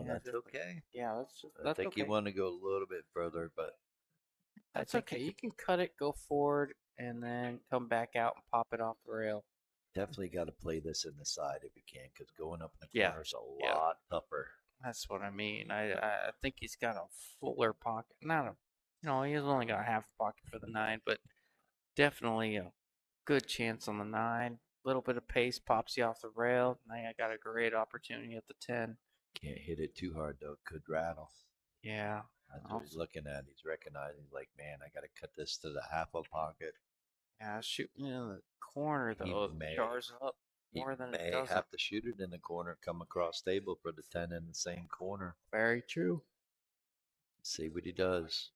Speaker 2: Yeah,
Speaker 1: That's okay.
Speaker 2: yeah,
Speaker 1: I
Speaker 2: that's
Speaker 1: think you
Speaker 2: okay.
Speaker 1: want to go a little bit further, but I
Speaker 2: That's
Speaker 1: think
Speaker 2: okay. You can cut it, go forward, and then come back out and pop it off the rail.
Speaker 1: definitely got to play this in the side if you can, because going up in the
Speaker 2: Yeah,
Speaker 1: corner is a
Speaker 2: yeah,
Speaker 1: lot tougher.
Speaker 2: that's what I mean. I think he's got a fuller pocket. Not a, he's only got half a pocket for the 9, but definitely a good chance on the 9. Little bit of pace pops you off the rail. Now I got a great opportunity at the 10.
Speaker 1: Can't hit it too hard though; it could rattle.
Speaker 2: Yeah.
Speaker 1: That's what he's
Speaker 2: Also,
Speaker 1: looking at. He's recognizing, he's like, man, I got to cut this to the half a pocket.
Speaker 2: yeah, shooting in the corner
Speaker 1: He
Speaker 2: though
Speaker 1: may,
Speaker 2: jars up
Speaker 1: he
Speaker 2: more than it
Speaker 1: may
Speaker 2: doesn't.
Speaker 1: have to shoot it in the corner, come across table for the 10 in the same corner.
Speaker 2: Very true.
Speaker 1: See what he does.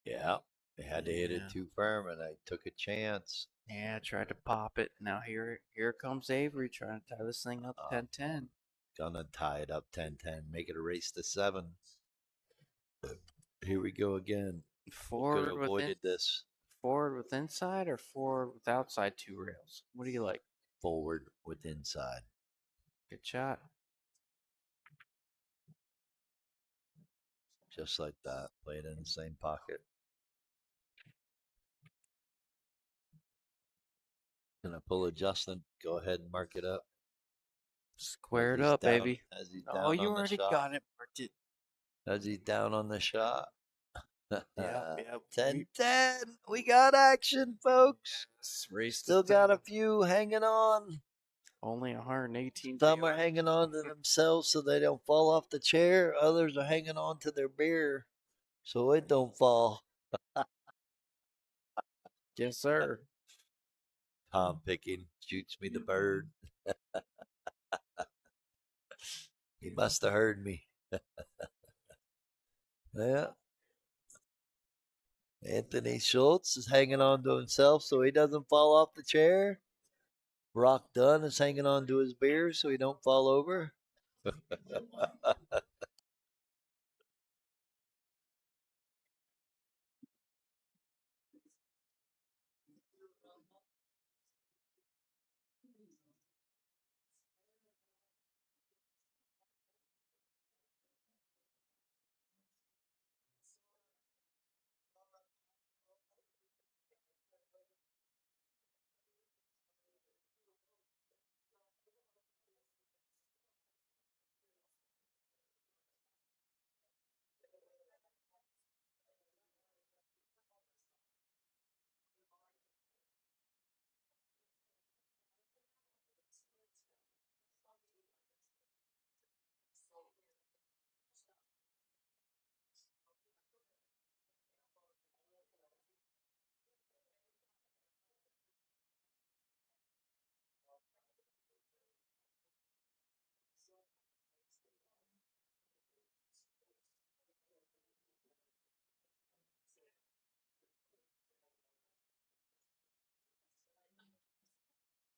Speaker 1: Yeah, they had to hit it
Speaker 2: Yeah.
Speaker 1: too firm, and I took a chance.
Speaker 2: Yeah, tried to pop it. Now here comes Avery trying to tie this thing up
Speaker 1: Uh,
Speaker 2: 10-10.
Speaker 1: gonna tie it up 10-10, make it a race to 7. Here we go again. We could have
Speaker 2: Forward with in,
Speaker 1: avoided this.
Speaker 2: forward with inside or forward with outside 2 rails? What do you like?
Speaker 1: Forward with inside.
Speaker 2: Good shot.
Speaker 1: Just like that. Play it in the same pocket. Gonna pull a Justin. Go ahead and mark it up. As
Speaker 2: Squared
Speaker 1: he's
Speaker 2: up,
Speaker 1: down
Speaker 2: baby.
Speaker 1: as he's
Speaker 2: Oh,
Speaker 1: down
Speaker 2: you
Speaker 1: on the
Speaker 2: already
Speaker 1: shot.
Speaker 2: got it marked it.
Speaker 1: As he's down on the shot.
Speaker 2: Yep.
Speaker 1: 10-10. We got action, folks.
Speaker 2: Race to
Speaker 1: Still got a
Speaker 2: 7.
Speaker 1: few hanging on.
Speaker 2: Only 118
Speaker 1: Some are
Speaker 2: viewers.
Speaker 1: hanging on to themselves so they don't fall off the chair. Others are hanging on to their beer so it don't fall.
Speaker 2: Yes, sir.
Speaker 1: Tom picking shoots me the bird. He must have heard me. Yeah. Anthony Schultz is hanging on to himself so he doesn't fall off the chair. Brock Dunn is hanging on to his beer so he don't fall over.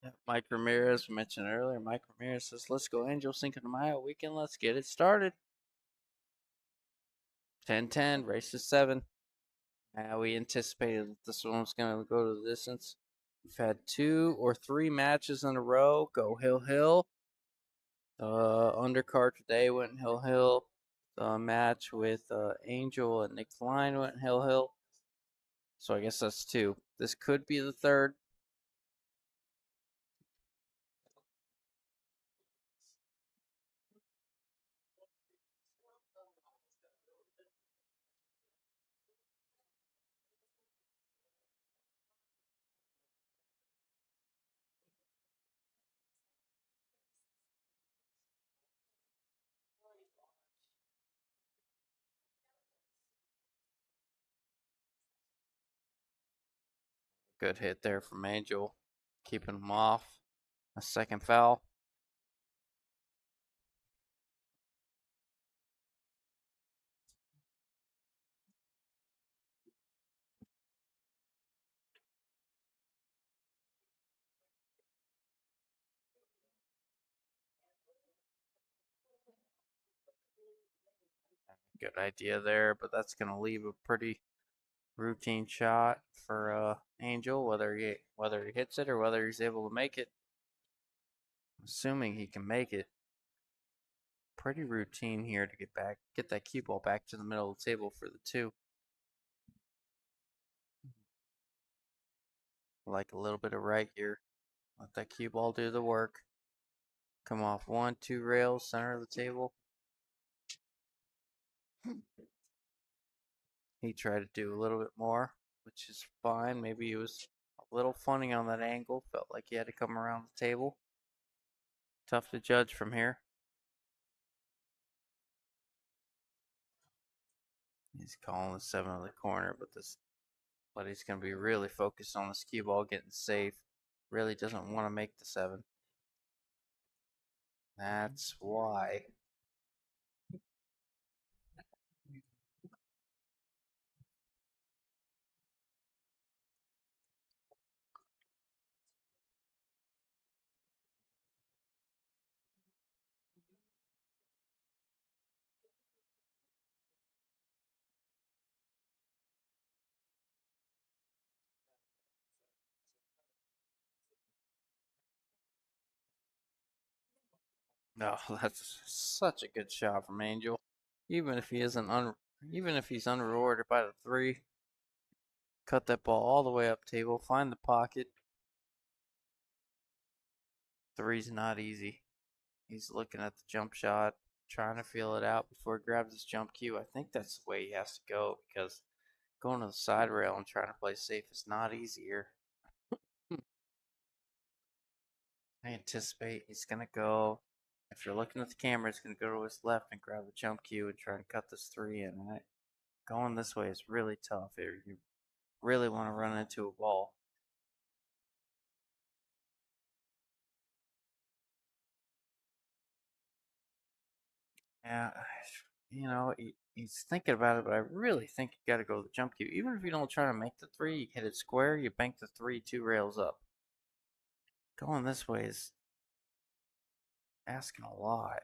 Speaker 2: Yeah, Mike Ramirez, we mentioned earlier. Mike Ramirez says, "Let's go, Angel Cinco de Mayo weekend. Let's get it started." 10-10, race to 7. We anticipated that this one was going to go to the distance. We've had 2 or 3 matches in a row go hill. Undercard today went hill. The match with Angel and Nick Line went hill. So I guess that's 2. This could be the third. Good hit there from Angel, keeping him off. A second foul. Good idea there, but that's going to leave a pretty routine shot for Angel, whether he hits it or whether he's able to make it. Assuming he can make it. Pretty routine here to get that cue ball back to the middle of the table for the 2. Like a little bit of right here. Let that cue ball do the work. Come off 1, 2 rails, center of the table. He tried to do a little bit more, which is fine. Maybe he was a little funny on that angle. Felt like he had to come around the table. Tough to judge from here. He's calling the 7 of the corner, but he's going to be really focused on this cue ball getting safe. Really doesn't want to make the 7. That's why. No, that's such a good shot from Angel. Even if he isn't even if he's unrewarded by the 3, cut that ball all the way up table, find the pocket. 3's not easy. He's looking at the jump shot, trying to feel it out before he grabs his jump cue. I think that's the way he has to go because going to the side rail and trying to play safe is not easy here. I anticipate he's going to go. If you're looking at the camera, he's going to go to his left and grab the jump cue and try and cut this 3 in. Going this way is really tough. You really want to run into a ball. Yeah, he's thinking about it, but I really think you got to go to the jump cue. Even if you don't try to make the 3, you hit it square, you bank the 3 2 rails up. Going this way is asking a lot.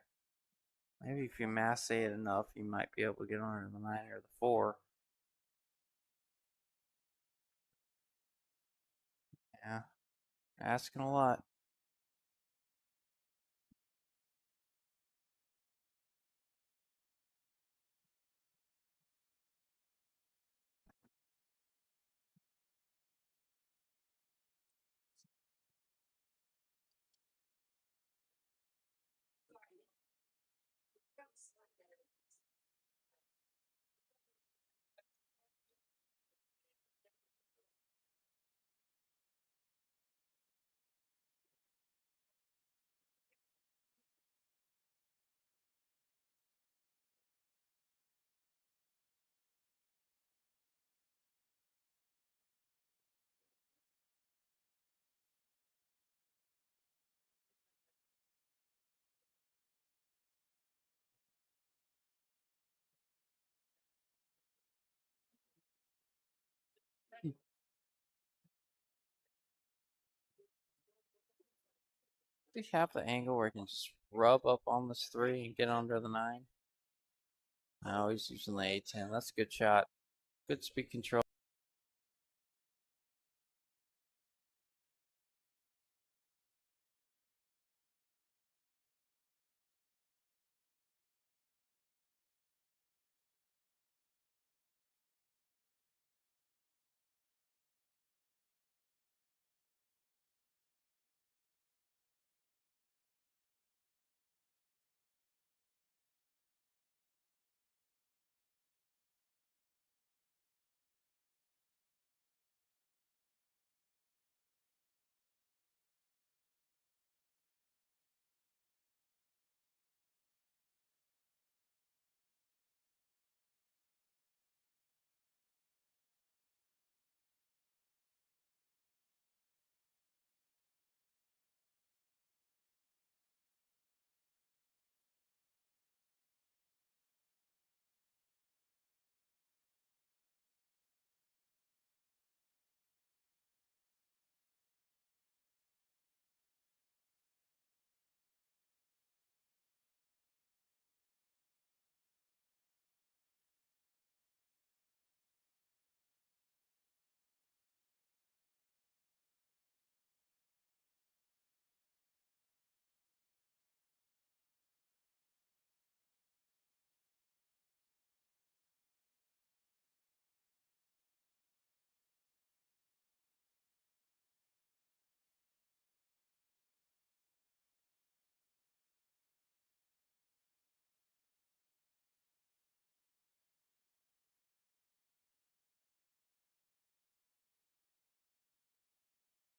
Speaker 2: Maybe if you masse it enough, you might be able to get under the 9 or the 4. Yeah, asking a lot. Do you have the angle where he can just rub up on this 3 and get under the 9? No, he's using the A10. That's a good shot. Good speed control.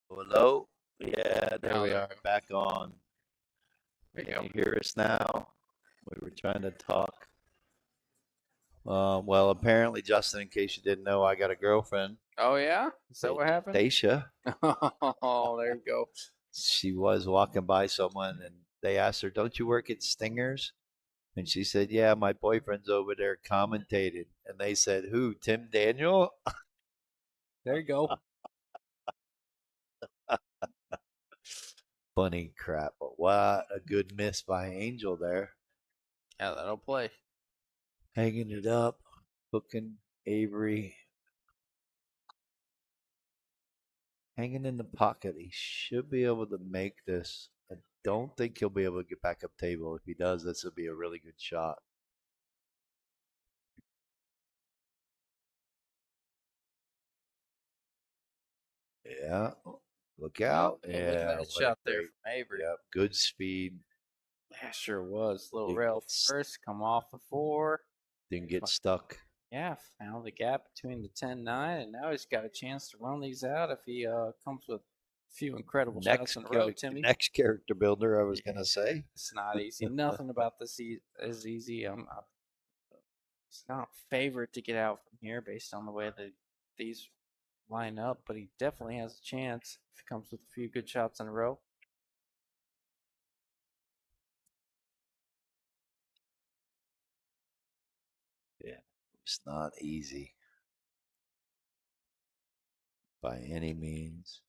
Speaker 1: Hello? Yeah, there
Speaker 2: Now
Speaker 1: we
Speaker 2: there
Speaker 1: are,
Speaker 2: we go.
Speaker 1: back on.
Speaker 2: There you
Speaker 1: Can
Speaker 2: go.
Speaker 1: you hear us now? We were trying to talk. Well, apparently, Justin, in case you didn't know, I got a girlfriend.
Speaker 2: Oh yeah, is that what happened?
Speaker 1: Daisha.
Speaker 2: Oh, there you go.
Speaker 1: She was walking by someone and they asked her, "Don't you work at Stingers?" And she said, "Yeah, my boyfriend's over there commentating." And they said, "Who? Tim Daniel?"
Speaker 2: There you go.
Speaker 1: Funny crap. But what a good miss by Angel there.
Speaker 2: Yeah, that'll play.
Speaker 1: Hanging it up, hooking Avery, hanging in the pocket. He should be able to make this. I don't think he'll be able to get back up table. If he does, this will be a really good shot. Yeah. Look out.
Speaker 2: Oh, look at
Speaker 1: Yeah,
Speaker 2: that
Speaker 1: what a
Speaker 2: shot there
Speaker 1: great.
Speaker 2: from Avery.
Speaker 1: Yep, good speed.
Speaker 2: Yeah, sure was. Little
Speaker 1: Didn't
Speaker 2: rail
Speaker 1: get
Speaker 2: first, come off the four.
Speaker 1: didn't get stuck.
Speaker 2: Yeah, found the gap between the 10-9, and now he's got a chance to run these out if he comes with a few incredible shots in a row, Timmy.
Speaker 1: Next character builder, I was
Speaker 2: Yeah,
Speaker 1: gonna say.
Speaker 2: it's not easy. Nothing about this is easy. It's not favored to get out from here based on the way that these line up, but he definitely has a chance if he comes with a few good shots in a row.
Speaker 1: Yeah, it's not easy by any means.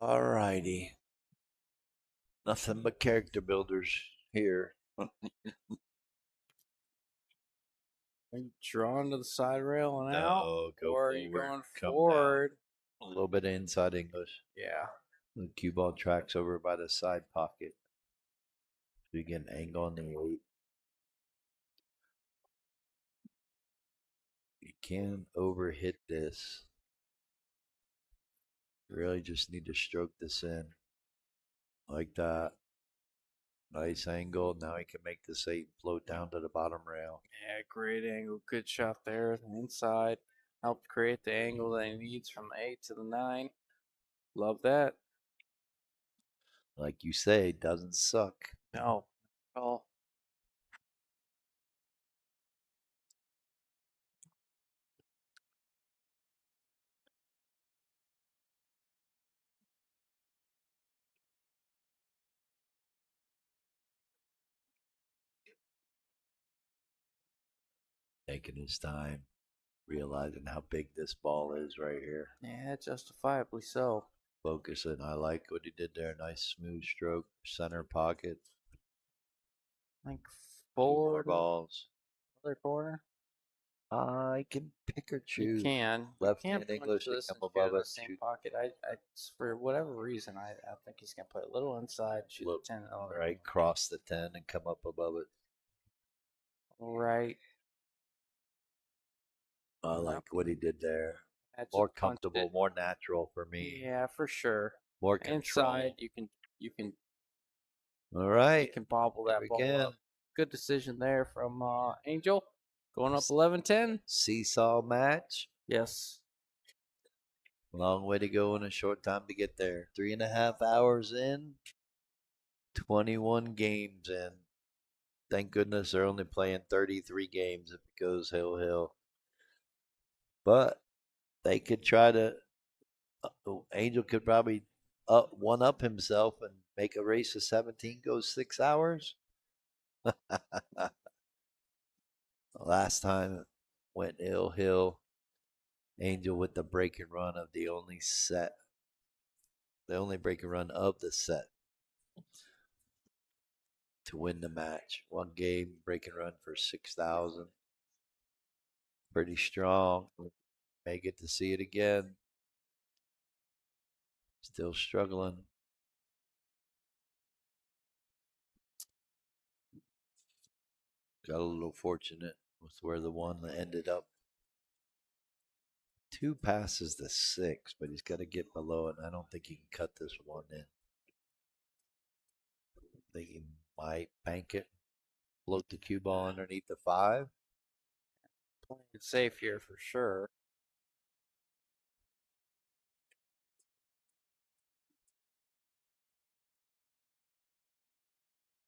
Speaker 1: All righty. Nothing but character builders here.
Speaker 2: Are you drawn to the side rail and out,
Speaker 1: No, go
Speaker 2: or are you
Speaker 1: forward.
Speaker 2: going
Speaker 1: Come down.
Speaker 2: forward?
Speaker 1: A little bit of inside English.
Speaker 2: Yeah.
Speaker 1: The cue ball tracks over by the side pocket. So you get an angle on the 8. You can overhit this. You really just need to stroke this in like that. Nice angle. Now he can make this 8 float down to the bottom rail.
Speaker 2: Yeah, great angle. Good shot there. The inside helped create the angle that he needs from the 8 to the 9. Love that.
Speaker 1: Like you say, doesn't suck.
Speaker 2: No. Oh,
Speaker 1: Taking his time, realizing how big this ball is right here.
Speaker 2: yeah, justifiably so.
Speaker 1: Focusing. I like what he did there. Nice smooth stroke, center pocket.
Speaker 2: Like
Speaker 1: 2 more
Speaker 2: forward,
Speaker 1: balls.
Speaker 2: other corner.
Speaker 1: I can pick or
Speaker 2: You
Speaker 1: choose.
Speaker 2: can. You
Speaker 1: Left
Speaker 2: can
Speaker 1: hand
Speaker 2: punch
Speaker 1: English to
Speaker 2: this
Speaker 1: come
Speaker 2: and shoot
Speaker 1: above
Speaker 2: in the
Speaker 1: it.
Speaker 2: same
Speaker 1: Shoot
Speaker 2: pocket. For whatever reason, I think he's gonna play a little inside, shoot
Speaker 1: look
Speaker 2: the 10 other
Speaker 1: right,
Speaker 2: corner.
Speaker 1: cross the 10 and come up above it.
Speaker 2: Right.
Speaker 1: I
Speaker 2: Yep.
Speaker 1: like what he did there.
Speaker 2: Just
Speaker 1: More
Speaker 2: punched
Speaker 1: comfortable,
Speaker 2: it.
Speaker 1: more natural for me.
Speaker 2: Yeah, for sure.
Speaker 1: More
Speaker 2: Inside,
Speaker 1: control.
Speaker 2: you can
Speaker 1: All
Speaker 2: you
Speaker 1: right,
Speaker 2: can bobble
Speaker 1: here
Speaker 2: that ball
Speaker 1: again.
Speaker 2: up. Good decision there from Angel. Going up 11-10.
Speaker 1: Seesaw match.
Speaker 2: Yes.
Speaker 1: Long way to go and a short time to get there. 3.5 hours in, 21 games in. Thank goodness they're only playing 33 games if it goes hill. But they could try to. Angel could probably one up himself and make a race of 17 go 6 hours. Last time went hill. Angel with the break and run of the only set the only break and run of the set to win the match. One game break and run for 6,000. Pretty strong. May get to see it again. Still struggling. Got a little fortunate with where the one ended up. Two passes to six, but he's got to get below it. I don't think he can cut this one in. I think he might bank it, float the cue ball underneath the five.
Speaker 2: Playing it safe here for sure.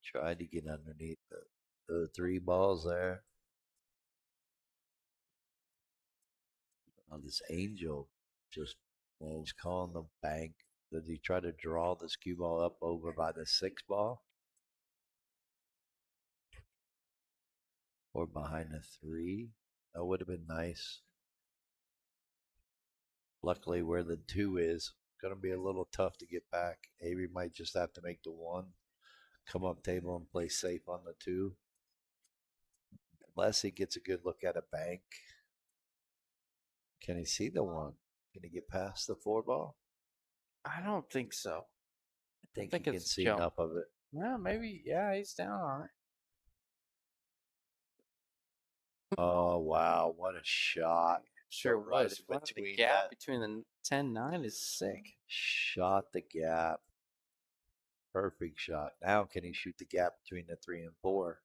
Speaker 1: Tried to get underneath the three balls there. Oh, this Angel just, he's calling the bank. Did he try to draw this cue ball up over by the six ball? Or behind the three? That would have been nice. Luckily, where the two is, going to be a little tough to get back. Avery might just have to make the one, come up table and play safe on the two. Unless he gets a good look at a bank. Can he see the one? Can he get past the four ball?
Speaker 2: I don't think so.
Speaker 1: I think
Speaker 2: think
Speaker 1: he can
Speaker 2: it's
Speaker 1: see
Speaker 2: jump.
Speaker 1: enough of it.
Speaker 2: Well, maybe, yeah, he's down on it.
Speaker 1: Oh, wow. What a shot.
Speaker 2: Sure
Speaker 1: right
Speaker 2: was.
Speaker 1: in
Speaker 2: Wow, the
Speaker 1: between
Speaker 2: gap
Speaker 1: that.
Speaker 2: between the 10-9 is sick.
Speaker 1: Shot the gap. Perfect shot. Now, can he shoot the gap between the three and four?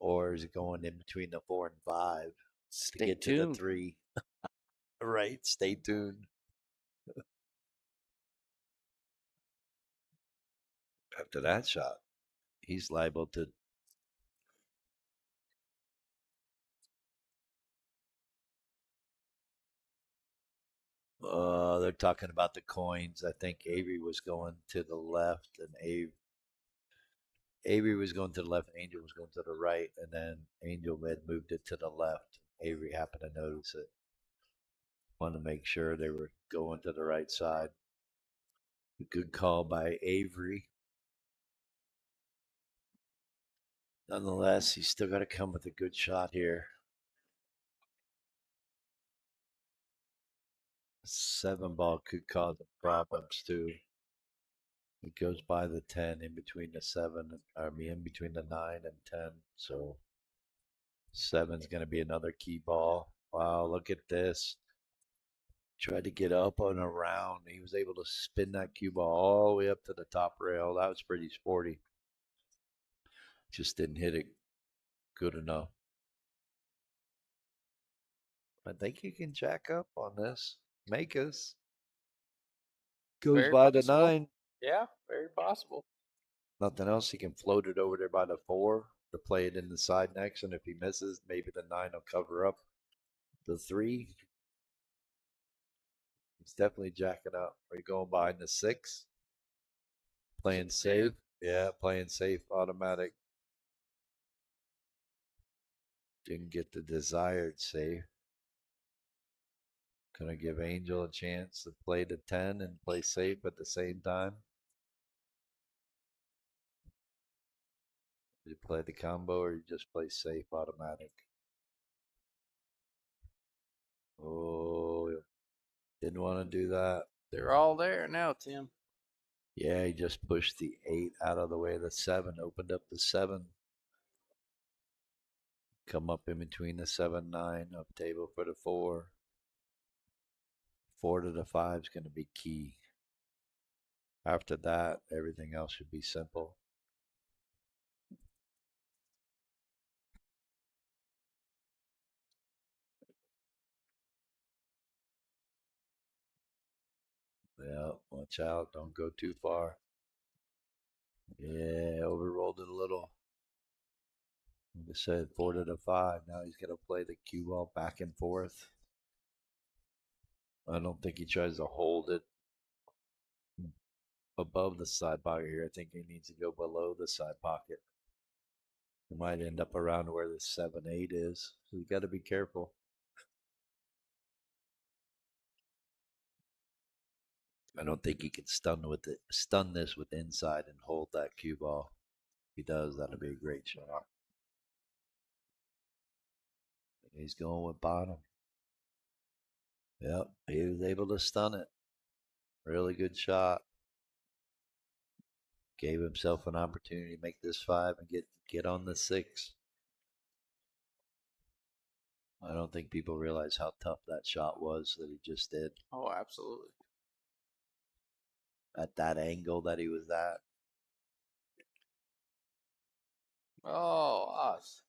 Speaker 1: Or is it going in between the four and five to get to the
Speaker 2: tuned.
Speaker 1: three? Right. Stay tuned. After that shot, he's liable to. They're talking about the coins. I think Avery was going to the left, and Avery was going to the left, and Angel was going to the right, and then Angel had moved it to the left. Avery happened to notice it. Wanted to make sure they were going to the right side. A good call by Avery. Nonetheless, he's still got to come with a good shot here. 7 ball could cause him problems too. It goes by the 10 in between the 7, in between the 9 and 10. So 7's going to be another key ball. Wow, look at this. Tried to get up and around. He was able to spin that cue ball all the way up to the top rail. That was pretty sporty. Just didn't hit it good enough. I think you can jack up on this. Make us. Goes
Speaker 2: Very
Speaker 1: by the
Speaker 2: possible.
Speaker 1: 9.
Speaker 2: Yeah, very possible.
Speaker 1: Nothing else. He can float it over there by the 4 to play it in the side next. And if he misses, maybe the 9 will cover up the 3. He's definitely jacking up. Are you going behind the 6? Playing safe. Yeah, playing safe, automatic. Didn't get the desired save. Gonna give Angel a chance to play the 10 and play safe at the same time. You play the combo or you just play safe automatic. Oh, didn't want to do that.
Speaker 2: They're all there now, Tim.
Speaker 1: Yeah, he just pushed the 8 out of the way of the 7, opened up the 7. Come up in between the 7, 9, up table for the 4. 4 to the 5 is going to be key. After that, everything else should be simple. Yeah, watch out. Don't go too far. Yeah, overrolled it a little. Like I said, 4 to the 5. Now he's going to play the cue ball back and forth. I don't think he tries to hold it above the side pocket here. I think he needs to go below the side pocket. He might end up around where the 7, 8 is. So you got to be careful. I don't think he can stun this with inside and hold that cue ball. If he does, that'll be a great shot. He's going with bottom. Yep, he was able to stun it. Really good shot. Gave himself an opportunity to make this 5 and get on the 6. I don't think people realize how tough that shot was that he just did
Speaker 2: Oh, absolutely.
Speaker 1: at that angle that he was at.
Speaker 2: Oh, us.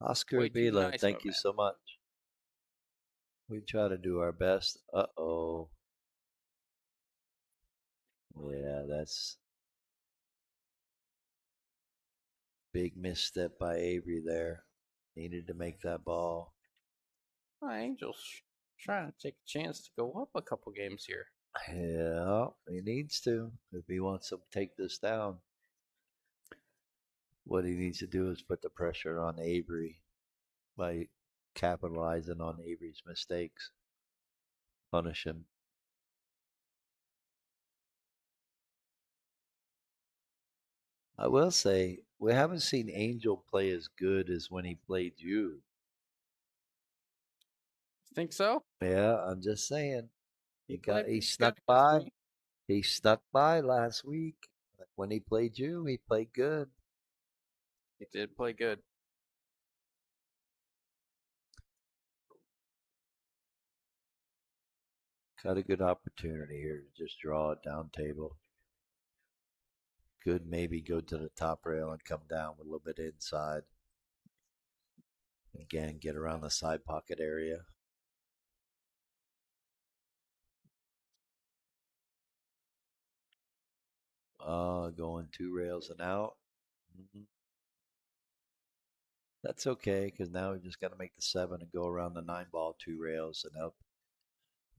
Speaker 1: Oscar
Speaker 2: Way too
Speaker 1: Vila,
Speaker 2: nice, my
Speaker 1: thank you
Speaker 2: man.
Speaker 1: so much. We try to do our best. Uh-oh. Yeah, that's big misstep by Avery there. Needed to make that ball.
Speaker 2: Oh, Angel's trying to take a chance to go up a couple games here.
Speaker 1: Yeah, he needs to if he wants to take this down. What he needs to do is put the pressure on Avery by capitalizing on Avery's mistakes. Punish him. I will say, we haven't seen Angel play as good as when he played you.
Speaker 2: Think so?
Speaker 1: Yeah, I'm just saying.
Speaker 2: He played
Speaker 1: He
Speaker 2: pretty
Speaker 1: snuck
Speaker 2: good against
Speaker 1: by.
Speaker 2: me.
Speaker 1: He snuck by last week. When he played you, he played good.
Speaker 2: He did play good.
Speaker 1: Got a good opportunity here to just draw it down table. Could maybe go to the top rail and come down with a little bit inside. Again, get around the side pocket area. Going 2 rails and out. That's okay because now we just got to make the 7 and go around the 9 ball 2 rails and up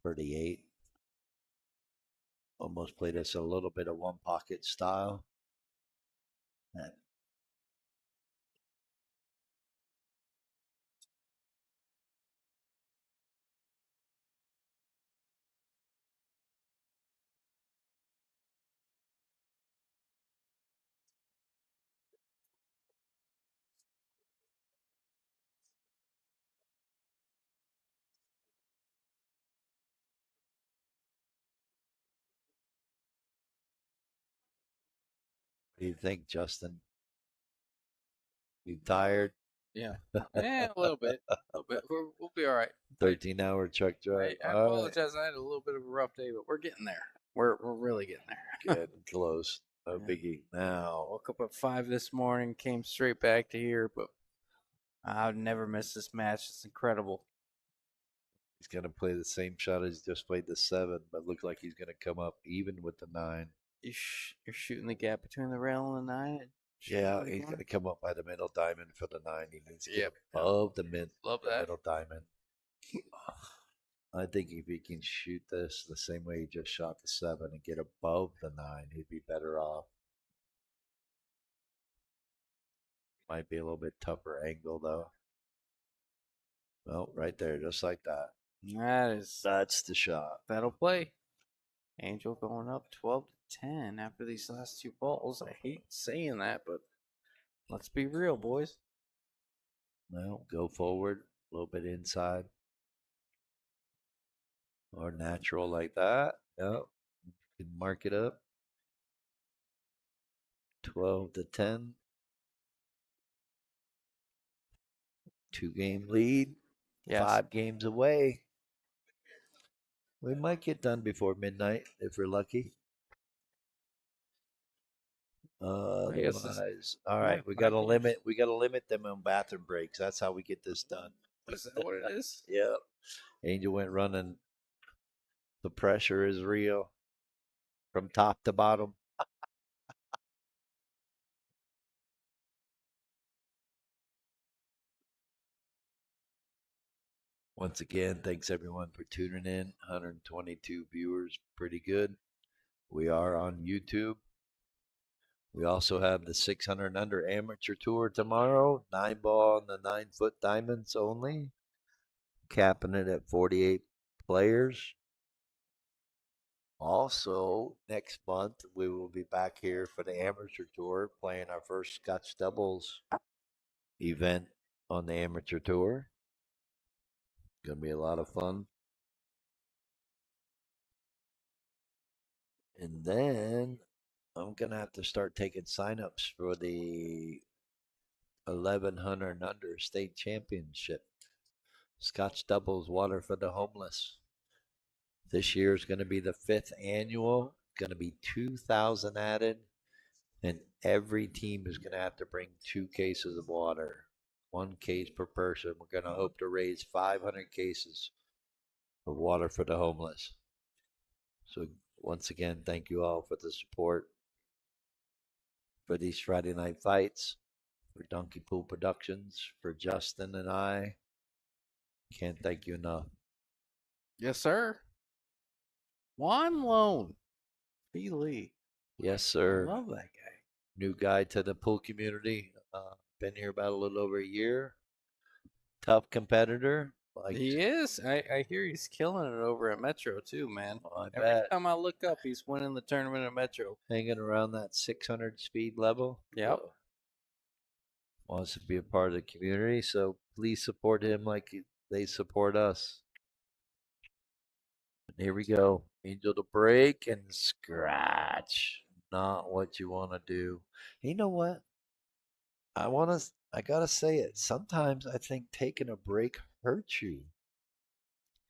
Speaker 1: for the 8. Almost played us a little bit of one pocket style. What do you think, Justin? You tired?
Speaker 2: Yeah. A little bit. A little bit. We'll be all right.
Speaker 1: 13-hour truck drive.
Speaker 2: I
Speaker 1: All right.
Speaker 2: apologize. I had a little bit of a rough day, but we're getting there. We're really getting there.
Speaker 1: Getting close. No
Speaker 2: Yeah.
Speaker 1: biggie. Now,
Speaker 2: Woke up at 5 this morning, came straight back to here, but I've never missed this match. It's incredible.
Speaker 1: he's going to play the same shot as he just played the 7, but look like he's going to come up even with the 9.
Speaker 2: You're shooting the gap between the rail and the 9.
Speaker 1: Yeah, he's going to come up by the middle diamond for the 9. He needs to get
Speaker 2: Yep.
Speaker 1: above
Speaker 2: Love
Speaker 1: the
Speaker 2: that.
Speaker 1: middle diamond. I think if he can shoot this the same way he just shot the 7 and get above the 9, he'd be better off. Might be a little bit tougher angle though. Well, right there, just like that. That's the shot.
Speaker 2: That'll play. Angel going up 12 to 10 after these last 2 balls. I hate saying that, but let's be real, boys.
Speaker 1: Well, go forward, a little bit inside. Or natural like that. Yep. You can mark it up. 12 to 10. 2-game lead.
Speaker 2: Yes.
Speaker 1: 5 games away. We might get done before midnight if we're lucky. Otherwise, all right. We got to limit. We got to limit them on bathroom breaks. That's how we get this done.
Speaker 2: Is that what it is?
Speaker 1: Yeah. Angel went running. The pressure is real from top to bottom. Once again, thanks everyone for tuning in. 122 viewers, pretty good. We are on YouTube. We also have the 600 under amateur tour tomorrow. 9 ball and the 9-foot diamonds only. Capping it at 48 players. Also, next month we will be back here for the amateur tour, playing our first Scotch doubles event on the amateur tour. Gonna be a lot of fun. And then I'm gonna have to start taking signups for the 1100 and under state championship. Scotch doubles water for the homeless. This year is going to be the 5th annual. Going to be 2,000 added, and every team is going to have to bring 2 cases of water, 1 case per person. We're going to hope to raise 500 cases of water for the homeless. So once again, thank you all for the support for these Friday night fights, for Donkey Pool Productions, for Justin and I. Can't thank you enough.
Speaker 2: Yes, sir. Juan Lone. B. Lee.
Speaker 1: Yes,
Speaker 2: I
Speaker 1: sir.
Speaker 2: love that guy.
Speaker 1: New guy to the pool community. Been here about a little over a year. Tough competitor. Like,
Speaker 2: He is. I hear he's killing it over at Metro too, man.
Speaker 1: I
Speaker 2: Every
Speaker 1: bet,
Speaker 2: time I look up, he's winning the tournament at Metro.
Speaker 1: hanging around that 600 speed level.
Speaker 2: Yep.
Speaker 1: Wants to be a part of the community, so please support him like they support us. And here we go. Angel to break and scratch. Not what you want to do. You know what? I gotta say it. Sometimes I think taking a break hurts you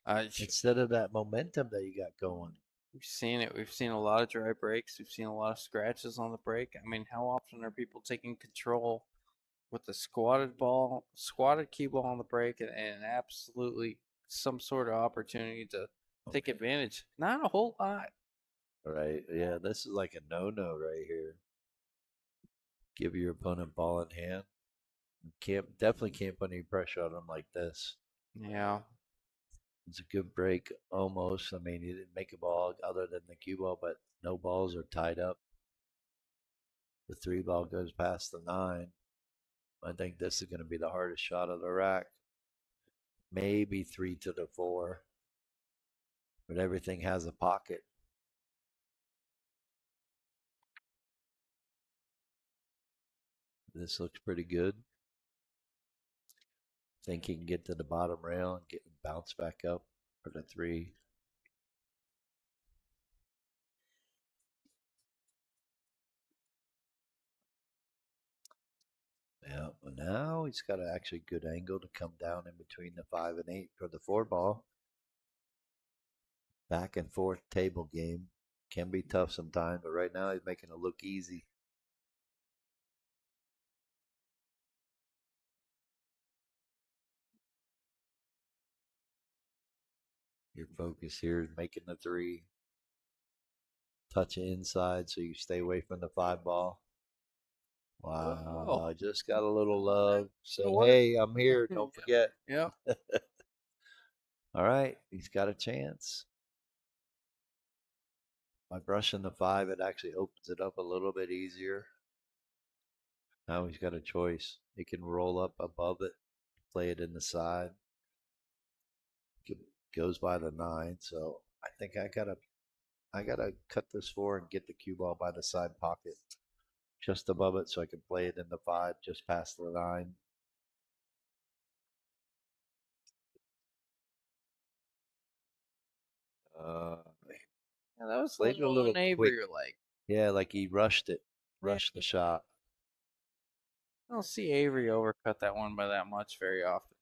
Speaker 2: Uh,
Speaker 1: instead of that momentum that you got going.
Speaker 2: we've seen it. We've seen a lot of dry breaks. We've seen a lot of scratches on the break. I mean, how often are people taking control with the squatted cue ball on the break, and absolutely some sort of opportunity to take advantage? Not a whole lot.
Speaker 1: All right. Yeah, this is like a no-no right here. Give your opponent ball in hand. Definitely can't put any pressure on them like this.
Speaker 2: Yeah.
Speaker 1: It's a good break, almost. I mean, he didn't make a ball other than the cue ball, but no balls are tied up. The 3 ball goes past the 9. I think this is going to be the hardest shot of the rack. Maybe 3 to the 4, but everything has a pocket. This looks pretty good. Think he can get to the bottom rail and bounce back up for the 3. Yeah, but now he's got an actually good angle to come down in between the 5 and 8 for the 4 ball. Back and forth table game can be tough sometimes, but right now he's making it look easy. Your focus here is making the 3. Touch it inside so you stay away from the 5 ball. Wow,
Speaker 2: Oh,
Speaker 1: just got a little love. Said,
Speaker 2: what?
Speaker 1: hey, I'm here. Don't forget.
Speaker 2: Yep.
Speaker 1: All right, he's got a chance. By brushing the 5, it actually opens it up a little bit easier. Now he's got a choice. He can roll up above it, play it in the side. Goes by the 9, so I think I gotta cut this 4 and get the cue ball by the side pocket, just above it, so I can play it in the 5, just past the 9. Uh,
Speaker 2: Yeah, that was
Speaker 1: Played it a
Speaker 2: Lone
Speaker 1: little quick.
Speaker 2: Avery like.
Speaker 1: Yeah, like he rushed it,
Speaker 2: Yeah,
Speaker 1: rushed the shot.
Speaker 2: I don't see Avery overcut that one by that much very often.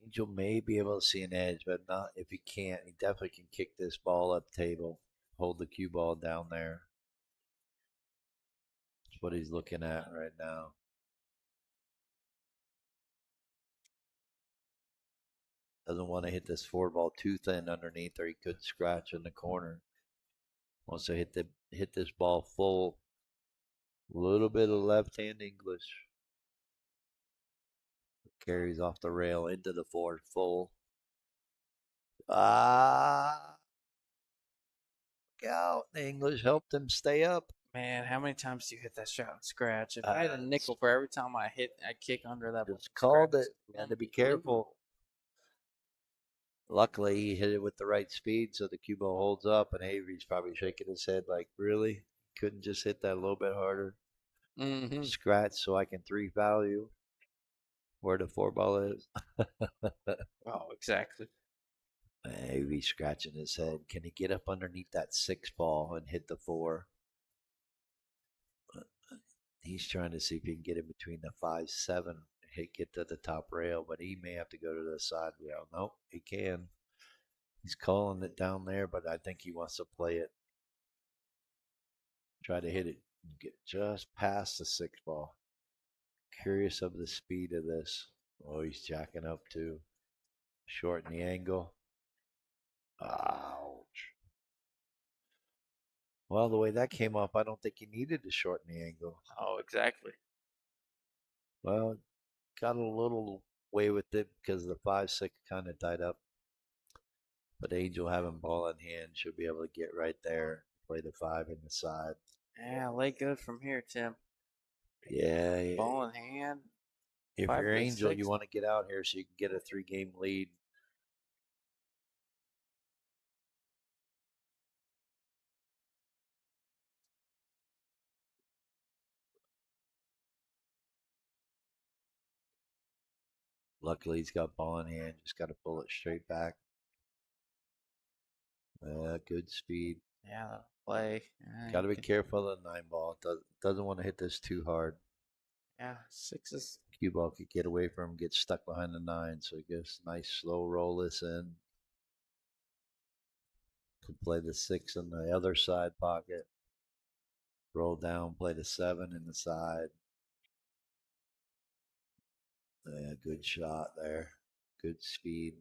Speaker 1: Angel may be able to see an edge, but not if he can't. He definitely can kick this ball up table, hold the cue ball down there. That's what he's looking at right now. Doesn't want to hit this 4 ball too thin underneath, or he could scratch in the corner. Wants to hit this ball full. A little bit of left hand English. Carries off the rail into the 4 full. Ah, look out. The English helped him stay up.
Speaker 2: Man, how many times do you hit that shot and scratch? If I had a nickel for every time I kick under that
Speaker 1: Just called
Speaker 2: scratch,
Speaker 1: it. You had to be careful. Luckily, he hit it with the right speed, so the cue ball holds up, and Avery's probably shaking his head like, really? Couldn't just hit that a little bit harder?
Speaker 2: Mm-hmm.
Speaker 1: Scratch so I can three value where the four ball is.
Speaker 2: Oh, exactly.
Speaker 1: Avery's scratching his head. Can he get up underneath that six ball and hit the four? He's trying to see if he can get in between the 5-7 and get to the top rail, but he may have to go to the side rail. Nope, he can. He's calling it down there, but I think he wants to play it. Try to hit it, get just past the six ball. Curious of the speed of this. Oh, he's jacking up too. Shorten the angle. Ouch. Well, the way that came up, I don't think he needed to shorten the angle.
Speaker 2: Oh, exactly.
Speaker 1: Well, got a little way with it because the 5-6 kind of tied up. But Angel having ball in hand should be able to get right there, play the five in the side.
Speaker 2: Yeah, lay good from here, Tim.
Speaker 1: Yeah,
Speaker 2: Ball in hand,
Speaker 1: if
Speaker 2: five
Speaker 1: you're
Speaker 2: to
Speaker 1: Angel, you
Speaker 2: six.
Speaker 1: want to get out here so you can get a 3-game lead. Luckily, he's got ball in hand. Just got to pull it straight back. Good speed.
Speaker 2: Yeah, that'll play.
Speaker 1: Got to be careful of the 9 ball. Doesn't want to hit this too hard.
Speaker 2: Yeah, sixes.
Speaker 1: Cue ball could get away from him, get stuck behind the 9. So he gets nice slow roll this in. Could play the 6 in the other side pocket. Roll down, play the 7 in the side. Yeah, good shot there. Good speed.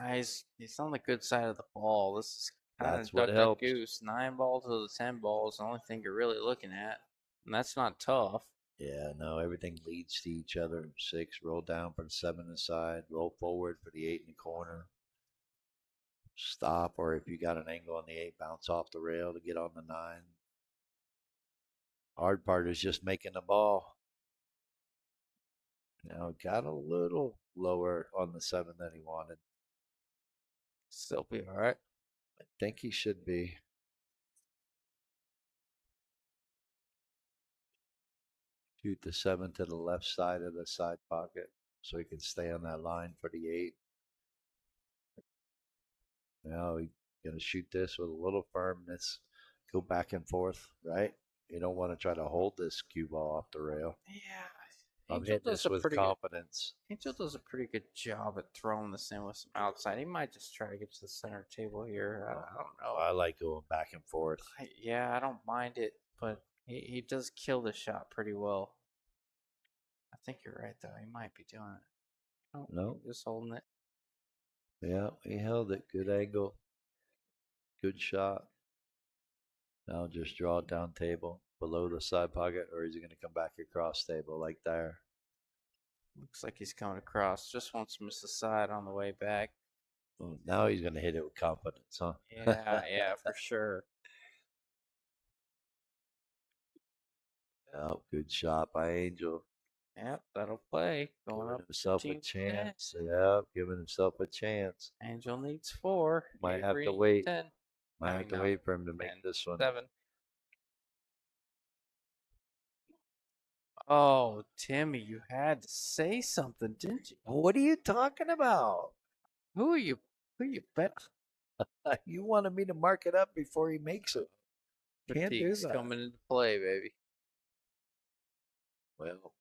Speaker 2: He's on the good side of the ball. This is kind
Speaker 1: That's
Speaker 2: of
Speaker 1: what
Speaker 2: duck
Speaker 1: helps.
Speaker 2: goose. 9 balls to the 10 balls. The only thing you're really looking at, and that's not tough.
Speaker 1: Yeah, no, everything leads to each other. 6, roll down for the 7 inside, roll forward for the 8 in the corner. Stop, or if you got an angle on the 8, bounce off the rail to get on the 9. Hard part is just making the ball. Now, got a little lower on the 7 than he wanted.
Speaker 2: Still be all right.
Speaker 1: I think he should be. Shoot the 7 to the left side of the side pocket so he can stay on that line for the 8. Now he's going to shoot this with a little firmness, go back and forth, right? You don't want to try to hold this cue ball off the rail.
Speaker 2: Yeah,
Speaker 1: I'm
Speaker 2: Angel
Speaker 1: hitting
Speaker 2: does
Speaker 1: this
Speaker 2: a
Speaker 1: with
Speaker 2: pretty good.
Speaker 1: confidence.
Speaker 2: Angel does a pretty good job at throwing this in with some outside. He might just try to get to the center table here. I don't know.
Speaker 1: I like going back and forth.
Speaker 2: Yeah, I don't mind it, but he does kill the shot pretty well. I think you're right though. He might be doing it. Oh,
Speaker 1: No,
Speaker 2: just holding it.
Speaker 1: yeah, he held it. Good angle, good shot. Now just draw it down table below the side pocket, or is he going to come back across table like there?
Speaker 2: Looks like he's coming across. Just wants to miss the side on the way back.
Speaker 1: Oh, now he's going to hit it with confidence, huh?
Speaker 2: Yeah, yeah, for sure.
Speaker 1: Oh, good shot by Angel.
Speaker 2: Yep, that'll play. Going
Speaker 1: Giving
Speaker 2: up
Speaker 1: himself a
Speaker 2: 15-10.
Speaker 1: chance. Yep, giving himself a chance.
Speaker 2: Angel needs 4.
Speaker 1: Might have
Speaker 2: Avery
Speaker 1: to
Speaker 2: needs
Speaker 1: wait.
Speaker 2: 10.
Speaker 1: Might
Speaker 2: I
Speaker 1: have
Speaker 2: mean,
Speaker 1: to
Speaker 2: no,
Speaker 1: wait for him to make
Speaker 2: 10,
Speaker 1: this one.
Speaker 2: 7. Oh, Timmy, you had to say something, didn't you?
Speaker 1: What are you talking about?
Speaker 2: Who are you? Who you bet?
Speaker 1: You wanted me to mark it up before he makes it. Can't do
Speaker 2: Critique's
Speaker 1: that.
Speaker 2: coming into play, baby.
Speaker 1: Well,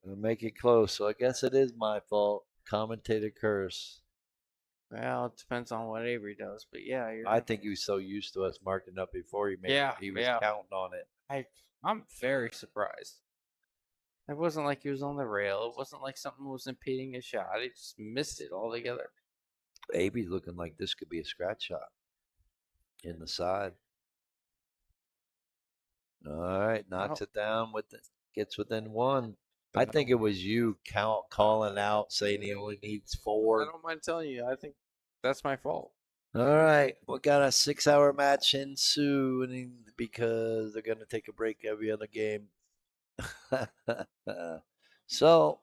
Speaker 1: I'll make it close, so I guess it is my fault. Commentator curse.
Speaker 2: Well, it depends on what Avery does, but yeah, you're
Speaker 1: I
Speaker 2: gonna.
Speaker 1: think he was so used to us marking up before he made it.
Speaker 2: Yeah,
Speaker 1: He was
Speaker 2: yeah.
Speaker 1: counting on it.
Speaker 2: I'm very surprised. It wasn't like he was on the rail. It wasn't like something was impeding his shot. He just missed it altogether.
Speaker 1: Abe's looking like this could be a scratch shot in the side. All right, knocks
Speaker 2: Oh,
Speaker 1: it down with gets within 1.
Speaker 2: but
Speaker 1: I
Speaker 2: I
Speaker 1: think it was you calling out saying he only needs 4.
Speaker 2: don't mind telling you. I think that's my fault.
Speaker 1: All right, we got a 6-hour match ensuing because they're gonna take a break every other game. So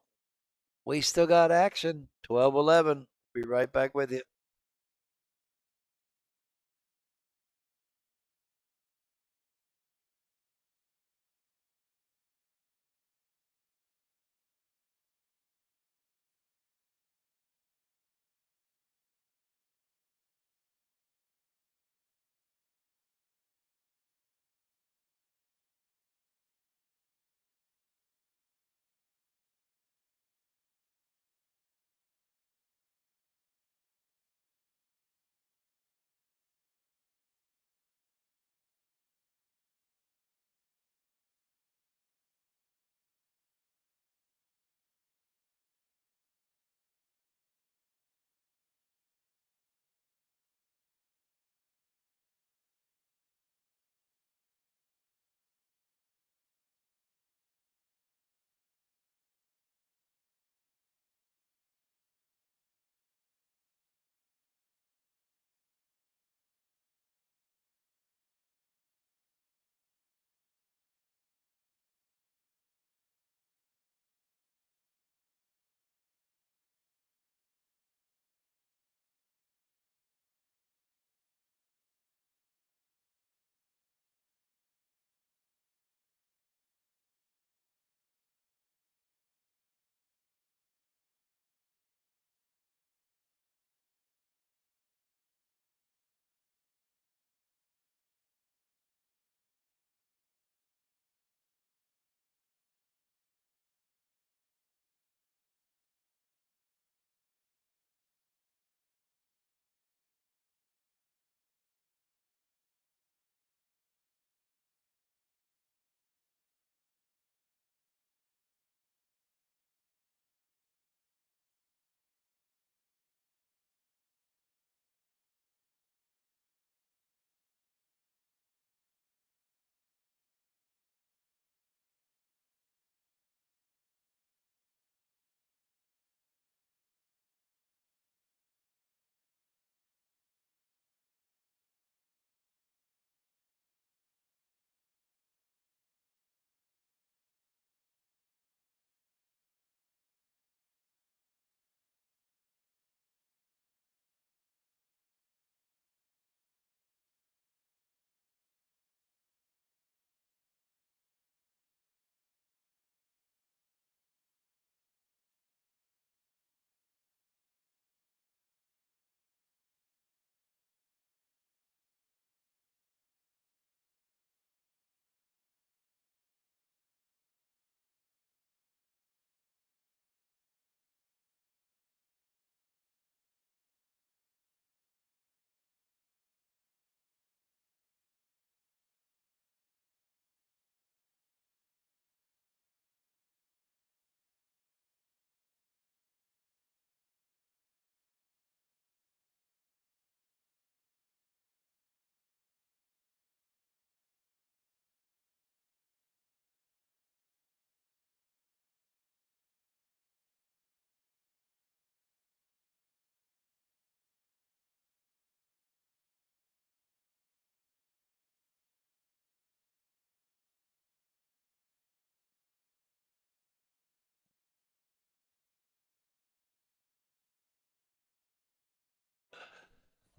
Speaker 1: We still got action. 12-11. Be right back with you.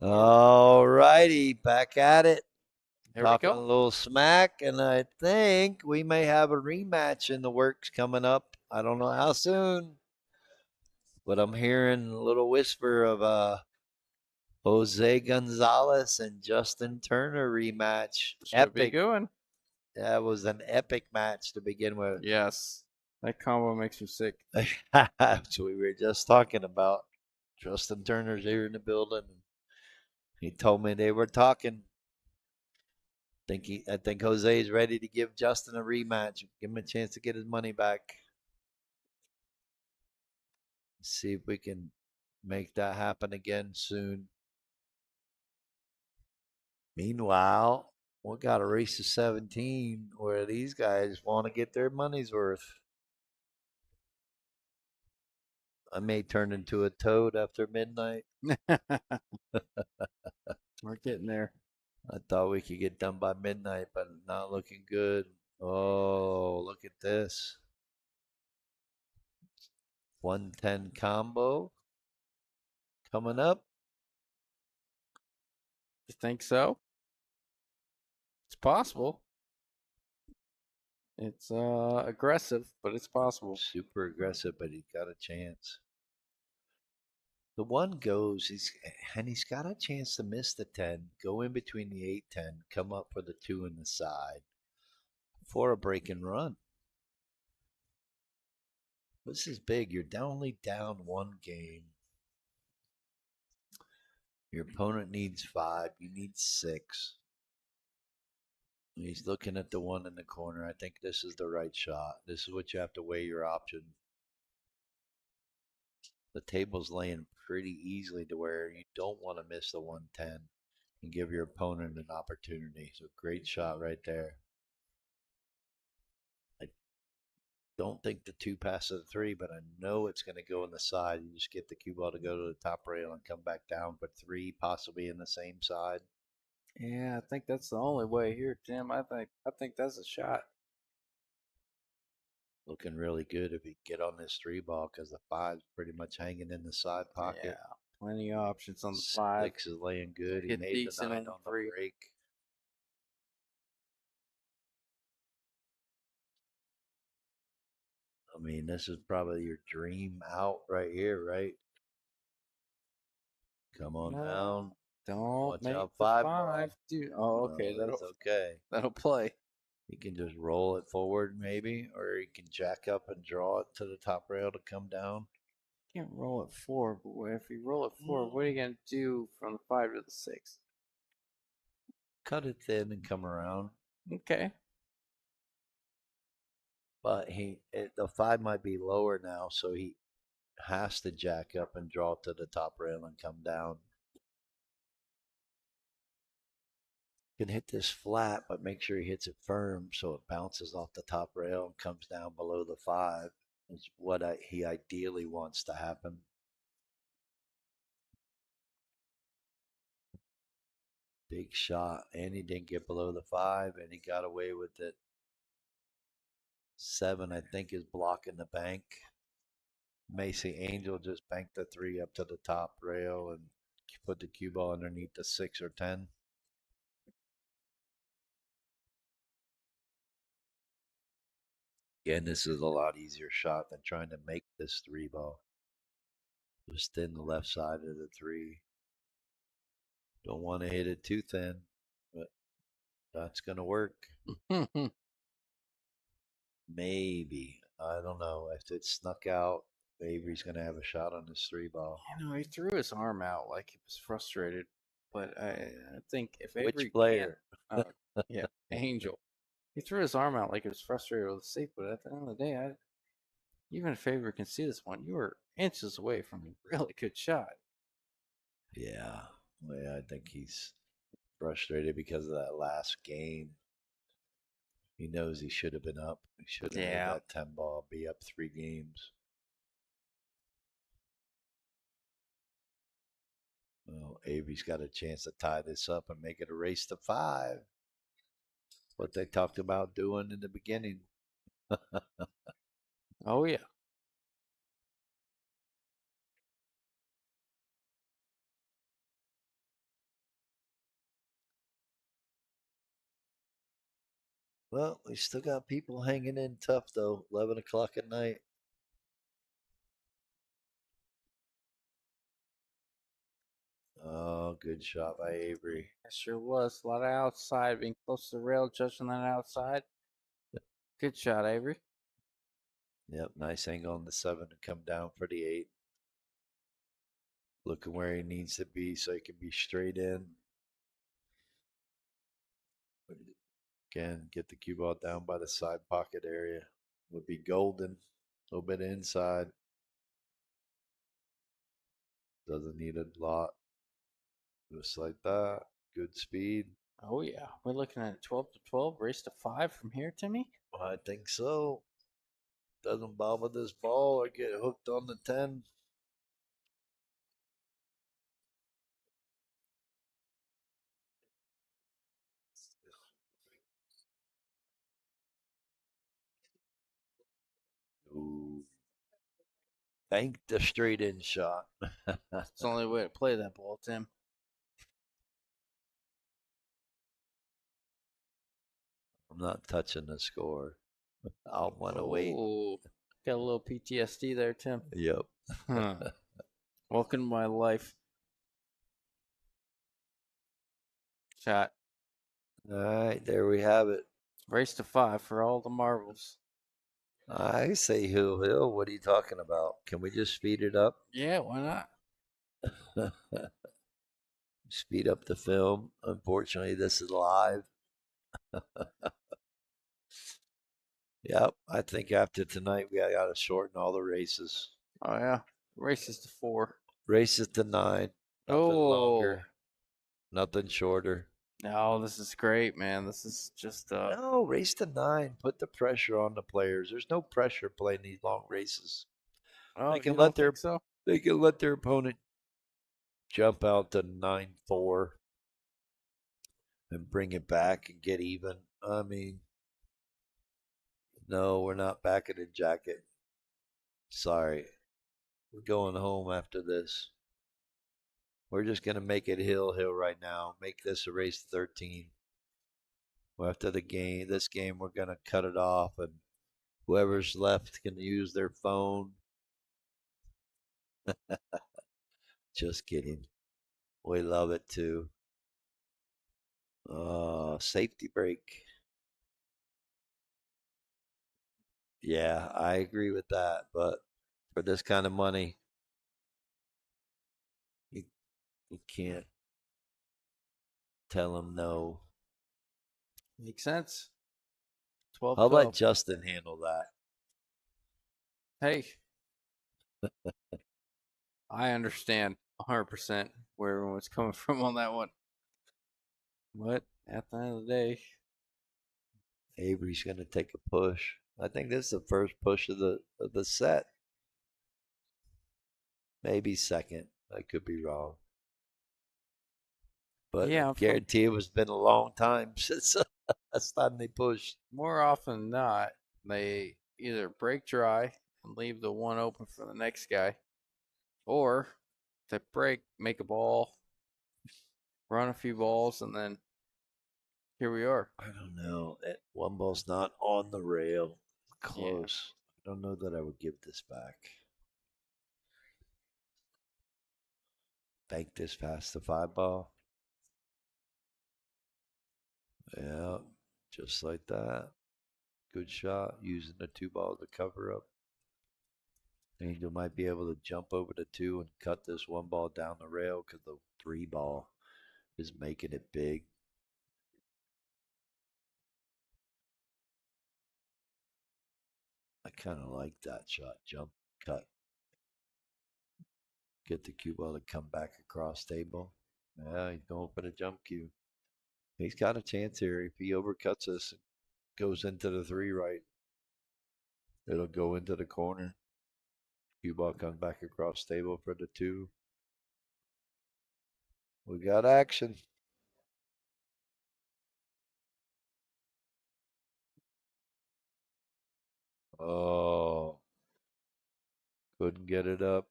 Speaker 1: All righty, back at it.
Speaker 2: There we
Speaker 1: Talking a
Speaker 2: go.
Speaker 1: little smack, and I think we may have a rematch in the works coming up. I don't know how soon, but I'm hearing a little whisper of a Jose Gonzalez and Justin Turner rematch.
Speaker 2: Should be a
Speaker 1: Epic.
Speaker 2: good one.
Speaker 1: That was an epic match to begin with.
Speaker 2: Yes. That combo makes me sick.
Speaker 1: That's what we were just talking about. Justin Turner's here in the building. He told me they were talking. I think Jose is ready to give Justin a rematch. Give him a chance to get his money back. See if we can make that happen again soon. Meanwhile, we got a race to 17 where these guys want to get their money's worth. I may turn into a toad after midnight.
Speaker 2: We're getting there.
Speaker 1: I thought we could get done by midnight, but not looking good. Oh, look at this. 110 combo coming up.
Speaker 2: You think so? It's possible. It's aggressive, but it's possible.
Speaker 1: Super aggressive, but he's got a chance. The one goes, he's got a chance to miss the 10, go in between the 8-10, come up for the 2 in the side for a break and run. This is big. You're only down one game. Your opponent needs 5. You need 6. He's looking at the one in the corner. I think this is the right shot. This is what you have to weigh your option. The table's laying pretty easily to where you don't want to miss the 110 and give your opponent an opportunity. So great shot right there. I don't think the 2 passes the 3, but I know it's going to go in the side. You just get the cue ball to go to the top rail and come back down for 3, possibly in the same side.
Speaker 2: Yeah, I think that's the only way here, Tim. I think that's a shot.
Speaker 1: Looking really good if he get on this 3 ball because the 5's pretty much hanging in the side
Speaker 2: Yeah,
Speaker 1: pocket.
Speaker 2: plenty of options on the 5.
Speaker 1: 6 is laying good. He
Speaker 2: Hit
Speaker 1: made the
Speaker 2: decent
Speaker 1: 9
Speaker 2: on the
Speaker 1: on the
Speaker 2: 3.
Speaker 1: break. I mean, this is probably your dream out right here, right? Come on
Speaker 2: No,
Speaker 1: down.
Speaker 2: don't
Speaker 1: Watch
Speaker 2: make
Speaker 1: out,
Speaker 2: the
Speaker 1: 5
Speaker 2: 5.
Speaker 1: ball.
Speaker 2: Dude, oh, okay,
Speaker 1: No, it's okay.
Speaker 2: that'll play.
Speaker 1: He can just roll it forward, maybe, or he can jack up and draw it to the top rail to come down.
Speaker 2: Can't roll it forward, but if you roll it forward, what are you
Speaker 1: Mm.
Speaker 2: gonna do from the 5 to the 6?
Speaker 1: Cut it thin and come around.
Speaker 2: Okay.
Speaker 1: But the 5 might be lower now, so he has to jack up and draw to the top rail and come down. Can hit this flat, but make sure he hits it firm so it bounces off the top rail and comes down below the 5. Is what he ideally wants to happen. Big shot, and he didn't get below the 5, and he got away with it. 7, I think, is blocking the bank. Macy Angel just banked the 3 up to the top rail and put the cue ball underneath the 6 or 10. Again, this is a lot easier shot than trying to make this 3 ball. Just thin the left side of the 3. Don't want to hit it too thin, but that's going to work. Maybe. I don't know. If it snuck out, Avery's going to have a shot on this 3 ball.
Speaker 2: He threw his arm out like he was frustrated. But I think if
Speaker 1: Which
Speaker 2: Avery can't,
Speaker 1: player?
Speaker 2: yeah, Angel, he threw his arm out like he was frustrated with the safe. But at the end of the day, even if Avery can see this one, you were inches away from a really good shot.
Speaker 1: Yeah. Well, yeah, I think he's frustrated because of that last game. He knows he should have been up. He should have made
Speaker 2: Yeah.
Speaker 1: that 10 ball, be up 3 games. Well, Avery's got a chance to tie this up and make it a race to 5. What they talked about doing in the beginning.
Speaker 2: Oh yeah.
Speaker 1: Well, we still got people hanging in tough, though. 11 o'clock at night. Oh, good shot by Avery.
Speaker 2: It sure was. A lot of outside, being close to the rail, judging that outside. Good shot, Avery.
Speaker 1: Yep, nice angle on the 7 to come down for the 8. Looking where he needs to be so he can be straight in. Again, get the cue ball down by the side pocket area. Would be golden. A little bit inside. Doesn't need a lot. Just like that. Good speed.
Speaker 2: Oh yeah. We're looking at 12 to 12, race to 5 from here, Timmy.
Speaker 1: I think so. Doesn't bobble this ball or get hooked on the 10. Ooh. Bank the straight in shot.
Speaker 2: It's the only way to play that ball, Tim.
Speaker 1: I'm not touching the score. I'll want to wait.
Speaker 2: Oh, got a little PTSD there, Tim.
Speaker 1: Yep.
Speaker 2: Huh. Welcome to my life. Shot.
Speaker 1: All right, there we have it.
Speaker 2: Race to 5 for all the marbles.
Speaker 1: I say Hill Hill. What are you talking about? Can we just speed it up?
Speaker 2: Yeah, why not?
Speaker 1: Speed up the film. Unfortunately, this is live. Yep, I think after tonight we got to shorten all the races.
Speaker 2: Oh, yeah. Races to 4.
Speaker 1: Races to 9. Nothing
Speaker 2: Oh,
Speaker 1: longer. Nothing shorter.
Speaker 2: no, this is great, man. This is just
Speaker 1: No, race to 9. Put the pressure on the players. There's no pressure playing these long races.
Speaker 2: oh,
Speaker 1: They
Speaker 2: you
Speaker 1: can
Speaker 2: don't
Speaker 1: let
Speaker 2: think
Speaker 1: their
Speaker 2: so?
Speaker 1: they can let their opponent jump out to 9-4 and bring it back and get even. I mean, no, we're not back in the jacket. Sorry. We're going home after this. We're just going to make it Hill Hill right now. Make this a race 13. Well, after this game, we're going to cut it off, and whoever's left can use their phone. Just kidding. We love it too. Safety break. Yeah, I agree with that. But for this kind of money, you, you can't tell them no.
Speaker 2: Makes sense. 12
Speaker 1: I'll let
Speaker 2: 12.
Speaker 1: Justin handle that.
Speaker 2: Hey, I understand 100% where everyone's coming from on that one. But at the end of the day,
Speaker 1: Avery's going to take a push. I think this is the first push of the set. Maybe second. I could be wrong. But I
Speaker 2: yeah, from
Speaker 1: guarantee it was been a long time since last time they pushed.
Speaker 2: more often than not, they either break dry and leave the one open for the next guy, or they break, make a ball, run a few balls, and then here we are.
Speaker 1: I don't know. One ball's not on the rail.
Speaker 2: Yeah.
Speaker 1: Close. I don't know that I would give this back. Bank this past the 5 ball. Yeah, just like that. Good shot. Using the 2 ball to cover up. Angel might be able to jump over the 2 and cut this 1 ball down the rail because the 3 ball is making it big. I kind of like that shot. Jump, cut. Get the cue ball to come back across table. Yeah, he's going for the jump cue. He's got a chance here. If he overcuts us, goes into the 3 right, it'll go into the corner. Cue ball comes back across table for the 2. We got action. Oh, couldn't get it up.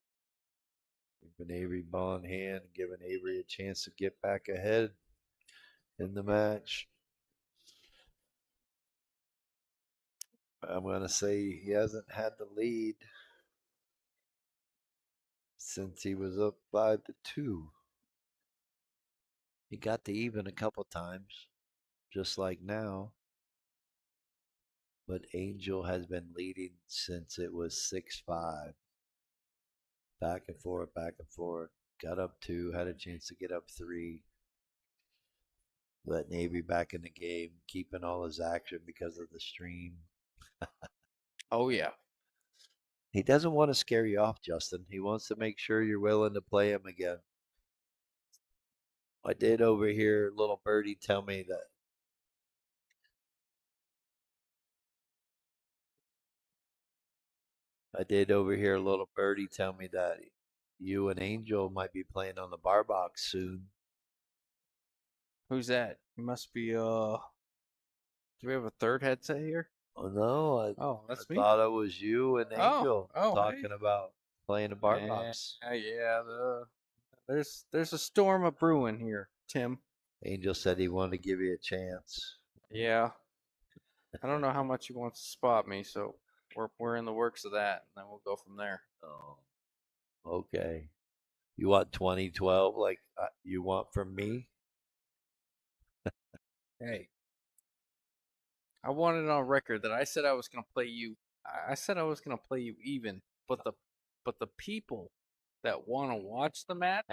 Speaker 1: Giving Avery ball in hand, giving Avery a chance to get back ahead in the match. I'm going to say he hasn't had the lead since he was up 5-2. He got to even a couple times, just like now. But Angel has been leading since it was 6-5. Back and forth, back and forth. Got up 2, had a chance to get up 3. Let Navy back in the game, keeping all his action because of the stream.
Speaker 2: Oh yeah.
Speaker 1: He doesn't want to scare you off, Justin. He wants to make sure you're willing to play him again. I did overhear little birdie tell me that little birdie tell me that you and Angel might be playing on the bar box soon.
Speaker 2: Who's that? He must be do we have a third headset here?
Speaker 1: Oh no,
Speaker 2: Oh,
Speaker 1: I
Speaker 2: that's me.
Speaker 1: thought it was you and
Speaker 2: Oh,
Speaker 1: Angel
Speaker 2: oh, hey.
Speaker 1: talking about. playing the bar box.
Speaker 2: Yeah, there's a storm of brewing here, Tim.
Speaker 1: Angel said he wanted to give you a chance.
Speaker 2: Yeah, I don't know how much he wants to spot me, so we're in the works of that, and then we'll go from there.
Speaker 1: Oh, okay. You want 2012 like you want from me?
Speaker 2: Hey, I want it on record that I said I was gonna play you. I said I was gonna play you even, but the people that want to watch the match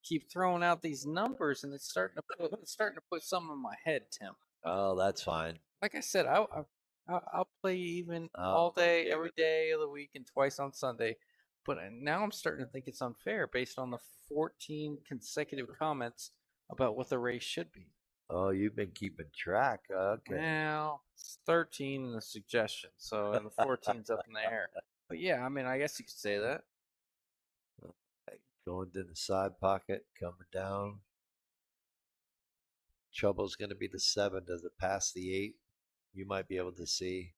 Speaker 2: keep throwing out these numbers, and it's starting to put something in my head, Tim.
Speaker 1: Oh, that's fine.
Speaker 2: Like I said, I'll play even
Speaker 1: Oh,
Speaker 2: all day, every day of the week, and twice on Sunday. But now I'm starting to think it's unfair based on the 14 consecutive comments about what the race should be.
Speaker 1: oh, you've been keeping track. Okay.
Speaker 2: Well, it's 13 in the suggestion, so and the 14's up in the air. But yeah, I mean, I guess you could say that.
Speaker 1: Okay. Going to the side pocket, coming down. Trouble's going to be the 7. Does it pass the 8? You might be able to see.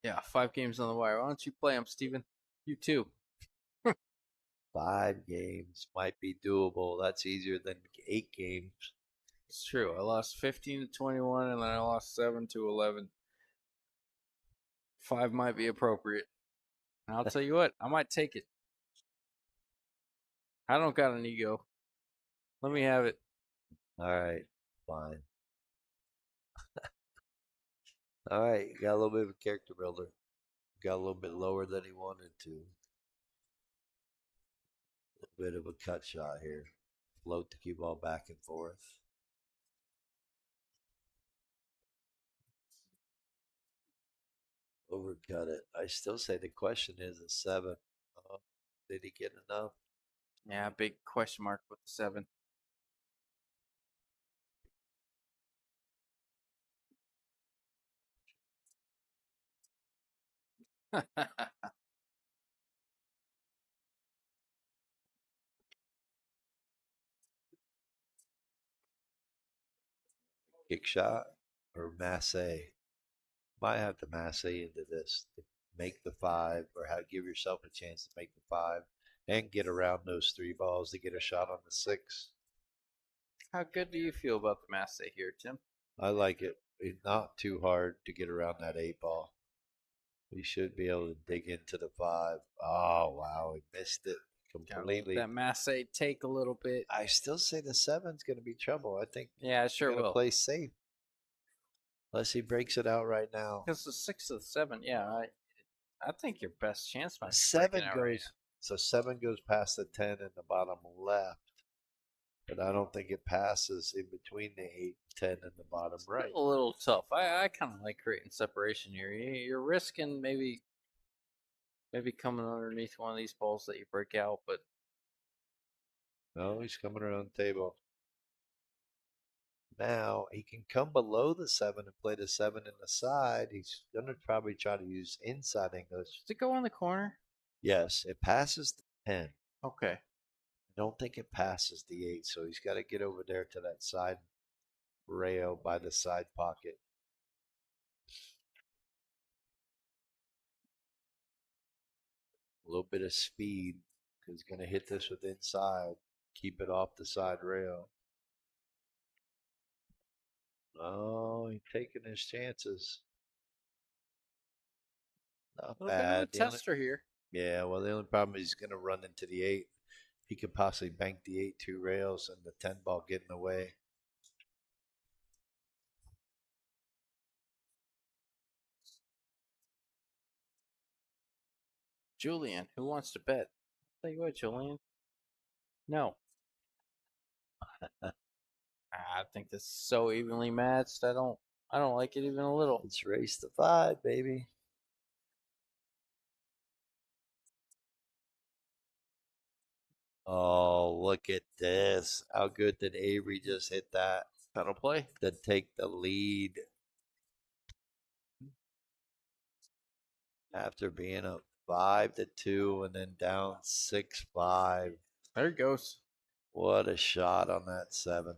Speaker 2: Yeah, 5 games on the wire. Why don't you play them, Steven? You too.
Speaker 1: 5 games might be doable. That's easier than 8 games.
Speaker 2: It's true. I lost 15 to 21, and then I lost 7 to 11. 5 might be appropriate. And I'll tell you what, I might take it. I don't got an ego. Let me have it.
Speaker 1: All right, fine. All right, you got a little bit of a character builder. Got a little bit lower than he wanted to. A little bit of a cut shot here. Float the cue ball back and forth. Overcut it. I still say the question is a 7. Did he get enough?
Speaker 2: Yeah, big question mark with the 7.
Speaker 1: Kick shot or masse? Might have to masse into this to make the 5 or how give yourself a chance to make the 5 and get around those 3 balls to get a shot on the 6.
Speaker 2: How good do you feel about the Masse here, Tim?
Speaker 1: I like it. It's not too hard to get around that 8 ball. We should be able to dig into the 5. Oh, wow. We missed it
Speaker 2: Gotta let
Speaker 1: completely.
Speaker 2: that Masse take a little bit.
Speaker 1: I still say the 7's going to be trouble. I think
Speaker 2: Yeah, it
Speaker 1: you're
Speaker 2: sure
Speaker 1: going to
Speaker 2: will.
Speaker 1: play safe unless he breaks it out right now.
Speaker 2: Because the 6 of the 7, yeah, I think your best chance might
Speaker 1: The
Speaker 2: be breaking
Speaker 1: 7
Speaker 2: out right
Speaker 1: goes, so 7 goes past the 10 in the bottom left, but I don't think it passes in between the 8, 10, and the bottom
Speaker 2: now.
Speaker 1: right.
Speaker 2: Still a little tough. I kind of like creating separation here. You're risking maybe coming underneath one of these balls that you break out, but
Speaker 1: No, he's coming around the table. Now he can come below the 7 and play the 7 in the side. He's going to probably try to use inside English.
Speaker 2: does it go in the corner?
Speaker 1: Yes, it passes the 10.
Speaker 2: Okay.
Speaker 1: I don't think it passes the 8, so he's got to get over there to that side rail by the side pocket. A little bit of speed because he's going to hit this with inside. Keep it off the side rail. Oh, he's taking his chances. Not
Speaker 2: A little bit of a
Speaker 1: bad.
Speaker 2: tester here.
Speaker 1: Yeah, well, the only problem is he's going to run into the 8. He could possibly bank the 8 2 rails and the 10 ball getting away.
Speaker 2: Julian, who wants to bet? Tell you what, Julian. No. I think this is so evenly matched. I don't like it even a little.
Speaker 1: Let's race the 5, baby. Oh, look at this. How good did Avery just hit that
Speaker 2: Pedal play.
Speaker 1: to take the lead after being up 5-2 and then down 6-5?
Speaker 2: There it goes.
Speaker 1: What a shot on that 7.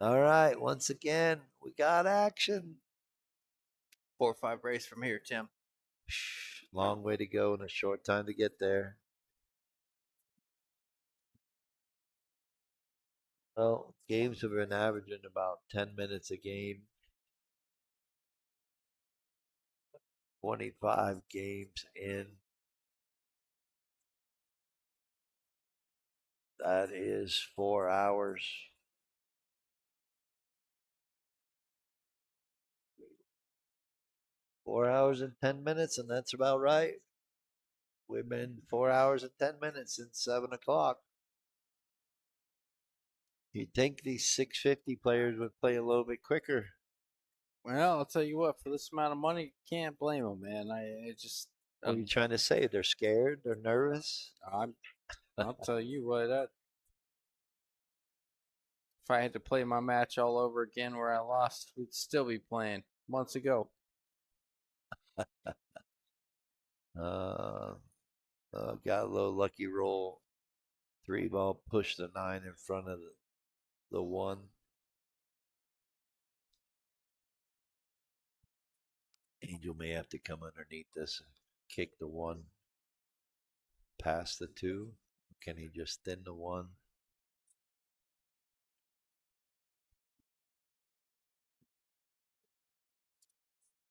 Speaker 1: All right, once again, we got action.
Speaker 2: 4 or 5 race from here, Tim.
Speaker 1: Long way to go and a short time to get there. Well, games have been averaging about 10 minutes a game. 25 games in. That is 4 hours. 4 hours and 10 minutes, and that's about right. We've been 4 hours and 10 minutes since 7 o'clock. You'd think these 650 players would play a little bit quicker.
Speaker 2: Well, I'll tell you what, for this amount of money, you can't blame them, man. I just,
Speaker 1: What are you trying to say? They're scared? They're nervous?
Speaker 2: I'll tell you what, if I had to play my match all over again where I lost, we'd still be playing months ago.
Speaker 1: Uh, got a little lucky roll. 3 ball pushed the 9 in front of the 1. Angel may have to come underneath this and kick the 1 past the 2. Can he just thin the 1?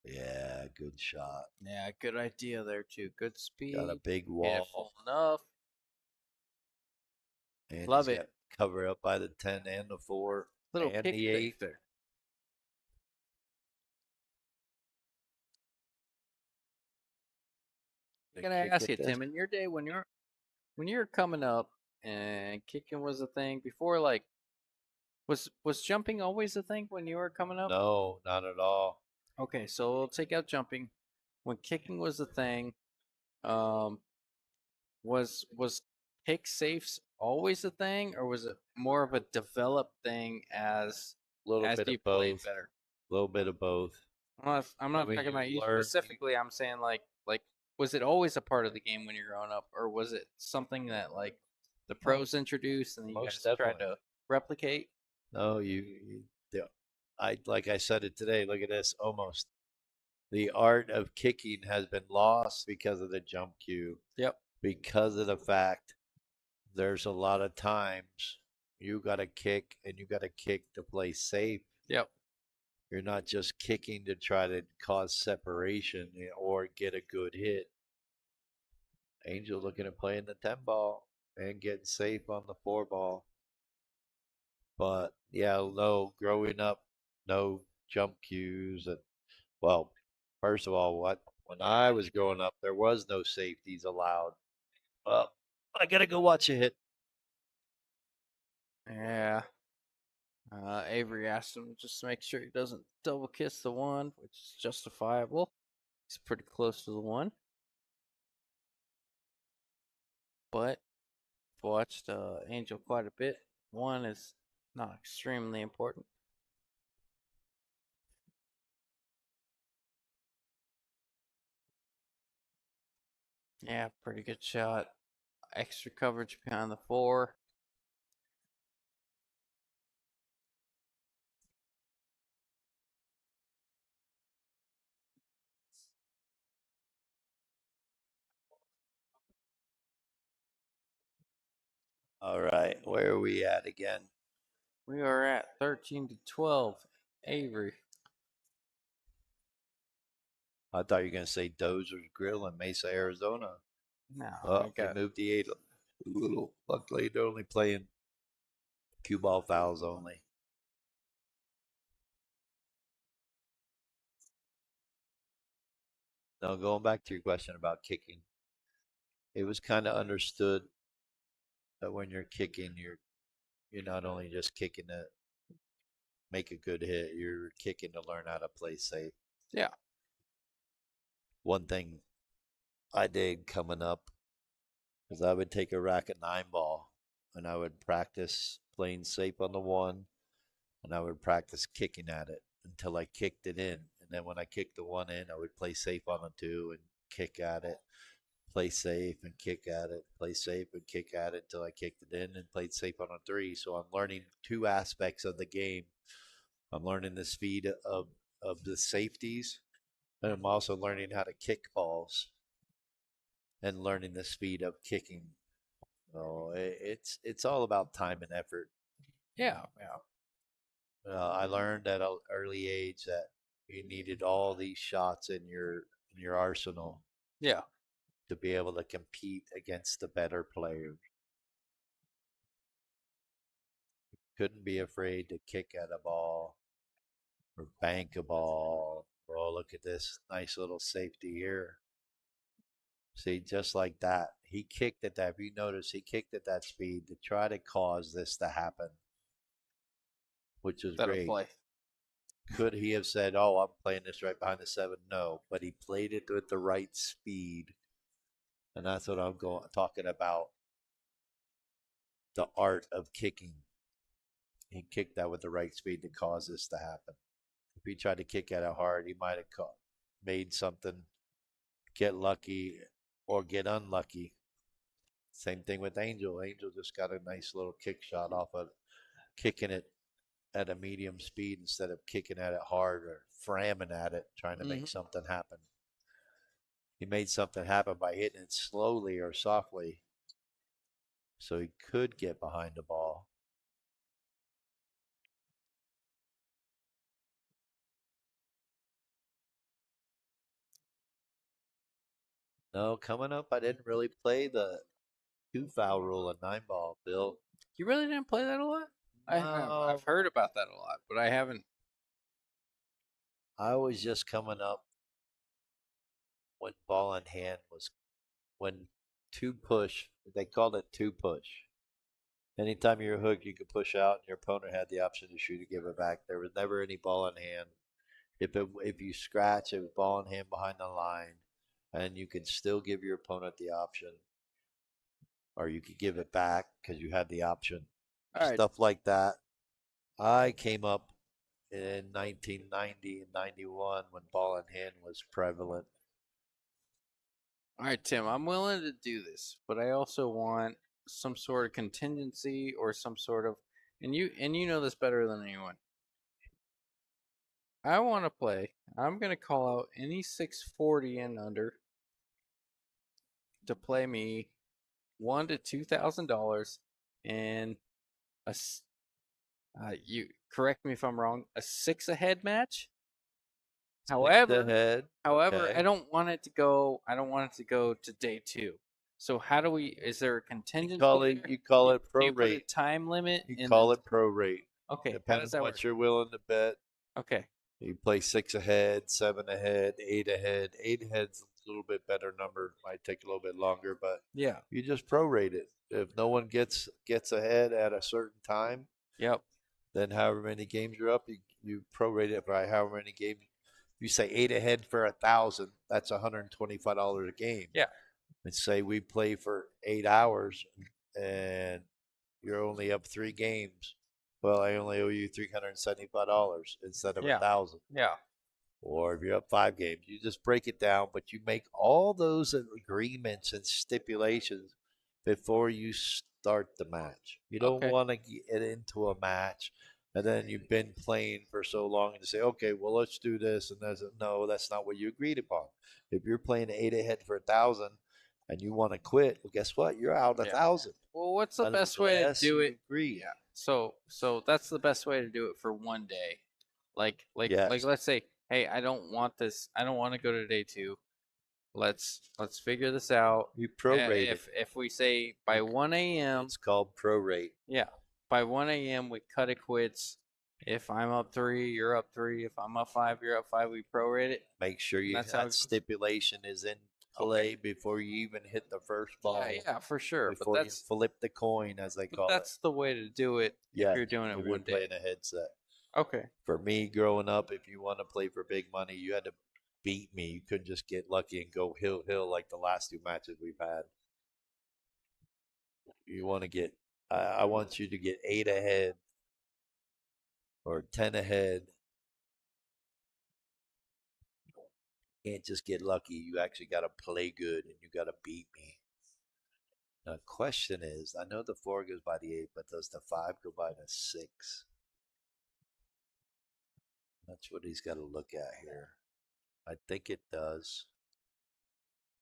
Speaker 1: Yeah, good shot.
Speaker 2: Yeah, good idea there too. Good speed.
Speaker 1: Got a big
Speaker 2: Hit it
Speaker 1: wall.
Speaker 2: full enough.
Speaker 1: And
Speaker 2: Love
Speaker 1: he's
Speaker 2: it.
Speaker 1: got cover up by the 10 and the 4
Speaker 2: Little
Speaker 1: and
Speaker 2: kick
Speaker 1: the
Speaker 2: fake
Speaker 1: 8.
Speaker 2: there. I'm gonna ask you, Tim, in your day when you're coming up and kicking was a thing before, like was jumping always a thing when you were coming up?
Speaker 1: No, not at all.
Speaker 2: Okay, so we'll take out jumping. When kicking was a thing, um, was kick safes always a thing, or was it more of a developed thing
Speaker 1: A little
Speaker 2: as
Speaker 1: bit
Speaker 2: you
Speaker 1: of
Speaker 2: played
Speaker 1: both.
Speaker 2: better?
Speaker 1: A little bit of both.
Speaker 2: I'm not talking about you specifically. I'm saying like was it always a part of the game when you're growing up, or was it something that like the pros introduced and then you
Speaker 1: Most
Speaker 2: guys tried
Speaker 1: definitely.
Speaker 2: to replicate?
Speaker 1: No, I like I said it today. Look at this. Almost the art of kicking has been lost because of the jump cue.
Speaker 2: Yep.
Speaker 1: Because of the fact there's a lot of times you got to kick and you got to kick to play safe.
Speaker 2: Yep.
Speaker 1: You're not just kicking to try to cause separation or get a good hit. Angel looking at playing the 10 ball and getting safe on the 4 ball. But yeah, no, growing up, no jump cues. And well, first of all, when I was growing up, there was no safeties allowed. Well, I got to go watch a hit.
Speaker 2: Yeah. Avery asked him just to make sure he doesn't double kiss the 1, which is justifiable. He's pretty close to the 1, but I've watched Angel quite a bit. 1 is not extremely important. Yeah, pretty good shot. Extra coverage behind the 4.
Speaker 1: All right, where are we at again?
Speaker 2: We are at 13-12. Avery.
Speaker 1: I thought you were going to say Dozer's Grill in Mesa, Arizona.
Speaker 2: No, I
Speaker 1: Oh, they
Speaker 2: got
Speaker 1: moved the 8 a little. Luckily, they're only playing cue ball fouls only. Now, going back to your question about kicking, it was kind of understood that when you're kicking, you're not only just kicking to make a good hit, you're kicking to learn how to play safe.
Speaker 2: yeah.
Speaker 1: One thing I did coming up is I would take a racket 9 ball and I would practice playing safe on the 1 and I would practice kicking at it until I kicked it in. And then when I kicked the 1 in, I would play safe on the 2 and kick at it. play safe and kick at it, play safe and kick at it until I kicked it in and played safe on a three. So I'm learning two aspects of the game. I'm learning the speed of the safeties, and I'm also learning how to kick balls and learning the speed of kicking. So it's all about time and effort.
Speaker 2: Yeah, yeah,
Speaker 1: I learned at an early age that you needed all these shots in your arsenal
Speaker 2: yeah.
Speaker 1: to be able to compete against the better players. Couldn't be afraid to kick at a ball or bank a ball. Oh, look at this nice little safety here. See, just like that. He kicked at that. If you notice, he kicked at that speed to try to cause this to happen, which is
Speaker 2: That'll
Speaker 1: great.
Speaker 2: play.
Speaker 1: Could he have said, "Oh, I'm playing this right behind the seven"? No, but he played it with the right speed, and that's what I'm going talking about. The art of kicking. He kicked that with the right speed to cause this to happen. If he tried to kick at it hard, he might have made something get lucky or get unlucky. Same thing with Angel. Angel just got a nice little kick shot off of kicking it at a medium speed instead of kicking at it hard or framming at it, trying to
Speaker 2: Hmm.
Speaker 1: make something happen. He made something happen by hitting it slowly or softly so he could get behind the ball. No, coming up, I didn't really play the two foul rule of nine ball, Bill.
Speaker 2: You really didn't play that a lot? I have. I've
Speaker 1: No,
Speaker 2: heard about that a lot, but I haven't.
Speaker 1: I was just coming up when ball in hand was when two push. They called it two push. Anytime you were hooked, you could push out, and your opponent had the option to shoot or give it back. There was never any ball in hand. If you scratch, it was ball in hand behind the line, and you could still give your opponent the option, or you could give it back because you had the option.
Speaker 2: All right,
Speaker 1: Stuff like that. I came up in 1990 and 91 when ball in hand was prevalent.
Speaker 2: all right, Tim. I'm willing to do this, but I also want some sort of contingency or some sort of, and you know this better than anyone. I want to play. I'm gonna call out any 640 and under to play me $1,000 to $2,000 and a you correct me if I'm wrong, a six ahead match.
Speaker 1: Six
Speaker 2: However,
Speaker 1: ahead.
Speaker 2: however, I
Speaker 1: Okay.
Speaker 2: don't want it to go. I don't want it to go to day two. So how do we? Is there a contingency there?
Speaker 1: You call
Speaker 2: Do,
Speaker 1: it
Speaker 2: do you put a
Speaker 1: prorate.
Speaker 2: time limit
Speaker 1: You
Speaker 2: in the?
Speaker 1: call it prorate.
Speaker 2: Okay, how
Speaker 1: Depending
Speaker 2: does
Speaker 1: on
Speaker 2: that
Speaker 1: what
Speaker 2: work?
Speaker 1: you're willing to bet.
Speaker 2: Okay,
Speaker 1: You play six ahead, seven ahead, eight ahead. Eight ahead's a little bit better number. Might take a little bit longer, but
Speaker 2: yeah,
Speaker 1: you just prorate it. If no one gets ahead at a certain time,
Speaker 2: yep,
Speaker 1: then however many games you're up, you prorate it by however many games. You say eight ahead for 1,000. That's $125 a game.
Speaker 2: yeah,
Speaker 1: And say we play for 8 hours and you're only up three games. Well, I only owe you $375 instead of a
Speaker 2: yeah,
Speaker 1: thousand.
Speaker 2: yeah.
Speaker 1: Or if you're up five games, you just break it down, but you make all those agreements and stipulations before you start the match. You don't
Speaker 2: Okay,
Speaker 1: want to get into a match and then you've been playing for so long and say, okay, well, let's do this. And there's no, that's not what you agreed upon. If you're playing eight ahead for 1,000 and you want to quit, well, guess what? You're out a
Speaker 2: yeah.
Speaker 1: thousand
Speaker 2: Well, what's the best way to
Speaker 1: unless
Speaker 2: do
Speaker 1: you
Speaker 2: it?
Speaker 1: agree.
Speaker 2: Yeah. So that's the best way to do it for one day. Like
Speaker 1: Yes,
Speaker 2: let's say, hey, I don't want this. I don't want to go to day two. Let's figure this out.
Speaker 1: you prorate it.
Speaker 2: If we say by
Speaker 1: You,
Speaker 2: 1 a.m.,
Speaker 1: it's called prorate.
Speaker 2: yeah, by 1 a.m. we cut it quits. If I'm up three, you're up three. If I'm up five, you're up five. We prorate it,
Speaker 1: Make sure
Speaker 2: and
Speaker 1: you
Speaker 2: that's how
Speaker 1: that
Speaker 2: it goes.
Speaker 1: stipulation is in
Speaker 2: Okay.
Speaker 1: play before you even hit the first
Speaker 2: Yeah,
Speaker 1: ball,
Speaker 2: yeah, for sure. But
Speaker 1: before you flip the coin, as they call it.
Speaker 2: that's the way to do it if
Speaker 1: Yes,
Speaker 2: you're doing
Speaker 1: you
Speaker 2: it one
Speaker 1: would play
Speaker 2: day.
Speaker 1: in a headset.
Speaker 2: Okay.
Speaker 1: For me, growing up, if you want to play for big money, you had to beat me. You couldn't just get lucky and go hill like the last two matches we've had. You want to get, I want you to get eight ahead or 10 ahead Can't just get lucky. You actually got to play good and you got to beat me. Now, the question is, I know the 4 goes by the 8, but does the 5 go by the 6? That's what he's got to look at here. I think it does.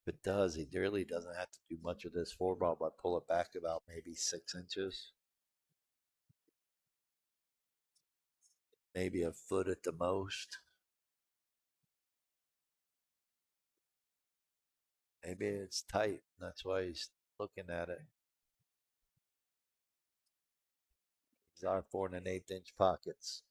Speaker 1: If it does, he really doesn't have to do much of this 4 ball but pull it back about maybe 6 inches, maybe a foot at the most. Maybe it's tight. That's why he's looking at it. These are 4 1/8 inch pockets.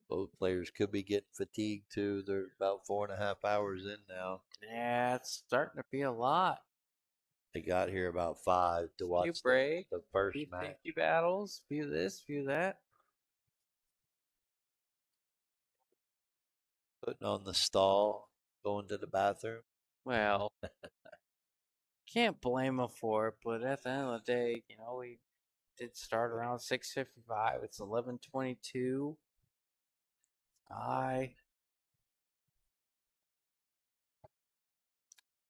Speaker 1: Both players could be getting fatigued too. They're about 4.5 hours in now.
Speaker 2: Yeah, it's starting to be a lot.
Speaker 1: They got here about 5 to
Speaker 2: Few
Speaker 1: watch
Speaker 2: breaks,
Speaker 1: the first
Speaker 2: few
Speaker 1: match.
Speaker 2: safety battles, few this, few that.
Speaker 1: Putting on the stall, going to the bathroom.
Speaker 2: Well, can't blame them for it, but at the end of the day, we did start around 6:55. It's 11:22. I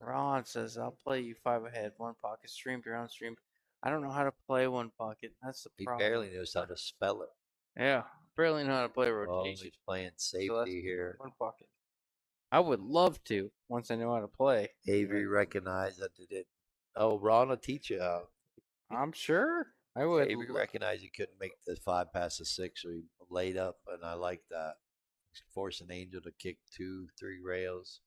Speaker 2: Ron says I'll play you 5 ahead, 1 pocket, streamed your own stream. I don't know how to play 1 pocket. That's the
Speaker 1: He
Speaker 2: problem.
Speaker 1: barely knows how to spell it.
Speaker 2: Yeah, barely know how to play
Speaker 1: Oh,
Speaker 2: rotation.
Speaker 1: he's playing
Speaker 2: So that's
Speaker 1: safety here.
Speaker 2: 1 pocket. I would love to once I know how to play.
Speaker 1: Avery recognized that they did. Oh, Ron will teach you how.
Speaker 2: I'm sure I would.
Speaker 1: Avery recognized he couldn't make the 5 past the 6, so he laid up, and I like that. He's forcing Angel to kick 2, 3 rails.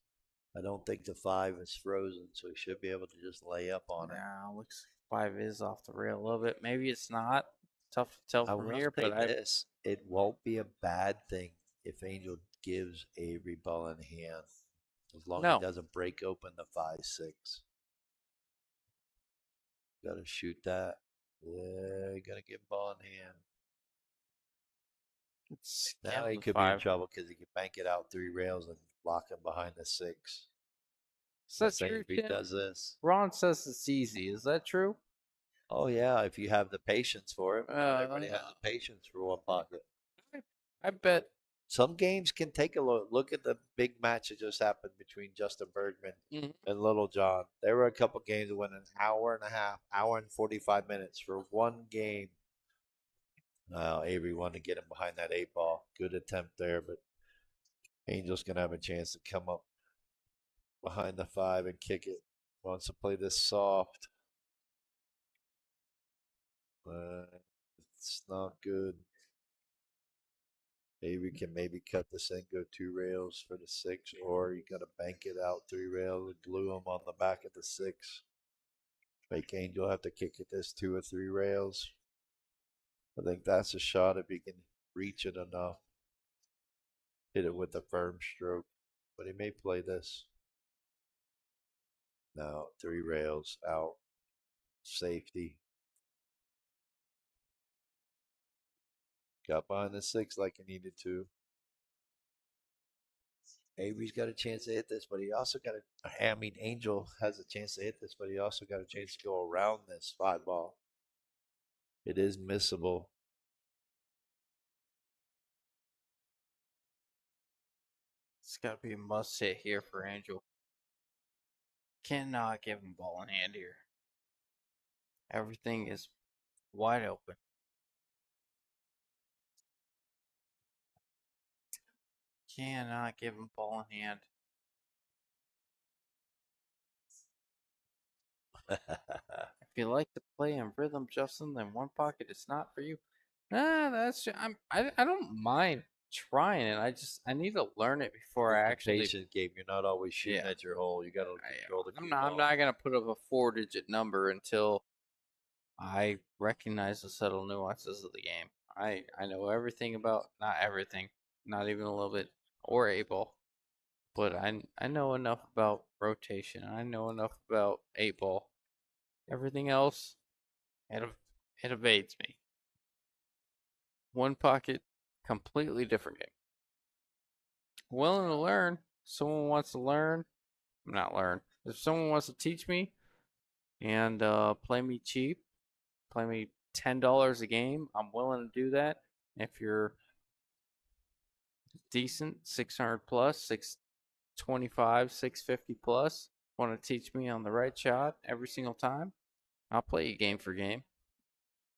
Speaker 1: I don't think the 5 is frozen, so he should be able to just lay up on it.
Speaker 2: Now looks like 5 is off the rail a little bit. Maybe it's not. Tough to tell
Speaker 1: I
Speaker 2: from
Speaker 1: will
Speaker 2: here,
Speaker 1: say
Speaker 2: but I
Speaker 1: this: it won't be a bad thing if Angel gives Avery ball in hand, as long as he
Speaker 2: no.
Speaker 1: doesn't break open the 5-6. Got to shoot that. Yeah, got to get ball in hand.
Speaker 2: It's
Speaker 1: Now he
Speaker 2: the
Speaker 1: could be in
Speaker 2: 5.
Speaker 1: trouble because he can bank it out 3 rails and lock him behind the 6.
Speaker 2: Is
Speaker 1: I'm
Speaker 2: that
Speaker 1: saying
Speaker 2: true,
Speaker 1: if he
Speaker 2: Tim?
Speaker 1: does this,
Speaker 2: Ron says it's easy. Is that true?
Speaker 1: oh yeah, if you have the patience for it, not everybody has the patience for 1 pocket.
Speaker 2: I bet.
Speaker 1: Some games can take a look. Look at the big match that just happened between Justin Bergman
Speaker 2: Mhm.
Speaker 1: and Little John. There were a couple games that went an hour and a half, hour and 45 minutes for one game. Avery wanted to get him behind that 8 ball. Good attempt there, but Angel's going to have a chance to come up behind the 5 and kick it. Wants to play this soft. It's not good. Avery can maybe cut this and go 2 rails for the 6, or you got to bank it out 3 rails and glue him on the back of the 6. Make Angel have to kick it this 2 or 3 rails. I think that's a shot if he can reach it enough. Hit it with a firm stroke. But he may play this. No, 3 rails out. Safety. Got behind the 6 like he needed to. Avery's got a chance to hit this, but he also got Angel has a chance to hit this, but he also got a chance to go around this 5 ball. It is missable.
Speaker 2: It's got to be a must hit here for Angel. Cannot give him ball in hand here. Everything is wide open. Cannot give him ball in hand. If you like to play in rhythm, Justin, then 1 pocket is not for you. Nah, I don't mind trying it. I need to learn it before I
Speaker 1: It's a
Speaker 2: actually.
Speaker 1: patient game. You're not always shooting
Speaker 2: Yeah.
Speaker 1: at your hole. You got to control the cue
Speaker 2: I'm
Speaker 1: ball.
Speaker 2: not gonna put up a 4-digit number until I recognize the subtle nuances of the game. I know everything about, not everything, not even a little bit, or 8 ball, but I know enough about rotation. I know enough about 8 ball. Everything else, it it evades me. 1 pocket, completely different game. Willing to learn. Someone wants to learn. Not learn. If someone wants to teach me and play me cheap, play me $10 a game, I'm willing to do that. If you're decent, 600 plus, 625, 650 plus, want to teach me on the right shot every single time, I'll play you game for game.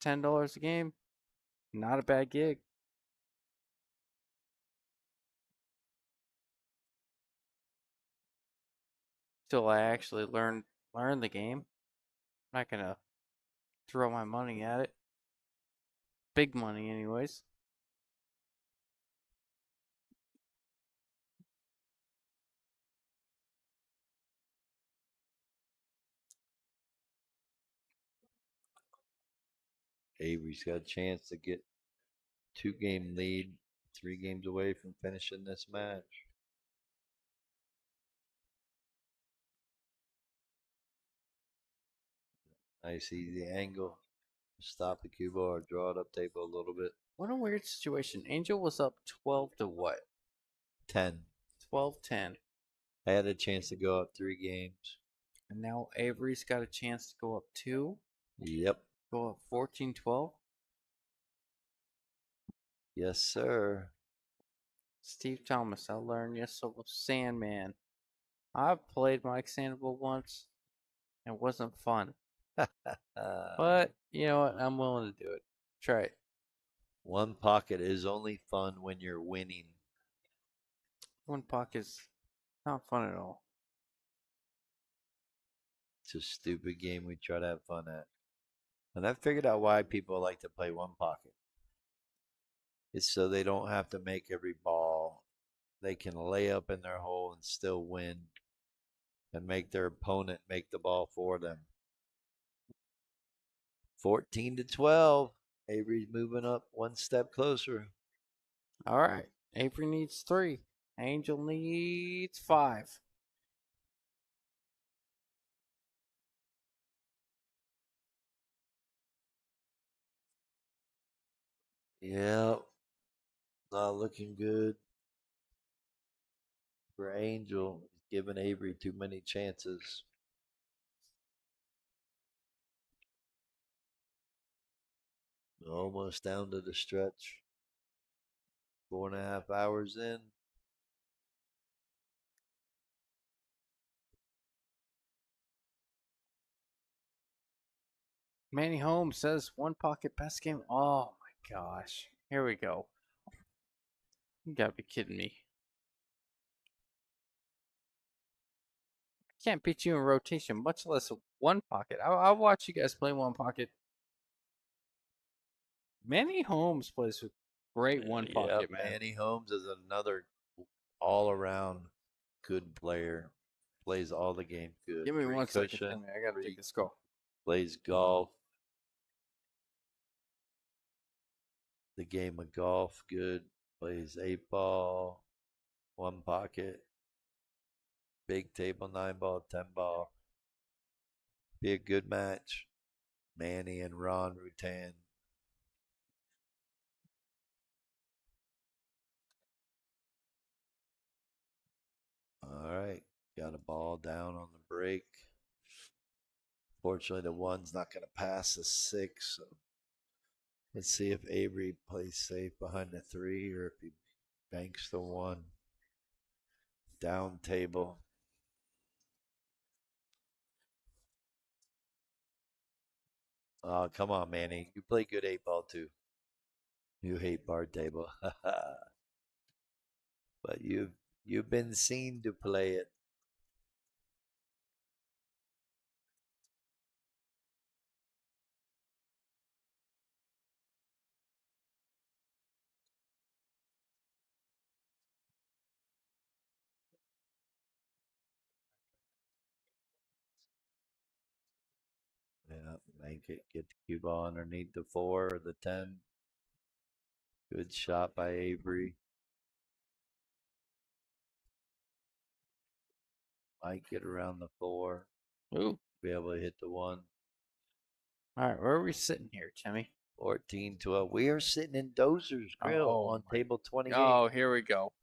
Speaker 2: $10 a game, not a bad gig. Till I actually learn the game. I'm not gonna throw my money at it. Big money, anyways.
Speaker 1: Avery's got a chance to get 2 game lead, 3 games away from finishing this match. Nice easy angle. Stop the cue ball or draw it up table a little bit.
Speaker 2: What a weird situation. Angel was up 12 to what?
Speaker 1: 10.
Speaker 2: 12-10.
Speaker 1: I had a chance to go up 3 games.
Speaker 2: And now Avery's got a chance to go up 2.
Speaker 1: Yep.
Speaker 2: Go up 14-12.
Speaker 1: Yes, sir.
Speaker 2: Steve Thomas, I learned yes so Sandman. I've played Mike Sandoval once. It wasn't fun. But you know what? I'm willing to do it. Try it.
Speaker 1: One pocket is only fun when you're winning.
Speaker 2: One puck is not fun at all.
Speaker 1: It's a stupid game we try to have fun at. And I figured out why people like to play one pocket. It's so they don't have to make every ball. They can lay up in their hole and still win and make their opponent make the ball for them. 14 to 12. Avery's moving up one step closer.
Speaker 2: All right. Avery needs 3. Angel needs 5.
Speaker 1: Yeah, not looking good for Angel. He's giving Avery too many chances. Almost down to the stretch. 4.5 hours in.
Speaker 2: Manny Holmes says one pocket best game. Oh my gosh. Here we go. You gotta be kidding me. Can't beat you in rotation, much less one pocket. I'll watch you guys play one pocket. Manny Holmes plays with great one
Speaker 1: Yep,
Speaker 2: pocket, man.
Speaker 1: Manny Holmes is another all-around good player. Plays all the game good.
Speaker 2: Give me
Speaker 1: Three
Speaker 2: 1 second,
Speaker 1: cushion.
Speaker 2: Timmy. I gotta take this call.
Speaker 1: Plays golf. The game of golf good. Plays 8 ball. One pocket. Big table 9 ball, 10 ball. Be a good match. Manny and Ron Rutan. All right. Got a ball down on the break. Fortunately, the one's not going to pass the 6. So let's see if Avery plays safe behind the 3 or if he banks the 1. Down table. Oh, come on, Manny. You play good 8 ball too. You hate bar table. But you've been seen to play it. Yeah, make it. Get the cue ball underneath the 4 or the 10. Good shot by Avery. Might get around the 4.
Speaker 2: Ooh.
Speaker 1: Be able to hit the 1.
Speaker 2: All right, where are we sitting here, Timmy?
Speaker 1: 14-12. We are sitting in Dozer's Grill
Speaker 2: Oh
Speaker 1: on
Speaker 2: my.
Speaker 1: table 28.
Speaker 2: Oh, here we go.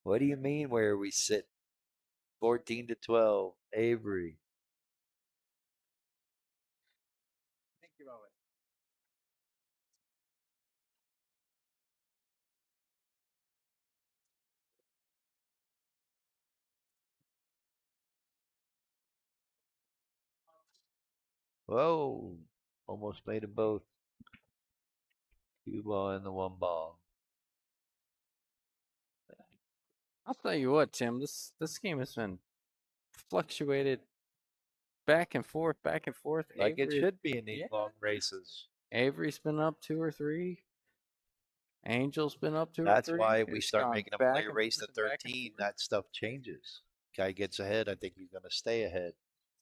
Speaker 1: What do you mean where we sit? 14 to 12. Avery.
Speaker 2: Think about it.
Speaker 1: Whoa. Almost made them both. Two ball and the one ball.
Speaker 2: I'll tell you what, Tim. This game has been fluctuated back and forth, back and forth.
Speaker 1: Like it
Speaker 2: Avery,
Speaker 1: should be in these
Speaker 2: yeah,
Speaker 1: long races.
Speaker 2: Avery's been up two or three. Angel's been up two or
Speaker 1: That's
Speaker 2: three.
Speaker 1: why we
Speaker 2: It's
Speaker 1: start
Speaker 2: gone
Speaker 1: making them play
Speaker 2: back
Speaker 1: a
Speaker 2: and
Speaker 1: race
Speaker 2: forth
Speaker 1: to
Speaker 2: and back and
Speaker 1: 13.
Speaker 2: forth.
Speaker 1: That stuff changes. Guy gets ahead. I think he's going to stay ahead.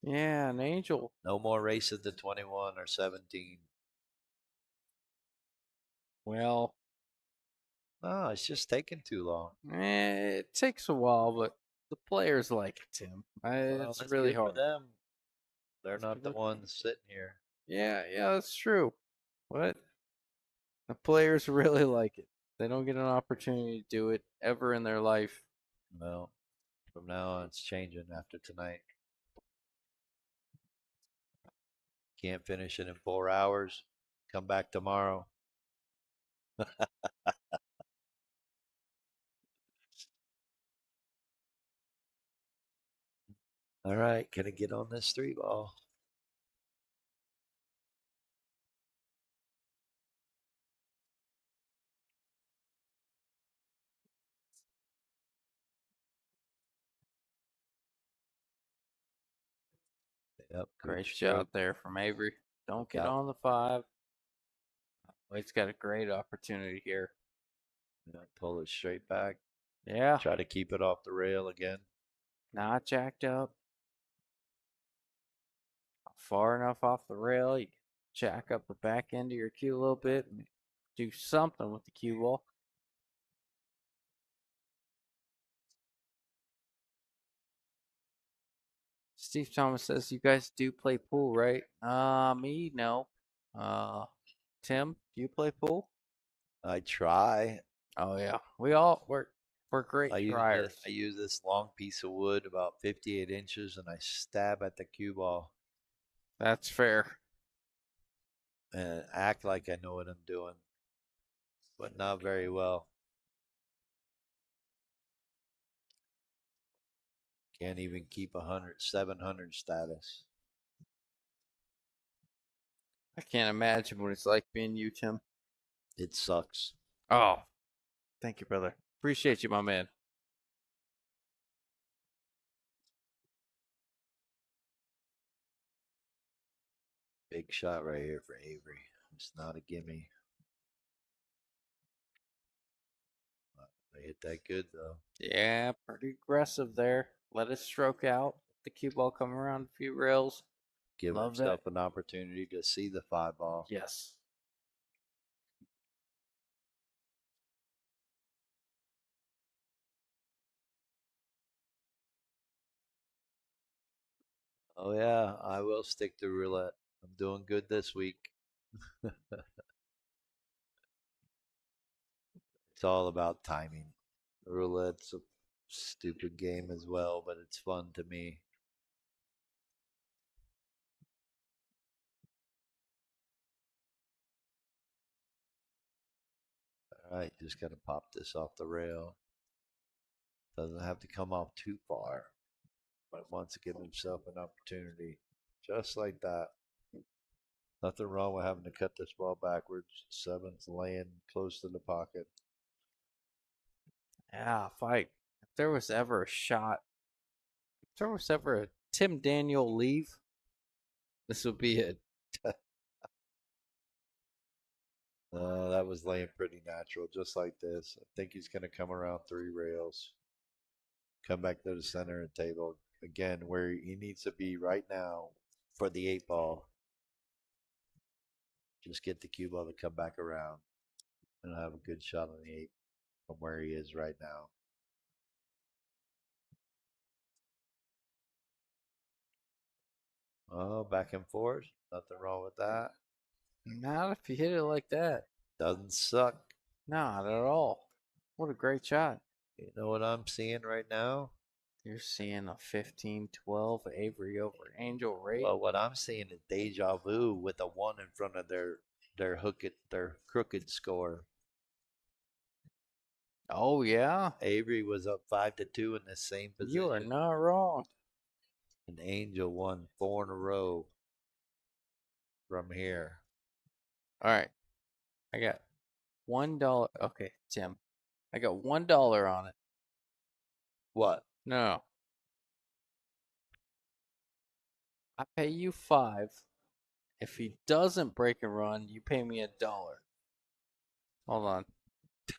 Speaker 2: Yeah, and Angel.
Speaker 1: No more races to 21 or 17.
Speaker 2: Well,
Speaker 1: No, it's just taking too long.
Speaker 2: it takes a while, but the players like it, Tim.
Speaker 1: Well,
Speaker 2: It's
Speaker 1: that's
Speaker 2: really
Speaker 1: good for
Speaker 2: hard.
Speaker 1: them. They're
Speaker 2: It's
Speaker 1: not the
Speaker 2: really
Speaker 1: ones sitting here.
Speaker 2: yeah, that's true. But the players really like it. They don't get an opportunity to do it ever in their life.
Speaker 1: Well, from now on, it's changing after tonight. Can't finish it in 4 hours. Come back tomorrow. All right, can I get on this three ball? Yep, good
Speaker 2: Great shot
Speaker 1: stroke.
Speaker 2: there from Avery. Don't
Speaker 1: Look
Speaker 2: get
Speaker 1: out.
Speaker 2: on the five. Oh, he's got a great opportunity here.
Speaker 1: Pull it straight back.
Speaker 2: Yeah,
Speaker 1: Try to keep it off the rail again.
Speaker 2: not jacked up. Far enough off the rail. You jack up the back end of your cue a little bit and do something with the cue ball. Steve Thomas says you guys do play pool, right? Me, no. Uh, Tim, do you play pool?
Speaker 1: I try.
Speaker 2: Oh yeah, we're great triers.
Speaker 1: I use this long piece of wood, about 58 inches, and I stab at the cue ball
Speaker 2: That's fair.
Speaker 1: and act like I know what I'm doing, but not very well. Can't even keep 700 status.
Speaker 2: I can't imagine what it's like being you, Tim.
Speaker 1: It sucks.
Speaker 2: Oh, thank you, brother. Appreciate you, my man.
Speaker 1: Big shot right here for Avery. It's not a gimme. They hit that good though.
Speaker 2: Yeah, pretty aggressive there. Let it stroke out. The cue ball come around a few rails.
Speaker 1: Give
Speaker 2: Love that.
Speaker 1: himself an opportunity to see the five ball.
Speaker 2: Yes.
Speaker 1: Oh yeah, I will stick to roulette. I'm doing good this week. It's all about timing. Roulette's a stupid game as well, but it's fun to me. All right, just got to pop this off the rail. Doesn't have to come off too far, but wants to give himself an opportunity. Just like that. Nothing wrong with having to cut this ball backwards. Seventh laying close to the pocket.
Speaker 2: Yeah, if there was ever a shot, if there was ever a Tim Daniel leave, this would be it.
Speaker 1: That was laying pretty natural, just like this. I think he's going to come around three rails, come back to the center and table again, where he needs to be right now for the eight ball. Just get the cue ball to come back around and have a good shot on the eight from where he is right now. Oh, back and forth. Nothing wrong with that.
Speaker 2: Not if you hit it like that.
Speaker 1: Doesn't suck.
Speaker 2: Not at all. What a great shot.
Speaker 1: You know what I'm seeing right now?
Speaker 2: You're seeing a 15-12 Avery over Angel rate.
Speaker 1: Well, what I'm seeing is deja vu with a one in front of their crooked score.
Speaker 2: Oh, yeah.
Speaker 1: Avery was up 5-2 in the same
Speaker 2: You are
Speaker 1: position,
Speaker 2: not wrong.
Speaker 1: and Angel won four in a row. from here.
Speaker 2: All right. I got $1. Okay, Tim. I got $1 on it.
Speaker 1: What?
Speaker 2: No, I pay you 5. If he doesn't break a run, you pay me $1. Hold on.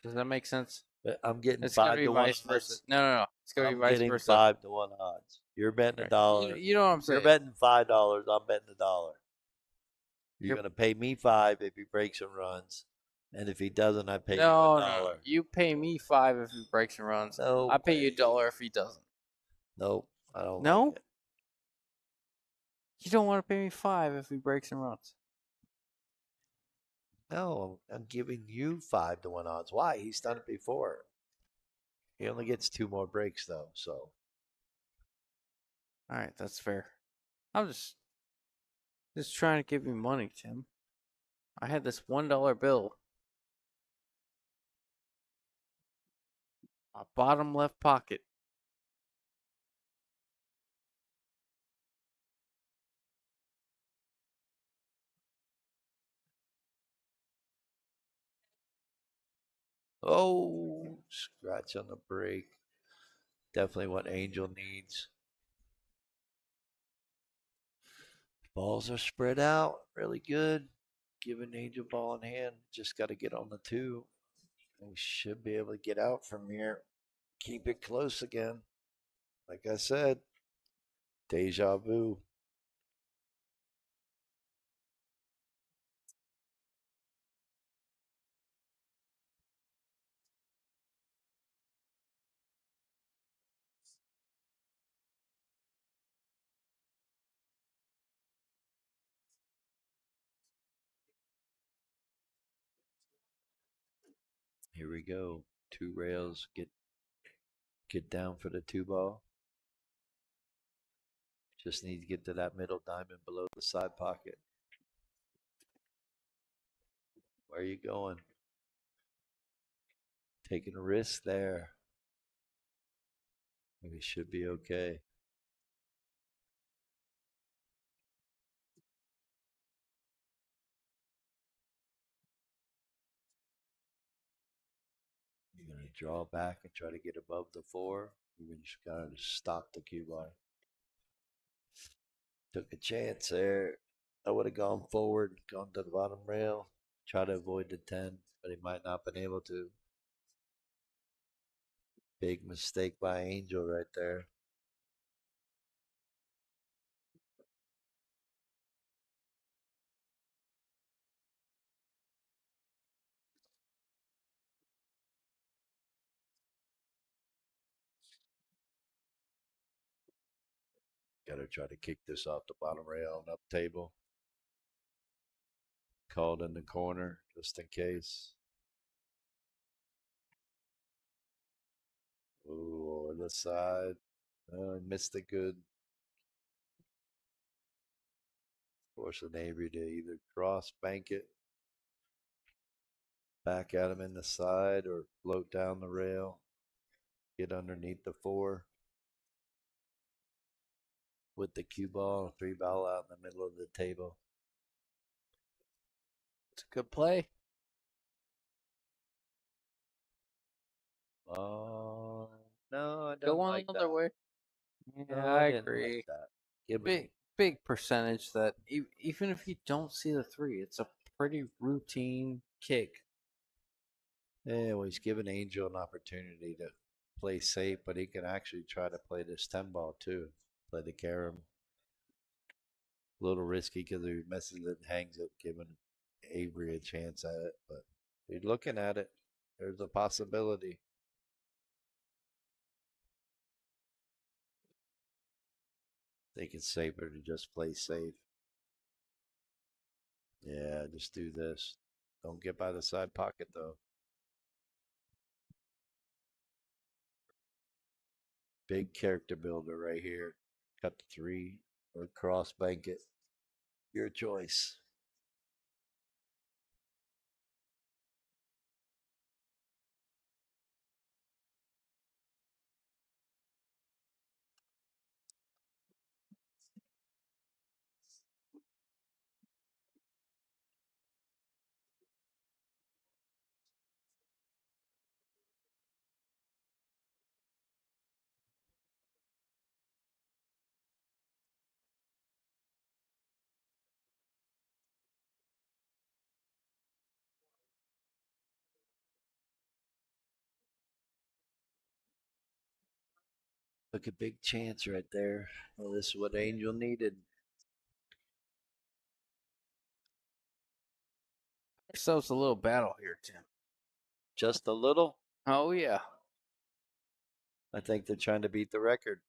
Speaker 2: Does that make sense?
Speaker 1: I'm getting
Speaker 2: It's gonna
Speaker 1: five
Speaker 2: be
Speaker 1: to one
Speaker 2: vice versa.
Speaker 1: odds.
Speaker 2: No, no, no. It's gonna be
Speaker 1: I'm
Speaker 2: vice
Speaker 1: getting
Speaker 2: versa.
Speaker 1: 5 to 1 odds. You're betting a
Speaker 2: Right. You,
Speaker 1: dollar.
Speaker 2: you know what I'm
Speaker 1: You're
Speaker 2: saying?
Speaker 1: betting $5. I'm betting a dollar. You're
Speaker 2: You're
Speaker 1: gonna pay me 5 if he breaks and runs, and if he doesn't, I pay you a
Speaker 2: no, no, no.
Speaker 1: dollar.
Speaker 2: You pay me 5 if he breaks and runs.
Speaker 1: No
Speaker 2: I pay you
Speaker 1: way.
Speaker 2: $1 if he doesn't.
Speaker 1: Nope. I don't like
Speaker 2: No,
Speaker 1: it.
Speaker 2: you don't want to pay me 5 if he breaks and runs.
Speaker 1: No, I'm giving you 5 to 1 odds. Why? He's done it before. He only gets 2 more breaks though, so
Speaker 2: All right, that's fair. I'm just trying to give you money, Tim. I had this $1 bill. My bottom left pocket.
Speaker 1: oh, scratch on the break. Definitely what Angel needs. Balls are spread out really good. Giving Angel ball in hand. Just got to get on the 2. We should be able to get out from here. Keep it close again. Like I said, deja vu. Here we go. 2 rails. Get down for the 2 ball. Just need to get to that middle diamond below the side pocket. Where are you going? Taking a risk there. We should be okay. You're going to draw back and try to get above the 4. You're just got to stop the cue bar. Took a chance there. I would have gone forward, gone to the bottom rail, try to avoid the 10, but he might not been able to. Big mistake by Angel right there. Got to try to kick this off the bottom rail and up table. Called in the corner just in case. Ooh, over the side. Missed it good. Forcing Avery to either cross bank it, back at him in the side, or float down the rail, get underneath the 4 with the cue ball, 3 ball out in the middle of the table.
Speaker 2: It's a good play.
Speaker 1: Oh, no, I
Speaker 2: Go
Speaker 1: don't
Speaker 2: on
Speaker 1: like
Speaker 2: another
Speaker 1: that.
Speaker 2: way. Yeah,
Speaker 1: No, I
Speaker 2: I
Speaker 1: didn't like
Speaker 2: agree.
Speaker 1: that. Give me.
Speaker 2: Big percentage that even if you don't see the 3, it's a pretty routine kick.
Speaker 1: Yeah, well, he's giving Angel an opportunity to play safe, but he can actually try to play this 10 ball too. Play the carom. A little risky because he messes it and hangs it, giving Avery a chance at it. But if you're looking at it, there's a possibility. I think it's safer to just play safe. Yeah, just do this. Don't get by the side pocket though. Big character builder right here. Cut the 3 or cross bank it. Your choice. Took a big chance right there. Well, this is what Angel needed.
Speaker 2: Ourselves a little battle here, Tim.
Speaker 1: Just a little.
Speaker 2: Oh yeah.
Speaker 1: I think they're trying to beat the record.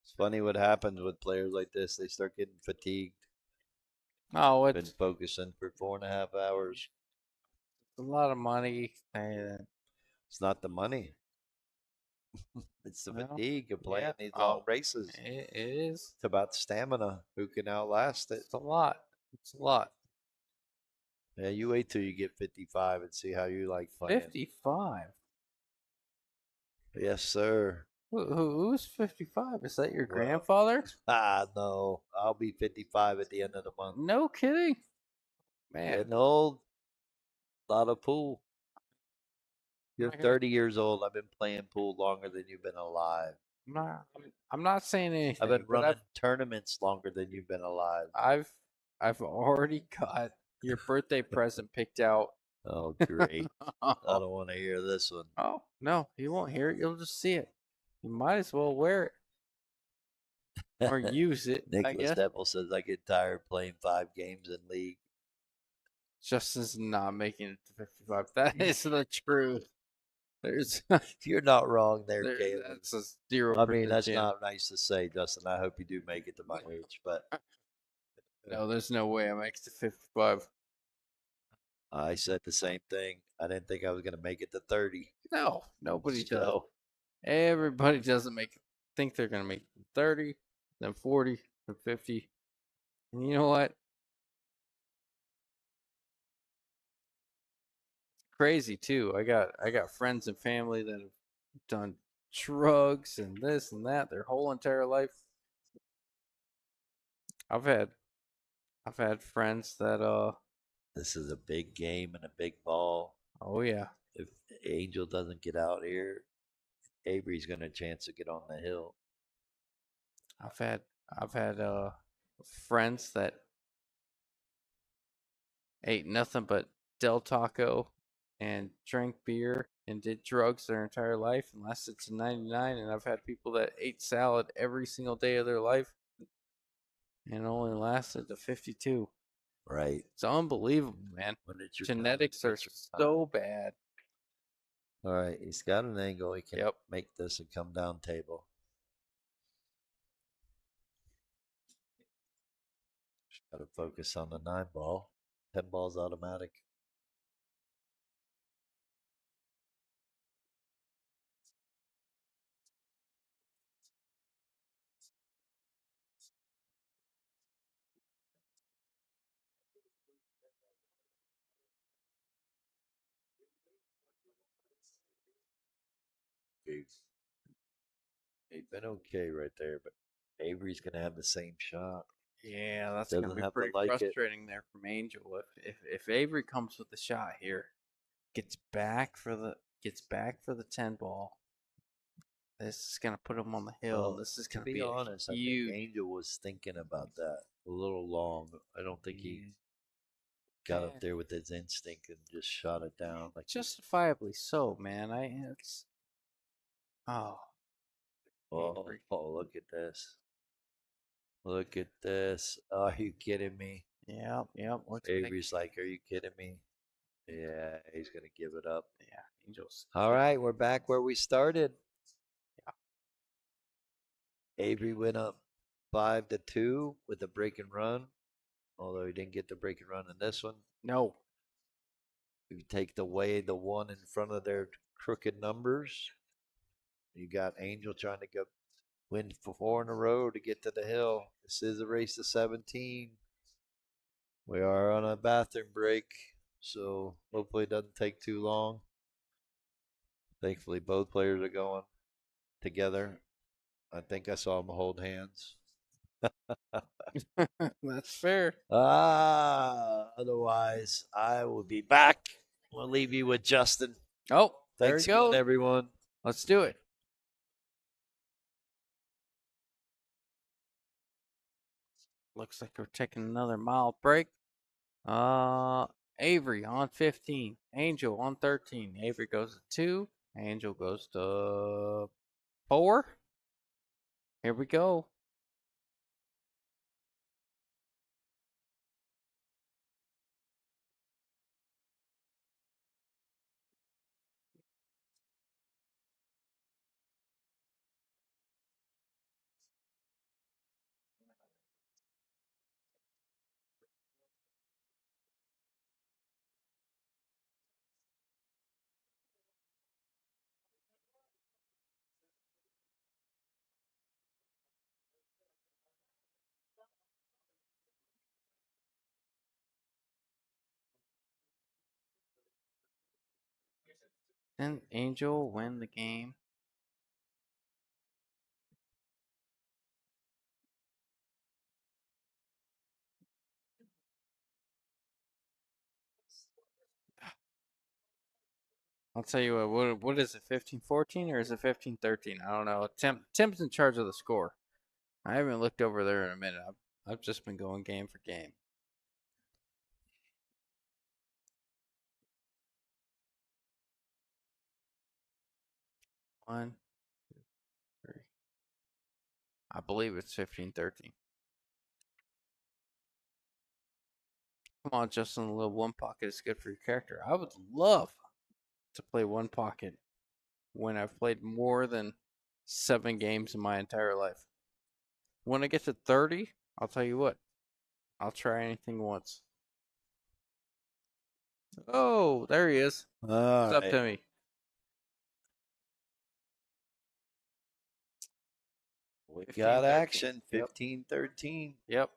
Speaker 1: It's funny what happens with players like this. They start getting fatigued.
Speaker 2: Oh,
Speaker 1: Been
Speaker 2: it's
Speaker 1: focusing for 4.5 hours.
Speaker 2: a lot of money. And,
Speaker 1: It's not the money. It's the
Speaker 2: well,
Speaker 1: fatigue of playing
Speaker 2: yeah.
Speaker 1: these long
Speaker 2: Oh,
Speaker 1: races.
Speaker 2: it is.
Speaker 1: It's about stamina. Who can outlast it?
Speaker 2: It's a lot. It's a lot.
Speaker 1: Yeah, you wait till you get 55 and see how you like playing.
Speaker 2: 55.
Speaker 1: Yes, sir.
Speaker 2: Who's 55? Is that your
Speaker 1: Well,
Speaker 2: grandfather?
Speaker 1: no. I'll be 55 at the end of the month.
Speaker 2: No kidding. Man,
Speaker 1: Getting old. Lot of pool.
Speaker 2: I'm
Speaker 1: You're
Speaker 2: not gonna.
Speaker 1: 30 years old. I've been playing pool longer than you've been alive.
Speaker 2: I'm not. I'm not saying
Speaker 1: I've been
Speaker 2: anything, but
Speaker 1: running tournaments longer than you've been alive.
Speaker 2: I've, I've already got your birthday present picked out.
Speaker 1: Oh, great. I don't want to hear this one.
Speaker 2: Oh no, you won't hear it. You'll just see it. You might as well wear it or use it, I
Speaker 1: Nicholas
Speaker 2: guess.
Speaker 1: Devil says I get tired playing 5 games in league.
Speaker 2: Justin's not making it to 55. That is the truth. There's
Speaker 1: You're not wrong there,
Speaker 2: there.
Speaker 1: Caleb.
Speaker 2: That's a 0%
Speaker 1: I mean, that's
Speaker 2: chance.
Speaker 1: not nice to say, Justin. I hope you do make it to my age, but
Speaker 2: No, there's no way I make it to 55.
Speaker 1: I said the same thing. I didn't think I was going to make it to 30.
Speaker 2: No, nobody does.
Speaker 1: So,
Speaker 2: Everybody doesn't think they're gonna make 30, then 40, then 50. And you know what? Crazy too. I got friends and family that have done drugs and this and that their whole entire life. I've had I've had friends that
Speaker 1: this is a big game and a big ball.
Speaker 2: oh yeah.
Speaker 1: If Angel doesn't get out here, Avery's going to chance to get on the hill.
Speaker 2: I've had I've had friends that ate nothing but Del Taco and drank beer and did drugs their entire life and lasted to 99. And I've had people that ate salad every single day of their life and only lasted to 52.
Speaker 1: Right.
Speaker 2: It's unbelievable, man.
Speaker 1: When it's your time,
Speaker 2: Genetics are
Speaker 1: it's your time.
Speaker 2: so bad.
Speaker 1: All right. He's got an angle. He can
Speaker 2: Yep.
Speaker 1: make this a come down table. Just got to focus on the 9 ball. 10 ball's automatic. He's been okay right there, but Avery's going to have the same shot.
Speaker 2: Yeah, that's gonna
Speaker 1: Doesn't
Speaker 2: be
Speaker 1: have to
Speaker 2: pretty
Speaker 1: like it.
Speaker 2: frustrating there from Angel. If Avery comes with the shot here, gets back for the 10 ball. This is gonna put him on the hill.
Speaker 1: Well,
Speaker 2: This is
Speaker 1: to
Speaker 2: gonna
Speaker 1: be
Speaker 2: be a
Speaker 1: honest, I think
Speaker 2: huge.
Speaker 1: Angel was thinking about that a little long. I don't think he got up
Speaker 2: Man,
Speaker 1: there with his instinct and just shot it down like
Speaker 2: justifiably so, man. It's oh,
Speaker 1: oh,
Speaker 2: Avery.
Speaker 1: oh, look at this. Look at this. Are you kidding me?
Speaker 2: Yep, yep. Looks like
Speaker 1: Avery's like, are you kidding me? Yeah, he's going to give it up.
Speaker 2: yeah, Angels.
Speaker 1: All right, we're back where we started.
Speaker 2: Yeah.
Speaker 1: Avery went up 5-2 with a break and run, although he didn't get the break and run in this one.
Speaker 2: No.
Speaker 1: If you take away the one in front of their crooked numbers, you got Angel trying to go win 4 in a row to get to the hill. This is a race to 17. We are on a bathroom break, so hopefully it doesn't take too long. Thankfully, both players are going together. I think I saw them hold hands.
Speaker 2: That's fair.
Speaker 1: Otherwise, I will be back. We'll leave you with Justin.
Speaker 2: Oh, there he
Speaker 1: Thanks again,
Speaker 2: goes.
Speaker 1: everyone.
Speaker 2: Let's do it. Looks like we're taking another mild break. Avery on 15. Angel on 13. Avery goes to 2. Angel goes to 4. Here we go. And Angel win the game. I'll tell you what is it, 15-14 or is it 15-13? I don't know. Tim's in charge of the score. I haven't looked over there in a minute. I've just been going game for game. 1, 2, 3. I believe it's 15-13. Come on, Justin, a little one pocket is good for your character. I would love to play one pocket when I've played more than 7 games in my entire life. When I get to 30, I'll tell you what, I'll try anything once. Oh, there he is.
Speaker 1: All
Speaker 2: What's up,
Speaker 1: right.
Speaker 2: Timmy?
Speaker 1: We
Speaker 2: 15,
Speaker 1: got
Speaker 2: 13.
Speaker 1: action.
Speaker 2: Yep.
Speaker 1: 15-13.
Speaker 2: Yep.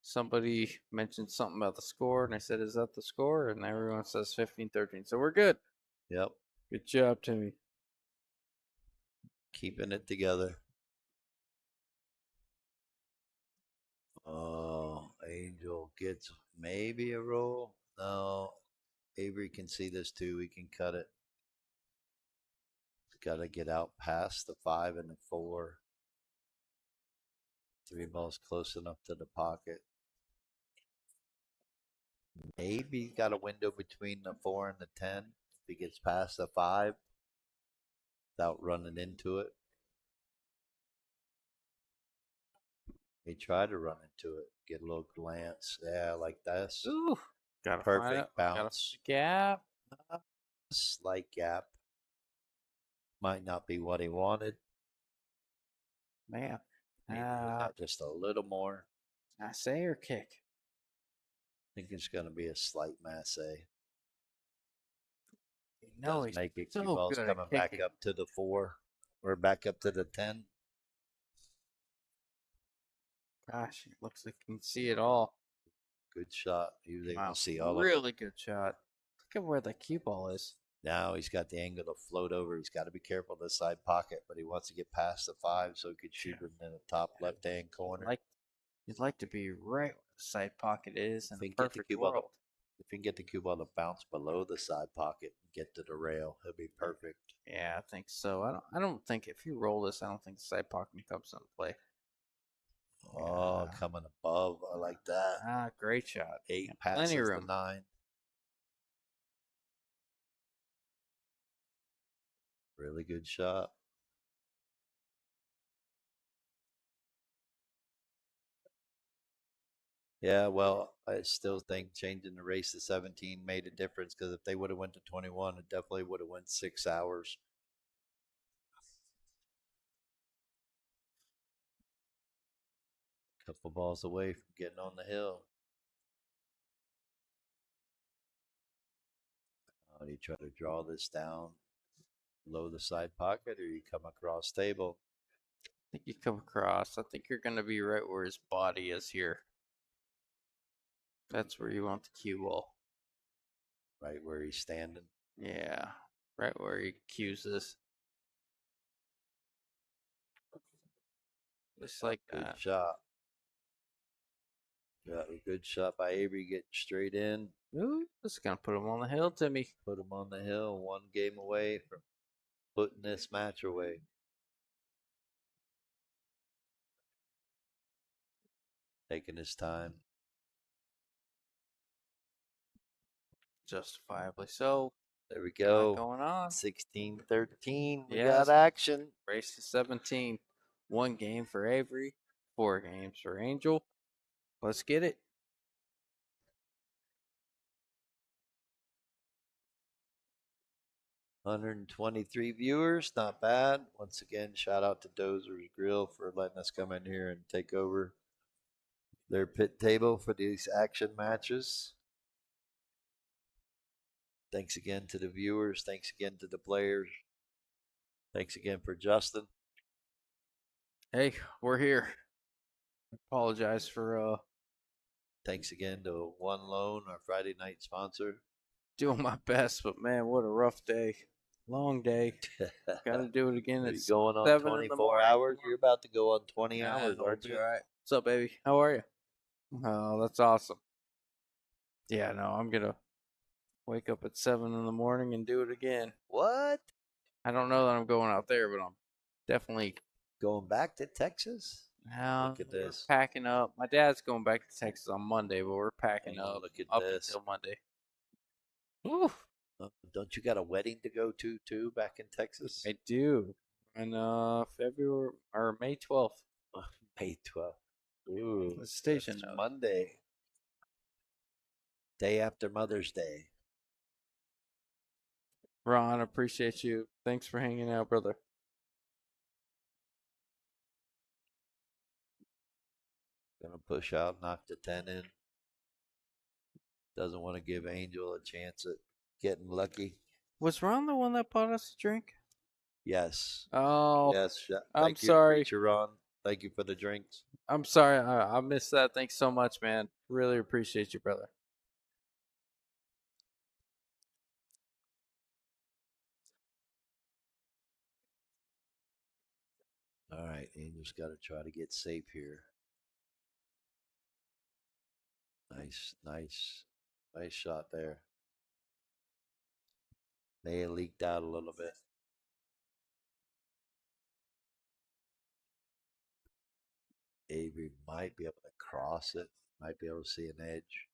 Speaker 2: Somebody mentioned something about the score, and I said, "Is that the score?" And everyone says 15-13. So we're good.
Speaker 1: Yep.
Speaker 2: Good job, Timmy.
Speaker 1: Keeping it together. Oh, Angel gets maybe a roll. No, Avery can see this too. We can cut it. Got to get out past the 5 and the 4. 3 balls close enough to the pocket. Maybe he's got a window between the 4 and the 10 if he gets past the 5 without running into it. He tried to run into it, get a little glance. Yeah, like this.
Speaker 2: Ooh, gotta find it.
Speaker 1: Perfect
Speaker 2: Gotta find
Speaker 1: bounce.
Speaker 2: the gap.
Speaker 1: Slight gap. Might not be what he wanted.
Speaker 2: Man,
Speaker 1: Need just a little more.
Speaker 2: masse or kick?
Speaker 1: I think it's going to be a slight masse.
Speaker 2: No,
Speaker 1: Does
Speaker 2: he's
Speaker 1: make it cue
Speaker 2: so
Speaker 1: balls
Speaker 2: good
Speaker 1: coming
Speaker 2: at
Speaker 1: back
Speaker 2: kicking.
Speaker 1: up to the 4 or back up to the 10.
Speaker 2: Gosh, it looks like you can see it all.
Speaker 1: Good shot. He was able
Speaker 2: Wow,
Speaker 1: to see all of it.
Speaker 2: really good shot. Look at where the cue ball is.
Speaker 1: Now he's got the angle to float over. He's got to be careful of the side pocket, but he wants to get past the 5 so he could shoot
Speaker 2: Yeah.
Speaker 1: it in the top left-hand corner.
Speaker 2: You'd like to be right where the side pocket is in
Speaker 1: If
Speaker 2: a
Speaker 1: he can get the
Speaker 2: perfect
Speaker 1: cue ball
Speaker 2: world.
Speaker 1: if he can get the cue ball to bounce below the side pocket and get to the rail, he'll be perfect.
Speaker 2: Yeah, I think so. I don't think if you roll this, I don't think the side pocket comes into play.
Speaker 1: Oh,
Speaker 2: Yeah.
Speaker 1: coming above. I like that.
Speaker 2: Great shot.
Speaker 1: 8
Speaker 2: Yeah, plenty of
Speaker 1: passes the
Speaker 2: room.
Speaker 1: 9. Really good shot. Yeah, well, I still think changing the race to 17 made a difference because if they would have went to 21, it definitely would have went 6 hours. Couple balls away from getting on the hill. Do you try to draw this down below the side pocket or you come across table?
Speaker 2: I think you come across. I think you're going to be right where his body is here. That's where you want the cue ball.
Speaker 1: Right where he's standing.
Speaker 2: Yeah, right where he cues this. Just like
Speaker 1: Good
Speaker 2: that.
Speaker 1: shot. Got a good shot by Avery getting straight in.
Speaker 2: Ooh, this is going to put him on the hill, Timmy.
Speaker 1: Put him on the hill. 1 game away from putting this match away. Taking his time.
Speaker 2: justifiably so.
Speaker 1: There we
Speaker 2: A lot
Speaker 1: go.
Speaker 2: going on.
Speaker 1: 16-13. We got
Speaker 2: Yes,
Speaker 1: action.
Speaker 2: race to 17. 1 game for Avery, 4 games for Angel. Let's get it.
Speaker 1: 123 viewers, not bad. Once again, shout out to Dozer's Grill for letting us come in here and take over their pit table for these action matches. Thanks again to the viewers. Thanks again to the players. Thanks again for Justin.
Speaker 2: Hey, we're here. Apologize for
Speaker 1: Thanks again to One Loan, our Friday night sponsor.
Speaker 2: doing my best, but man, what a rough day. Long day. Gotta do it again.
Speaker 1: Are you
Speaker 2: It's
Speaker 1: going on
Speaker 2: 7 in the
Speaker 1: 24
Speaker 2: morning.
Speaker 1: hours? You're about to go on 20
Speaker 2: Nah,
Speaker 1: hours,
Speaker 2: we'll
Speaker 1: aren't
Speaker 2: be
Speaker 1: you?
Speaker 2: all right. What's up, baby? How are you? Oh, that's awesome. Yeah, no, I'm gonna wake up at 7 in the morning and do it again.
Speaker 1: What?
Speaker 2: I don't know that I'm going out there, but I'm definitely
Speaker 1: Going back to Texas? Look at
Speaker 2: we're
Speaker 1: this.
Speaker 2: packing up. My dad's going back to Texas on Monday, but we're packing
Speaker 1: Oh,
Speaker 2: up
Speaker 1: look at
Speaker 2: up
Speaker 1: this.
Speaker 2: until Monday. Woo,
Speaker 1: Don't you got a wedding to go to too back in Texas?
Speaker 2: I do. And February or May 12th.
Speaker 1: May 12th. Ooh,
Speaker 2: The station
Speaker 1: that's
Speaker 2: note.
Speaker 1: Monday, day after Mother's Day.
Speaker 2: Ron, appreciate you. Thanks for hanging out, brother.
Speaker 1: Gonna push out, knock the 10 in. Doesn't want to give Angel a chance at getting lucky.
Speaker 2: Was Ron the one that bought us a drink?
Speaker 1: Yes.
Speaker 2: Oh,
Speaker 1: Yes.
Speaker 2: I'm
Speaker 1: Thank you,
Speaker 2: sorry.
Speaker 1: Preacher Ron. Thank you for the drinks.
Speaker 2: I'm sorry. I missed that. Thanks so much, man. Really appreciate you, brother.
Speaker 1: All right. Angel's got to try to get safe here. Nice shot there. May have leaked out a little bit. Avery might be able to cross it. Might be able to see an edge.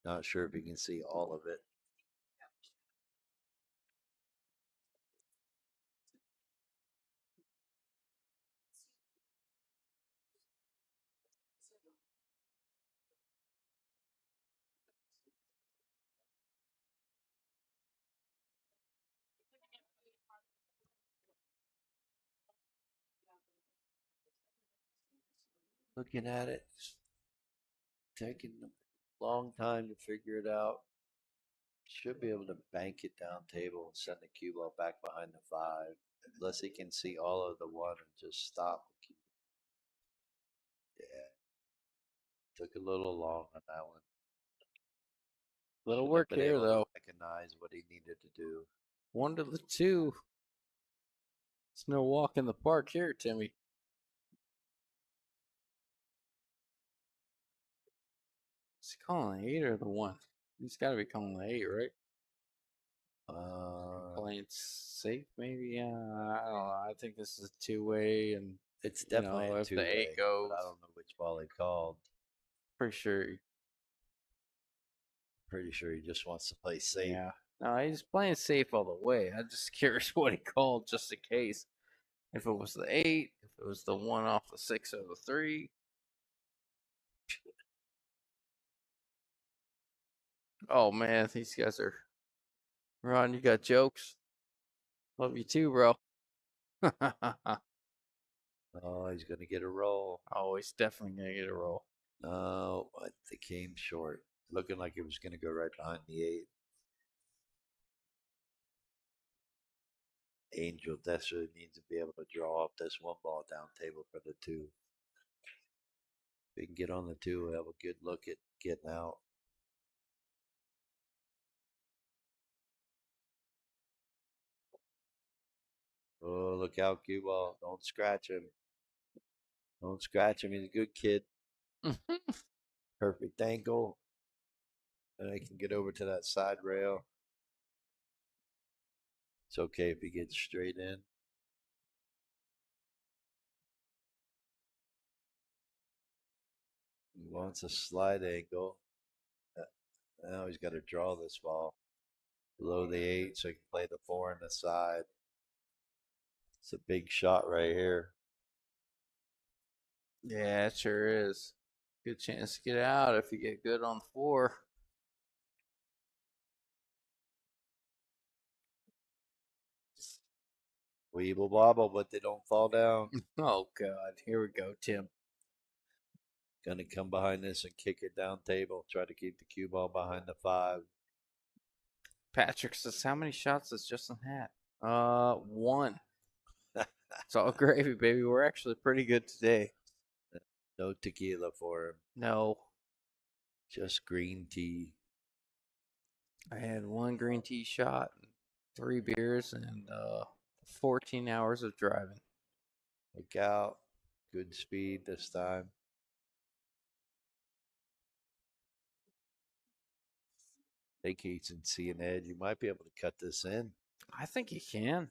Speaker 1: Not sure if you can see all of it. Looking at it, taking a long time to figure it out. Should be able to bank it down table and send the cue ball back behind the 5. Unless he can see all of the 1 and just stop. Yeah. Took a little long on that one.
Speaker 2: Little
Speaker 1: Should have
Speaker 2: work
Speaker 1: been
Speaker 2: here,
Speaker 1: able to
Speaker 2: though.
Speaker 1: recognize what he needed to do.
Speaker 2: 1 to the 2. It's no walk in the park here, Timmy. Is he calling the 8 or the 1? He's got to be calling the 8, right? Playing safe, maybe. I don't know. I think this is a 2-way, and
Speaker 1: it's definitely a
Speaker 2: if the 8
Speaker 1: two-way,
Speaker 2: goes,
Speaker 1: but I don't know which ball he called.
Speaker 2: pretty sure.
Speaker 1: Pretty sure he just wants to play safe.
Speaker 2: Yeah. No, he's playing safe all the way. I'm just curious what he called, just in case. If it was the 8, if it was the 1 off the 6 or the 3. Oh man, these guys are. Ron, you got jokes. Love you too, bro.
Speaker 1: Oh, he's going to get a roll.
Speaker 2: Oh, he's definitely gonna get a roll.
Speaker 1: No, but they came short. Looking like it was going to go right behind the 8. Angel desperately needs to be able to draw up this 1 ball down table for the 2. If he can get on the 2, we'll have a good look at getting out. Oh, look out, cue ball. Don't scratch him. Don't scratch him. He's a good kid. Perfect angle. And I can get over to that side rail. It's okay if he gets straight in. wants a slide angle. Uh, Now he's got to draw this ball below the 8 so he can play the 4 on the side. It's a big shot right here.
Speaker 2: Yeah, it sure is. Good chance to get out if you get good on the 4.
Speaker 1: Weeble bobble, but they don't fall down.
Speaker 2: Oh God, here we go, Tim.
Speaker 1: Gonna come behind this and kick it down table. Try to keep the cue ball behind the 5.
Speaker 2: Patrick says, "How many shots does Justin have?" One. It's all gravy, baby. We're actually pretty good today.
Speaker 1: No tequila for him.
Speaker 2: No,
Speaker 1: Just green tea.
Speaker 2: I had one green tea shot, 3 beers, and 14 hours of driving.
Speaker 1: Look out. Good speed this time. Think he can see an edge. You might be able to cut this in.
Speaker 2: I think he can.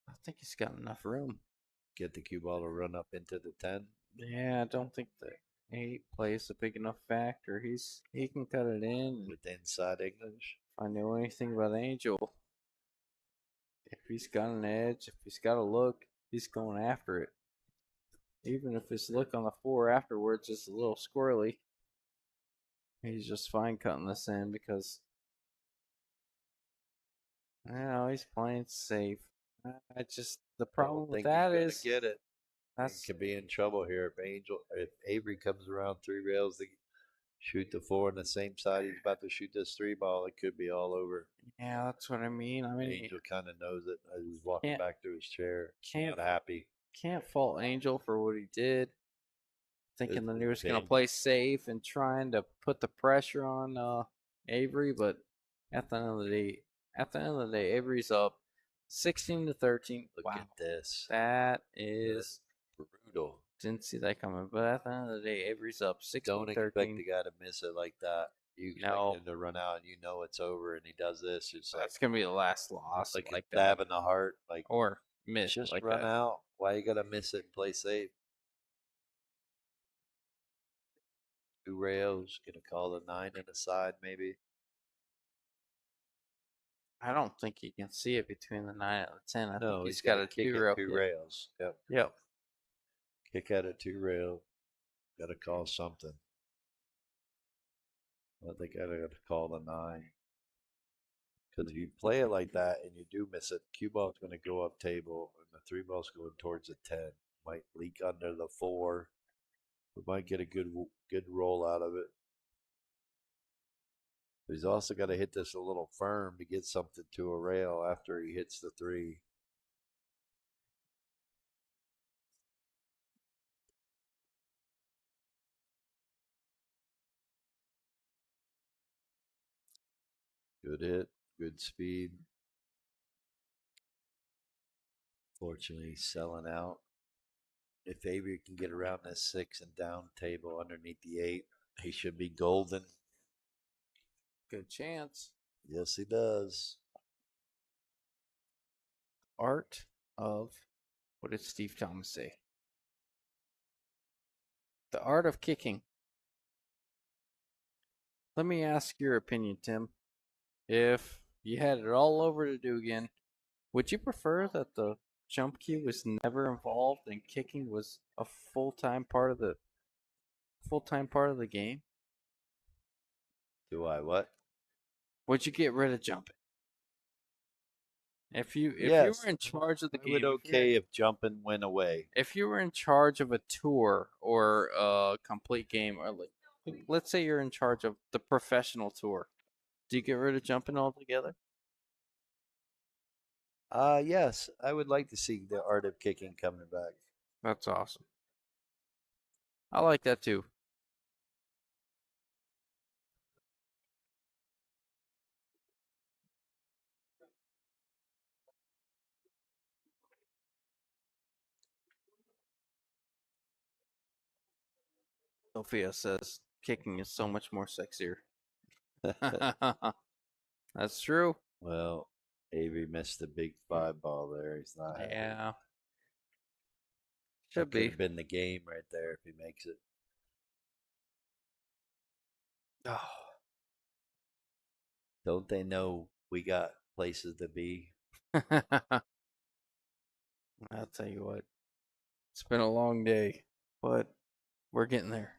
Speaker 2: I think he's got enough room.
Speaker 1: Get the cue ball to run up into the 10.
Speaker 2: Yeah, I don't think the 8 plays a big enough factor. He can cut it in.
Speaker 1: With inside English.
Speaker 2: If I know anything about Angel, if he's got an edge, if he's got a look, he's going after it. Even if his look on the 4 afterwards is a little squirrely, he's just fine cutting this in because he's playing safe. I just the problem with that is
Speaker 1: get it.
Speaker 2: that's
Speaker 1: Could be in trouble here if Avery comes around 3 rails to shoot the 4 on the same side. He's about to shoot this 3 ball. It could be all over.
Speaker 2: yeah, that's what I mean. I mean,
Speaker 1: Angel kind of knows it as he's walking
Speaker 2: can't
Speaker 1: back to his chair.
Speaker 2: can't
Speaker 1: Not happy.
Speaker 2: can't fault Angel for what he did, thinking that he was going to play safe and trying to put the pressure on Avery, but at the end of the day, Avery's up 16-13.
Speaker 1: Look
Speaker 2: Wow,
Speaker 1: at this.
Speaker 2: that is
Speaker 1: brutal.
Speaker 2: didn't see that coming. But at the end of the day, Avery's up 16-13.
Speaker 1: Don't expect the guy to miss it like that. You expect
Speaker 2: No.
Speaker 1: him to run out and you know it's over and he does this. It's
Speaker 2: That's gonna be the last loss,
Speaker 1: like a
Speaker 2: that,
Speaker 1: stab in the heart. Like,
Speaker 2: or miss
Speaker 1: just
Speaker 2: like
Speaker 1: run
Speaker 2: that.
Speaker 1: out. Why you gotta miss it and play safe? 2 rails. Gonna call the 9 in the side maybe.
Speaker 2: I don't think he can see it between the 9 and the 10. I think
Speaker 1: No,
Speaker 2: he's
Speaker 1: he's
Speaker 2: got
Speaker 1: got
Speaker 2: a
Speaker 1: to kick
Speaker 2: 2
Speaker 1: at
Speaker 2: rail
Speaker 1: 2
Speaker 2: kick.
Speaker 1: rails. Yep.
Speaker 2: Yep.
Speaker 1: Kick at a 2 rail. Got to call something. I think I got to call the 9. Because if you play it like that and you do miss it, cue ball's going to go up table and the 3 ball's going towards the 10. Might leak under the 4. We might get a good roll out of it. But he's also got to hit this a little firm to get something to a rail after he hits the 3. Good hit, good speed. Fortunately, he's selling out. If Avery can get around this 6 and down table underneath the 8, he should be golden.
Speaker 2: Good chance.
Speaker 1: Yes, he does.
Speaker 2: Art of, what did Steve Thomas say? The art of kicking. Let me ask your opinion, Tim. If you had it all over to do again, would you prefer that the jump cue was never involved and kicking was a full-time part of the game?
Speaker 1: Do I what?
Speaker 2: Would you get rid of jumping? If you
Speaker 1: Yes.
Speaker 2: were in charge of the
Speaker 1: I would
Speaker 2: game,
Speaker 1: okay if jumping went away.
Speaker 2: if you were in charge of a tour or a complete game, or let's say you're in charge of the professional tour, do you get rid of jumping altogether?
Speaker 1: Yes, I would like to see the art of kicking coming back.
Speaker 2: That's awesome. I like that too. Sophia says kicking is so much more sexier. That's true.
Speaker 1: Well, Avery missed the big 5 ball there. He's not happy.
Speaker 2: Yeah.
Speaker 1: That
Speaker 2: Should
Speaker 1: could
Speaker 2: be.
Speaker 1: have been the game right there if he makes it.
Speaker 2: Oh,
Speaker 1: Don't they know we got places to be?
Speaker 2: I'll tell you what, it's been a long day, but we're getting there.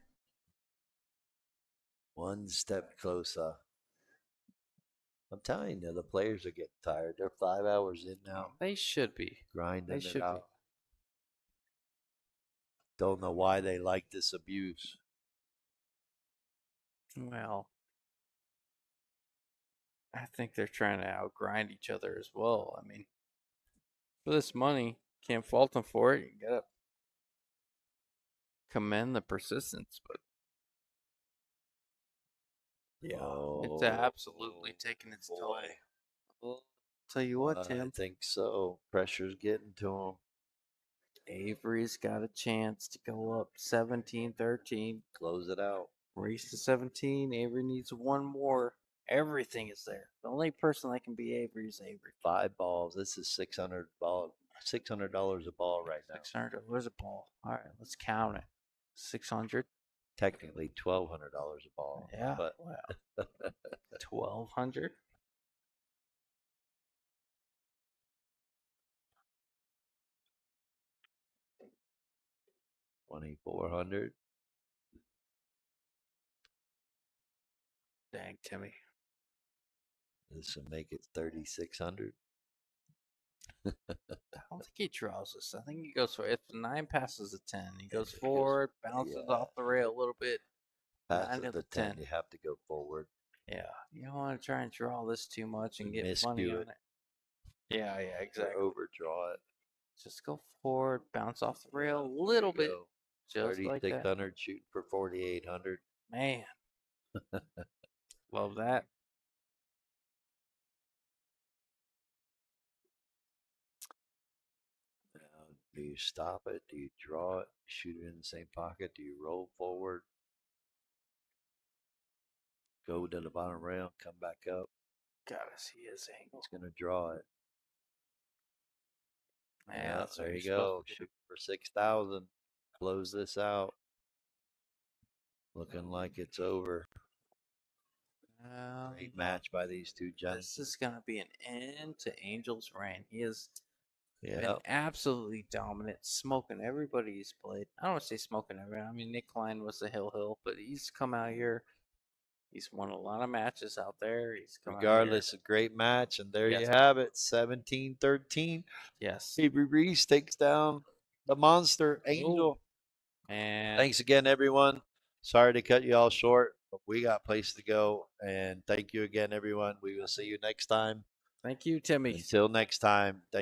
Speaker 1: One step closer. I'm telling you, the players are getting tired. They're 5 hours in now,
Speaker 2: They should be. They
Speaker 1: grinding it
Speaker 2: should be.
Speaker 1: out. Don't know why they like this abuse.
Speaker 2: Well, I think they're trying to outgrind each other as well. I mean, for this money, can't fault them for it. You gotta commend the persistence, but yeah, it's
Speaker 1: Oh,
Speaker 2: absolutely taking its toll.
Speaker 1: boy.
Speaker 2: Well, tell you what,
Speaker 1: I
Speaker 2: Tim,
Speaker 1: think so. Pressure's getting to them.
Speaker 2: Avery's got a chance to go up 17-13.
Speaker 1: Close it out.
Speaker 2: Race to 17. Avery needs one more. Everything is there. The only person that can be Avery is Avery.
Speaker 1: 5 balls. This is 600 ball. $600 a ball right now.
Speaker 2: 600. A ball? All right, let's count it. 600.
Speaker 1: Technically $1,200 a ball.
Speaker 2: Yeah.
Speaker 1: But
Speaker 2: Wow. 1,200.
Speaker 1: 2,400.
Speaker 2: Dang, Timmy.
Speaker 1: This will make it 3,600.
Speaker 2: I don't think he draws this. I think he goes for if the 9 passes a 10. He goes
Speaker 1: If it
Speaker 2: forward, bounces
Speaker 1: yeah,
Speaker 2: off the rail a little bit. 9
Speaker 1: passes
Speaker 2: to
Speaker 1: the
Speaker 2: the
Speaker 1: 10,
Speaker 2: 10.
Speaker 1: you have to go forward.
Speaker 2: Yeah, you don't want to try and draw this too much and get money
Speaker 1: Miscue
Speaker 2: on
Speaker 1: it
Speaker 2: it. Yeah,
Speaker 1: or
Speaker 2: exactly.
Speaker 1: overdraw it.
Speaker 2: Just go forward, bounce off the rail a little bit, just like that.
Speaker 1: 3,600 shooting for 4,800.
Speaker 2: Man, love that.
Speaker 1: Now, do you stop it? Do you draw it? Shoot it in the same pocket? Do you roll forward? Go to the bottom rail, come back up?
Speaker 2: Gotta see his angle.
Speaker 1: He's going to draw it.
Speaker 2: Yeah, that's what
Speaker 1: there
Speaker 2: you're
Speaker 1: you
Speaker 2: supposed
Speaker 1: go.
Speaker 2: to do.
Speaker 1: Shoot for 6,000. Close this out. Looking like it's over. Great match by these two gentlemen.
Speaker 2: This is gonna be an end to Angel's reign. He has been
Speaker 1: Yeah.
Speaker 2: absolutely dominant, smoking everybody he's played. I don't want to say smoking everybody. I mean, Nick Klein was the hill, but he's come out here. He's won a lot of matches out there. He's come out here.
Speaker 1: Regardless, a great match. And there you
Speaker 2: Yes.
Speaker 1: have it 17-13.
Speaker 2: Yes.
Speaker 1: Avery Reece takes down the monster Angel.
Speaker 2: And
Speaker 1: Thanks again, everyone. Sorry to cut you all short, but we got place to go. And thank you again, everyone. We will see you next time.
Speaker 2: thank you, Timmy.
Speaker 1: Until next time, thank